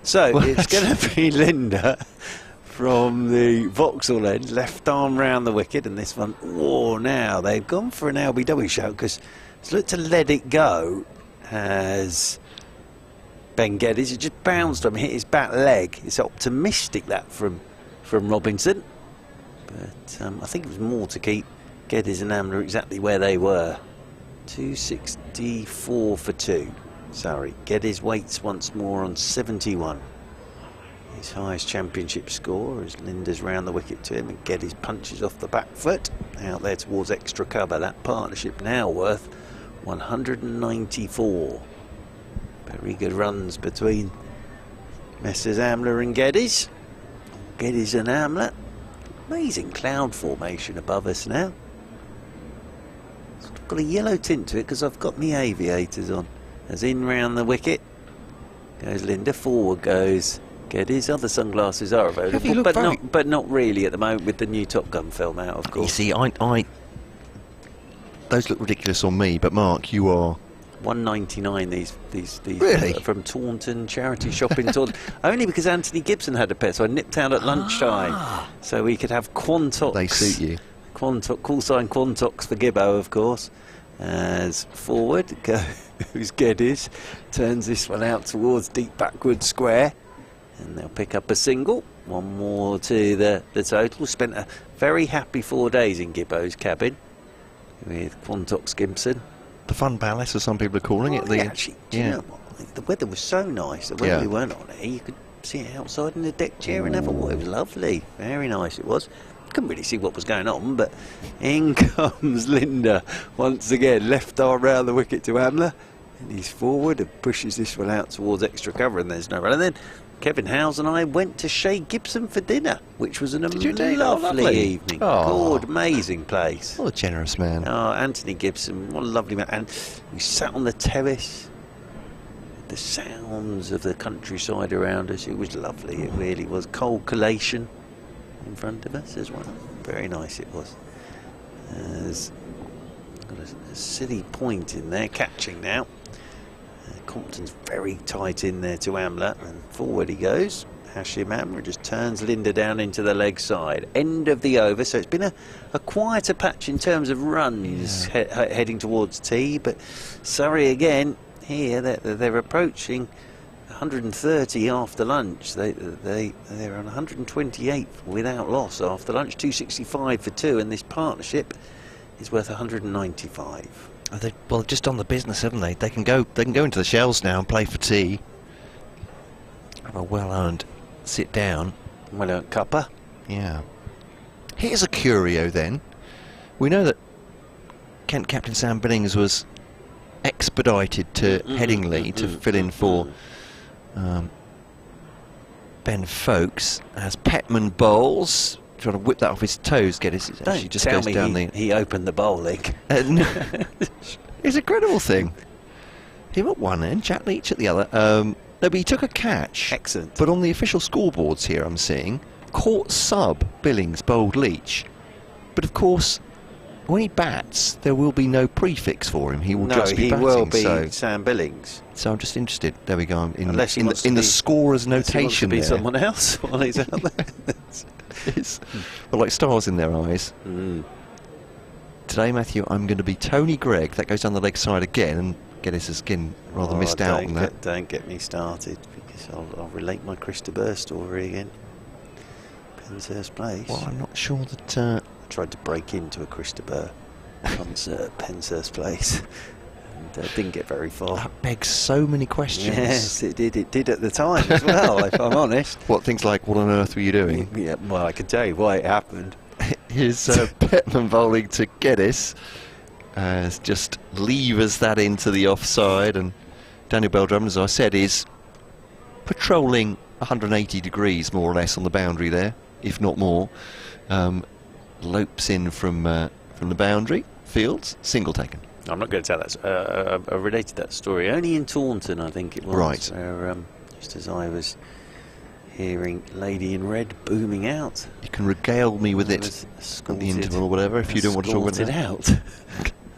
So it's going to be Linda from the Vauxhall end, left arm round the wicket, and this one, now they've gone for an LBW shout because it's looked to let it go as Ben Geddes. It just bounced him, hit his back leg. It's optimistic that from Robinson. But I think it was more to keep Geddes and Amla exactly where they were. 264 for 2. Sorry, Geddes waits once more on 71. His highest championship score as Linda's round the wicket to him, and Geddes punches off the back foot out there towards extra cover. That partnership now worth 194. Very good runs between Messrs Amla and Geddes. Geddes and Amla. Amazing cloud formation above us now. Sort of got a yellow tint to it because I've got my aviators on. As in round the wicket goes Linda, forward goes Geddes. Other sunglasses are available, but not really at the moment with the new Top Gun film out, of course. You see, I those look ridiculous on me, but Mark, you are $1.99 these really? From Taunton charity shop in Taunton. Only because Anthony Gibson had a pair, so I nipped out at lunchtime so we could have Quantox. They suit you. Quantox, call sign Quantox for Gibbo, of course. As forward goes Geddes, turns this one out towards deep backward square, and they'll pick up a single. One more to the total. Spent a very happy 4 days in Gibbo's cabin with Quantox Gibson. The fun palace, as some people are calling it. Actually, do you know what? The weather was so nice that when we weren't on it, you could see it outside in the deck chair and have a walk. It was lovely, very nice it was. Couldn't really see what was going on, but in comes Linda once again, left arm round the wicket to Amla, and he's forward and pushes this one out towards extra cover, and there's no run. And then Kevin Howes and I went to Shea Gibson for dinner, which was lovely evening. Good, amazing place. What a generous man. Oh, Anthony Gibson, what a lovely man. And we sat on the terrace, the sounds of the countryside around us. It was lovely, it really was. Cold collation in front of us as well. Very nice it was. There's got a silly point in there, catching now. Compton's very tight in there to Amla, and forward he goes. Hashim Amla just turns Linda down into the leg side. End of the over, so it's been a quieter patch in terms of runs heading towards tea, but Surrey again here, they're approaching 130 after lunch. They're on 128 without loss after lunch, 265 for two, and this partnership is worth 195. Well, just on the business, haven't they? They can go into the shells now and play for tea. Have a well-earned sit down. Well-earned cuppa. Yeah. Here's a curio then. We know that Kent captain Sam Billings was expedited to Headingley to fill in for Ben Folkes as Petman bowls. Trying to whip that off his toes, Geddes. He just goes down he opened the bowling. It's a credible thing. Him at one end, Jack Leach at the other. No, but he took a catch. Excellent. But on the official scoreboards here, I'm seeing caught sub Billings bowled Leach. But of course, when he bats, there will be no prefix for him. He will just be batting. No, he will be Sam Billings. So I'm just interested. There we go. In the scorer's notation there. Be someone else while he's out there. Well, like stars in their eyes. Today, Matthew, I'm going to be Tony Gregg. That goes down the leg side again, and Geddes has again rather missed out on that. Don't get me started, because I'll relate my Chris de Burgh story again. Penshurst Place. Well, I'm not sure that... I tried to break into a Chris de Burgh concert at Penshurst Place, and didn't get very far. That begs so many questions. Yes, it did. It did at the time as well, if I'm honest. What, things like, what on earth were you doing? Yeah, well, I can tell you why it happened. Here's Petman bowling to Geddes. Just levers that into the offside, and Daniel Bell-Drummond, as I said, is patrolling 180 degrees more or less on the boundary there, if not more. Lopes in from the boundary, fields, single taken. I'm not going to tell that. I related that story only in Taunton, I think it was. Right. Where, just as I was hearing Lady in Red booming out. You can regale me with it at the interval or whatever if you don't want to talk about it. Out.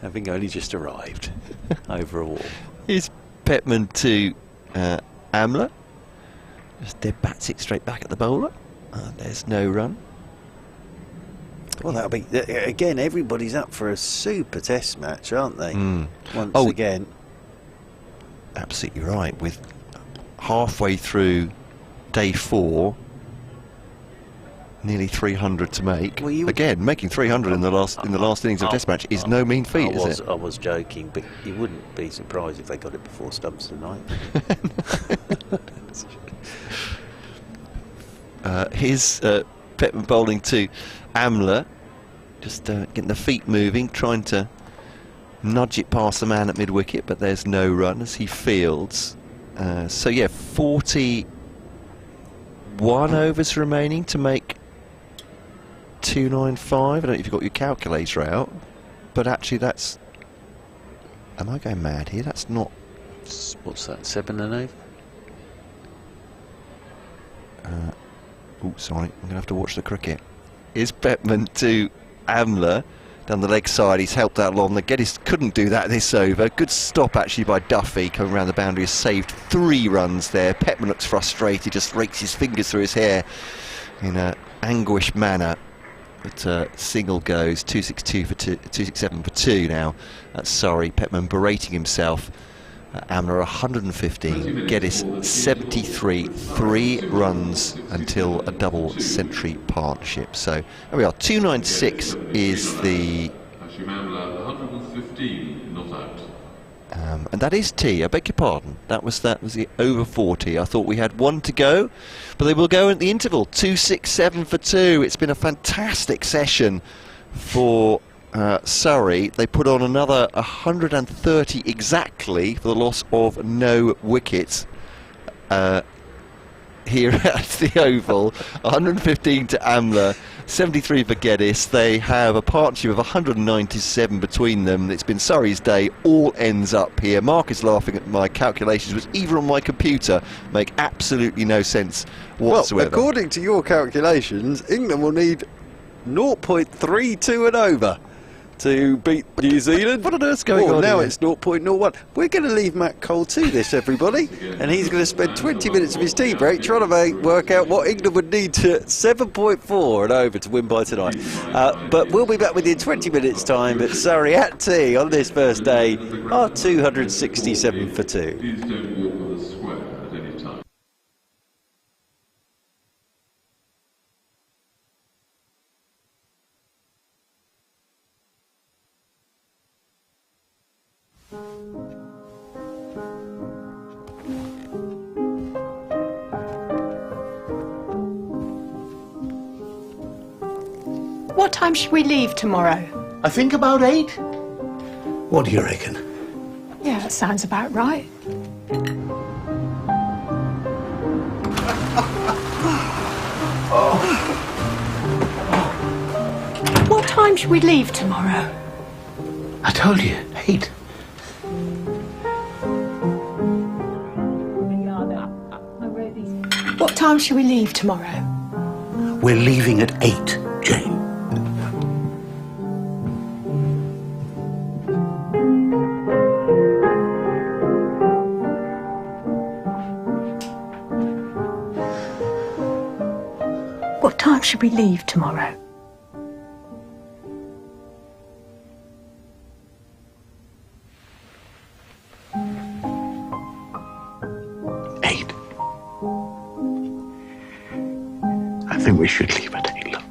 Having only just arrived over a wall. Here's Petman to Amla. Just dead bats it straight back at the bowler. There's no run. Well, that'll be again. Everybody's up for a super test match, aren't they? Once again. Absolutely right. With halfway through day 4, nearly 300 to make. Well, again, making 300 in the last innings of test match is no mean feat, is it? I was joking, but you wouldn't be surprised if they got it before stumps tonight. Here's Petman bowling to Amla, just getting the feet moving, trying to nudge it past the man at mid-wicket, but there's no run as he fields. So yeah, 41 overs remaining to make 295. I don't know if you've got your calculator out, but actually that's Am I going mad here? That's not... What's that, 7 and over? Oh, sorry, I'm going to have to watch the cricket. Is Bettman to Amla down the leg side. He's helped out along. The Geddes couldn't do that this over. Good stop actually by Duffy coming around the boundary. Has saved 3 runs there. Bettman looks frustrated, just rakes his fingers through his hair in an anguished manner. But single goes 262 for 267 for 2 now. That's Surrey. Bettman berating himself. Amla 115, Geddes 73, 3 runs until a double century partnership. So there we are, 296 is the... Amla 115, not out. and that is T, I beg your pardon. That was the over 40. I thought we had 1 to go, but they will go at the interval, 267 for 2. It's been a fantastic session for Surrey. They put on another 130 exactly for the loss of no wickets here at the Oval. 115 to Amla, 73 for Geddes. They have a partnership of 197 between them. It's been Surrey's day. All ends up here. Mark is laughing at my calculations, which even on my computer make absolutely no sense whatsoever. Well, according to your calculations, England will need 0.32 and over to beat New Zealand. What on earth's going on now here? it's 0.01. We're going to leave Matt Cole to this, everybody, and he's going to spend 20 minutes of his tea break trying to work out what England would need to 7.4 and over to win by tonight. But we'll be back within 20 minutes' time. But Surrey at tea on this first day are 267 for 2. Please don't walk on the square at any time. What time should we leave tomorrow? I think about 8. What do you reckon? Yeah, that sounds about right. What time should we leave tomorrow? I told you, 8. What time should we leave tomorrow? We're leaving at 8, Jane. What time should we leave tomorrow? I think we should leave at 8, love.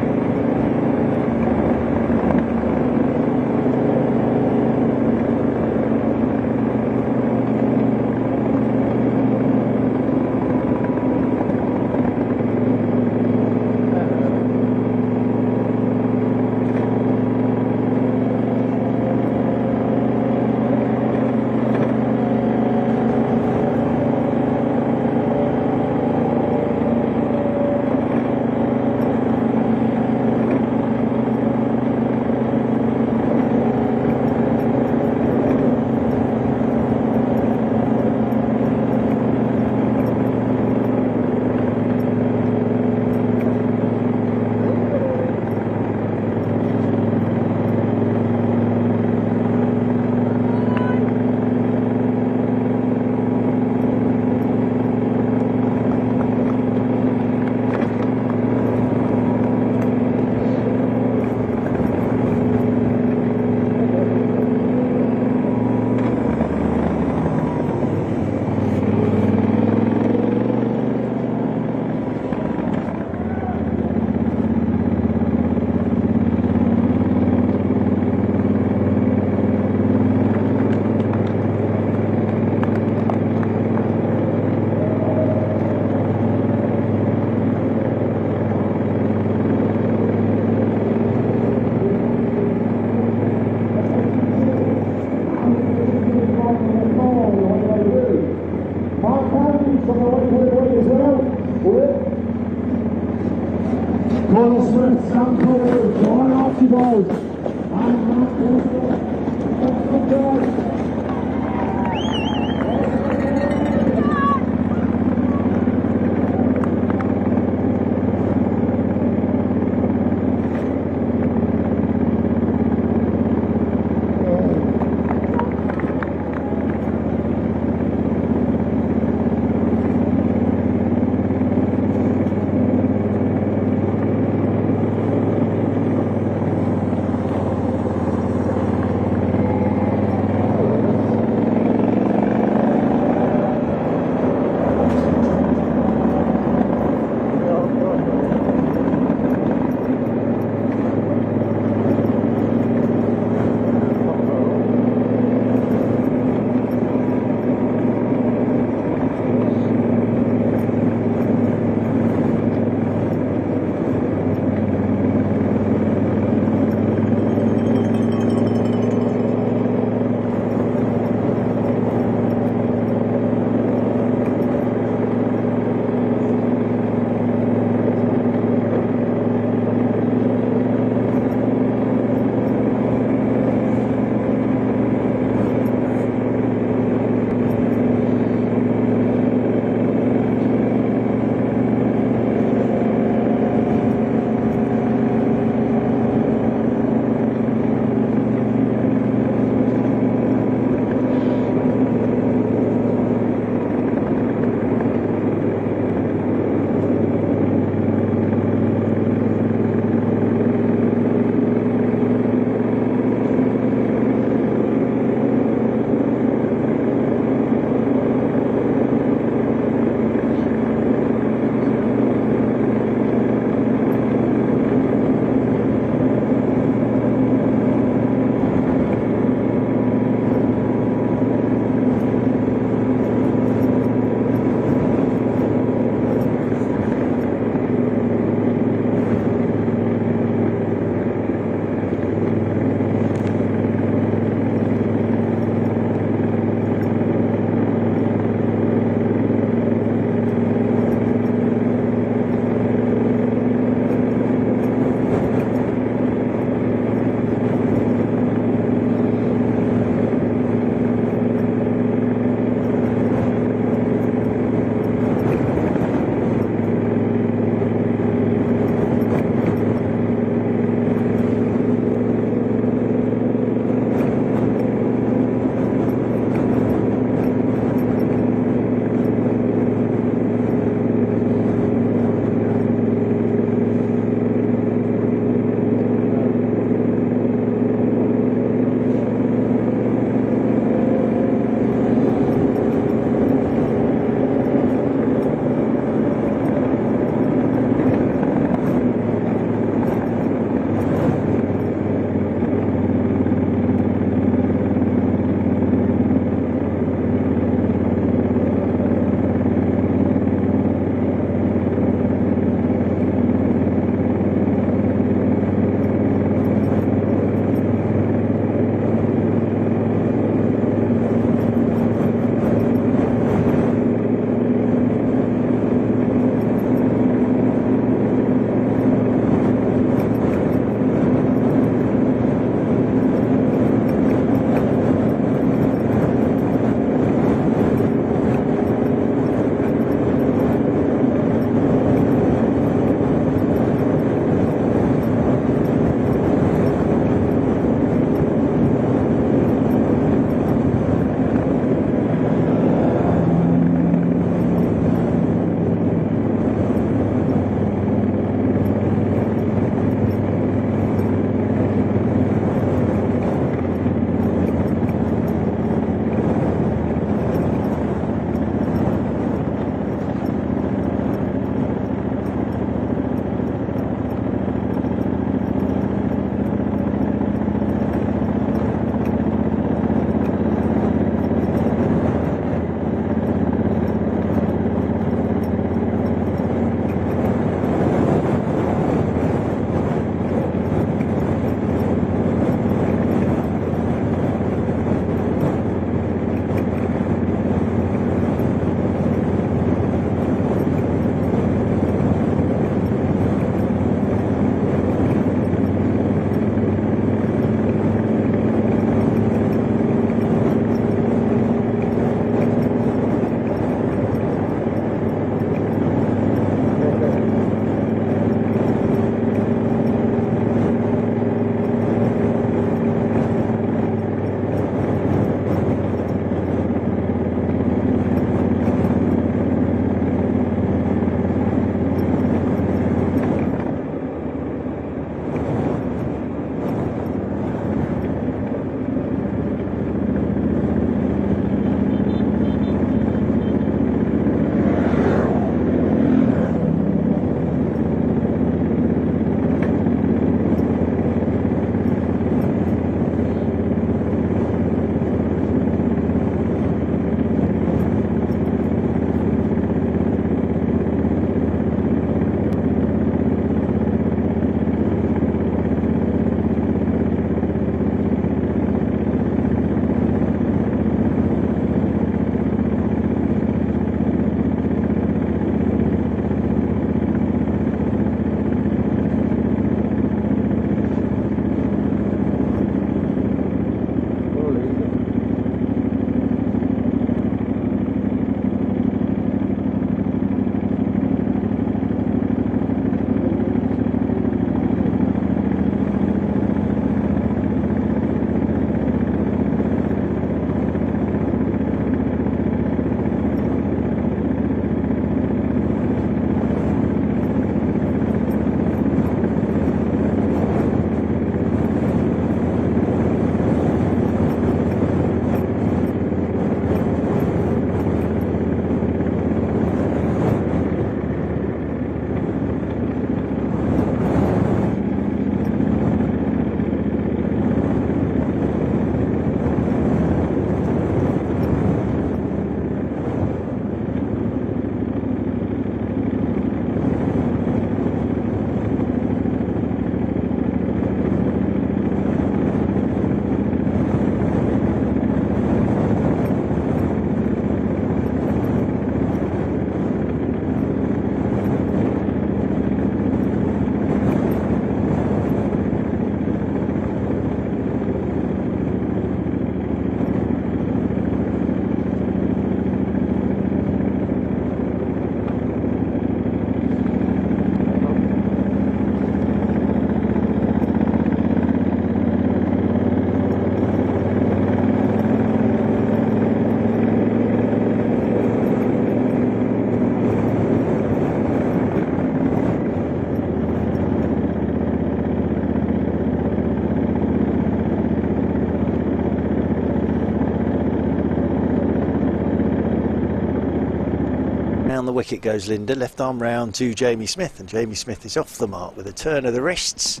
round the wicket goes Linda, left arm round to Jamie Smith, and Jamie Smith is off the mark with a turn of the wrists.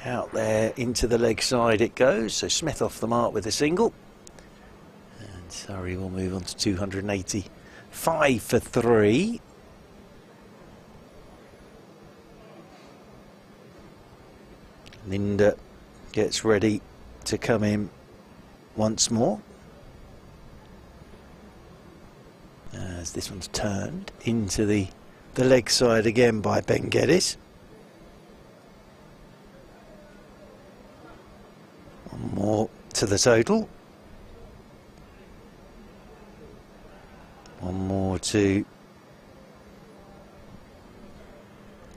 Out there into the leg side it goes, so Smith off the mark with a single. And Surrey will move on to 285 for 3. Linda gets ready to come in once more. As this one's turned into the leg side again by Ben Geddes. One more to the total. One more to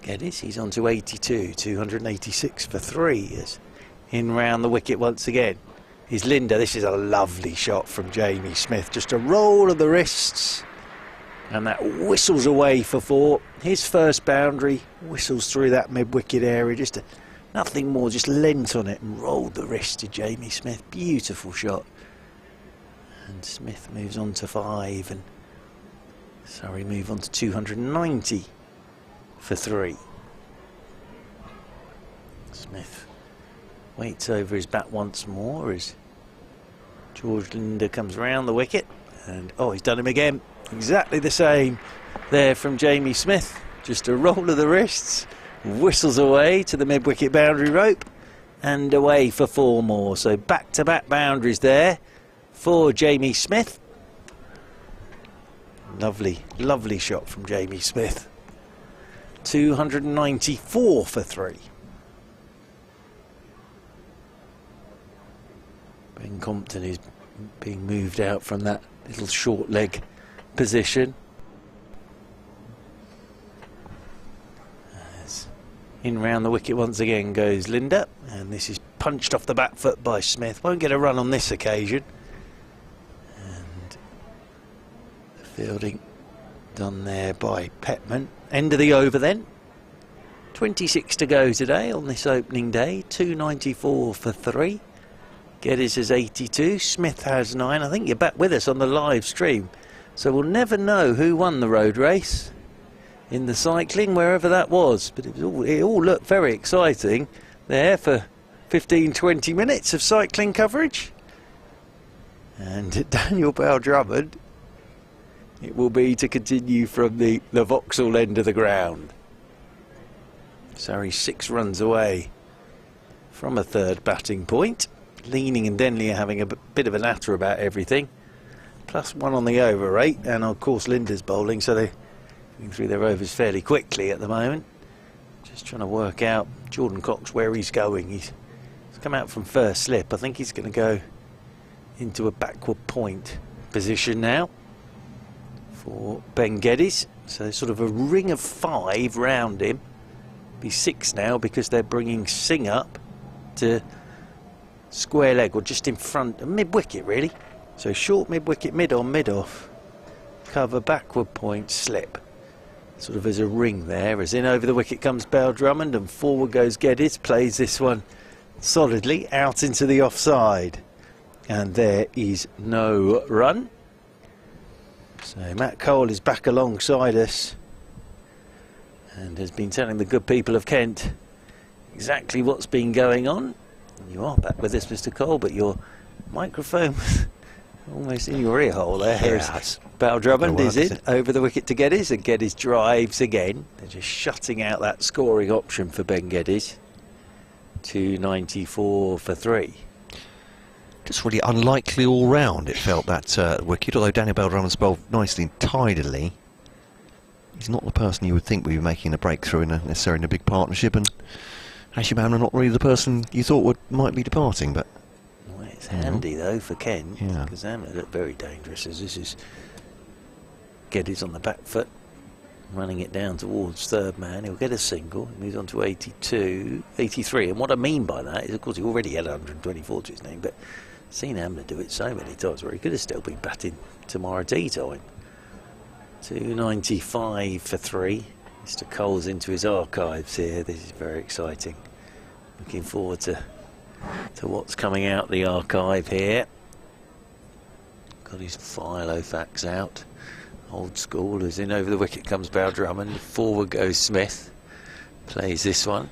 Geddes. He's on to 82, 286 for 3. Is in round the wicket once again is Linda. This is a lovely shot from Jamie Smith. Just a roll of the wrists, and that whistles away for 4. His first boundary, whistles through that mid-wicket area. Just nothing more, just leant on it and rolled the wrist to Jamie Smith. Beautiful shot. And Smith moves on to 5, and Surrey move on to 290 for 3. Smith waits over his bat once more as George Linda comes round the wicket, and oh, he's done him again. Exactly the same there from Jamie Smith. Just a roll of the wrists, whistles away to the mid-wicket boundary rope, and away for 4 more. So back-to-back boundaries there for Jamie Smith. Lovely, lovely shot from Jamie Smith. 294 for 3. Ben Compton is being moved out from that little short leg position. As in round the wicket once again goes Linda, and this is punched off the back foot by Smith. Won't get a run on this occasion. And the fielding done there by Petman. End of the over then. 26 to go today on this opening day. 294 for 3. Geddes has 82, Smith has 9. I think you're back with us on the live stream, so we'll never know who won the road race in the cycling, wherever that was. But it all looked very exciting there for 15-20 minutes of cycling coverage. And Daniel Bell-Drummond, it will be to continue from the Vauxhall end of the ground. Surrey 6 runs away from a 3rd batting point. Leaning and Denley are having a bit of a natter about everything. +1 on the over rate, and of course Linda's bowling, so they're going through their overs fairly quickly at the moment. Just trying to work out Jordan Cox where he's going. He's come out from first slip. I think he's going to go into a backward point position now for Ben Geddes. So sort of a ring of 5 round him. Be 6 now because they're bringing Singh up to square leg, or just in front, mid-wicket really. So short mid-wicket, mid-on, mid-off, cover, backward point, slip. Sort of as a ring there, as in over the wicket comes Bell-Drummond, and forward goes Geddes, plays this one solidly out into the offside. And there is no run. So Matt Cole is back alongside us and has been telling the good people of Kent exactly what's been going on. You are back with us, Mr. Cole, but your microphone was almost in your ear hole there. Yeah, Bell-Drummond is in over the wicket to Geddes, and Geddes drives again. They're just shutting out that scoring option for Ben Geddes. 294 for 3. Just really unlikely all round, it felt, that wicket, although Daniel Bell-Drummond's bowled nicely and tidily. He's not the person you would think would be making a breakthrough necessarily in a big partnership, and Hashim Amla not really the person you thought might be departing, but well, it's handy though for Kent, yeah, because Amla looked very dangerous, as this is Geddes on the back foot, running it down towards 3rd man. He'll get a single, he moves on to 82, 83, and what I mean by that is, of course, he already had 124 to his name, but I've seen Amla do it so many times where he could have still been batting tomorrow tea time. 295 for 3. Mr. Cole's into his archives here. This is very exciting. Looking forward to what's coming out the archive here. Got his Filofax out Old school, as in over the wicket comes Drummond. Forward goes Smith. Plays this one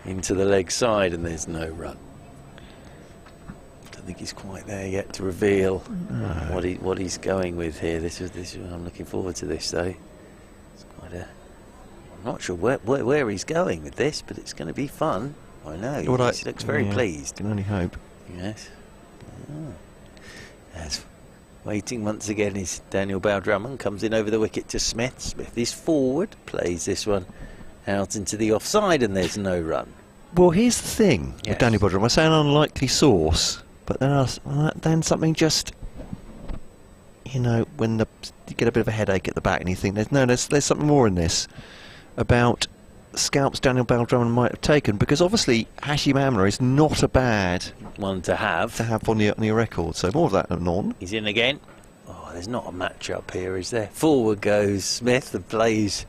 into the leg side, and there's no run. Don't think he's quite there yet to reveal what he's going with here. This is I'm looking forward to this though. It's quite a. I'm not sure where he's going with this, but it's going to be fun. I know. He looks very pleased. Can only hope. Yes. As waiting once again is Daniel Drummond. Comes in over the wicket to Smith. Smith is forward. Plays this one out into the offside, and there's no run. Well, here's the thing with Daniel Drummond. I say an unlikely source, but then something just, you know, when you get a bit of a headache at the back and you think there's something more in this about scalps Daniel Drummond might have taken, because obviously Hashim Amla is not a bad one to have on your record. So more of that anon. He's in again. Oh, there's not a match up here, is there? Forward goes Smith and plays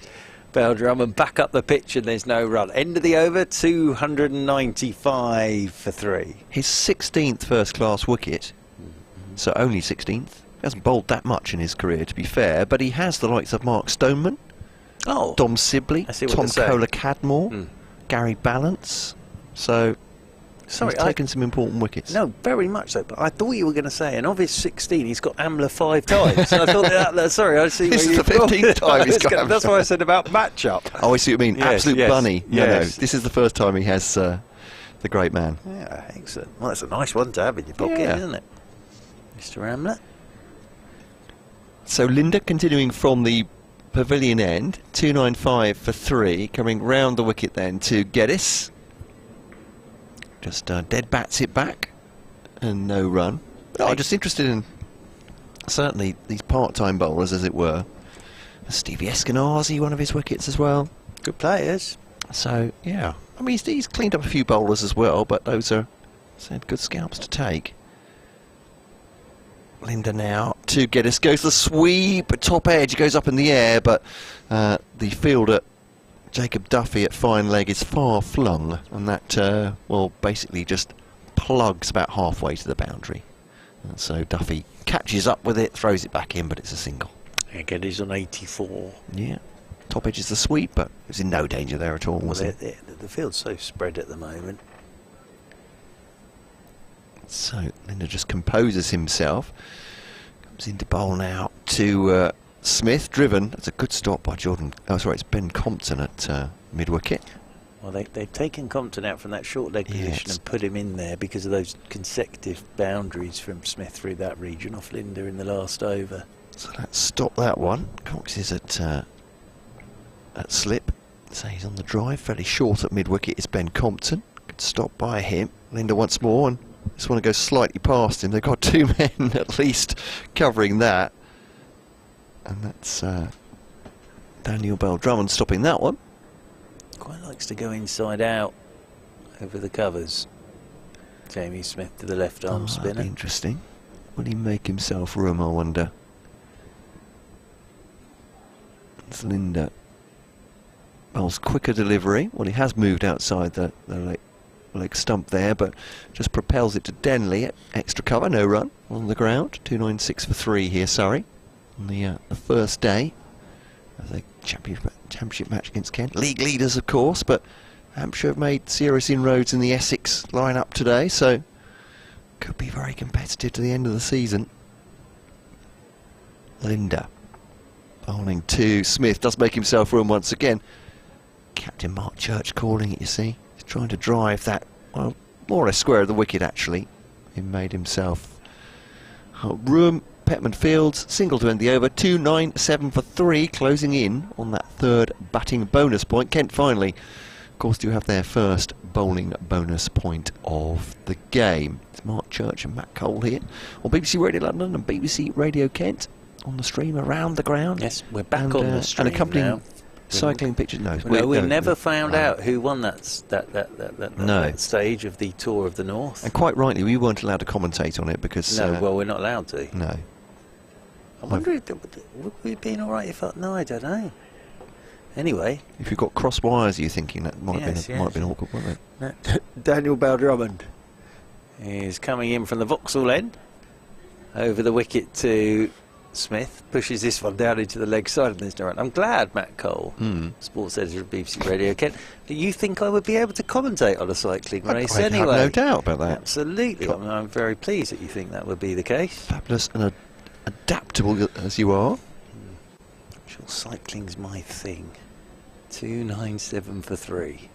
Drummond back up the pitch, and there's no run. End of the over, 295 for 3. His 16th first-class wicket, so only 16th. He hasn't bowled that much in his career, to be fair, but he has the likes of Mark Stoneman, Dom Sibley, Tom Kohler-Cadmore, Gary Ballance. So he's taken some important wickets. No, very much so. But I thought you were going to say, and of his 16, he's got Amla 5 times. And I thought sorry, I see. This is the 15th time he's got Amla. That's why I said about match-up. Oh, I see what you mean. Yes, Absolute bunny. Yes. No, this is the first time he has the great man. Yeah, excellent. Well, that's a nice one to have in your pocket, isn't it, Mr. Amla? So Linda continuing from the pavilion end, 295 for 3, coming round the wicket then to Geddes. Just dead bats it back, and no run. I'm just interested in certainly these part-time bowlers, as it were. Stevie Eskenazi, one of his wickets as well. Good players. So yeah, I mean he's cleaned up a few bowlers as well, but those are good scalps to take. Linda now to Geddes, goes the sweep, top edge, goes up in the air, but the fielder Jacob Duffy at fine leg is far flung, and that basically just plugs about halfway to the boundary. And so Duffy catches up with it, throws it back in, but it's a single. Geddes on 84. Yeah, top edge is the sweep, but it was in no danger there at all, was it? The field's so spread at the moment. So Linda just composes himself, comes into bowl now to Smith, driven. That's a good stop by Jordan. Oh, sorry, it's Ben Compton at mid-wicket. Well, they've taken Compton out from that short leg position and put him in there because of those consecutive boundaries from Smith through that region off Linda in the last over. So let's stop that one. Cox is at slip. So he's on the drive, fairly short at mid-wicket is Ben Compton. Good stop by him. Linda once more, and just want to go slightly past him. They've got 2 men at least covering that. And that's Daniel Drummond stopping that one. Quite likes to go inside out over the covers. Jamie Smith to the left arm spinner. That'd be interesting. Will he make himself room, I wonder? It's Linda. Bowls quicker delivery. Well, he has moved outside the leg stump there, but just propels it to Denley. Extra cover, no run on the ground. 296 for 3 here, Surrey. On the first day of the championship match against Kent. League leaders, of course, but Hampshire have made serious inroads in the Essex line-up today, so could be very competitive to the end of the season. Linda bowling to Smith, does make himself room once again. Captain Mark Church calling it, you see. He's trying to drive that, well, more or less square of the wicket, actually. He made himself room. Petman Fields, single to end the over, 297 for 3, closing in on that third batting bonus point. Kent finally, of course, do have their first bowling bonus point of the game. It's Mark Church and Matt Cole here on BBC Radio London and BBC Radio Kent on the stream around the ground. Yes, we're back on the stream and accompanying now. Cycling pictures. No, we never found out who won that stage of the Tour of the North. And quite rightly, we weren't allowed to commentate on it because well, we're not allowed to. No. I wonder if would we have been all right if no, I don't know. Anyway, if you've got cross wires, you're thinking that might have been awkward, wouldn't it? Daniel Drummond is coming in from the Vauxhall end over the wicket to Smith pushes this one down into the leg side and there's no run. I'm glad Matt Cole, sports editor of BBC Radio Kent, do you think I would be able to commentate on a cycling race anyway? I have no doubt about that. Absolutely. I'm very pleased that you think that would be the case. Fabulous and adaptable as you are. I'm sure cycling's my thing. 2.97 for 3.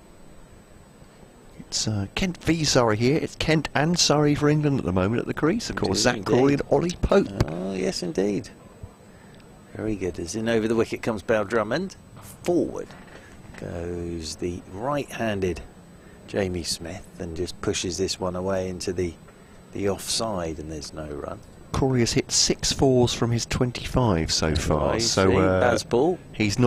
It's Kent v Surrey here. It's Kent and Surrey for England at the moment at the crease. Of course, Zach Crawley and Ollie Pope. Oh, yes, indeed. Very good. As in over the wicket comes Bale Drummond. Forward goes the right-handed Jamie Smith and just pushes this one away into the offside, and there's no run. Crawley has hit 6 fours from his 25 so far. So Bazball. He's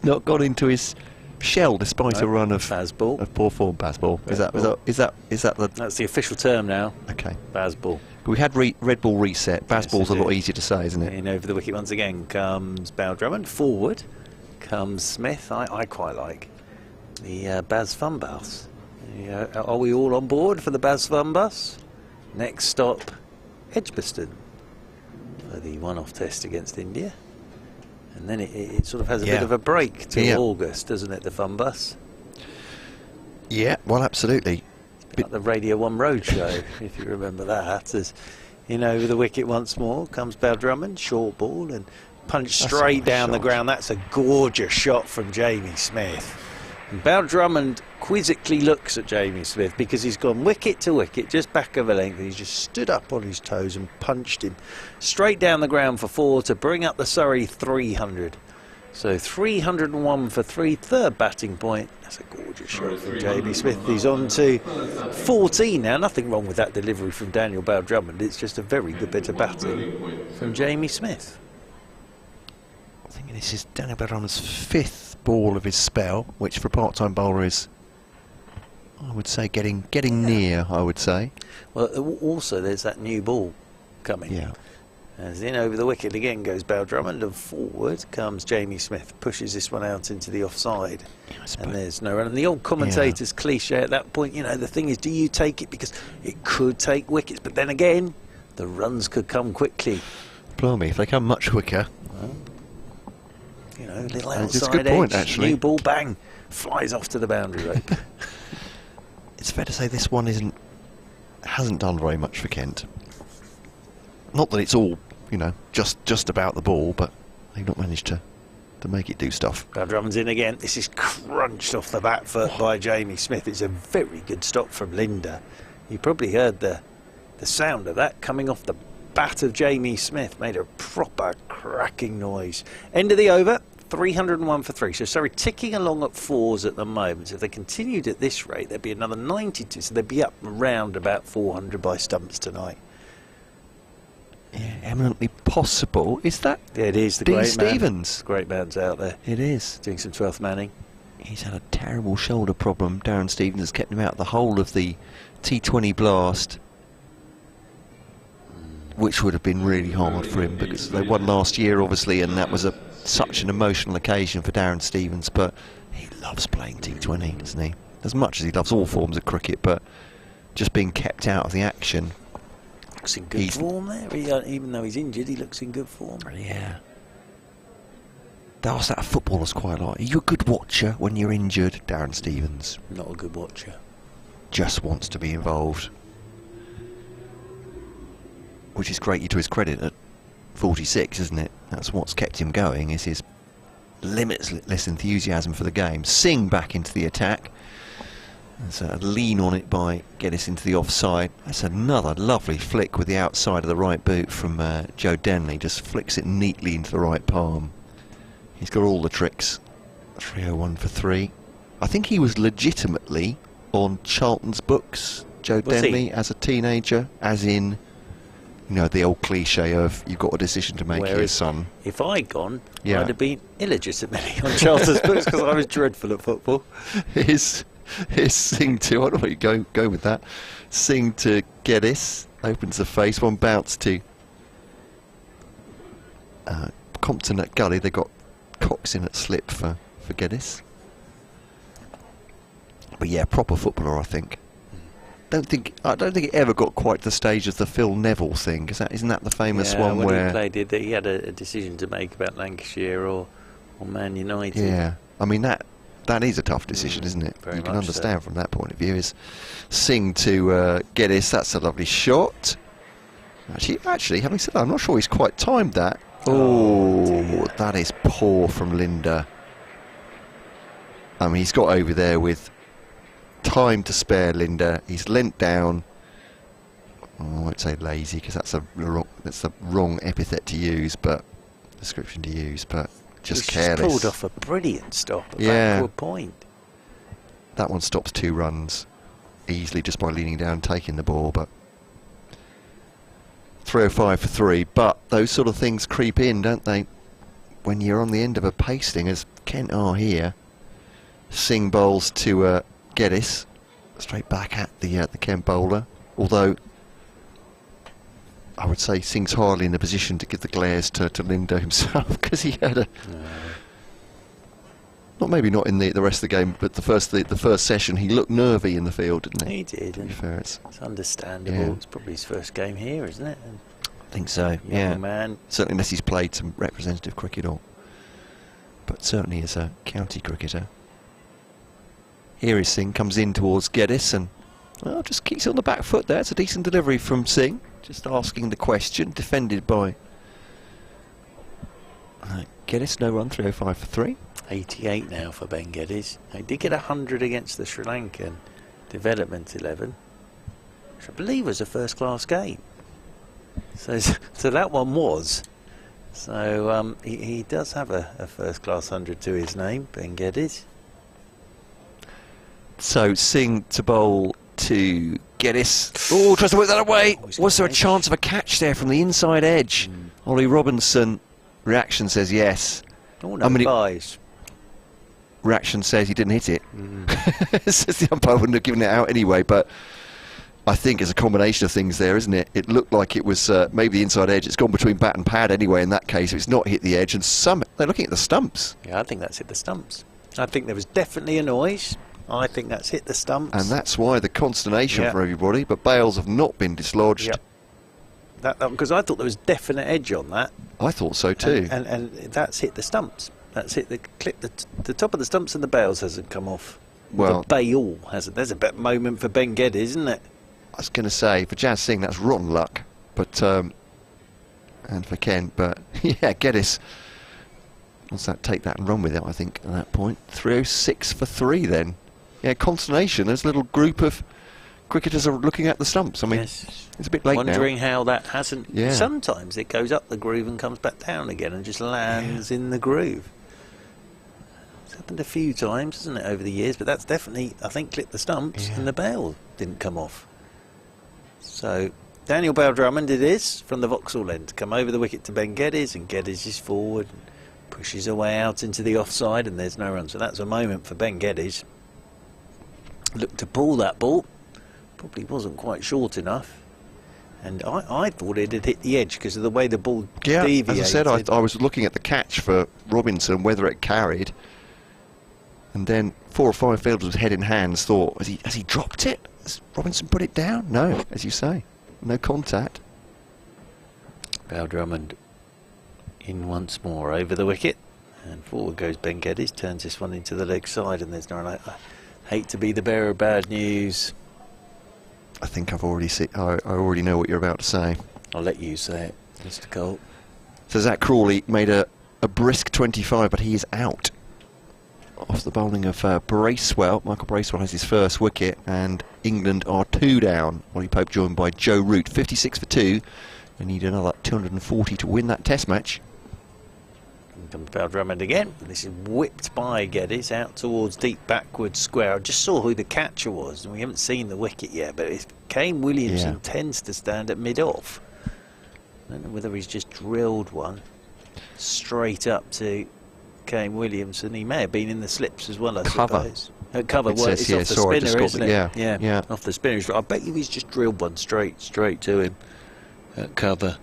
not got into his shell despite a run of poor form. Bazball. Is that the? That's the official term now. Okay. Bazball. We had Red Ball reset. Bazball's a lot easier to say, isn't it? In over the wicket once again comes Bale Drummond. Forward comes Smith. I quite like the Baz Fun Bus. Are we all on board for the Baz Fun Bus? Next stop, Edgbaston for the one-off test against India. And then it sort of has a bit of a break till August, doesn't it, the Fun Bus? Yeah, well, absolutely. Like the Radio 1 Roadshow, if you remember that. As in over the wicket once more comes Bale Drummond, short ball, and punched straight down the ground. That's a gorgeous shot from Jamie Smith. And Bale Drummond quizzically looks at Jamie Smith because he's gone wicket to wicket, just back of a length. He's just stood up on his toes and punched him straight down the ground for 4 to bring up the Surrey 300. So 301 for 3, third batting point. That's a gorgeous shot from Jamie Smith. He's on to 14 now. Nothing wrong with that delivery from Daniel Bale Drummond. It's just a very good bit of batting from Jamie Smith. I think this is Daniel Bale Drummond's 5th ball of his spell, which for a part-time bowler is, I would say, getting near, I would say. Well, also there's that new ball coming. Yeah. As in over the wicket again goes Bale Drummond, and forward comes Jamie Smith, pushes this one out into the offside, and there's no run. And the old commentator's cliche at that point, the thing is, do you take it because it could take wickets, but then again the runs could come quickly. Blimey, if they come much quicker. Well, little It's outside a good point, edge, actually. new ball, bang, flies off to the boundary rope. It's fair to say this one hasn't done very much for Kent. Not that it's all, just about the ball, but they've not managed to make it do stuff. Bale Drummond's in again. This is crunched off the back foot by Jamie Smith. It's a very good stop from Linda. You probably heard the sound of that coming off the bat of Jamie Smith. Made a proper cracking noise. End of the over, 301 for 3. So Surrey ticking along at 4s at the moment. So if they continued at this rate, there'd be another 92. So they'd be up around about 400 by stumps tonight. Yeah, eminently possible. Is that? Yeah, it is. The Dean great Stevens. Man. Great man's out there. It is. Doing some 12th manning. He's had a terrible shoulder problem. Darren Stevens has kept him out the whole of the T20 blast, which would have been really hard for him because they won last year, obviously, and that was such an emotional occasion for Darren Stevens. But he loves playing T20, doesn't he? As much as he loves all forms of cricket, but just being kept out of the action. Looks in good form there. Even though he's injured, he looks in good form. Yeah. That's that footballers quite like. Are you a good watcher when you're injured? Darren Stevens. Not a good watcher. Just wants to be involved. Which is great to his credit at 46, isn't it? That's what's kept him going, is his limitless enthusiasm for the game. Singh back into the attack. There's a lean on it by Geddes into the offside. That's another lovely flick with the outside of the right boot from Joe Denley. Just flicks it neatly into the right palm. He's got all the tricks. 301 for 3. I think he was legitimately on Charlton's books, Joe Denley, as a teenager, as in, the old cliche of you've got a decision to make here, son. If I'd gone, I'd have been illegitimately on Charlton's books because I was dreadful at football. His Singh to, I don't know what you go with that. Singh to Geddes, opens the face, one bounce to Compton at gully. They got Cox in at slip for Geddes. But yeah, proper footballer, I think. don't think it ever got quite to the stage of the Phil Neville thing. Isn't that the famous one when where he played it, he had a decision to make about Lancashire or Man United. Yeah, I mean that is a tough decision, isn't it? Very You can much understand from that point of view. Is Singh to Geddes. That's a lovely shot. Actually, having said that, I'm not sure he's quite timed that. Oh, that is poor from Linda. I mean, he's got over there with time to spare. Linda, he's leant down. I won't say lazy because that's the wrong epithet to use, but description to use, but just careless. Pulled off a brilliant stop at backward point. That one stops 2 runs easily just by leaning down and taking the ball, but 305 for 3. But those sort of things creep in, don't they, when you're on the end of a pasting, as Kent are here. Singh bowls to Geddes, straight back at the Kent bowler, although I would say Singh's hardly in the position to give the glares to Linda himself, because he had maybe not in the rest of the game, but the first session he looked nervy in the field, didn't he? He did. To be fair, it's understandable. Yeah. It's probably his first game here, isn't it? I think so. Young man. Certainly, unless he's played some representative cricket, but certainly as a county cricketer. Here is Singh, comes in towards Geddes and just keeps it on the back foot there. It's a decent delivery from Singh. Just asking the question, defended by Geddes. No run, 305 for 3. 88 now for Ben Geddes. He did get 100 against the Sri Lankan development 11, which I believe was a first-class game. So that one was. So he does have a first-class 100 to his name, Ben Geddes. So Singh to bowl to Geddes. Oh, tries to work that away. Was there a chance of a catch there from the inside edge? Ollie Robinson, reaction says yes. Oh, no buys. Reaction says he didn't hit it. Says the umpire wouldn't have given it out anyway, but I think it's a combination of things there, isn't it? It looked like it was maybe the inside edge. It's gone between bat and pad anyway in that case. It's not hit the edge, and they're looking at the stumps. Yeah, I think that's hit the stumps. I think there was definitely a noise. I think that's hit the stumps. And that's why the consternation for everybody, but bails have not been dislodged. Yep. Because I thought there was definite edge on that. I thought so too. And that's hit the stumps. That's hit the top of the stumps, and the bails hasn't come off. Well, the bail hasn't. There's a bit moment for Ben Geddes, isn't it? I was going to say, for Jazz Singh, that's rotten luck. But, and for Ken, but yeah, Geddes. Wants that, take that and run with it, I think, at that point. 306 for 3 then. Yeah, consternation. There's a little group of cricketers are looking at the stumps. I mean, it's a bit late wondering now. How that hasn't... Yeah. Sometimes it goes up the groove and comes back down again and just lands in the groove. It's happened a few times, hasn't it, over the years, but that's definitely, I think, clipped the stumps and the bail didn't come off. So, Daniel Bale-Drummond it is, from the Vauxhall end, to come over the wicket to Ben Geddes, and Geddes is forward, and pushes away out into the offside, and there's no run. So that's a moment for Ben Geddes. Looked to pull that ball, probably wasn't quite short enough, and I thought it had hit the edge because of the way the ball deviated. As I said, I was looking at the catch for Robinson, whether it carried, and then 4 or 5 fielders with head in hands thought, has he dropped it? Has Robinson put it down? No, as you say, no contact. Bale-Drummond in once more over the wicket, and forward goes Ben Geddes, turns this one into the leg side, and there's no run. I hate to be the bearer of bad news. I think I've already seen. I already know what you're about to say. I'll let you say it, Mr. Colt. So Zach Crawley made a brisk 25, but he is out off the bowling of Bracewell. Michael Bracewell has his first wicket, and England are 2 down. Ollie Pope joined by Joe Root, 56 for 2. They need another 240 to win that Test match. Comes Bale-Drummond again. This is whipped by Geddes out towards deep backward square. I just saw who the catcher was, and we haven't seen the wicket yet, but it's Kane Williamson tends to stand at mid-off. I don't know whether he's just drilled one straight up to Kane Williamson. He may have been in the slips as well, I suppose. Cover, well, it's off the spinner, isn't it? Yeah, off the spinner. I bet you he's just drilled one straight to him at cover.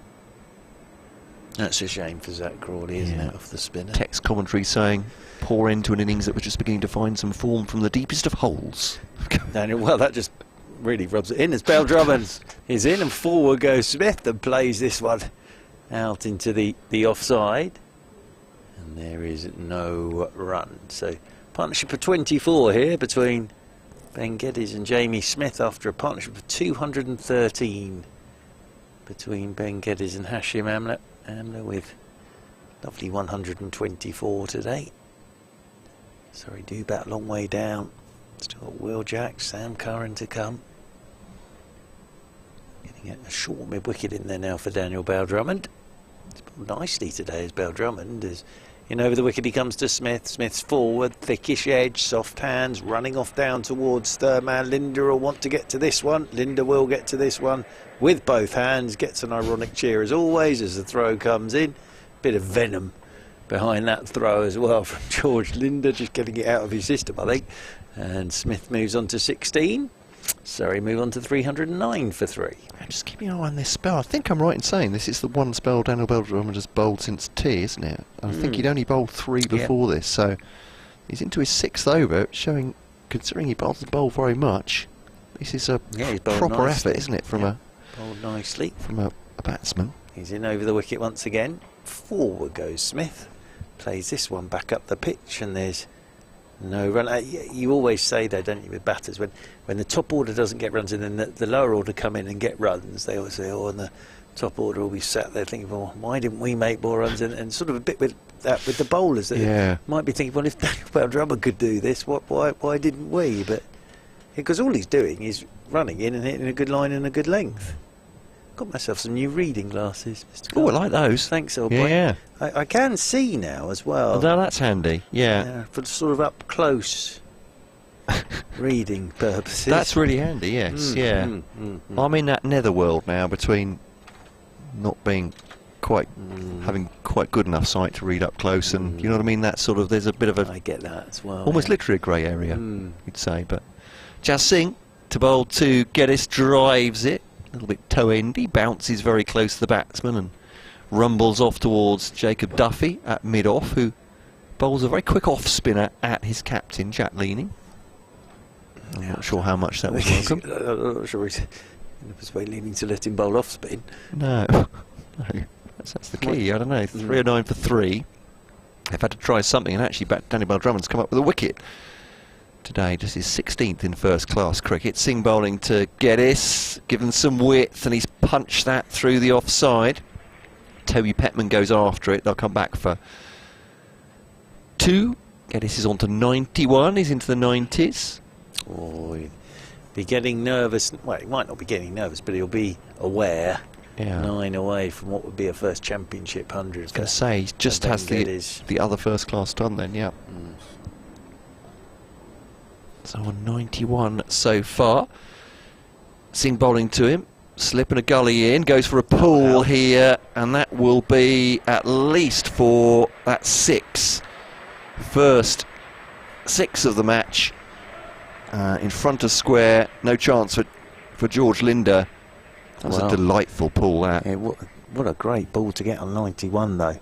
That's a shame for Zach Crawley, isn't it, off the spinner? Text commentary saying, poor end to an innings that was just beginning to find some form from the deepest of holes. Well, that just really rubs it in as Bell Drummond is in, and forward goes Smith and plays this one out into the offside. And there is no run. So partnership of 24 here between Ben Geddes and Jamie Smith after a partnership of 213 between Ben Geddes and Hashim Amla. Amla with lovely 124 today. Sorry, do bat a long way down. Still got Will Jack, Sam Curran to come. Getting a short mid-wicket in there now for Daniel Bell Drummond. It's bowled nicely today as Bell Drummond is in over the wicket. He comes to Smith. Smith's forward, thickish edge, soft hands, running off down towards third man. Linda will want to get to this one. Linda will get to this one with both hands. Gets an ironic cheer as always as the throw comes in. Bit of venom behind that throw as well from George Linda, just getting it out of his system, I think. And Smith moves on to 16. Surrey move on to 309 for 3. Just keeping an eye on this spell. I think I'm right in saying this is the one spell Daniel Bell Drummond has bowled since T, isn't it? I think he'd only bowled 3 before this, so he's into his 6th over, showing, considering he doesn't bowl very much, this is a proper effort, isn't it, from bowled nicely from a batsman. He's in over the wicket once again. Forward goes Smith. Plays this one back up the pitch, and there's no run. You always say though, don't you, with batters, when the top order doesn't get runs in, then the lower order come in and get runs, they always say, oh, and the top order will be sat there thinking, well, why didn't we make more runs? And sort of a bit with that with the bowlers that might be thinking, well, if Daniel Bell Drummond could do this, why didn't we? But because all he's doing is running in and hitting a good line and a good length. Got myself some new reading glasses, Mr. Oh, I like those. Thanks, old boy. Yeah. I can see now as well. Oh, that's handy. Yeah. For sort of up close reading purposes. That's really handy. Yes. I'm in that netherworld now between not being quite having quite good enough sight to read up close, and you know what I mean. That sort of there's a bit of a I get that as well. Almost literally a grey area, you'd say. But Jas Singh to bowl to Geddes, drives it. A little bit toe-endy, bounces very close to the batsman and rumbles off towards Jacob Duffy at mid-off, who bowls a very quick off-spinner at his captain, Jack Leaning. I'm not sure how much that was welcome. I'm not sure he's in a persuade Leaning to let him bowl off-spin. No. That's the key, I don't know. 309 for 3. They've had to try something, and actually Daniel Bell Drummond's come up with a wicket today, just his 16th in first-class cricket. Singh bowling to Geddes, given some width, and he's punched that through the offside. Toby Petman goes after it. They'll come back for 2. Geddes is on to 91. He's into the 90s. Oh, he'll be getting nervous. Well, he might not be getting nervous, but he'll be aware. 9 away from what would be a first championship 100. I was going to say, he just has the other first-class done then, yeah. So on 91 so far. Singh bowling to him, slipping a gully in, goes for a pull here, and that will be at least for that 6. First 6 of the match. In front of square, no chance for George Linda. That was a delightful pull, that. Yeah, what a great ball to get on 91 though.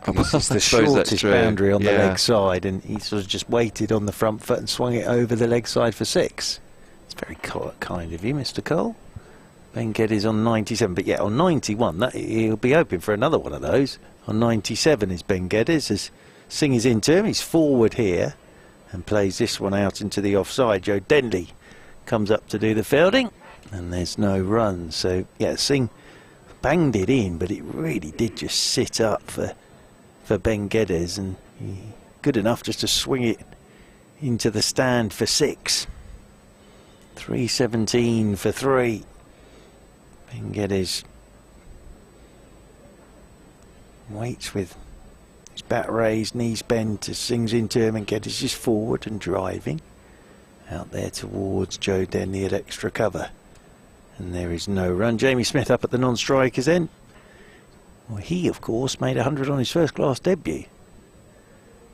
Because it's the suppose shortest boundary on the leg side, and he sort of just waited on the front foot and swung it over the leg side for 6. It's very kind of you, Mr. Cole. Ben Geddes on 97, but yeah, on 91, he'll be hoping for another one of those. On 97 is Ben Geddes, as Singh is into him. He's forward here and plays this one out into the offside. Joe Denley comes up to do the fielding, and there's no run. So yeah, Singh banged it in, but it really did just sit up for Ben Geddes, and good enough just to swing it into the stand for 6. 317 for 3. Ben Geddes waits with his bat raised, knees bent as Singh's into him, and Geddes is forward and driving out there towards Joe Denley at extra cover, and there is no run. Jamie Smith up at the non-strikers end. Well, he, of course, made 100 on his first-class debut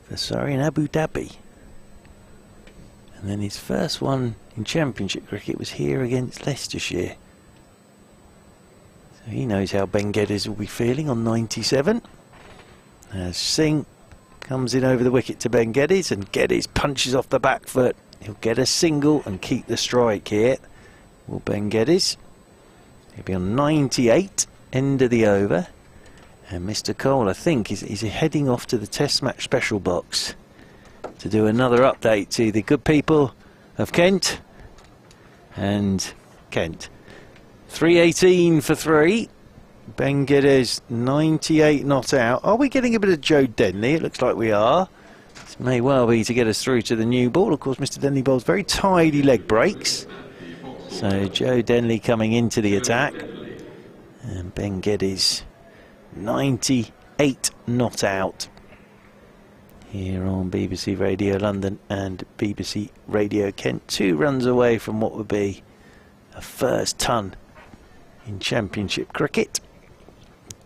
for Surrey in Abu Dhabi. And then his first one in Championship cricket was here against Leicestershire. So he knows how Ben Geddes will be feeling on 97. As Singh comes in over the wicket to Ben Geddes, and Geddes punches off the back foot. He'll get a single and keep the strike here. will Ben Geddes. He'll be on 98, end of the over. And Mr. Cole, I think, is heading off to the Test Match Special box to do another update to the good people of Kent and Kent. 318 for 3. Ben Geddes 98 not out. Are we getting a bit of Joe Denley? It looks like we are. This may well be to get us through to the new ball. Of course, Mr. Denley bowls very tidy leg breaks. So Joe Denley coming into the attack. And Ben Geddes 98 not out. Here on BBC Radio London and BBC Radio Kent. 2 runs away from what would be a first ton in Championship cricket.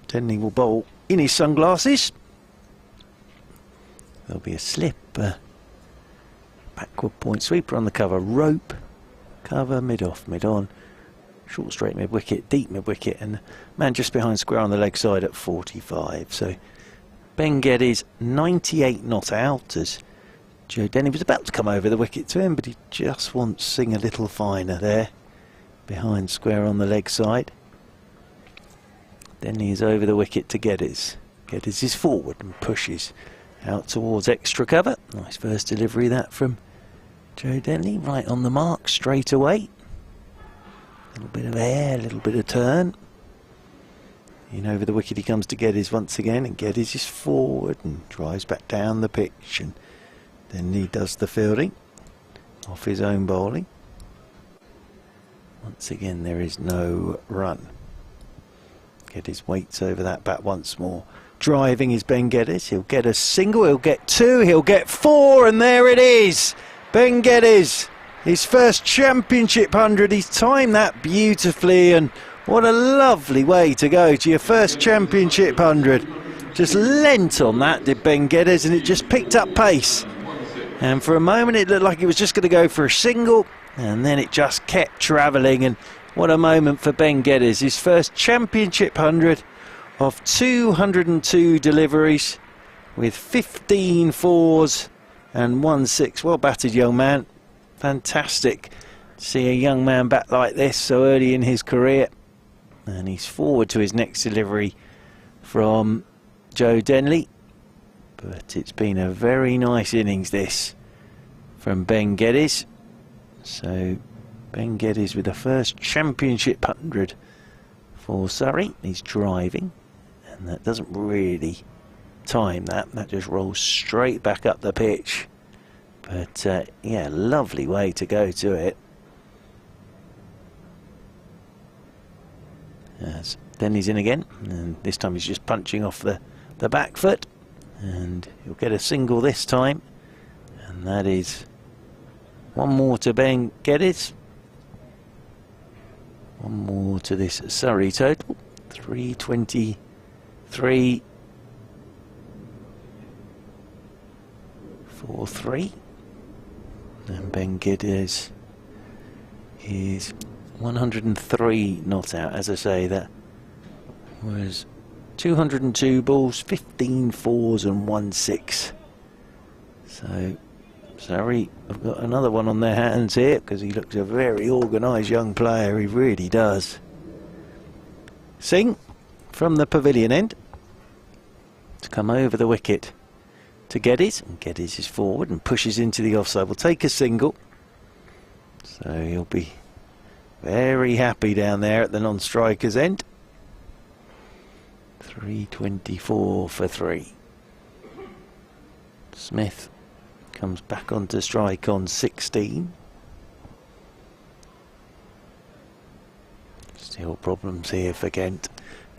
Denley will bowl in his sunglasses. There'll be a slip, backward point sweeper on the cover, rope, cover, mid-off, mid-on, short straight mid-wicket, deep mid-wicket, and man just behind square on the leg side at 45. So Ben Geddes 98 not out, as Joe Denley was about to come over the wicket to him, but he just wants to sing a little finer there, behind square on the leg side. Denley is over the wicket to Geddes. Geddes is forward and pushes out towards extra cover. Nice first delivery that from Joe Denley, right on the mark straight away. A little bit of air, a little bit of turn. In over the wicket he comes to Geddes once again, and Geddes is forward and drives back down the pitch, and then he does the fielding off his own bowling. Once again there is no run. Geddes waits over that bat once more. Driving is Ben Geddes. He'll get a single, he'll get 2, he'll get 4, and there it is. Ben Geddes, his first Championship 100. He's timed that beautifully, and what a lovely way to go to your first Championship 100. Just leant on that, did Ben Geddes, and it just picked up pace. And for a moment it looked like it was just going to go for a single, and then it just kept travelling, and what a moment for Ben Geddes. His first Championship 100 of 202 deliveries with 15 fours and 1 6. Well batted, young man. Fantastic to see a young man bat like this so early in his career. And he's forward to his next delivery from Joe Denley. But it's been a very nice innings this from Ben Geddes. So Ben Geddes with the first Championship 100 for Surrey. He's driving, and that doesn't really time that. That just rolls straight back up the pitch. But yeah, lovely way to go to it. Yes, then he's in again, and this time he's just punching off the back foot, and he'll get a single this time, and that is one more to Ben Geddes. One more to this Surrey total. 323 for 3. And Ben Geddes is 103 not out. As I say, that was 202 balls, 15 fours and 1 6. So Surrey have got another one on their hands here, because he looks a very organised young player. He really does. Singh from the pavilion end to come over the wicket to Geddes, and Geddes is forward and pushes into the offside. Will take a single, so he'll be very happy down there at the non-striker's end. 324 for 3. Smith comes back onto strike on 16. Still problems here for Kent.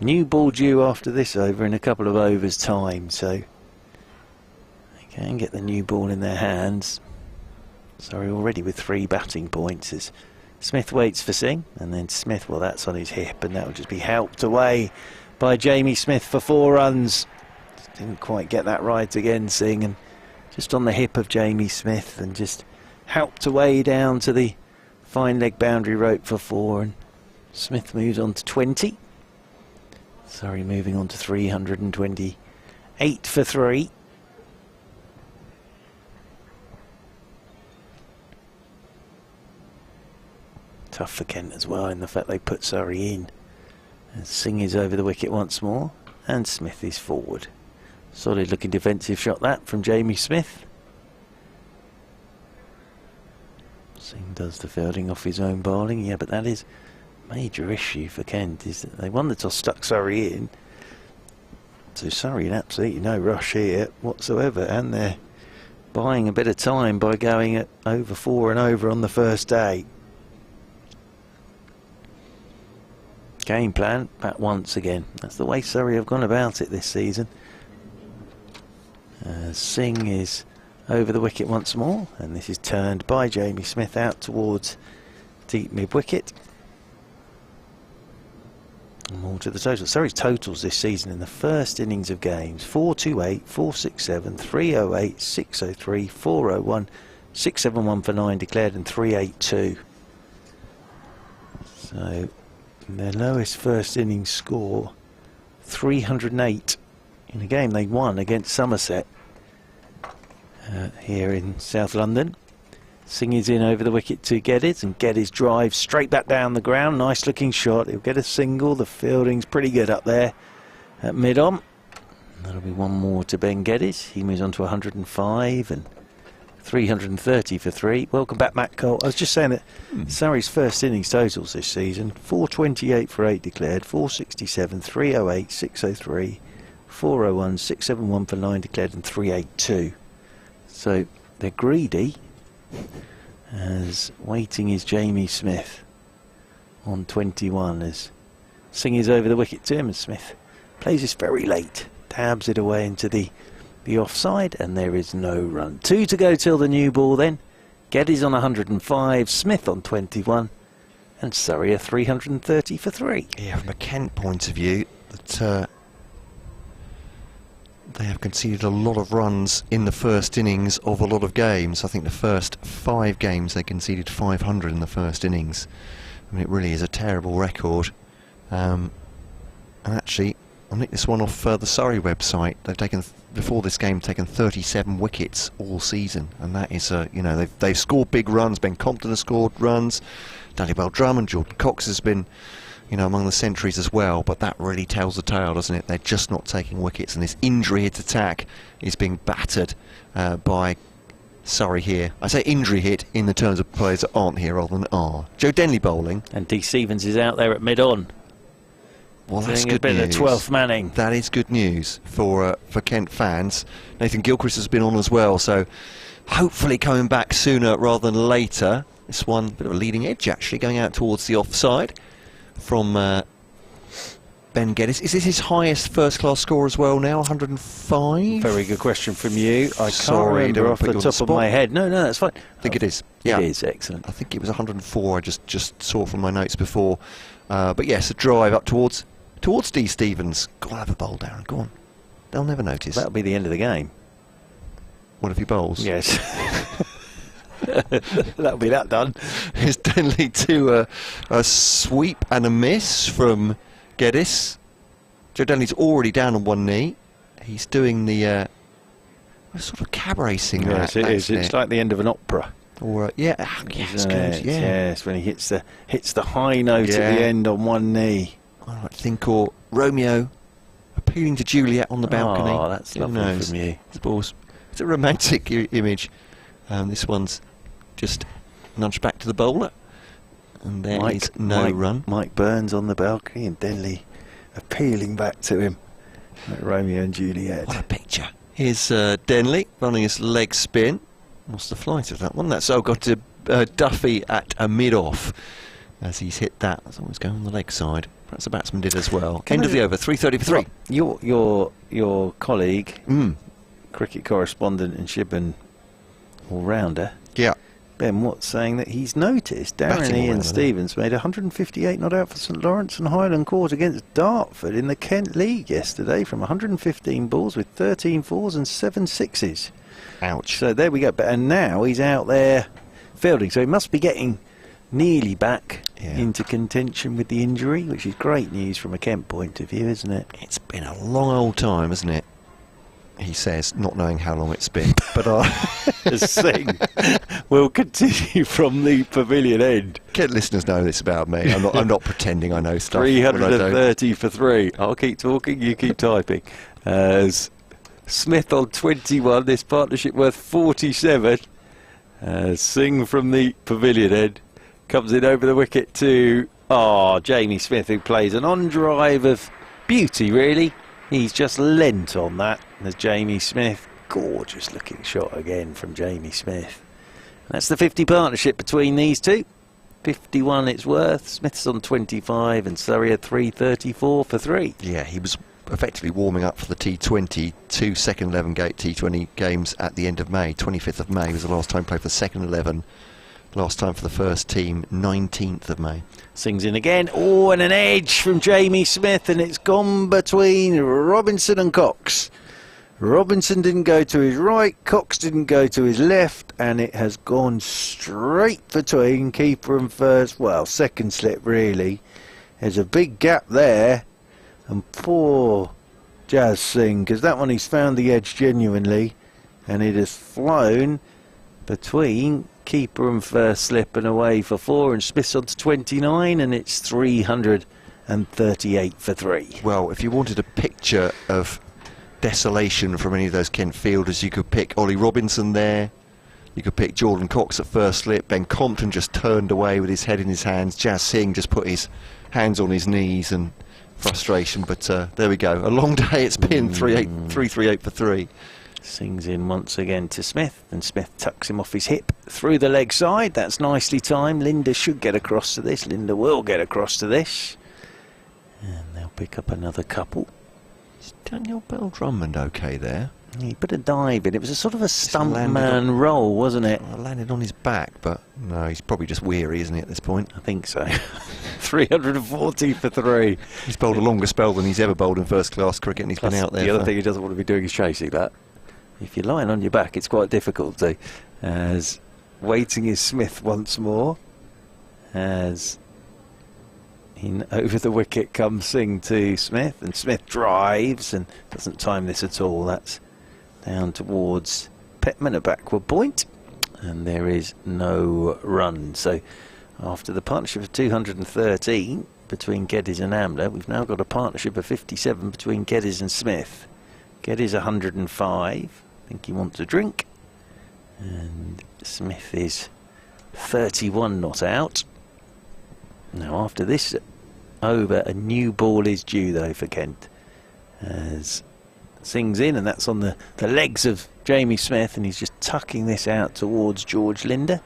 New ball due after this over in a couple of overs time, so they can get the new ball in their hands. Sorry, already with 3 batting points as Smith waits for Singh, and then Smith, well, that's on his hip, and that will just be helped away by Jamie Smith for 4 runs. Didn't quite get that right again, Singh, and just on the hip of Jamie Smith, and just helped away down to the fine leg boundary rope for 4, and Smith moves on to 20. Sorry, moving on to 328 for 3. Tough for Kent as well in the fact they put Surrey in. And Singh is over the wicket once more, and Smith is forward. Solid looking defensive shot that from Jamie Smith. Singh does the fielding off his own bowling, yeah, but that is a major issue for Kent, is that they won the toss, stuck Surrey in. So Surrey in absolutely no rush here whatsoever, and they're buying a bit of time by going at over 4 and over on the first day. Game plan, bat once again. That's the way Surrey have gone about it this season. Singh is over the wicket once more, and this is turned by Jamie Smith out towards deep mid-wicket. And more to the total. Surrey's totals this season in the first innings of games: 428, 467, 308, 603, 401, 671 for 9 declared, and 382. So their lowest first innings score, 308, in a game they won against Somerset here in South London. Singh is in over the wicket to Geddes, and Geddes drives straight back down the ground. Nice looking shot. He'll get a single. The fielding's pretty good up there at mid-on. That'll be one more to Ben Geddes. He moves on to 105 and 330 for 3. Welcome back, Matt Cole. I was just saying that Surrey's first innings totals this season: 428 for 8 declared, 467, 308, 603, 401, 671 for 9 declared, and 382. So they're greedy, as waiting is Jamie Smith on 21 as Singh is over the wicket to him, and Smith plays this very late, tabs it away into the offside, and there is no run. 2 to go till the new ball then. Geddes on 105, Smith on 21, and Surrey are 330 for 3. Yeah, from a Kent point of view, that they have conceded a lot of runs in the first innings of a lot of games. I think the first 5 games they conceded 500 in the first innings. I mean, it really is a terrible record. And actually, I'll nick this one off the Surrey website. They've taken, before this game, taken 37 wickets all season, and that is, you know, they've scored big runs. Ben Compton has scored runs. Danny Bell-Drummond, Jordan Cox has been, you know, among the centuries as well. But that really tells the tale, doesn't it? They're just not taking wickets, and this injury hit attack is being battered by Surrey here. I say injury hit in the terms of players that aren't here rather than are. Joe Denley bowling, And D. Stevens is out there at mid-on. well, that's Doing a good bit news. of 12th manning. That is good news for Kent fans. Nathan Gilchrist has been on as well, so hopefully coming back sooner rather than later. This one, bit of a leading edge actually, going out towards the offside from Ben Geddes. Is this his highest first-class score as well now, 105? Very good question from you. I can't Sorry, remember don't off put the you on top the of my spot. head. No, that's fine. I think it is. Yeah. It is, excellent. I think it was 104, I just saw from my notes before. But yes, a drive up towards D. Stevens. Go on, have a bowl, Darren, go on. They'll never notice. That'll be the end of the game. What if he bowls? Yes. That'll be that done. It's Denley to a sweep and a miss from Geddes. Joe Denley's already down on one knee. He's doing the sort of cabaret singer. Yes, it is. It's like the end of an opera. Or yeah, yes, Isn't good. it? Yeah, Yes, when he hits the high note Yeah. at the end on one knee. I like to think, or Romeo appealing to Juliet on the balcony. Oh, that's Who lovely knows? from you. It's a romantic image. This one's just nudged back to the bowler, and there is no run. Mike Burns on the balcony and Denley appealing back to him, like Romeo and Juliet. What a picture. Here's Denley running his leg spin. What's the flight of that one? That's got to Duffy at a mid-off as he's hit that. That's always going on the leg side. Perhaps the batsman did as well. End of the over, 3:30 for 3. Your colleague, cricket correspondent and Shibboleth all-rounder, Yeah. Ben Watt, saying that he's noticed Batting Darren Ian all-rounder. Stevens made 158 not out for St Lawrence and Highland Court against Dartford in the Kent League yesterday from 115 balls with 13 fours and 7 sixes. Ouch. So there we go. And now he's out there fielding. So he must be getting nearly back into contention with the injury, which is great news from a Kent point of view, isn't it? It's been a long old time, hasn't it? he says, not knowing how long it's been. But The sing will continue from the pavilion end. Kent listeners know this about me. I'm not pretending I know stuff. when I don't. 330 for 3. I'll keep talking, you keep typing. As Smith on 21, this partnership worth 47. Sing from the pavilion end comes in over the wicket to Jamie Smith, who plays an on-drive of beauty, really. He's just lent on that. There's Jamie Smith. Gorgeous looking shot again from Jamie Smith. That's the 50 partnership between these two. 51 it's worth. Smith's on 25 and Surrey at 334 for 3. Yeah, he was effectively warming up for the T20, 2 second 11 T20 games at the end of May. 25th of May was the last time he played for the second 11. Last time for the first team, 19th of May. Sings in again. And an edge from Jamie Smith, and it's gone between Robinson and Cox. Robinson didn't go to his right, Cox didn't go to his left, and it has gone straight between keeper and first, second slip really. There's a big gap there, and poor Jazz Singh, because that one he's found the edge genuinely, and it has flown between keeper and first slip and away for 4, and Smith's on to 29, and it's 338 for 3. Well, if you wanted a picture of desolation from any of those Kent fielders, you could pick Ollie Robinson there, you could pick Jordan Cox at first slip, Ben Compton just turned away with his head in his hands, Jazz Singh just put his hands on his knees and frustration, but there we go, a long day it's been. 338 for 3. Sings in once again to Smith, and Smith tucks him off his hip through the leg side. That's nicely timed. Linda should get across to this. Linda will get across to this, and they'll pick up another couple. Is Daniel Bell-Drummond okay there? He put a dive in. It was a sort of a stuntman roll, wasn't it? Landed on his back, but no, he's probably just weary, isn't he, at this point? I think so. 340 for 3. He's bowled a longer spell than he's ever bowled in first-class cricket, and he's been out there. The other thing he doesn't want to be doing is chasing that. If you're lying on your back, it's quite difficult to. As waiting is Smith once more. As in over the wicket comes Singh to Smith, and Smith drives and doesn't time this at all. That's down towards Petman, a backward point, and there is no run. So after the partnership of 213 between Geddes and Amla, we've now got a partnership of 57 between Geddes and Smith. Geddes 105. I think he wants a drink, and Smith is 31 not out. Now after this over, a new ball is due though for Kent, as Singh's in, and that's on the legs of Jamie Smith, and he's just tucking this out towards George Linder,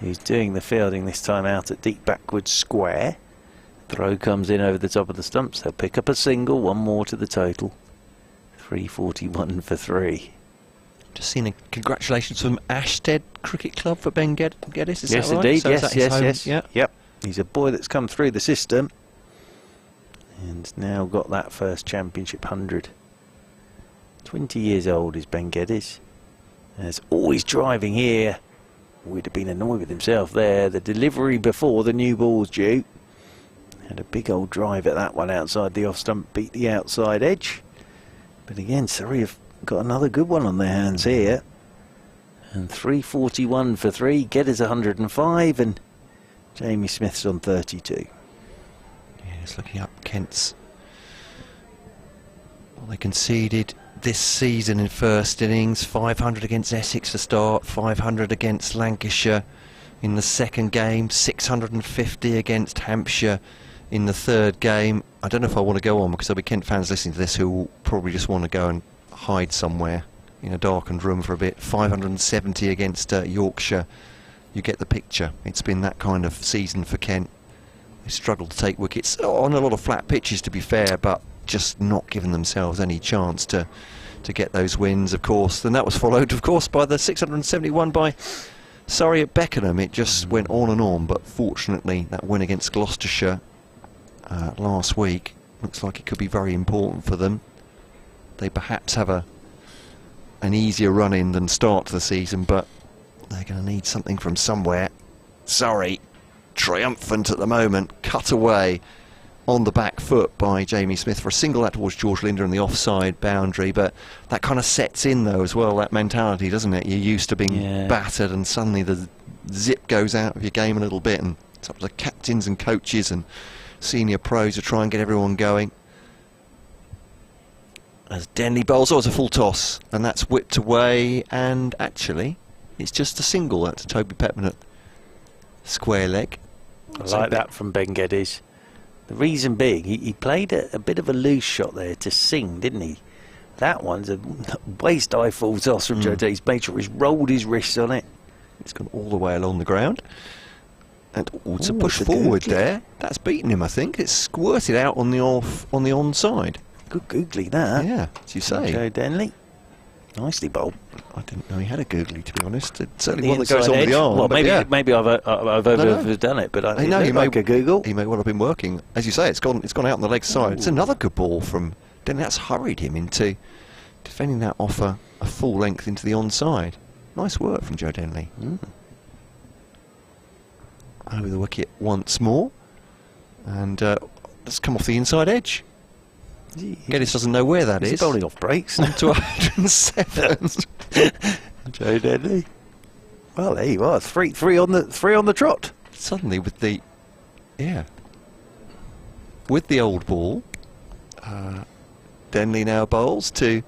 who's doing the fielding this time out at deep backward square. Throw comes in over the top of the stumps. They'll pick up a single, one more to the total. 341 for 3. Just seen a congratulations from Ashstead Cricket Club for Ben Geddes, is yes, that right? Indeed. So yes. Yeah. Yep. He's a boy that's come through the system and now got that first championship 100. 20 years old is Ben Geddes. As always driving here. Would have been annoyed with himself there. The delivery before the new ball's due. Had a big old drive at that one outside the off stump, beat the outside edge. But again, Surrey have got another good one on their hands here. And 341 for 3. Geddes 105, and Jamie Smith's on 32. Yeah, just looking up Kent's. Well, they conceded this season in first innings. 500 against Essex to start, 500 against Lancashire in the second game, 650 against Hampshire in the third game. I don't know if I want to go on, because there'll be Kent fans listening to this who will probably just want to go and hide somewhere in a darkened room for a bit. 570 against Yorkshire. You get the picture. It's been that kind of season for Kent. They struggled to take wickets on a lot of flat pitches, to be fair, but just not giving themselves any chance to get those wins, of course. And that was followed, of course, by the 671 by Surrey at Beckenham. It just went on and on, but fortunately that win against Gloucestershire last week looks like it could be very important for them. They perhaps have an easier run in than start to the season, but they're going to need something from somewhere. Surrey triumphant at the moment, cut away on the back foot by Jamie Smith for a single out towards George Linder in the offside boundary, but that kind of sets in though as well, that mentality, doesn't it? You're used to being battered and suddenly the zip goes out of your game a little bit, and it's up to the captains and coaches and senior pros to try and get everyone going. As Denley bowls, it's a full toss, and that's whipped away, and actually it's just a single. That's Toby Pepman at square leg. I like that from Ben Geddes. The reason being, he played a bit of a loose shot there to Singh, didn't he? That one's a waist high full toss from Joe Denley. He's made sure he's rolled his wrists on it. It's gone all the way along the ground. And it's a push forward there. That's beaten him, I think. It's squirted out on the onside. Good googly that. Yeah, as you say. Joe Denley. Nicely bowled. I didn't know he had a googly, to be honest. It's certainly The one that goes inside on edge. the arm. Well, but maybe I've overdone it, but I know he may like a Google. He may well have been working. As you say, it's gone out on the leg side. It's another good ball from Denley. That's hurried him into defending that off a full length into the onside. Nice work from Joe Denley. Over the wicket once more, and let's come off the inside edge. Geddes doesn't know where that is. He's bowling off breaks. On to 107. Joe Denley. Well, there you are. Three on the trot. Suddenly, with the old ball, Denley now bowls to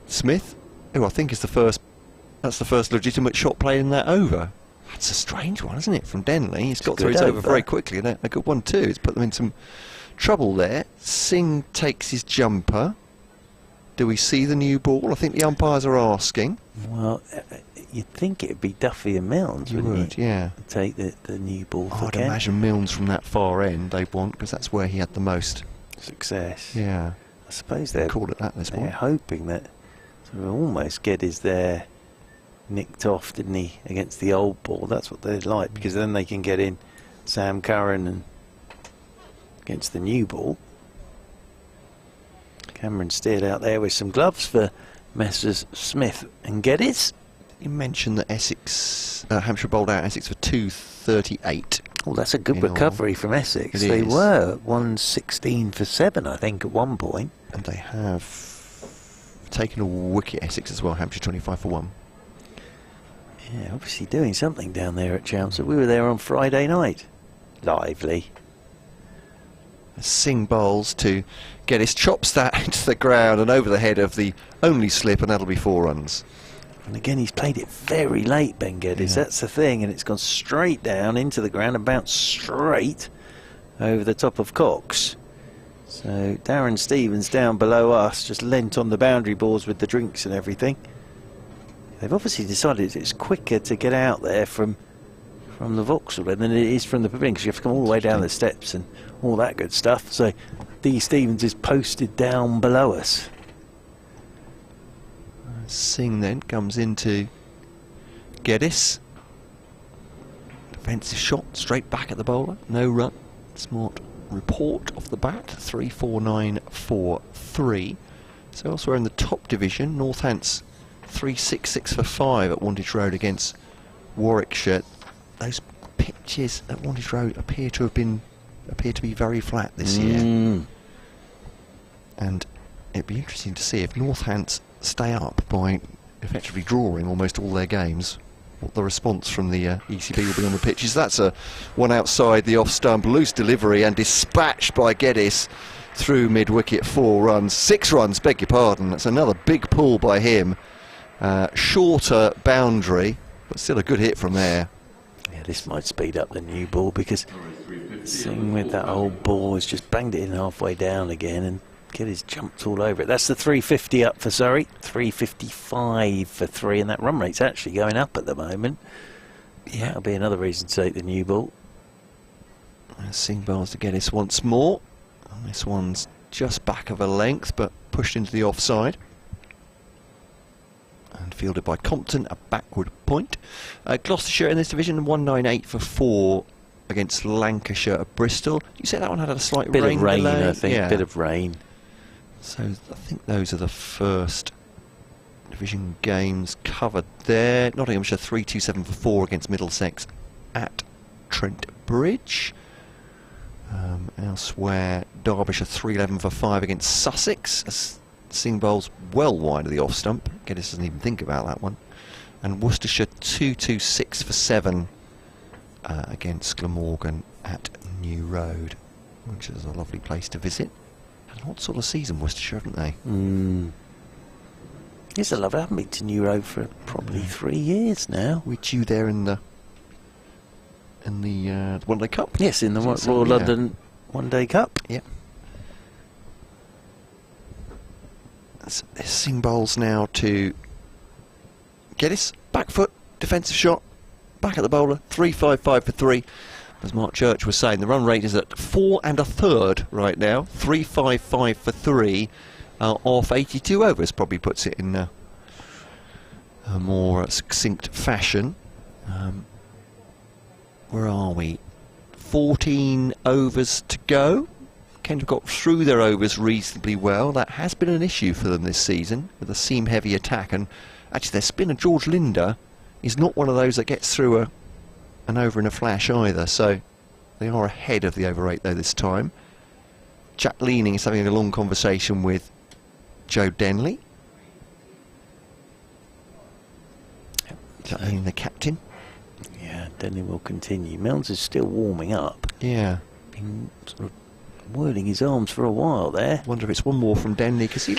Smith, who I think is the first. That's the first legitimate shot played in that over. That's a strange one, isn't it, from Denley? He's got through his over very quickly, and a good one too. It's put them in some trouble there. Singh takes his jumper. Do we see the new ball? I think the umpires are asking. Well, you'd think it'd be Duffy and Milnes, wouldn't you? Yeah. Take the new ball for I'd imagine Milnes from that far end they'd want, because that's where he had the most success. Yeah. I suppose they're called it that this they're point. hoping that sort of almost Geddes there nicked off, didn't he, against the old ball. That's what they'd like, because then they can get in Sam Curran and against the new ball. Cameron steered out there with some gloves for Messrs Smith and Geddes. You mentioned that Hampshire bowled out Essex for 238. Well, that's a good recovery from Essex. It They is. were 116 for 7, I think, at one point. And they have taken a wicket, Essex as well, Hampshire 25 for 1. Yeah, obviously doing something down there at Chelmsford. We were there on Friday night. Lively. Singh bowls to Geddes, chops that into the ground and over the head of the only slip, and that'll be 4 runs. And again, he's played it very late, Ben Geddes. That's the thing, and it's gone straight down into the ground and bounced straight over the top of Cox. So Darren Stevens down below us, just leant on the boundary boards with the drinks and everything. They've obviously decided it's quicker to get out there from the Vauxhall than it is from the pavilion, because you have to come all the way down the steps and all that good stuff. So D. Stevens is posted down below us. Singh then comes into Geddes. Defensive shot straight back at the bowler. No run. Smart report off the bat. 34943. So elsewhere in the top division, Northants 366 for 5 at Wantage Road against Warwickshire. Those pitches at Wantage Road appear to be very flat this year. And it'd be interesting to see if Northants stay up by effectively drawing almost all their games, what the response from the ECB will be on the pitches. That's a one outside the off stump, loose delivery and dispatched by Geddes through mid-wicket. 4 runs, 6 runs, beg your pardon. That's another big pull by him. Shorter boundary, but still a good hit from there. Yeah, this might speed up the new ball, because Singh with that old ball has just banged it in halfway down again, and Geddes jumped all over it. That's the 350 up for Surrey, 355 for 3, and that run rate's actually going up at the moment. Yeah, that'll be another reason to take the new ball. Singh bowls to Geddes once more. And this one's just back of a length, but pushed into the offside. And fielded by Compton, a backward point. Gloucestershire in this division, 198 for 4 against Lancashire at Bristol. You said that one had a slight bit rain of rain, delay? I think. Yeah. Bit of rain. So I think those are the first division games covered there. Nottinghamshire 327 for 4 against Middlesex at Trent Bridge. Elsewhere, Derbyshire 3-11 for 5 against Sussex. As Singh bowls well wide of the off stump. Geddes doesn't even think about that one. And Worcestershire 2-2-6 for 7 against Glamorgan at New Road, which is a lovely place to visit. Had an odd sort of season, Worcestershire, haven't they? It's a lovely. I haven't been to New Road for probably 3 years now. We're due there in the One Day Cup. Yes, in the Royal London One Day Cup. Yep. Singh bowls now to Geddes, back foot, defensive shot, back at the bowler, 3-5-5 for 3. As Mark Church was saying, the run rate is at 4 1/3 right now. 3-5-5 for 3 off 82 overs, probably puts it in a more succinct fashion. Where are we? 14 overs to go. Kent have got through their overs reasonably well. That has been an issue for them this season with a seam-heavy attack, and actually their spinner George Linder is not one of those that gets through an over in a flash either, so they are ahead of the over rate though this time. Jack Leaning is having a long conversation with Joe Denley. Jack Leaning, the captain. Yeah, Denley will continue. Milnes is still warming up. Yeah. Been sort of whirling his arms for a while there. Wonder if it's one more from Denley, because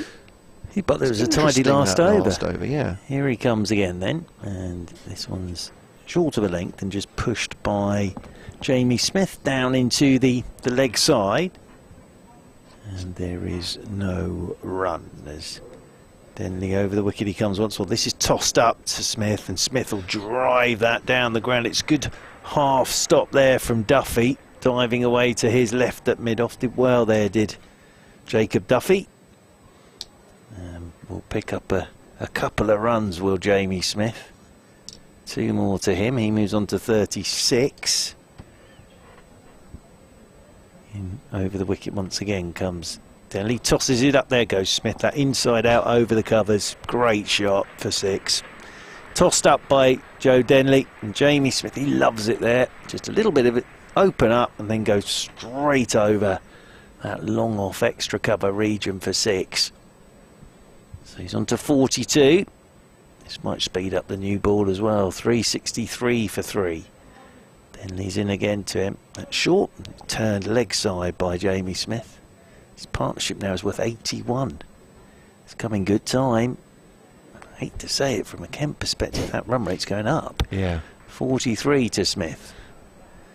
but there was a tidy last over. Yeah. Here he comes again then, and this one's short of a length and just pushed by Jamie Smith down into the leg side, and there is no run as Denley over the wicket he comes once more. This is tossed up to Smith, and Smith will drive that down the ground. It's good half stop there from Duffy, diving away to his left at mid-off. Did well there, did Jacob Duffy. Will pick up a couple of runs, will Jamie Smith. 2 more to him. He moves on to 36. Over the wicket once again comes Denley. Tosses it up. There goes Smith. That inside out over the covers. Great shot for 6. Tossed up by Joe Denley. And Jamie Smith, he loves it there. Just a little bit of it. Open up and then go straight over that long off extra cover region for 6. So he's on to 42. This might speed up the new ball as well. 363 for 3. Denley's in again to him. That's short. Turned leg side by Jamie Smith. His partnership now is worth 81. It's coming good time. I hate to say it, from a Kent perspective, that run rate's going up. Yeah. 43 to Smith.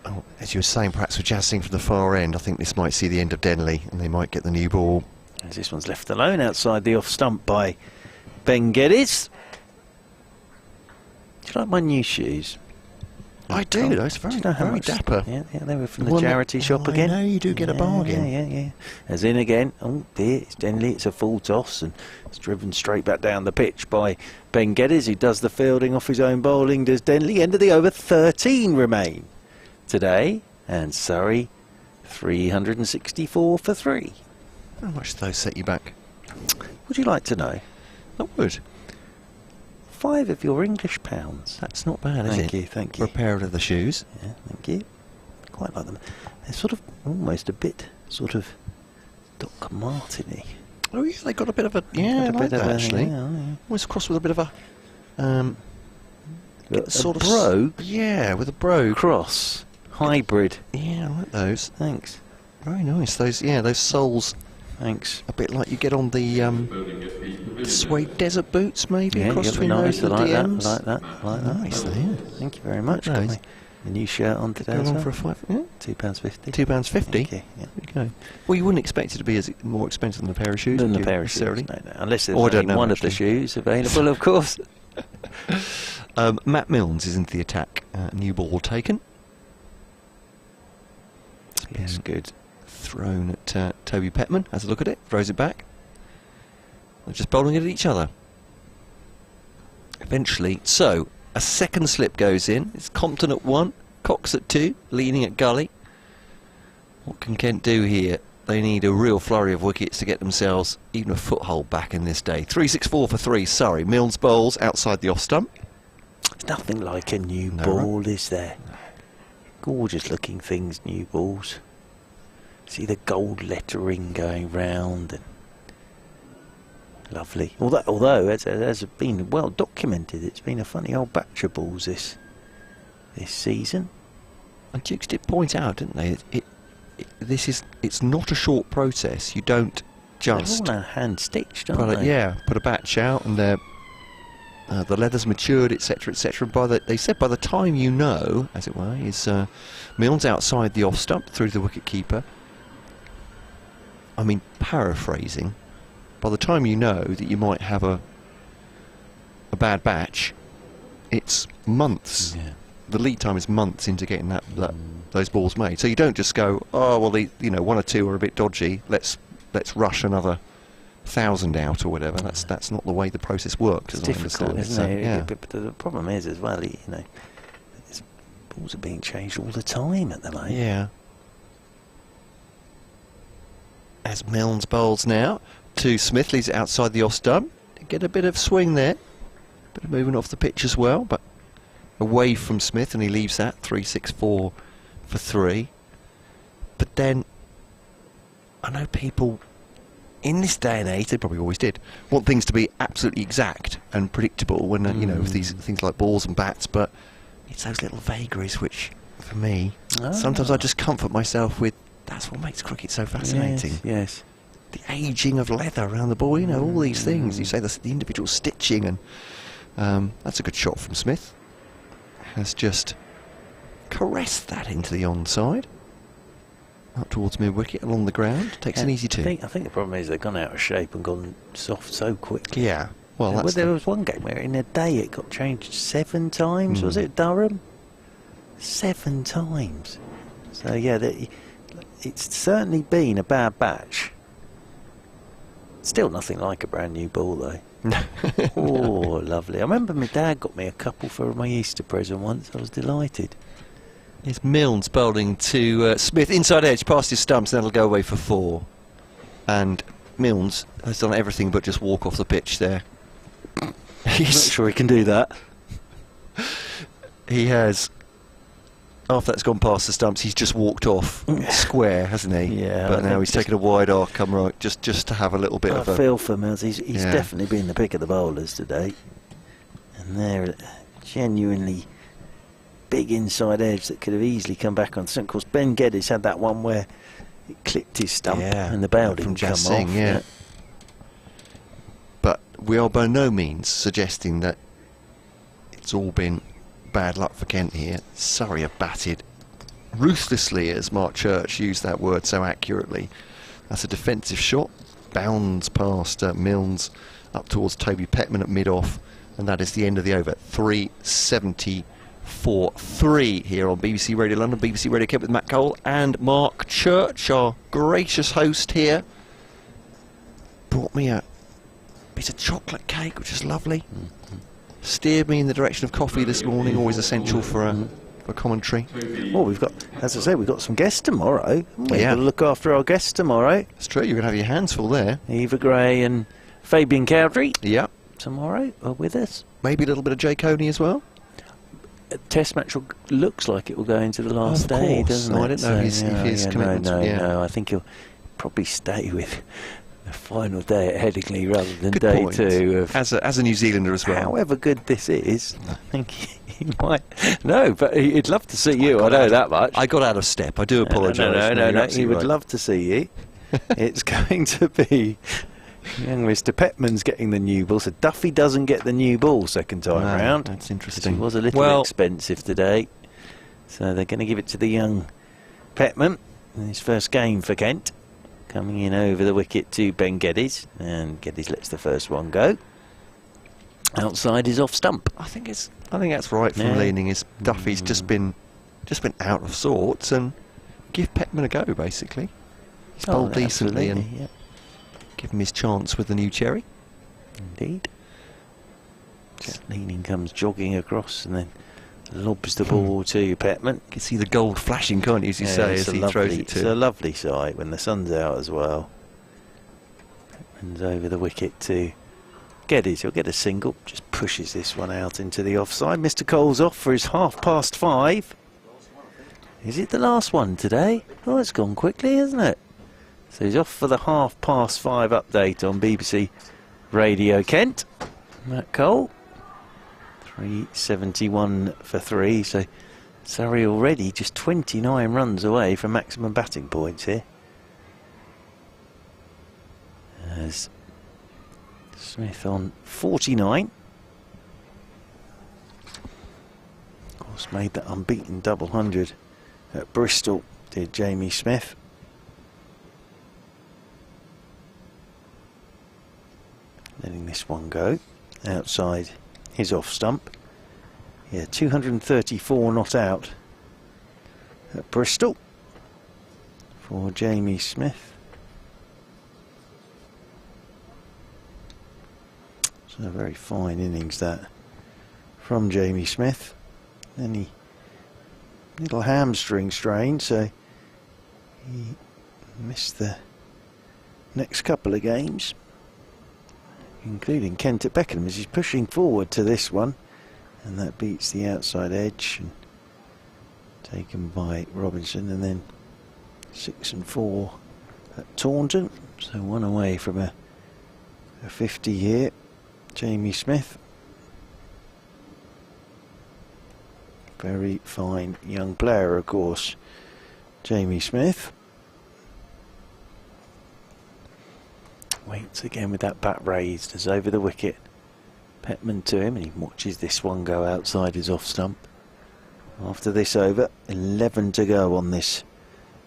Oh, as you were saying, perhaps with Jazz Singh from the far end, I think this might see the end of Denley, and they might get the new ball. As this one's left alone outside the off stump by Ben Geddes. Do you like my new shoes? I do. Those very, very dapper. Yeah, they were from the charity shop again. I know, you do get a bargain. Yeah. As in again. Oh dear, it's Denley. It's a full toss, and it's driven straight back down the pitch by Ben Geddes, who does the fielding off his own bowling. Does Denley. End of the over. 13 remain today, and Surrey 364 for 3. How much do those set you back? Would you like to know? I would. 5 of your English pounds. That's not bad, is it? Thank you. For a pair of the shoes. Yeah, thank you. Quite like them. They're sort of almost a bit sort of Doc Martin-y. Oh yeah, they got a bit of a I like that actually. Yeah. Almost crossed with a bit of a sort of brogue. Yeah, with a brogue Cross hybrid. Yeah, I like those. Thanks. Very nice. Those soles. Thanks. A bit like you get on the suede desert boots, maybe. Yeah, across between those I like that. DMs. I like that. Nice, yeah. Thank you very much. Like Got those. the new shirt on today. Going as on well. for a £5. Yeah. £2.50. £2.50. Thank you. Yeah. There you go. Well, you wouldn't expect it to be as more expensive than a pair of shoes. Than would the you, pair of shoes. necessarily? No. Unless there's I don't only know, one of the actually. shoes available, of course. Matt Milnes is into the attack. New ball taken. It's good. Thrown at Toby Petman. Has a look at it. Throws it back. They're just bowling it at each other. Eventually, so a second slip goes in. It's Compton at 1, Cox at 2, Leaning at Gully. What can Kent do here? They need a real flurry of wickets to get themselves even a foothold back in this day. 364 for 3, Surrey. Milnes bowls outside the off stump. It's nothing like a new No, ball, is there? Gorgeous looking things, new balls. See the gold lettering going round. And lovely. Although as has been well documented, it's been a funny old batch of balls this season. And Dukes did point out, didn't they? It's not a short process. You don't just They're all hand stitched, aren't they? Yeah, put a batch out, and the leather's matured, etc., etc. They said by the time you know, as it were, is Milne's outside the off stump through to the wicket keeper. I mean, paraphrasing, by the time you know that you might have a bad batch, it's months. Yeah. The lead time is months into getting those balls made. So you don't just go, oh well, one or two are a bit dodgy. Let's rush another 1,000 out or whatever. That's not the way the process works. It's difficult, isn't so, it? yeah. But the problem is as well, balls are being changed all the time at the moment. Yeah. As Milne's bowls now to Smith, leaves it outside the off stump. Get a bit of swing there, bit of movement off the pitch as well, but away from Smith, and he leaves that 3-6-4 for 3. But then I know people in this day and age, they probably always did, want things to be absolutely exact and predictable when with these things like balls and bats, but it's those little vagaries which for me sometimes I just comfort myself with. That's what makes cricket so fascinating. Yes. The ageing of leather around the ball, all these things. You say the individual stitching, and that's a good shot from Smith. Has just caressed that into the onside. Up towards mid-wicket, along the ground. Takes an easy two. I think the problem is they've gone out of shape and gone soft so quickly. Yeah. Well, there was one game where in a day it got changed 7 times. Was it Durham? 7 times. So yeah, it's certainly been a bad batch. Still nothing like a brand new ball though. Oh, lovely. I remember my dad got me a couple for my Easter present once. I was delighted. It's Milne's bowling to Smith, inside edge, past his stumps, and that'll go away for 4. And Milne's has done everything but just walk off the pitch there. He's not sure he can do that. He has. After that's gone past the stumps, he's just walked off square, hasn't he? Yeah. But now he's taken a wide arc, come right, just to have a little bit of a... I feel for Mills. He's definitely been the pick of the bowlers today. And they're genuinely big inside edge that could have easily come back on. Of course, Ben Geddes had that one where it clipped his stump and the bail didn't come off. Yeah. But we are by no means suggesting that it's all been bad luck for Kent here. Surrey have batted ruthlessly, as Mark Church used that word so accurately. That's a defensive shot, bounds past Milnes up towards Toby Petman at mid-off, and that is the end of the over. 374-3 here on BBC Radio London, BBC Radio Kent with Matt Cole and Mark Church, our gracious host here. Brought me a bit of chocolate cake, which is lovely. Steered me in the direction of coffee this morning, always essential for commentary. Well, we've got, as I say, we've got some guests tomorrow. We've got to look after our guests tomorrow. It's true, you're going to have your hands full there. Eva Gray and Fabian Cowdrey. Yeah. Tomorrow are with us. Maybe a little bit of Jay Coney as well. A test match looks like it will go into the last day, doesn't it? I don't know his commitments. No, I think he'll probably stay with the final day at Headingley rather than good day point. 2. As a New Zealander as well. However good this is, I think he might. No, but he'd love to see you. I know that much. I got out of step. I do apologise. No. He would love to see you. It's going to be young Mr. Petman's getting the new ball. So Duffy doesn't get the new ball second time round. That's interesting. He was a little expensive today. So they're going to give it to the young Petman in his first game for Kent. Coming in over the wicket to Ben Geddes, and Geddes lets the first one go. Outside is off stump. I think that's right from leaning. Is Duffy's just been out of sorts, and give Petman a go basically. He's bowled decently and give him his chance with the new cherry. Indeed. Leaning comes jogging across and then lobs the ball to Petman. You can see the gold flashing, can't you, as you say, as he throws it to. It's a lovely sight when the sun's out as well. Petman's over the wicket to Geddes. He'll get a single, just pushes this one out into the offside. Mr. Cole's off for his 5:30. Is it the last one today? Oh, it's gone quickly, hasn't it? So he's off for the 5:30 update on BBC Radio Kent. Matt Cole. 371 for 3. So Surrey already just 29 runs away from maximum batting points here. As Smith on 49. Of course, made that unbeaten double 100 at Bristol, did Jamie Smith. Letting this one go outside his off stump. Yeah, 234 not out at Bristol for Jamie Smith. So a very fine innings that from Jamie Smith. Any little hamstring strain, so he missed the next couple of games, including Kent at Beckenham, as he's pushing forward to this one, and that beats the outside edge and taken by Robinson, and then 6 and 4 at Taunton, so one away from a 50 here. Jamie Smith, very fine young player, of course, Jamie Smith. Waits again with that bat raised as over the wicket. Petman to him, and he watches this one go outside his off stump. After this over, 11 to go on this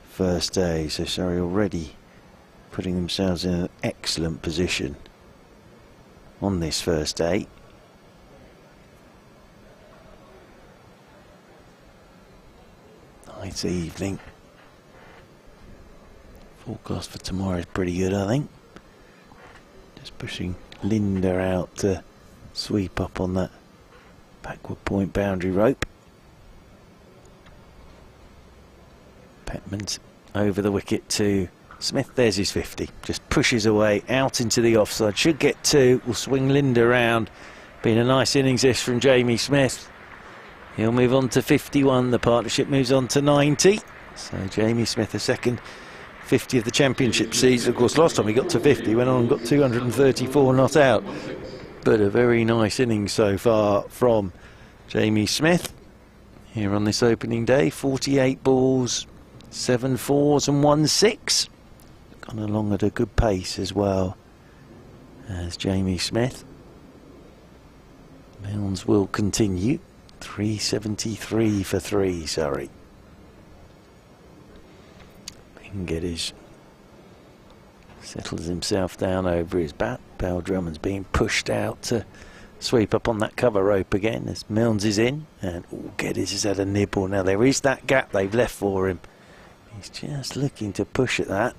first day, so Surrey already putting themselves in an excellent position on this first day. Nice evening. Forecast for tomorrow is pretty good, I think. Just pushing Linda out to sweep up on that backward point boundary rope. Petman's over the wicket to Smith. There's his 50. Just pushes away out into the offside. Should get 2. Will swing Linda round. Been a nice innings this from Jamie Smith. He'll move on to 51. The partnership moves on to 90. So Jamie Smith, a second 50 of the championship season. Of course, last time he got to 50, went on and got 234 not out. But a very nice innings so far from Jamie Smith here on this opening day. 48 balls, 7 fours and 1 6. Gone along at a good pace as well as Jamie Smith. Mounds will continue. 373 for 3, Surrey. Geddes settles himself down over his bat. Bell Drummond's being pushed out to sweep up on that cover rope again as Milnes is in, and Geddes has had a nibble. Now there is that gap they've left for him. He's just looking to push at that.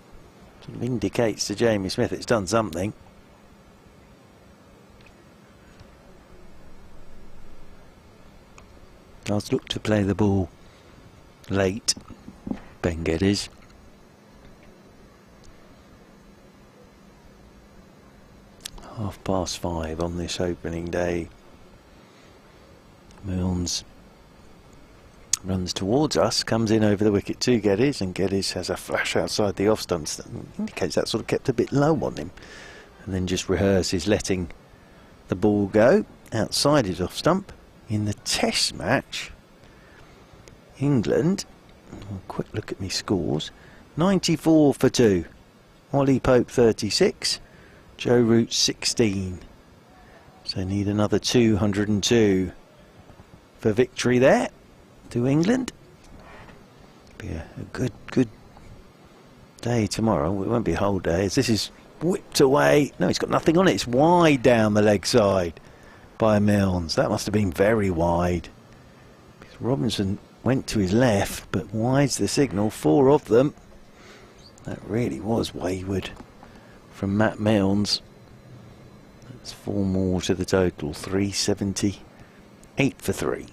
Sort of indicates to Jamie Smith it's done something. Does look to play the ball late, Ben Geddes. Half past 5 on this opening day. Milnes runs towards us, comes in over the wicket to Geddes, and Geddes has a flash outside the off stumps that indicates that sort of kept a bit low on him, and then just rehearses letting the ball go outside his off stump. In the test match, England, quick look at me scores, 94 for 2, Ollie Pope 36, Joe Root 16, so need another 202 for victory there to England. Be a good day tomorrow. It won't be a whole day as this is whipped away. No, it's got nothing on it. It's wide down the leg side by Milnes. That must have been very wide. Because Robinson went to his left, but wide's the signal. 4 of them. That really was wayward from Matt Milnes. That's 4 more to the total. 378 for 3.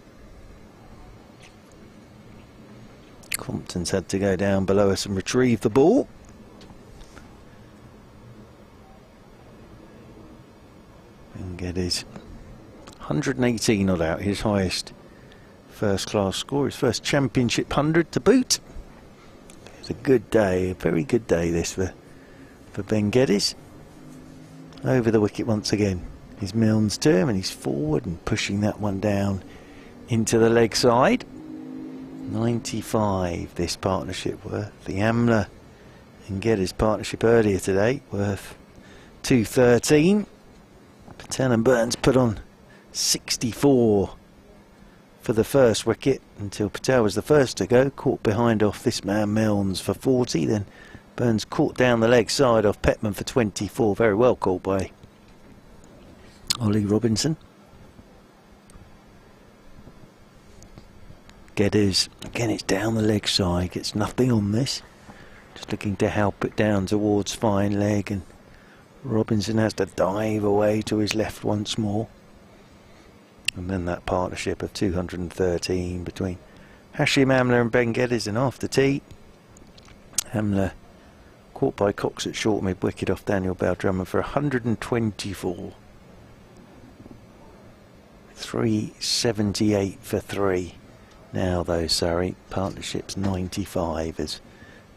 Compton's had to go down below us and retrieve the ball. And get his 118 not out, his highest First class score, his first championship 100 to boot. It's a good day, a very good day this for Ben Geddes. Over the wicket once again. His Milne's term, and he's forward and pushing that one down into the leg side. 95 this partnership worth. The Amla and Geddes partnership earlier today worth 213. Patel and Burns put on 64 for the first wicket until Patel was the first to go, caught behind off this man Milnes for 40. Then Burns caught down the leg side off Petman for 24. Very well caught by Ollie Robinson. Geddes, again it's down the leg side, gets nothing on this. Just looking to help it down towards fine leg, and Robinson has to dive away to his left once more. And then that partnership of 213 between Hashim Amla and Ben Geddes, and after tea, Amla caught by Cox at short mid wicket off Daniel Bell-Drummond for 124. 378 for 3. Now though, Surrey, partnership's 95 as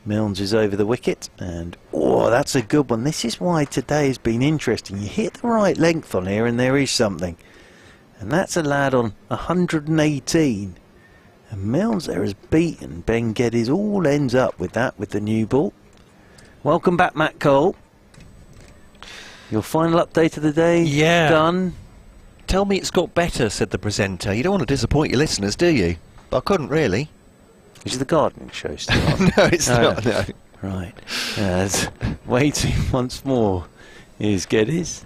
Milnes is over the wicket, and oh, that's a good one. This is why today has been interesting. You hit the right length on here and there is something. And that's a lad on 118. And Milnes there has beaten Ben Geddes. All ends up with that, with the new ball. Welcome back, Matt Cole. Your final update of the day done. Tell me it's got better, said the presenter. You don't want to disappoint your listeners, do you? But I couldn't really. Is the gardening show still on? No, it's not, no. Right. Waiting once more is Geddes.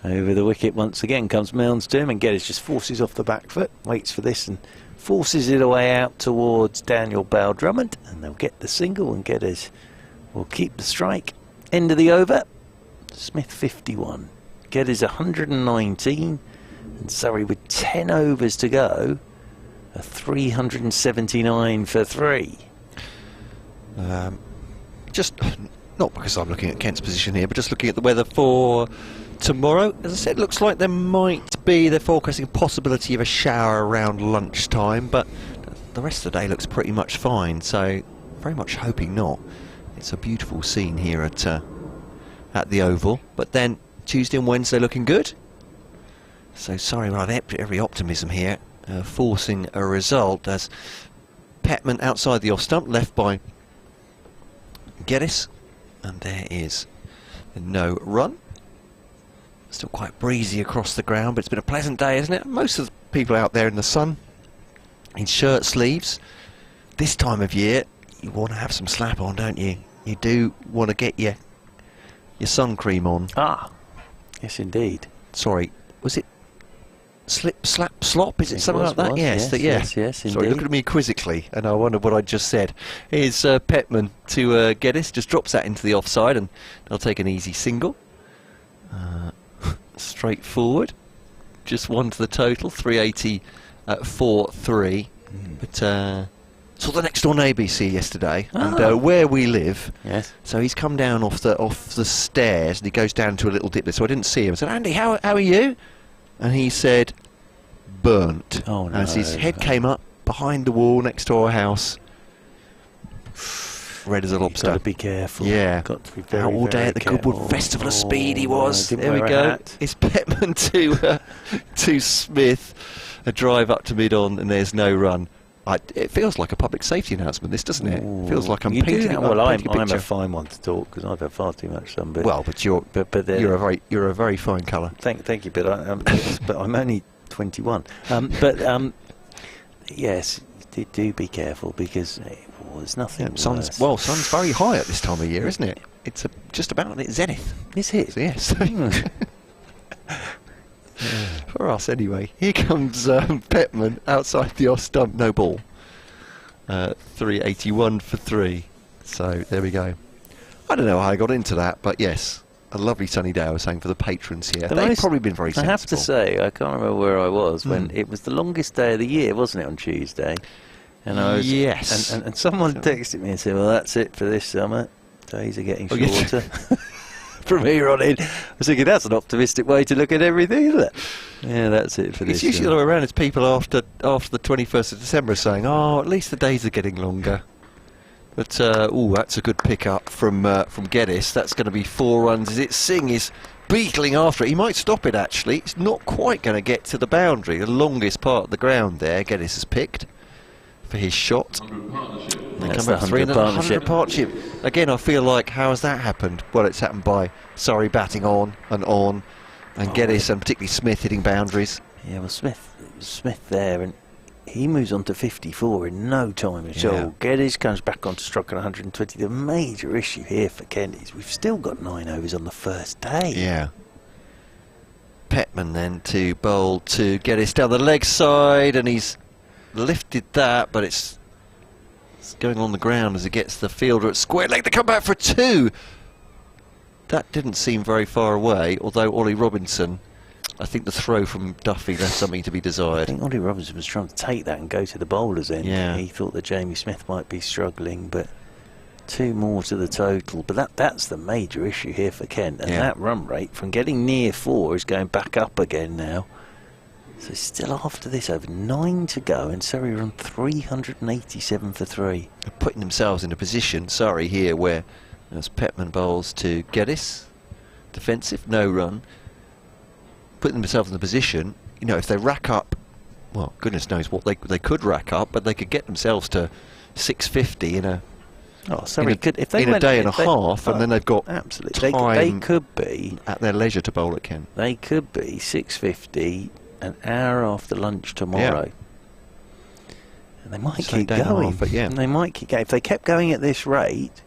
Over the wicket once again comes Milne's turn, and Geddes just forces off the back foot, waits for this and forces it away out towards Daniel Bell-Drummond, and they'll get the single, and Geddes will keep the strike. End of the over. Smith 51. Geddes 119, and Surrey with 10 overs to go, a 379 for 3. Just not because I'm looking at Kent's position here, but just looking at the weather for tomorrow. As I said, looks like they're forecasting a possibility of a shower around lunchtime, but the rest of the day looks pretty much fine, so very much hoping not. It's a beautiful scene here at the Oval, but then Tuesday and Wednesday looking good. So sorry, we'll have every optimism here, forcing a result as Petman outside the off stump, left by Geddes, and there is no run. Still quite breezy across the ground, but it's been a pleasant day, isn't it? Most of the people out there in the sun, in shirt sleeves. This time of year, you want to have some slap on, don't you? You do want to get your sun cream on. Ah, yes indeed. Sorry, was it slip, slap, slop? Is it something like that? Yes, yes, Sorry, indeed. look at me quizzically, and I wondered what I just said. Here's Petman to Geddes, just drops that into the offside, and they'll take an easy single. Straightforward. Just one to the total, 380 for 3. But saw the next door neighbour yesterday, and where we live. Yes. So he's come down off the stairs, and he goes down to a little dip. So I didn't see him. I said, Andy, how are you? And he said, burnt. Oh no. As his head came up behind the wall next to our house. Red as a lobster. Got to be careful. Yeah. Got to be very, Out all day very at the careful. Goodwood Festival of Speed he was. Didn't There we wear a go. hat. It's Petman to Smith. A drive up to mid-on, and there's no run. It feels like a public safety announcement, this, doesn't it? It feels like I'm painting a Well, I'm picture. a fine one to talk because I've had far too much sun. But Well, but you're a very fine colour. Thank you, but but I'm only 21. Yes, do be careful because there's nothing. Sun's worse. sun's very high at this time of year, isn't it? It's just about at its zenith. Is it? So, yes. For us, anyway. Here comes Petman outside the off stump, no ball. 381 for 3. So there we go. I don't know how I got into that, but yes, a lovely sunny day. I was saying for the patrons here. They've probably been very sensible. I have to say, I can't remember where I was when it was the longest day of the year, wasn't it, on Tuesday? And I was, yes. And someone texted me and said, "Well, that's it for this summer. Days are getting shorter." from here on in. I was thinking that's an optimistic way to look at everything, isn't it? Yeah, that's it for this. It's usually the other way around. It's people after the 21st of December saying, "Oh, at least the days are getting longer." But that's a good pick up from Geddes. That's going to be 4 runs. Is it? Singh is beetling after it. He might stop it actually. It's not quite going to get to the boundary. The longest part of the ground there, Geddes has picked for his shot. They come back 3 and 100 partnership. Again, I feel like, how has that happened? Well, it's happened by Surrey batting on, and Geddes and particularly Smith hitting boundaries. Yeah, well, Smith there, and he moves on to 54 in no time at all. Geddes comes back on to strike at 120. The major issue here for Kent is we've still got 9 overs on the first day. Yeah. Petman then to bowl to Geddes down the leg side, and he's lifted that, but it's going on the ground as he gets the fielder at square leg. They come back for 2. That didn't seem very far away, although Ollie Robinson, I think the throw from Duffy left something to be desired. I think Ollie Robinson was trying to take that and go to the bowler's end. Yeah. He thought that Jamie Smith might be struggling, but 2 more to the total. But that's the major issue here for Kent. And that run rate from getting near 4 is going back up again now. So still after this, over 9 to go, and Surrey are on 387 for 3. They're putting themselves in a position, Surrey here, where as Petman bowls to Geddes, defensive, no run. Putting themselves in the position, you know, if they rack up, well, goodness knows what they could rack up, but they could get themselves to 650 in a day and a half, and then they've got absolutely time. They could be at their leisure to bowl at Kent. They could be 650 an hour after lunch tomorrow, and they might keep going. But yeah, and they might keep going if they kept going at this rate.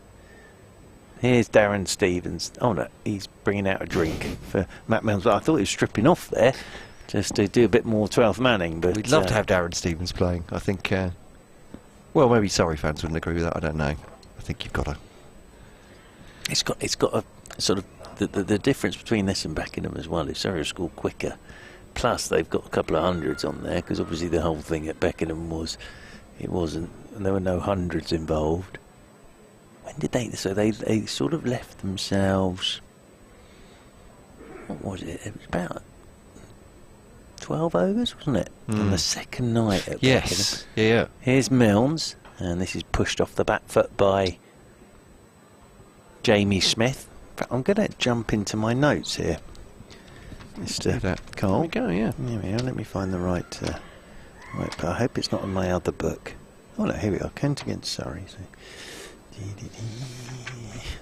Here's Darren Stevens. Oh no, he's bringing out a drink for Matt Mills. I thought he was stripping off there just to do a bit more 12th manning. But we'd love to have Darren Stevens playing. I think, well, maybe Surrey fans wouldn't agree with that. I don't know. I think you've got to. It's got a sort of the difference between this and Beckenham as well is Surrey scored quicker. Plus they've got a couple of hundreds on there because obviously the whole thing at Beckenham wasn't, and there were no hundreds involved. When did they? So they sort of left themselves. What was it? It was about 12 overs, wasn't it? On the second night at Yes. Beckenham. Yeah. Here's Milnes, and this is pushed off the back foot by Jamie Smith. In fact, I'm going to jump into my notes here, Mr. Cole. There we go. Yeah. Here we are. Let me find the right. But I hope it's not in my other book. Oh no, here we are. Kent against Surrey. So.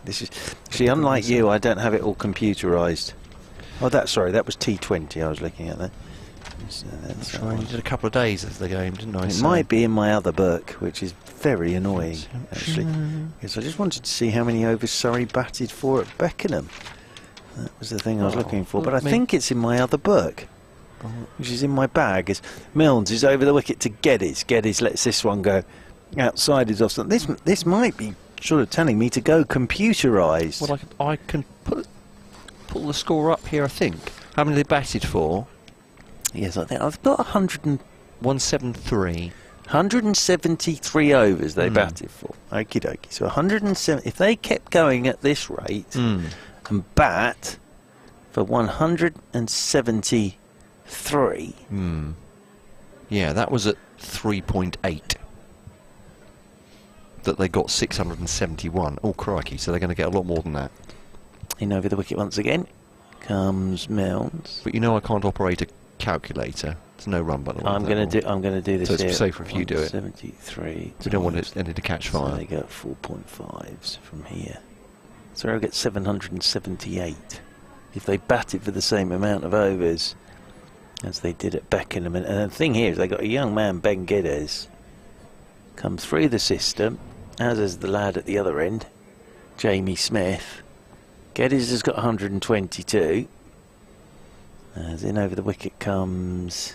This is, see, unlike you, I don't have it all computerised. Oh, that was T20 I was looking at there. I did a couple of days of the game, didn't I? It might be in my other book, which is very annoying, actually. Because I just wanted to see how many overs Surrey batted for at Beckenham. That was the thing I was looking for. But I think it's in my other book, which is in my bag. Milnes is over the wicket to Geddes. Geddes lets this one go outside his off. This might be sort of telling me to go computerised. Well, I can pull the score up here, I think. How many they batted for? Yes, I think I've got 173. 173 overs they batted for. Okie dokie. So 107. If they kept going at this rate and bat for 173. Yeah, that was at 3.8. That they got 671. Oh, crikey. So they're going to get a lot more than that. In over the wicket once again comes Milnes. But you know I can't operate a calculator. There's no run button. I'm going to do this. So it's here. safer if you do it. 73. We don't want it to catch fire. So they go 4.5s from here. So they'll get 778 if they batted for the same amount of overs as they did at Beckenham. And the thing here is they got a young man, Ben Geddes, come through the system, as is the lad at the other end, Jamie Smith. Geddes has got 122. As in over the wicket comes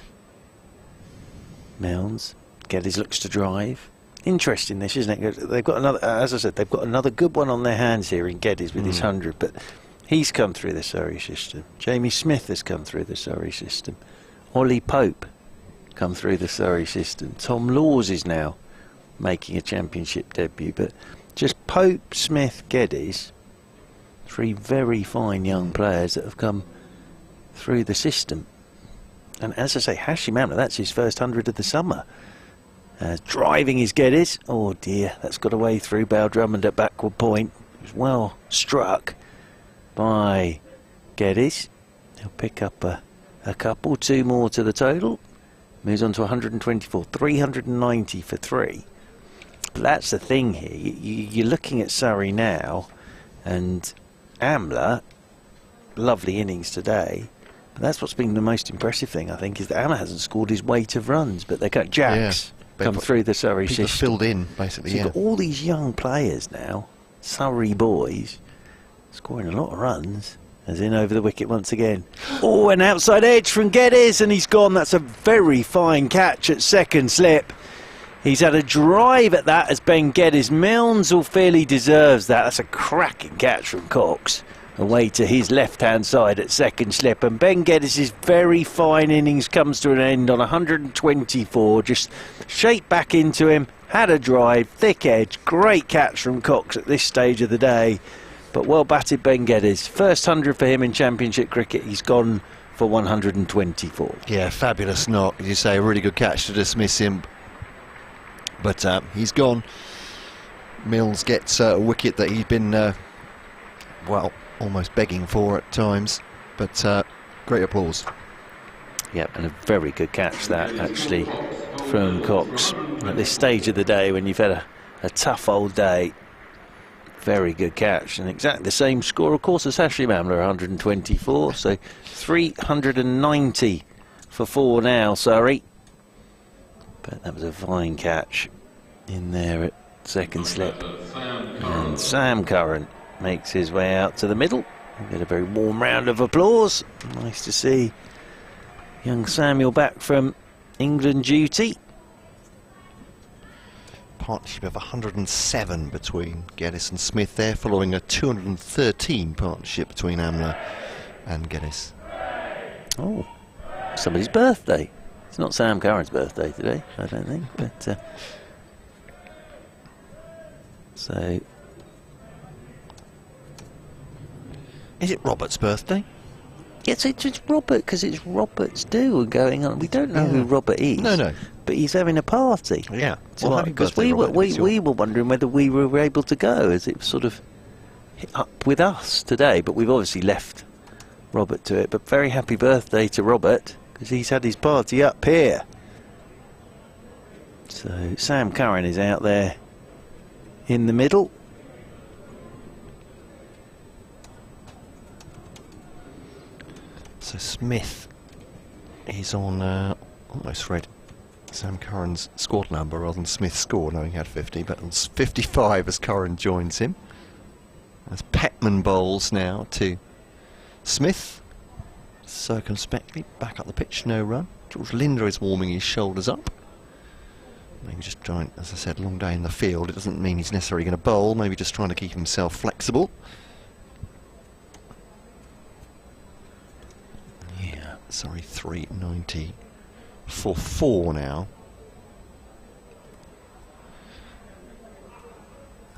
Milnes. Geddes looks to drive. Interesting this, isn't it? They've got another, as I said, they've got another good one on their hands here in Geddes with his 100, but he's come through the Surrey system. Jamie Smith has come through the Surrey system. Ollie Pope come through the Surrey system. Tom Laws is now making a championship debut, but just Pope, Smith, Geddes, 3 very fine young players that have come through the system. And as I say, Hashim Amla, that's his first 100 of the summer. Driving his Geddes. Oh dear, that's got away through Bale Drummond at backward point. It was well struck by Geddes. He'll pick up a couple, 2 more to the total. Moves on to 124, 390 for 3. But that's the thing here. You're looking at Surrey now, and Amla, lovely innings today. But that's what's been the most impressive thing, I think, is that Amla hasn't scored his weight of runs, but they got Jacks come through the Surrey people system. filled in, basically. So you've got all these young players now, Surrey boys, scoring a lot of runs. As in over the wicket once again. Oh, an outside edge from Geddes, and he's gone. That's a very fine catch at second slip. He's had a drive at that as Ben Geddes. Milnesall fairly deserves that. That's a cracking catch from Cox. Away to his left-hand side at second slip. And Ben Geddes' very fine innings comes to an end on 124. Just shaped back into him. Had a drive, thick edge. Great catch from Cox at this stage of the day. But well batted Ben Geddes. First 100 for him in Championship cricket. He's gone for 124. Yeah, fabulous knock. As you say, a really good catch to dismiss him. But he's gone. Mills gets a wicket that he's been, well, almost begging for at times. But great applause. Yep, and a very good catch that, actually, from Cox. At this stage of the day, when you've had a tough old day, very good catch, and exactly the same score, of course, as Hashim Amla, 124. So 390 for 4 now, Surrey. But that was a fine catch in there at second slip. And Sam Curran makes his way out to the middle. We get a very warm round of applause. Nice to see young Samuel back from England duty. Partnership of 107 between Geddes and Smith there, following a 213 partnership between Amla and Geddes. Oh, somebody's birthday. It's not Sam Curran's birthday today, I don't think, but so is it Robert's birthday? Yes, it's Robert, because it's Robert's do going on. We don't know who Robert is. No. But he's having a party. Yeah. Well, because we were wondering whether we were able to go, as it was sort of up with us today. But we've obviously left Robert to it. But very happy birthday to Robert, because he's had his party up here. So Sam Curran is out there in the middle. So Smith is on, almost read Sam Curran's squad number rather than Smith's score, knowing he had 50, but on 55 as Curran joins him. As Petman bowls now to Smith, circumspectly, back up the pitch, no run. George Linder is warming his shoulders up. Maybe just trying, as I said, long day in the field. It doesn't mean he's necessarily going to bowl, maybe just trying to keep himself flexible. Sorry, 390 for 4 now.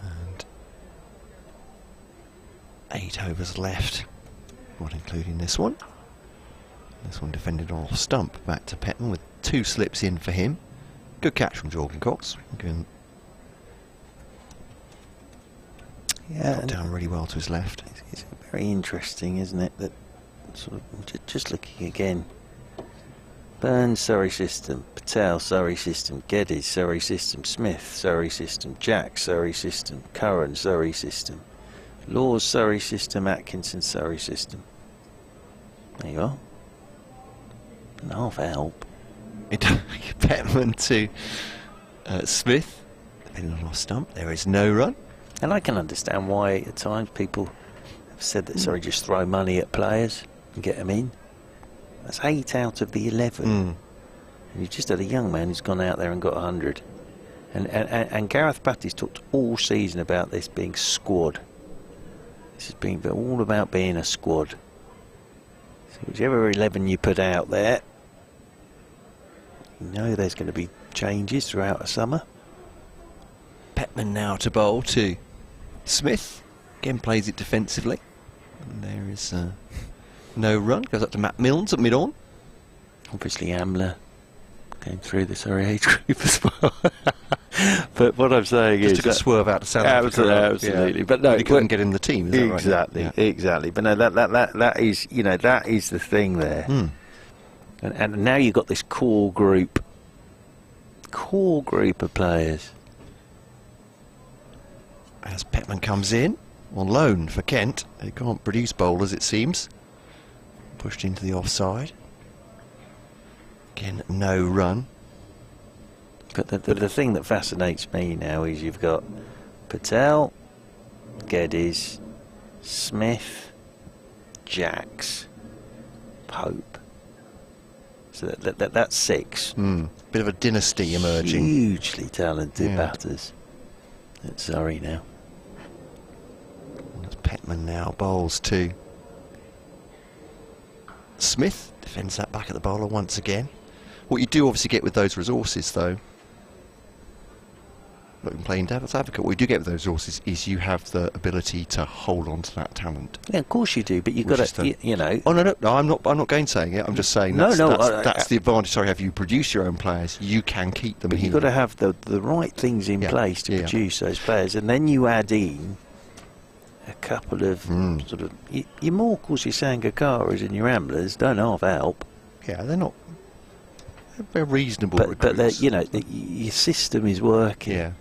And 8 overs left, not including this one. This one defended off stump, back to Petman with 2 slips in for him. Good catch from Jordan Cox. Again, got down really well to his left. It's very interesting, isn't it, that sort of just looking again. Burns, Surrey system. Patel, Surrey system. Geddes, Surrey system. Smith, Surrey system. Jack, Surrey system. Curran, Surrey system. Laws, Surrey system. Atkinson, Surrey system. There you are. And half a help. Petman to Smith. Defending off stump. There is no run. And I can understand why at times people have said that Surrey just throw money at players and get them in. That's 8 out of the 11. And you've just had a young man who's gone out there and got 100. And Gareth Batty's talked all season about this being squad. This has been all about being a squad. So whichever 11 you put out there, you know there's going to be changes throughout the summer. Petman now to bowl to Smith. Again plays it defensively. And there is no run. Goes up to Matt Milnes at mid-on. Obviously Amla came through the Surrey age group as well. But what I'm saying Just is took a swerve out to South Africa. absolutely. But no, he couldn't get in the team. Is that right? exactly, Yeah. exactly. But no, that is, you know, that is the thing there. And now you've got this core group of players. As Petman comes in on loan for Kent, he can't produce bowlers, it seems. Pushed into the offside. Again, no run. But the thing that fascinates me now is you've got Patel, Geddes, Smith, Jacks, Pope. So that's 6. Bit of a dynasty emerging. Hugely talented batters at Surrey now. That's Petman now bowls to Smith. Defends that back at the bowler once again. What you do obviously get with those resources, though, not even playing devil's advocate, what you do get with those resources is you have the ability to hold on to that talent. Yeah, of course you do, but you've got to, you know. Oh no, I'm not gainsaying it. I'm just saying that's the advantage. Sorry, if you produce your own players, you can keep them. But you've got to have the right things in place to produce those players, and then you add in a couple of sort of your Morkles, your Sangakaras, and your Amlers don't half help. Yeah, they're not. They're reasonable but recruits. you know, your system is working. Yeah.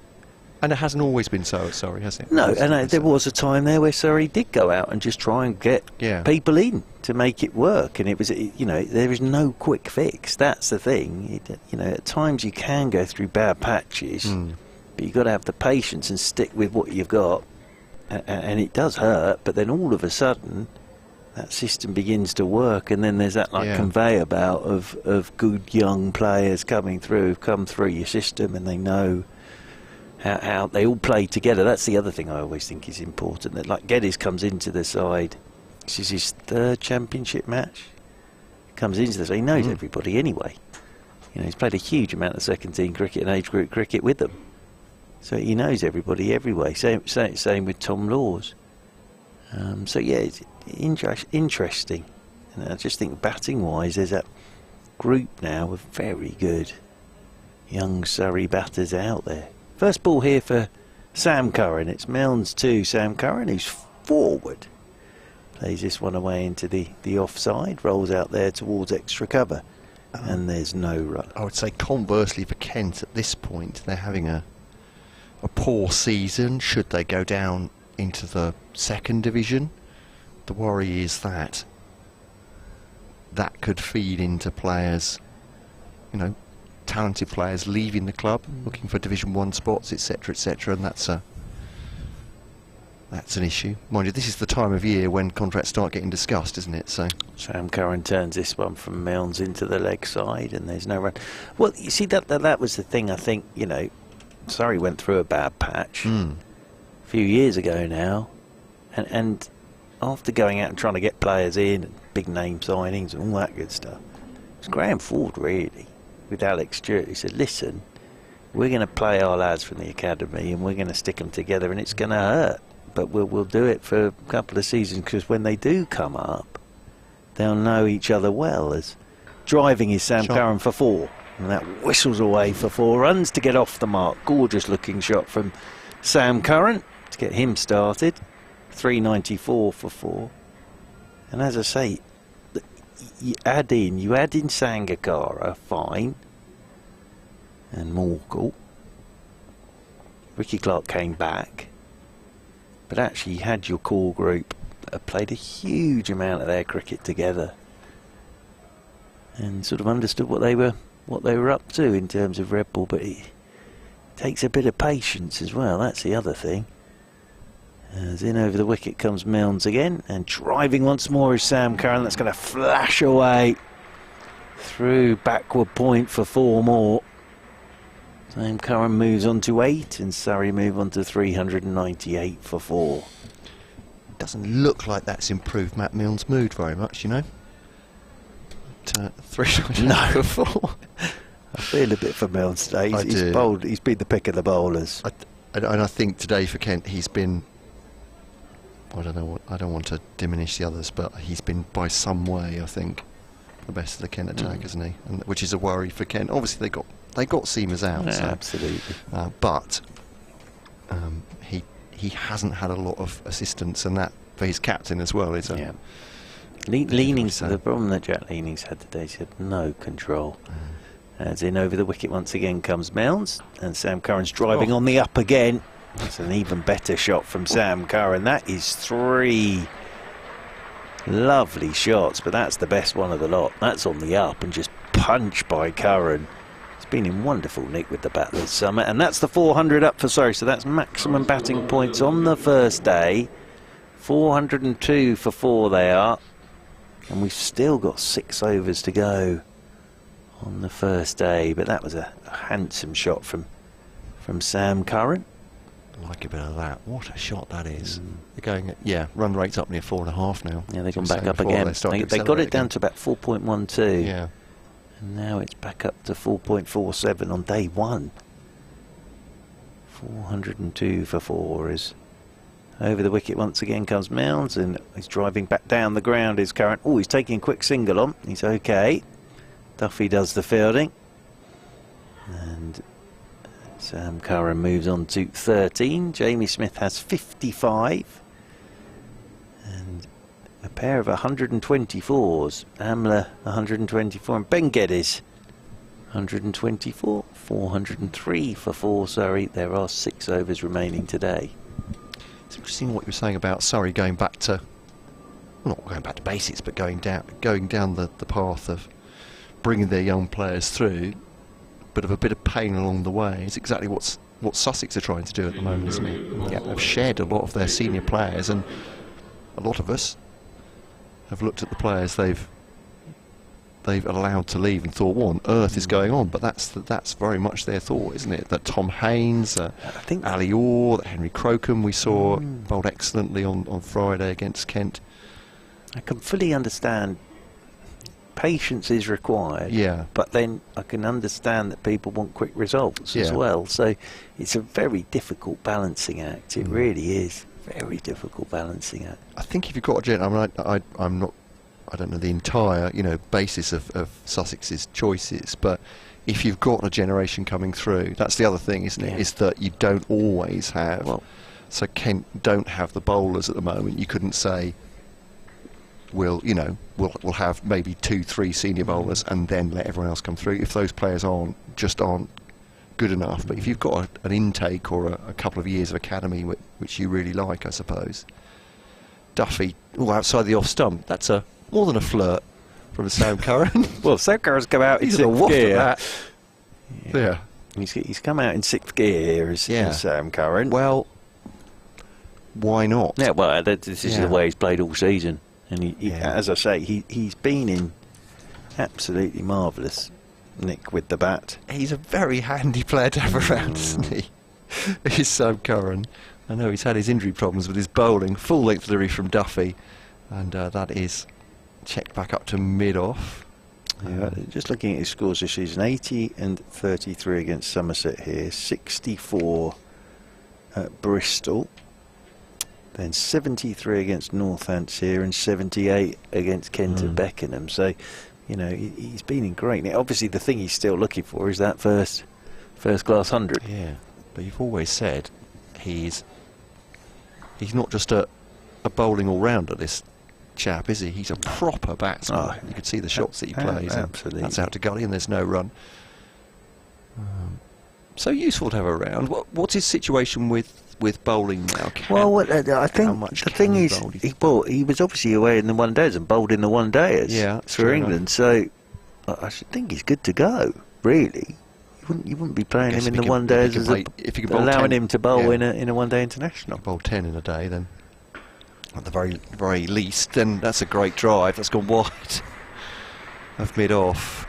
And it hasn't always been so at Surrey, has it? No, and there was a time there where Surrey did go out and just try and get people in to make it work, and it was, you know, there is no quick fix. That's the thing. You know, at times you can go through bad patches, but you've got to have the patience and stick with what you've got, and it does hurt. But then all of a sudden, that system begins to work, and then there's that conveyor belt of good young players coming through, who've come through your system, and they know how they all play together. That's the other thing I always think is important. That, like, Geddes comes into the side. This is his 3rd championship match. Comes into the side. He knows everybody anyway. You know, he's played a huge amount of second team cricket and age group cricket with them, so he knows everybody everywhere. Same with Tom Laws. So yeah, it's interesting. And I just think batting wise, there's that group now of very good young Surrey batters out there. First ball here for Sam Curran. It's Milnes to Sam Curran, who's forward. Plays this one away into the offside, rolls out there towards extra cover, and there's no run. I would say conversely for Kent at this point, they're having a poor season. Should they go down into the 2nd division, the worry is that could feed into players, you know, talented players leaving the club, looking for Division 1 spots, etc., and that's an issue. Mind you, this is the time of year when contracts start getting discussed, isn't it? So Sam Curran turns this one from Milnes into the leg side, and there's no run. Well, you see, that was the thing. I think, you know, Surrey went through a bad patch a few years ago now, and after going out and trying to get players in, and big name signings and all that good stuff, it was Graham Ford really, with Alex Stewart, who said, listen, we're going to play our lads from the academy and we're going to stick them together, and it's going to hurt, but we'll do it for a couple of seasons, because when they do come up, they'll know each other well. As driving is Sam Curran for 4, and that whistles away for 4 runs to get off the mark. Gorgeous looking shot from Sam Curran to get him started. 394 for 4, and as I say, you add in Sangakara, fine, and Morkle. Ricky Clark came back, but actually you had your core group that played a huge amount of their cricket together and sort of understood what they were up to in terms of red ball. But it takes a bit of patience as well. That's the other thing. As in over the wicket comes Milnes again, and driving once more is Sam Curran. That's going to flash away through backward point for 4 more. Sam Curran moves on to 8, and Surrey move on to 398 for 4. doesn't look like that's improved Matt Milnes' mood very much, you know. 3 for 4. I feel a bit for Milnes today. He's bowled. He's been the pick of the bowlers. And I think today for Kent, he's been I don't know. I don't want to diminish the others, but he's been by some way, I think, the best of the Kent attack, isn't he? And, which is a worry for Kent. Obviously, they got seamers out. Yeah, so, absolutely. but he hasn't had a lot of assistance, and that for his captain as well is a. Yeah. Leanings. The problem that Jack Leanings had today, he had no control. As in over the wicket once again comes Mounds, and Sam Curran's driving on the up again. It's an even better shot from Sam Curran. That is 3 lovely shots, but that's the best one of the lot. That's on the up and just punched by Curran. He's been in wonderful nick with the bat this summer, and that's the 400 up for Surrey. So that's maximum batting points on the first day. 402 for 4 they are, and we've still got 6 overs to go on the first day. But that was a handsome shot from Sam Curran. I like a bit of that. What a shot that is. They're going at, run rate's up near 4.5 now. Yeah, they've gone back up again. They got it down to about 4.12. Yeah. And now it's back up to 4.47 on day 1. 402 for 4 is over the wicket once again comes Mounds, and he's driving back down the ground is Curran. Oh, he's taking a quick single on. He's okay. Duffy does the fielding. And Sam Curran moves on to 13. Jamie Smith has 55. And a pair of 124s. Amla 124 and Ben Geddes 124. 403 for 4 Surrey. There are 6 overs remaining today. It's interesting what you were saying about Surrey going back to, well, not going back to basics, but going down the path of bringing their young players through. A bit of pain along the way is exactly what Sussex are trying to do at the moment, isn't it? Yeah, they've shed a lot of their senior players, and a lot of us have looked at the players they've allowed to leave and thought, what on earth is going on? But that's very much their thought, isn't it? That Tom Haynes, I think Ali Orr, that Henry Crocombe we saw bowled excellently on Friday against Kent. I can fully understand patience is required, but then I can understand that people want quick results as well. So it's a very difficult balancing act. It really is very difficult balancing act. I think if you've got a I don't know the entire basis of Sussex's choices, but if you've got a generation coming through, that's the other thing, isn't it? Is that you don't always have. So Kent don't have the bowlers at the moment. You couldn't say we'll have maybe 2-3 senior bowlers and then let everyone else come through if those players aren't good enough. But if you've got an intake or a couple of years of academy which you really like, I suppose. Duffy, outside the off stump, that's more than a flirt from Sam Curran. Well, Sam Curran's come out in 6th gear. Yeah. He's come out in 6th gear here as Sam Curran. Well, why not? Yeah, well, this is the way he's played all season. And he, as I say, he's been in absolutely marvellous nick with the bat. He's a very handy player to have around, isn't he? He's Sam Curran. I know he's had his injury problems with his bowling. Full length delivery from Duffy, and that is checked back up to mid-off. Just looking at his scores this season, 80 and 33 against Somerset here, 64 at Bristol. Then 73 against Northants here and 78 against Kent and Beckenham. So, he's been in great. Obviously, the thing he's still looking for is that first class 100. Yeah, but you've always said he's not just a bowling all-rounder, this chap, is he? He's a proper batsman. You could see the shots that he plays. Absolutely. That's out to gully and there's no run. So useful to have around. What's his situation with bowling now? I think the thing is, he was obviously away in the one days and bowled in the one days for England, so I should think he's good to go. Really, you wouldn't be playing him in the one days as allowing him to bowl in a one day international. Bowl 10 in a day, then at the very least, then that's a great drive. That's gone wide of mid off.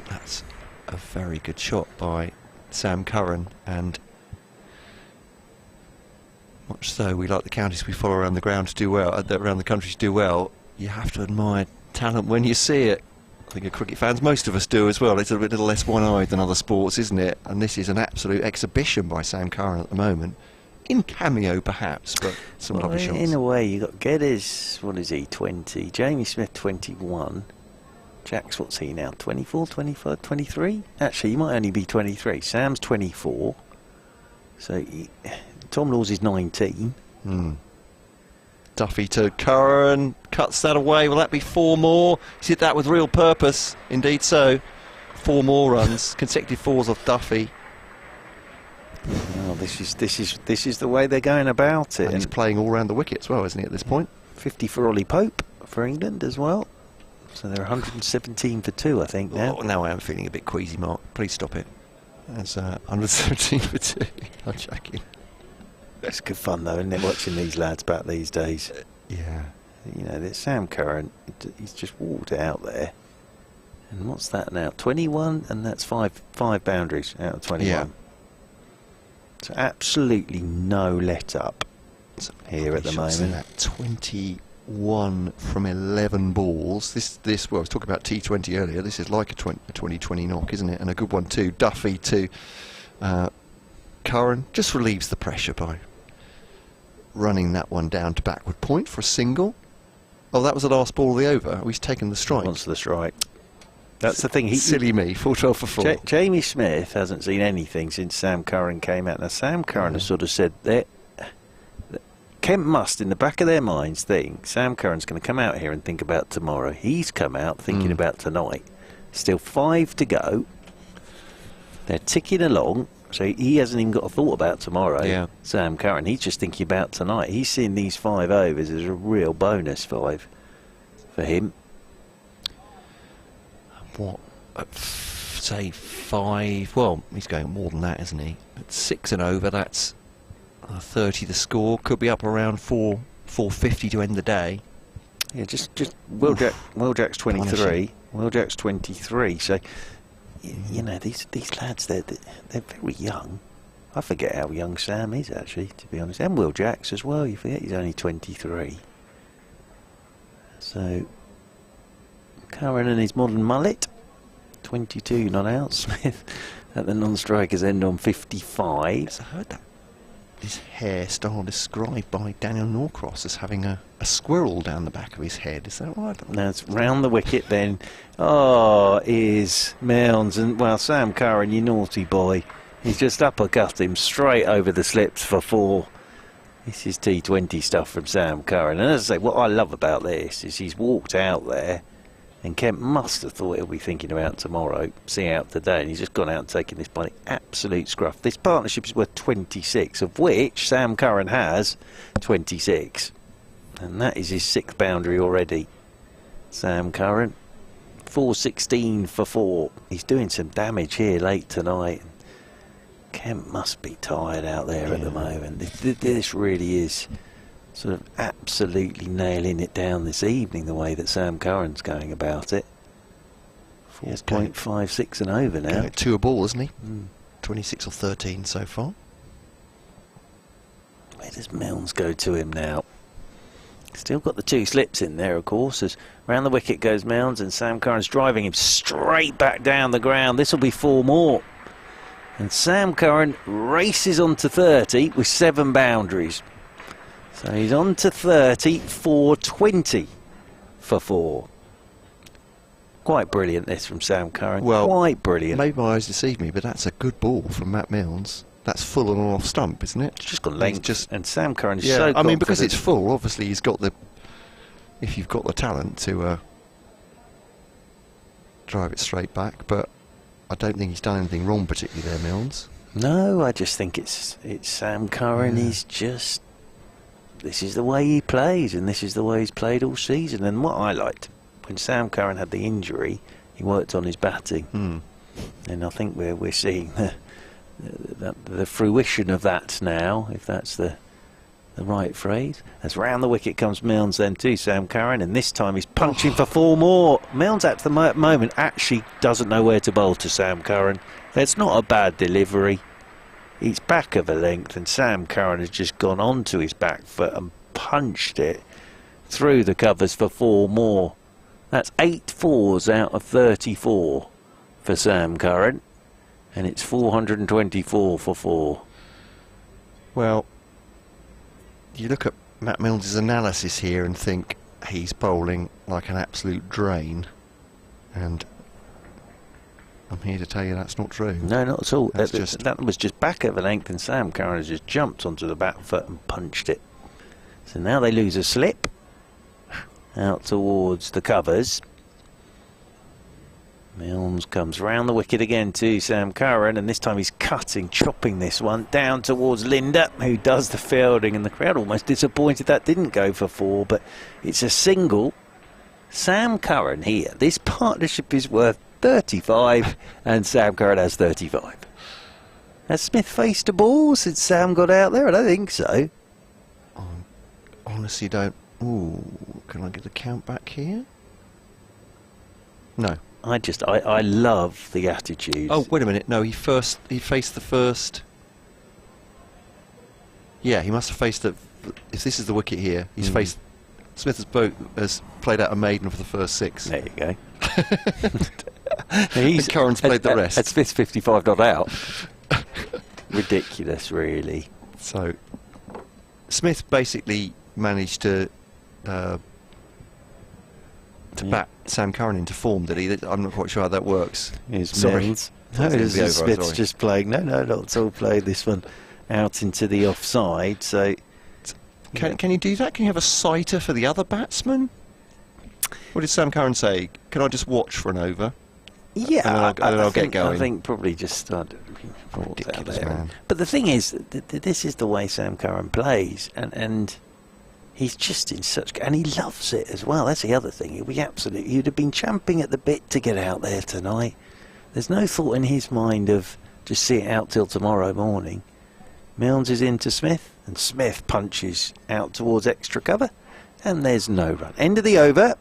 That's a very good shot by Sam Curran, and much so we like the counties we follow around the ground to do well, around the country to do well. You have to admire talent when you see it. I think cricket fans, most of us do as well. It's a little less one-eyed than other sports, isn't it? And this is an absolute exhibition by Sam Curran at the moment. in cameo perhaps, but some Well, lovely shots. in a way, you got Geddes, what is he, 20, Jamie Smith 21, Jack's, what's he now, 24, 25, 23? Actually, he might only be 23. Sam's 24, so Tom Laws is 19. Duffy to Curran, cuts that away. Will that be 4 more? He did that with real purpose, indeed so. 4 more runs, consecutive 4s off Duffy. Oh, this is the way they're going about it. And he's playing all round the wicket as well, isn't he, at this point? 50 for Ollie Pope for England as well. So they're 117 for 2, I think, now. Oh, now I am feeling a bit queasy, Mark. Please stop it. That's 117 for 2. I'm joking. It's good fun, though, isn't it, watching these lads back these days? Yeah. You know, there's Sam Curran. He's just walked out there. And what's that now? 21, and that's five boundaries out of 21. Yeah. So absolutely no let up here at the moment. That 21 from 11 balls. This. Well, I was talking about T20 earlier. This is like a 20-20 knock, isn't it? And a good one too. Duffy to Curran just relieves the pressure by running that one down to backward point for a single. Oh, that was the last ball of the over. Oh, he's taken the strike. Wants the strike. That's the thing. Silly me. 4-12 for 4. Jamie Smith hasn't seen anything since Sam Curran came out. Now, Sam Curran has sort of said that Kent must, in the back of their minds, think Sam Curran's going to come out here and think about tomorrow. He's come out thinking about tonight. Still 5 to go. They're ticking along. So he hasn't even got a thought about tomorrow, Sam Curran. He's just thinking about tonight. He's seeing these 5 overs as a real bonus 5 for him. What? Say 5. Well, he's going more than that, isn't he? At 6 and over, that's 30 the score. Could be up around 450 to end the day. Yeah, just Will Jack's 23. Will Jack's 23. So, you know, these lads, they're very young. I forget how young Sam is, actually, to be honest. And Will Jack's as well. You forget he's only 23. So, Curran and his modern mullet, 22 not out. Smith at the non-strikers end on 55. I heard that his hair style described by Daniel Norcross as having a squirrel down the back of his head. Is that right? Now it's round the wicket then. Oh, is Mounds, and well, Sam Curran, you naughty boy. He's just uppercut him straight over the slips for 4. This is T20 stuff from Sam Curran. And as I say, what I love about this is he's walked out there, and Kemp must have thought he'll be thinking about tomorrow, see out today, and he's just gone out and taken this by the absolute scruff. This partnership is worth 26, of which Sam Curran has 26. And that is his 6th boundary already. Sam Curran, 416 for 4. He's doing some damage here late tonight. Kemp must be tired out there at the moment. This really is sort of absolutely nailing it down this evening, the way that Sam Curran's going about it. 4.56 and over now. 2 a ball, isn't he? 26 or 13 so far. Where does Milnes go to him now? Still got the 2 slips in there, of course, as round the wicket goes Milnes, and Sam Curran's driving him straight back down the ground. This will be 4 more. And Sam Curran races on to 30 with 7 boundaries. So he's on to 30, 420 for 4. Quite brilliant, this from Sam Curran. Well, quite brilliant. Maybe my eyes deceive me, but that's a good ball from Matt Milnes. That's full and off stump, isn't it? It's just got length. And Sam Curran is so I mean, confident. because it's full, obviously he's got the... If you've got the talent to drive it straight back, but I don't think he's done anything wrong particularly there, Milnes. No, I just think it's Sam Curran. He's just... This is the way he plays, and this is the way he's played all season. And what I liked, when Sam Curran had the injury, he worked on his batting. And I think we're seeing the fruition of that now, if that's the right phrase. As round the wicket comes Milnes then too, Sam Curran, and this time he's punching for 4 more. Milnes at the moment actually doesn't know where to bowl to Sam Curran. That's not a bad delivery. He's back of a length, and Sam Curran has just gone onto his back foot and punched it through the covers for 4 more. That's 8 4s out of 34 for Sam Curran, and it's 424 for 4. Well, you look at Matt Milnes' analysis here and think he's bowling like an absolute drain, and I'm here to tell you that's not true. No, not at all. That's That was just back of a length, and Sam Curran has just jumped onto the back foot and punched it. So now they lose a slip out towards the covers. Milnes comes round the wicket again to Sam Curran, and this time he's cutting, chopping this one down towards Linda, who does the fielding, and the crowd almost disappointed that didn't go for 4, but it's a single. Sam Curran here. This partnership is worth 35, and Sam Curran has 35. Has Smith faced a ball since Sam got out there? I don't think so. I honestly don't. Ooh, can I get the count back here? No. I love the attitude. Oh, wait a minute. No, he faced the first. Yeah, he must have faced the. If this is the wicket here, he's faced. Smith has played out a maiden for the first 6. There you go. And Curran's played the rest. At Smith's 55 not out. Ridiculous, really. So, Smith basically managed to bat Sam Curran into form, did he? I'm not quite sure how that works. Sorry. Milnes. No, Smith's just playing. No, not at all. Played this one out into the offside. So, can you do that? Can you have a sighter for the other batsman? What did Sam Curran say? Can I just watch for an over? Yeah, and then I'll get going. I think probably just started. Ridiculous, man. But the thing is, this is the way Sam Curran plays, and he's just in such, and he loves it as well. That's the other thing. He'd have been champing at the bit to get out there tonight. There's no thought in his mind of just see it out till tomorrow morning. Milnes is into Smith, and Smith punches out towards extra cover, and there's no run. End of the over.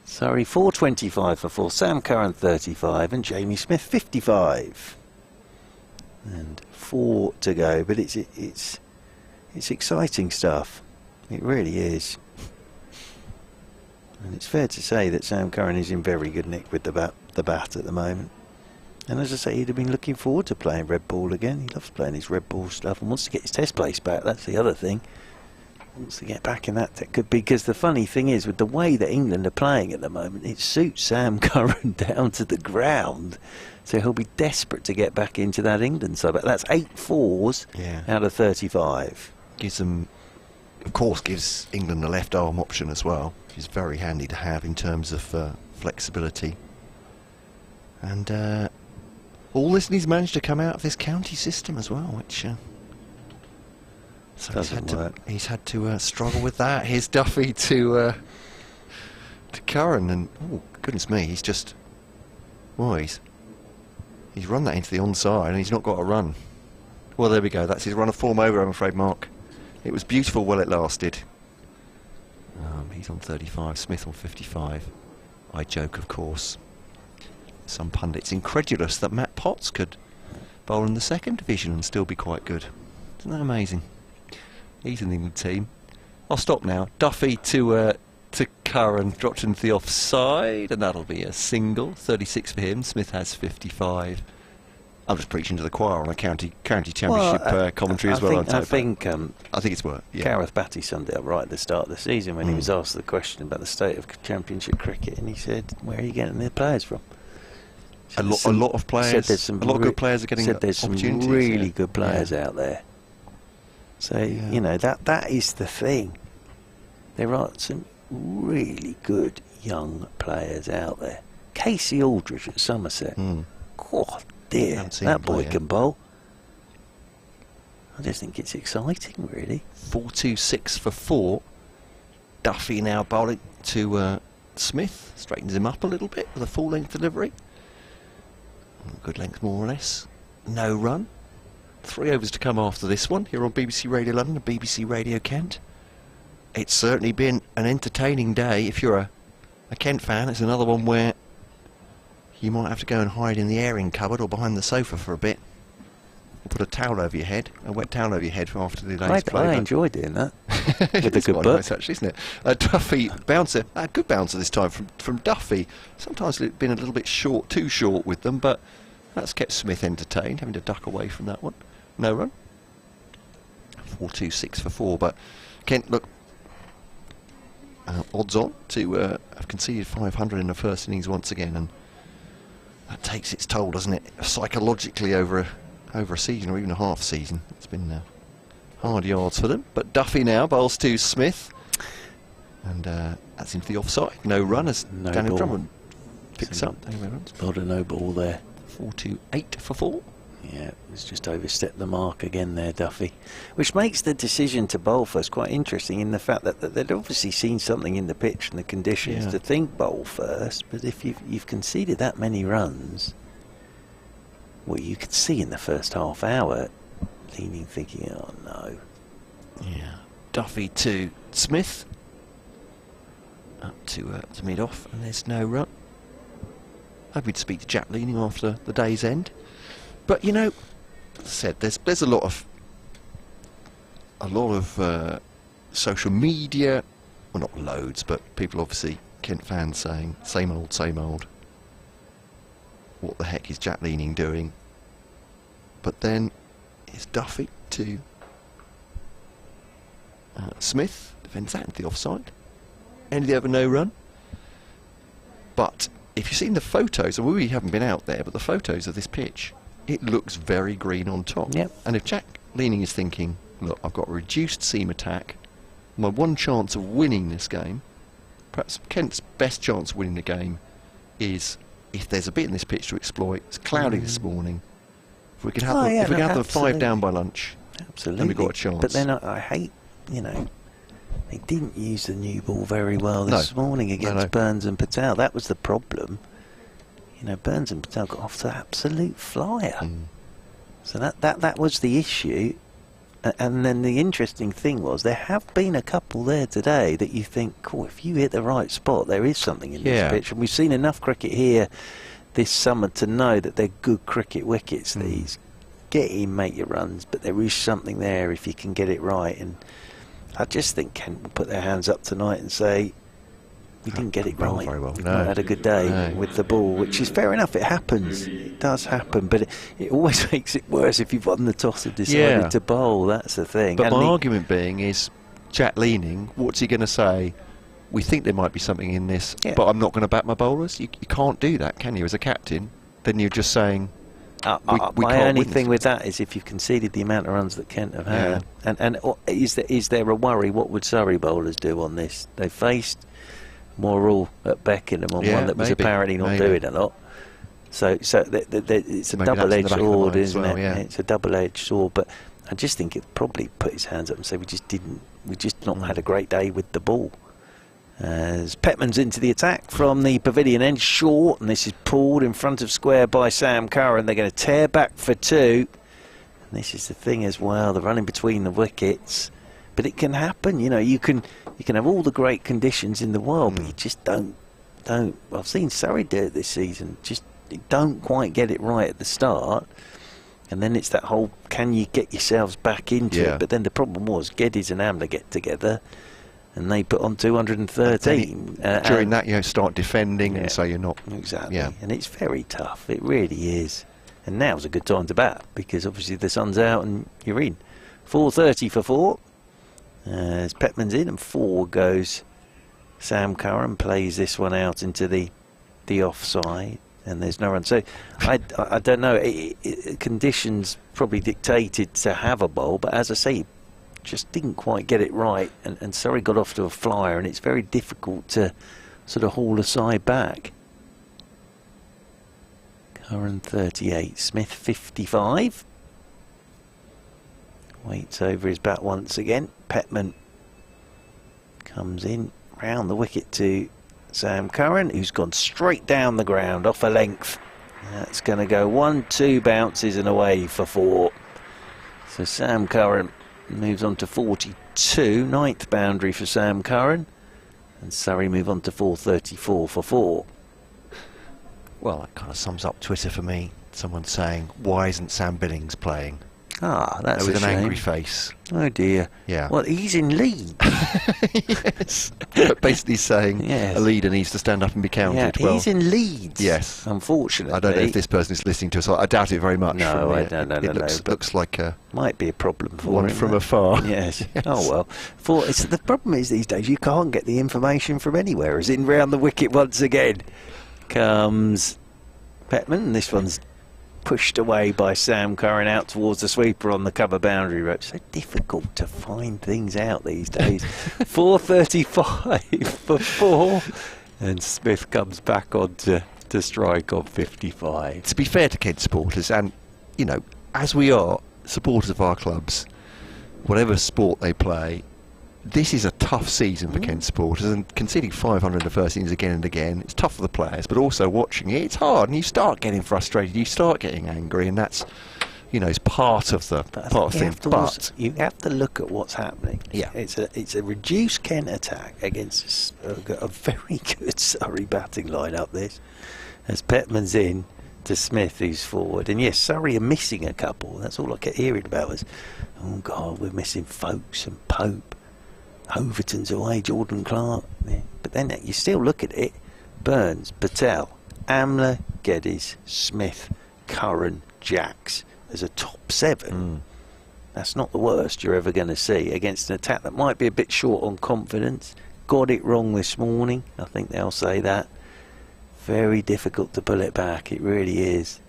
Surrey 425 for 4, Sam Curran 35, and Jamie Smith 55. And 4 to go, but it's exciting stuff. It really is. And it's fair to say that Sam Curran is in very good nick with the bat at the moment. And as I say, he'd have been looking forward to playing red ball again. He loves playing his red ball stuff and wants to get his test place back. That's the other thing. Wants to get back in that because the funny thing is, with the way that England are playing at the moment, it suits Sam Curran down to the ground. So he'll be desperate to get back into that England side. But that's 8 fours out of 35. Gives them, of course, gives England a left arm option as well, which is very handy to have in terms of flexibility. And all this, and he's managed to come out of this county system as well, which. So he's had to struggle with that. Here's Duffy to Curran, and oh goodness me, he's just he's run that into the onside, and he's not got a run. Well, there we go. That's his run of form over, I'm afraid, Mark. It was beautiful while it lasted. He's on 35, Smith on 55. I joke, of course. Some pundits incredulous that Matt Potts could bowl in the 2nd division and still be quite good. Isn't that amazing? He's in the England team. I'll stop now. Duffy to Curran, dropped into the offside, and that'll be a single. 36 for him. Smith has 55. I'm just preaching to the choir on a county championship commentary as well. I think it's work. Yeah. Gareth Batty summed it up right at the start of the season when he was asked the question about the state of championship cricket, and he said, "Where are you getting the players from?" A lot of players. A lot of good players are getting opportunities. There's some really good players out there. So you know that is the thing. There are some really good young players out there. Casey Aldridge at Somerset. God dear, that boy can bowl. I just think it's exciting, really. 4-2-6 for 4. Duffy now bowling to Smith. Straightens him up a little bit with a full length delivery. Good length, more or less. No run. 3 overs to come after this one here on BBC Radio London and BBC Radio Kent. It's certainly been an entertaining day. If you're a Kent fan, it's another one where you might have to go and hide in the airing cupboard or behind the sofa for a bit. Or put a towel over your head, a wet towel over your head after the day's play. I enjoy doing that. With a good book. Nice, actually, isn't it? Duffy bouncer, a good bouncer this time from Duffy. Sometimes it's been a little bit too short with them, but that's kept Smith entertained, having to duck away from that one. No run. 4-2-6 for 4. But Kent look odds on to have conceded 500 in the first innings once again, and that takes its toll, doesn't it, psychologically over a season or even a half season. It's been hard yards for them. But Duffy now bowls to Smith, and that's into the offside. No run as Daniel Drummond picks up. Not a no ball there. 4-2-8 for 4. Yeah, it's just overstepped the mark again there, Duffy. Which makes the decision to bowl first quite interesting in the fact that they'd obviously seen something in the pitch and the conditions to think bowl first. But if you've conceded that many runs, well, you could see in the first half hour, leaning, thinking, oh no. Yeah. Duffy to Smith. Up to mid-off, and there's no run. Hoping to speak to Jack Leaning after the day's end. But you know, as I said, there's a lot of social media, well, not loads, but people, obviously Kent fans, saying same old, same old. What the heck is Jack Leaning doing? But then it's Duffy to Smith, defends that into the offside. End of the over, no run. But if you've seen the photos, and we haven't been out there, but the photos of this pitch, it looks very green on top. Yep. And if Jack Leaning is thinking, look, I've got a reduced seam attack, my one chance of winning this game, perhaps Kent's best chance of winning the game, is if there's a bit in this pitch to exploit. It's cloudy this morning. If we can have them 5 down by lunch, absolutely, then we've got a chance. But then I hate, they didn't use the new ball very well this morning against Burns and Patel. That was the problem. Burns and Patel got off to absolute flyer. So that was the issue. And then the interesting thing was there have been a couple there today that you think, cool, if you hit the right spot, there is something in this pitch. And we've seen enough cricket here this summer to know that they're good cricket wickets, these. Get in, make your runs, but there is something there if you can get it right. And I just think Kent will put their hands up tonight and say, we didn't get it right. Very well. We had a good day with the ball, which is fair enough. It happens. It does happen, but it always makes it worse if you've won the toss and decided to bowl. That's the thing. But my argument being is, Jack Leaning, what's he going to say? We think there might be something in this, but I'm not going to back my bowlers. You can't do that, can you? As a captain, then you're just saying. My only thing with that is if you've conceded the amount of runs that Kent have had, and is there a worry? What would Surrey bowlers do on this? They faced Morrell at Beckenham on one that was apparently not doing a lot. So it's a double-edged sword, isn't it? It's a double-edged sword. But I just think it probably put his hands up and say we just not had a great day with the ball. As Petman's into the attack from the pavilion end, short, and this is pulled in front of square by Sam Curran. They're going to tear back for 2. And this is the thing as well, the running between the wickets. But it can happen, you can have all the great conditions in the world, but you just don't. I've seen Surrey do it this season. Just don't quite get it right at the start, and then it's that whole can you get yourselves back into it? But then the problem was Geddes and Amla get together, and they put on 213. During that, you start defending, and so you're not and it's very tough. It really is. And now's a good time to bat because obviously the sun's out and you're in. 4:30 for 4. As Petman's in, and 4 goes Sam Curran, plays this one out into the offside, and there's no run. So I don't know. Conditions probably dictated to have a bowl, but as I say, just didn't quite get it right, and Surrey got off to a flyer, and it's very difficult to sort of haul a side back. Curran 38, Smith 55. Waits over his bat once again. Petman comes in round the wicket to Sam Curran, who's gone straight down the ground off a length. That's going to go 1-2 bounces and away for 4. So Sam Curran moves on to 42, 9th boundary for Sam Curran, and Surrey move on to 434 for 4. Well, that kind of sums up Twitter for me. Someone saying, why isn't Sam Billings playing? Ah, that's with a an shame. angry face. Oh dear. Yeah. Well, he's in lead. Yes. But basically saying Yes. a leader needs to stand up and be Yeah, counted. Well, he's in Leeds. yes. Unfortunately. I don't know if this person is listening to us. I doubt it very much. No, from I the- don't know. It looks, but looks like might be a problem for one him. from afar. Yes. Yes. Oh well. The problem is these days you can't get the information from anywhere. As in round the wicket once again comes Petman. This one's pushed away by Sam Curran out towards the sweeper on the cover boundary rope. So difficult to find things out these days. 4:35 for 4, and Smith comes back on to strike on 55. To be fair to Kent supporters, and you know, as we are supporters of our clubs, whatever sport they play, this is a tough season for Kent supporters, and conceding 500 in the first innings again and again, it's tough for the players, but also watching it, it's hard, and you start getting frustrated, you start getting angry, and that's, you know, it's part of the thing. But you have to look at what's happening. Yeah. It's a reduced Kent attack against a very good Surrey batting lineup. This, as Petman's in to Smith, who's forward, and yes, Surrey are missing a couple. That's all I kept hearing about was, oh God, we're missing Folkes and Pope. Overton's away, Jordan Clark. Yeah. But then you still look at it: Burns, Patel, Amla, Geddes, Smith, Curran, Jacks. There's a top 7. That's not the worst you're ever going to see against an attack that might be a bit short on confidence. Got it wrong this morning. I think they'll say that. Very difficult to pull it back. It really is.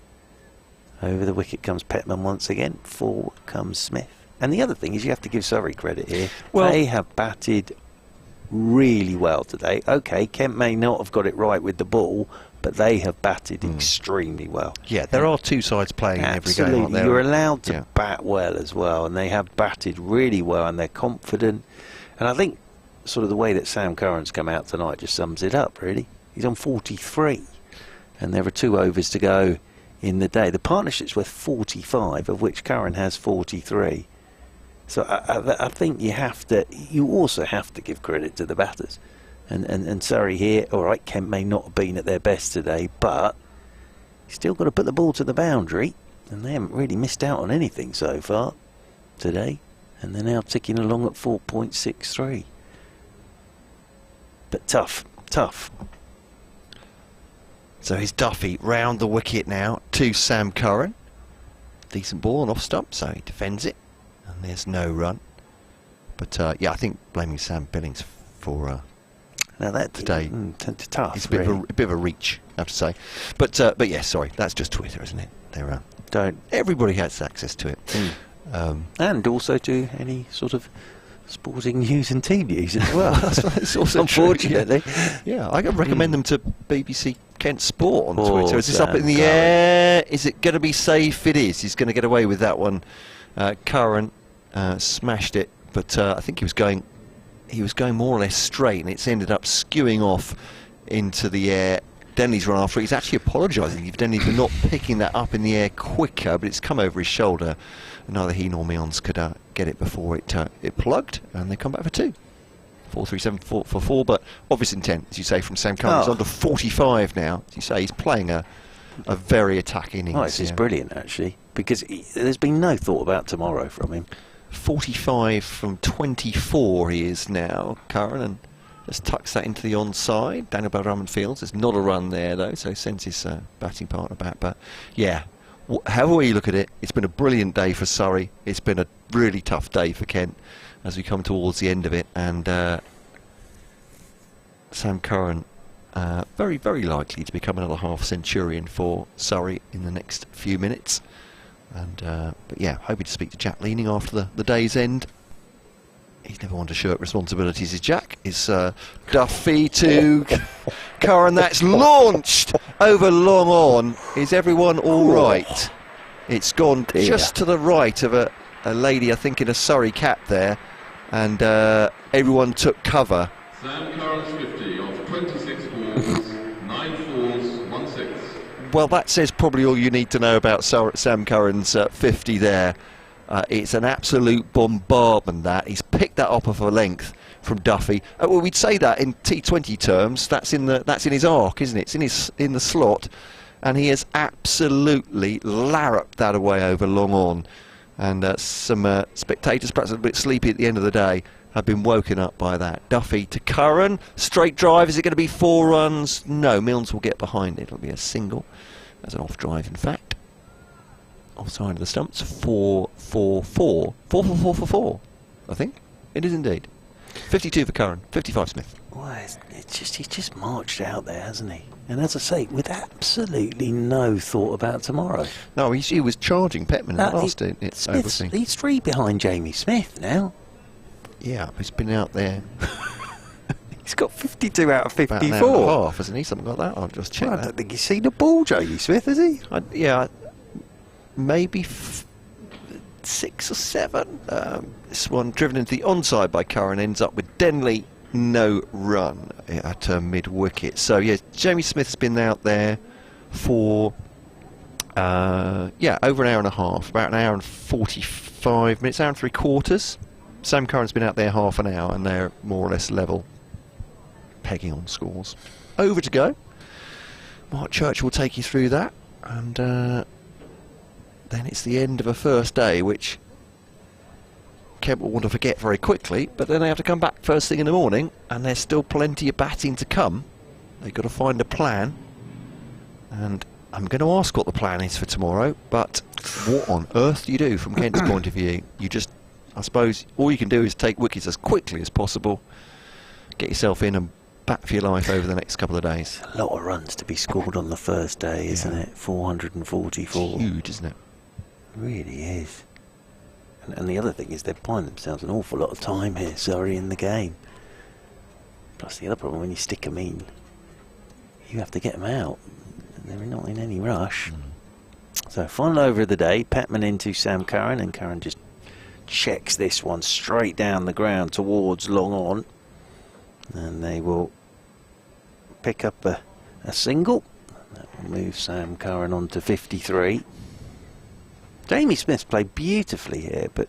Over the wicket comes Petman once again. Forward comes Smith. And the other thing is you have to give Surrey credit here. Well, they have batted really well today. OK, Kent may not have got it right with the ball, but they have batted extremely well. yeah, there are two sides playing in every game, aren't Absolutely, there? you're allowed to Yeah. bat well as well, and they have batted really well, and they're confident. And I think sort of the way that Sam Curran's come out tonight just sums it up, really. He's on 43, and there are 2 overs to go in the day. The partnership's worth 45, of which Curran has 43. So I think you also have to give credit to the batters. And Surrey here, all right, Kent may not have been at their best today, but he's still got to put the ball to the boundary, and they haven't really missed out on anything so far today, and they're now ticking along at 4.63. But tough. So here's Duffy round the wicket now to Sam Curran. Decent ball on off stump, so he defends it, and there's no run. But yeah, I think blaming Sam Billings for Now that today tough. it's a bit, really. a bit of a reach, I have to say. But yeah, sorry, that's just Twitter, isn't it? They're everybody has access to it. And also to any sort of sporting news and team news as well. It's also unfortunately. True, yeah, I can recommend them to BBC Kent Sport on Twitter. Is this Sam up in the Curran. air? Is it going to be safe? It is. He's going to get away with that one. Curran smashed it, but I think he was going more or less straight, and it's ended up skewing off into the air. Denley's run after it. He's actually apologising if Denley for not picking that up in the air quicker, but it's come over his shoulder. Neither he nor Meons could get it before it plugged, and they come back for 2. 4-3-7 for 4, but obvious intent, as you say, from Sam Curran. He's on to 45 now. As you say, he's playing a very attacking innings. Oh, this is brilliant, actually, because there's been no thought about tomorrow from him. 45 from 24 he is now, Curran, and just tucks that into the onside. Daniel Balraman fields. There's not a run there, though, so sends his batting partner back. But, yeah, however you look at it, it's been a brilliant day for Surrey. It's been a really tough day for Kent as we come towards the end of it. And Sam Curran, very, very likely to become another half-centurion for Surrey in the next few minutes. And but yeah, hoping to speak to Jack Leaning after the day's end. He's never one to shirk responsibilities, is Jack. Is Duffy to Curran. That's launched over long on. Is everyone all right? It's gone just to the right of a lady, I think, in a Surrey cap there. And everyone took cover. Sam Curran's 50 off 26 balls, 9 fours, 1 6. Well, that says probably all you need to know about Sam Curran's 50 there. It's an absolute bombardment, that. He's picked that up off a length from Duffy. Well, we'd say that in T20 terms. That's in his arc, isn't it? It's in the slot, and he has absolutely larruped that away over long on. And some spectators, perhaps a bit sleepy at the end of the day, have been woken up by that. Duffy to Curran, straight drive. Is it going to be 4 runs? No, Milnes will get behind it. It'll be a single. That's an off drive, in fact. Offside of the stumps. 4-4-4. 4-4-4-4-4, I think. It is indeed. 52 for Curran, 55 Smith. Well, he's just marched out there, hasn't he? And as I say, with absolutely no thought about tomorrow. No, he was charging Petman in the last over. He's 3 behind Jamie Smith now. Yeah, he's been out there. He's got 52 out of 54. About an hour and a half, hasn't he? Something like that. I'll just check that. I don't think he's seen a ball, Jamie Smith, has he? Yeah, maybe 6 or 7. This one driven into the onside by Curran ends up with Denley. No run at mid-wicket. So, yeah, Jamie Smith's been out there for, over an hour and a half. About an hour and 45 minutes, hour and 3/4. Sam Curran's been out there half an hour, and they're more or less level, pegging on scores. Over to go. Mark Church will take you through that, and then it's the end of a first day, which Kent will want to forget very quickly, but then they have to come back first thing in the morning, and there's still plenty of batting to come. They've got to find a plan, and I'm going to ask what the plan is for tomorrow, but what on earth do you do from Kent's point of view? You just, I suppose, all you can do is take wickets as quickly as possible, get yourself in and bat for your life over the next couple of days. A lot of runs to be scored on the first day, isn't it? 444. It's huge, isn't it? It really is. And the other thing is they're buying themselves an awful lot of time here, Surrey, in the game. Plus the other problem, when you stick them in, you have to get them out. They're not in any rush. So final over of the day, Petman into Sam Curran, and Curran just checks this one straight down the ground towards long on. And they will pick up a single. That will move Sam Curran on to 53. Jamie Smith's played beautifully here, but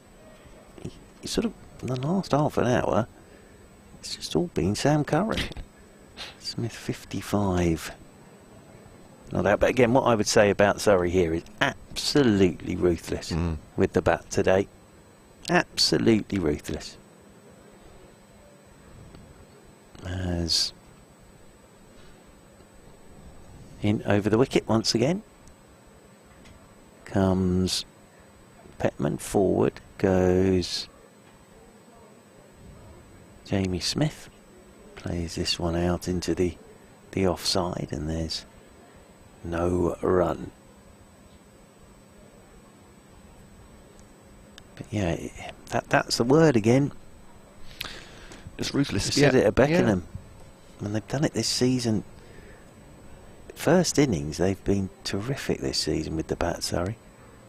he sort of, in the last half an hour, it's just all been Sam Curran. Smith 55. Not out, but again, what I would say about Surrey here is absolutely ruthless with the bat today. Absolutely ruthless. As in over the wicket once again comes Petman. Forward goes Jamie Smith. Plays this one out into the offside, and there's no run. But yeah, that's the word again. It's ruthless. We said it at Beckenham, and they've done it this season. First innings, they've been terrific this season with the bat, Surrey.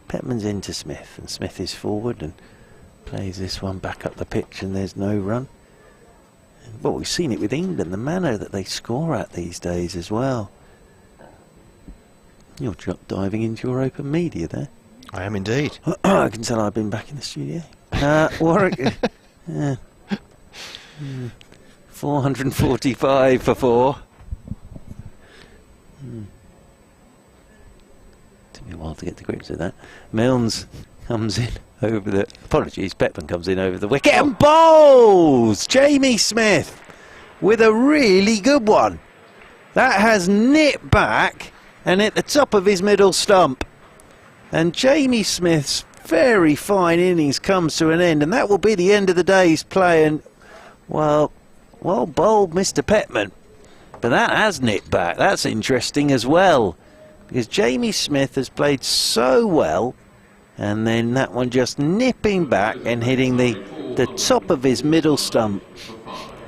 Petman's into Smith, and Smith is forward and plays this one back up the pitch, and there's no run. Well, we've seen it with England, the manner that they score at these days as well. You're diving into your open media there. I am indeed. I can tell I've been back in the studio. Warwick, 445 for 4. Took me a while to get to grips with that. Milnes comes in over the... Apologies, Petman comes in over the wicket and bowls! Jamie Smith with a really good one. That has nipped back and hit the top of his middle stump. And Jamie Smith's very fine innings comes to an end, and that will be the end of the day's play. And, well bowled, Mr. Petman. But that has nipped back. That's interesting as well, because Jamie Smith has played so well, and then that one just nipping back and hitting the top of his middle stump.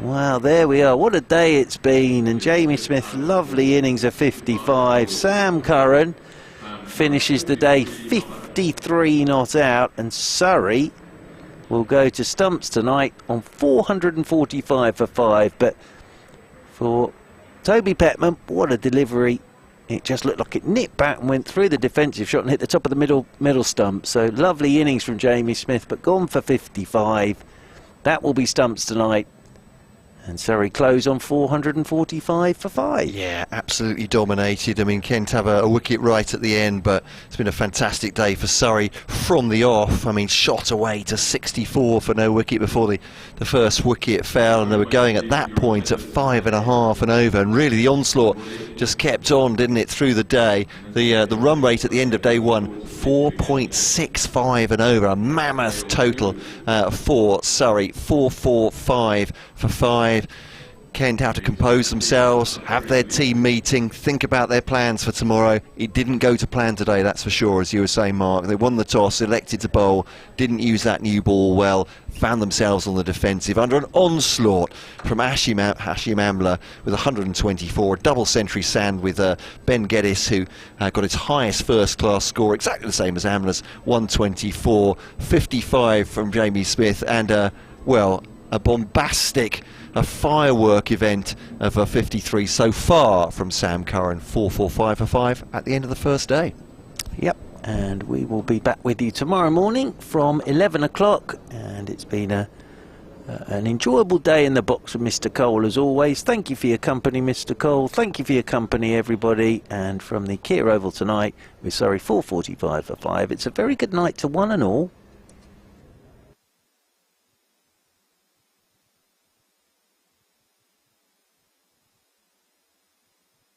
Wow, there we are. What a day it's been. And Jamie Smith, lovely innings of 55. Sam Curran finishes the day 53 not out, and Surrey will go to stumps tonight on 445 for 5. But for Toby Petman, what a delivery. It just looked like it nipped back and went through the defensive shot and hit the top of the middle stump. So lovely innings from Jamie Smith, but gone for 55. That will be stumps tonight. And Surrey close on 445 for 5. Yeah, absolutely dominated. I mean, Kent have a wicket right at the end, but it's been a fantastic day for Surrey from the off. I mean, shot away to 64 for no wicket before the first wicket fell, and they were going at that point at 5.5 and over, and really the onslaught just kept on, didn't it, through the day. The run rate at the end of day one, 4.65 and over, a mammoth total for Surrey, 445 for 5. Kent how to compose themselves, have their team meeting, think about their plans for tomorrow. It didn't go to plan today, that's for sure, as you were saying, Mark. They won the toss, elected to bowl, didn't use that new ball well, found themselves on the defensive under an onslaught from Hashim Amla with 124, a double century sand with Ben Geddes, who got his highest first class score, exactly the same as Amla's, 124, 55 from Jamie Smith, and well, a bombastic, a firework event of a 53 so far from Sam Curran, 445 for 5 at the end of the first day. Yep, and we will be back with you tomorrow morning from 11 o'clock, and it's been an enjoyable day in the box with Mr. Cole as always. Thank you for your company, Mr. Cole. Thank you for your company, everybody. And from the Kia Oval tonight, we're Surrey 445 for 5. It's a very good night to one and all.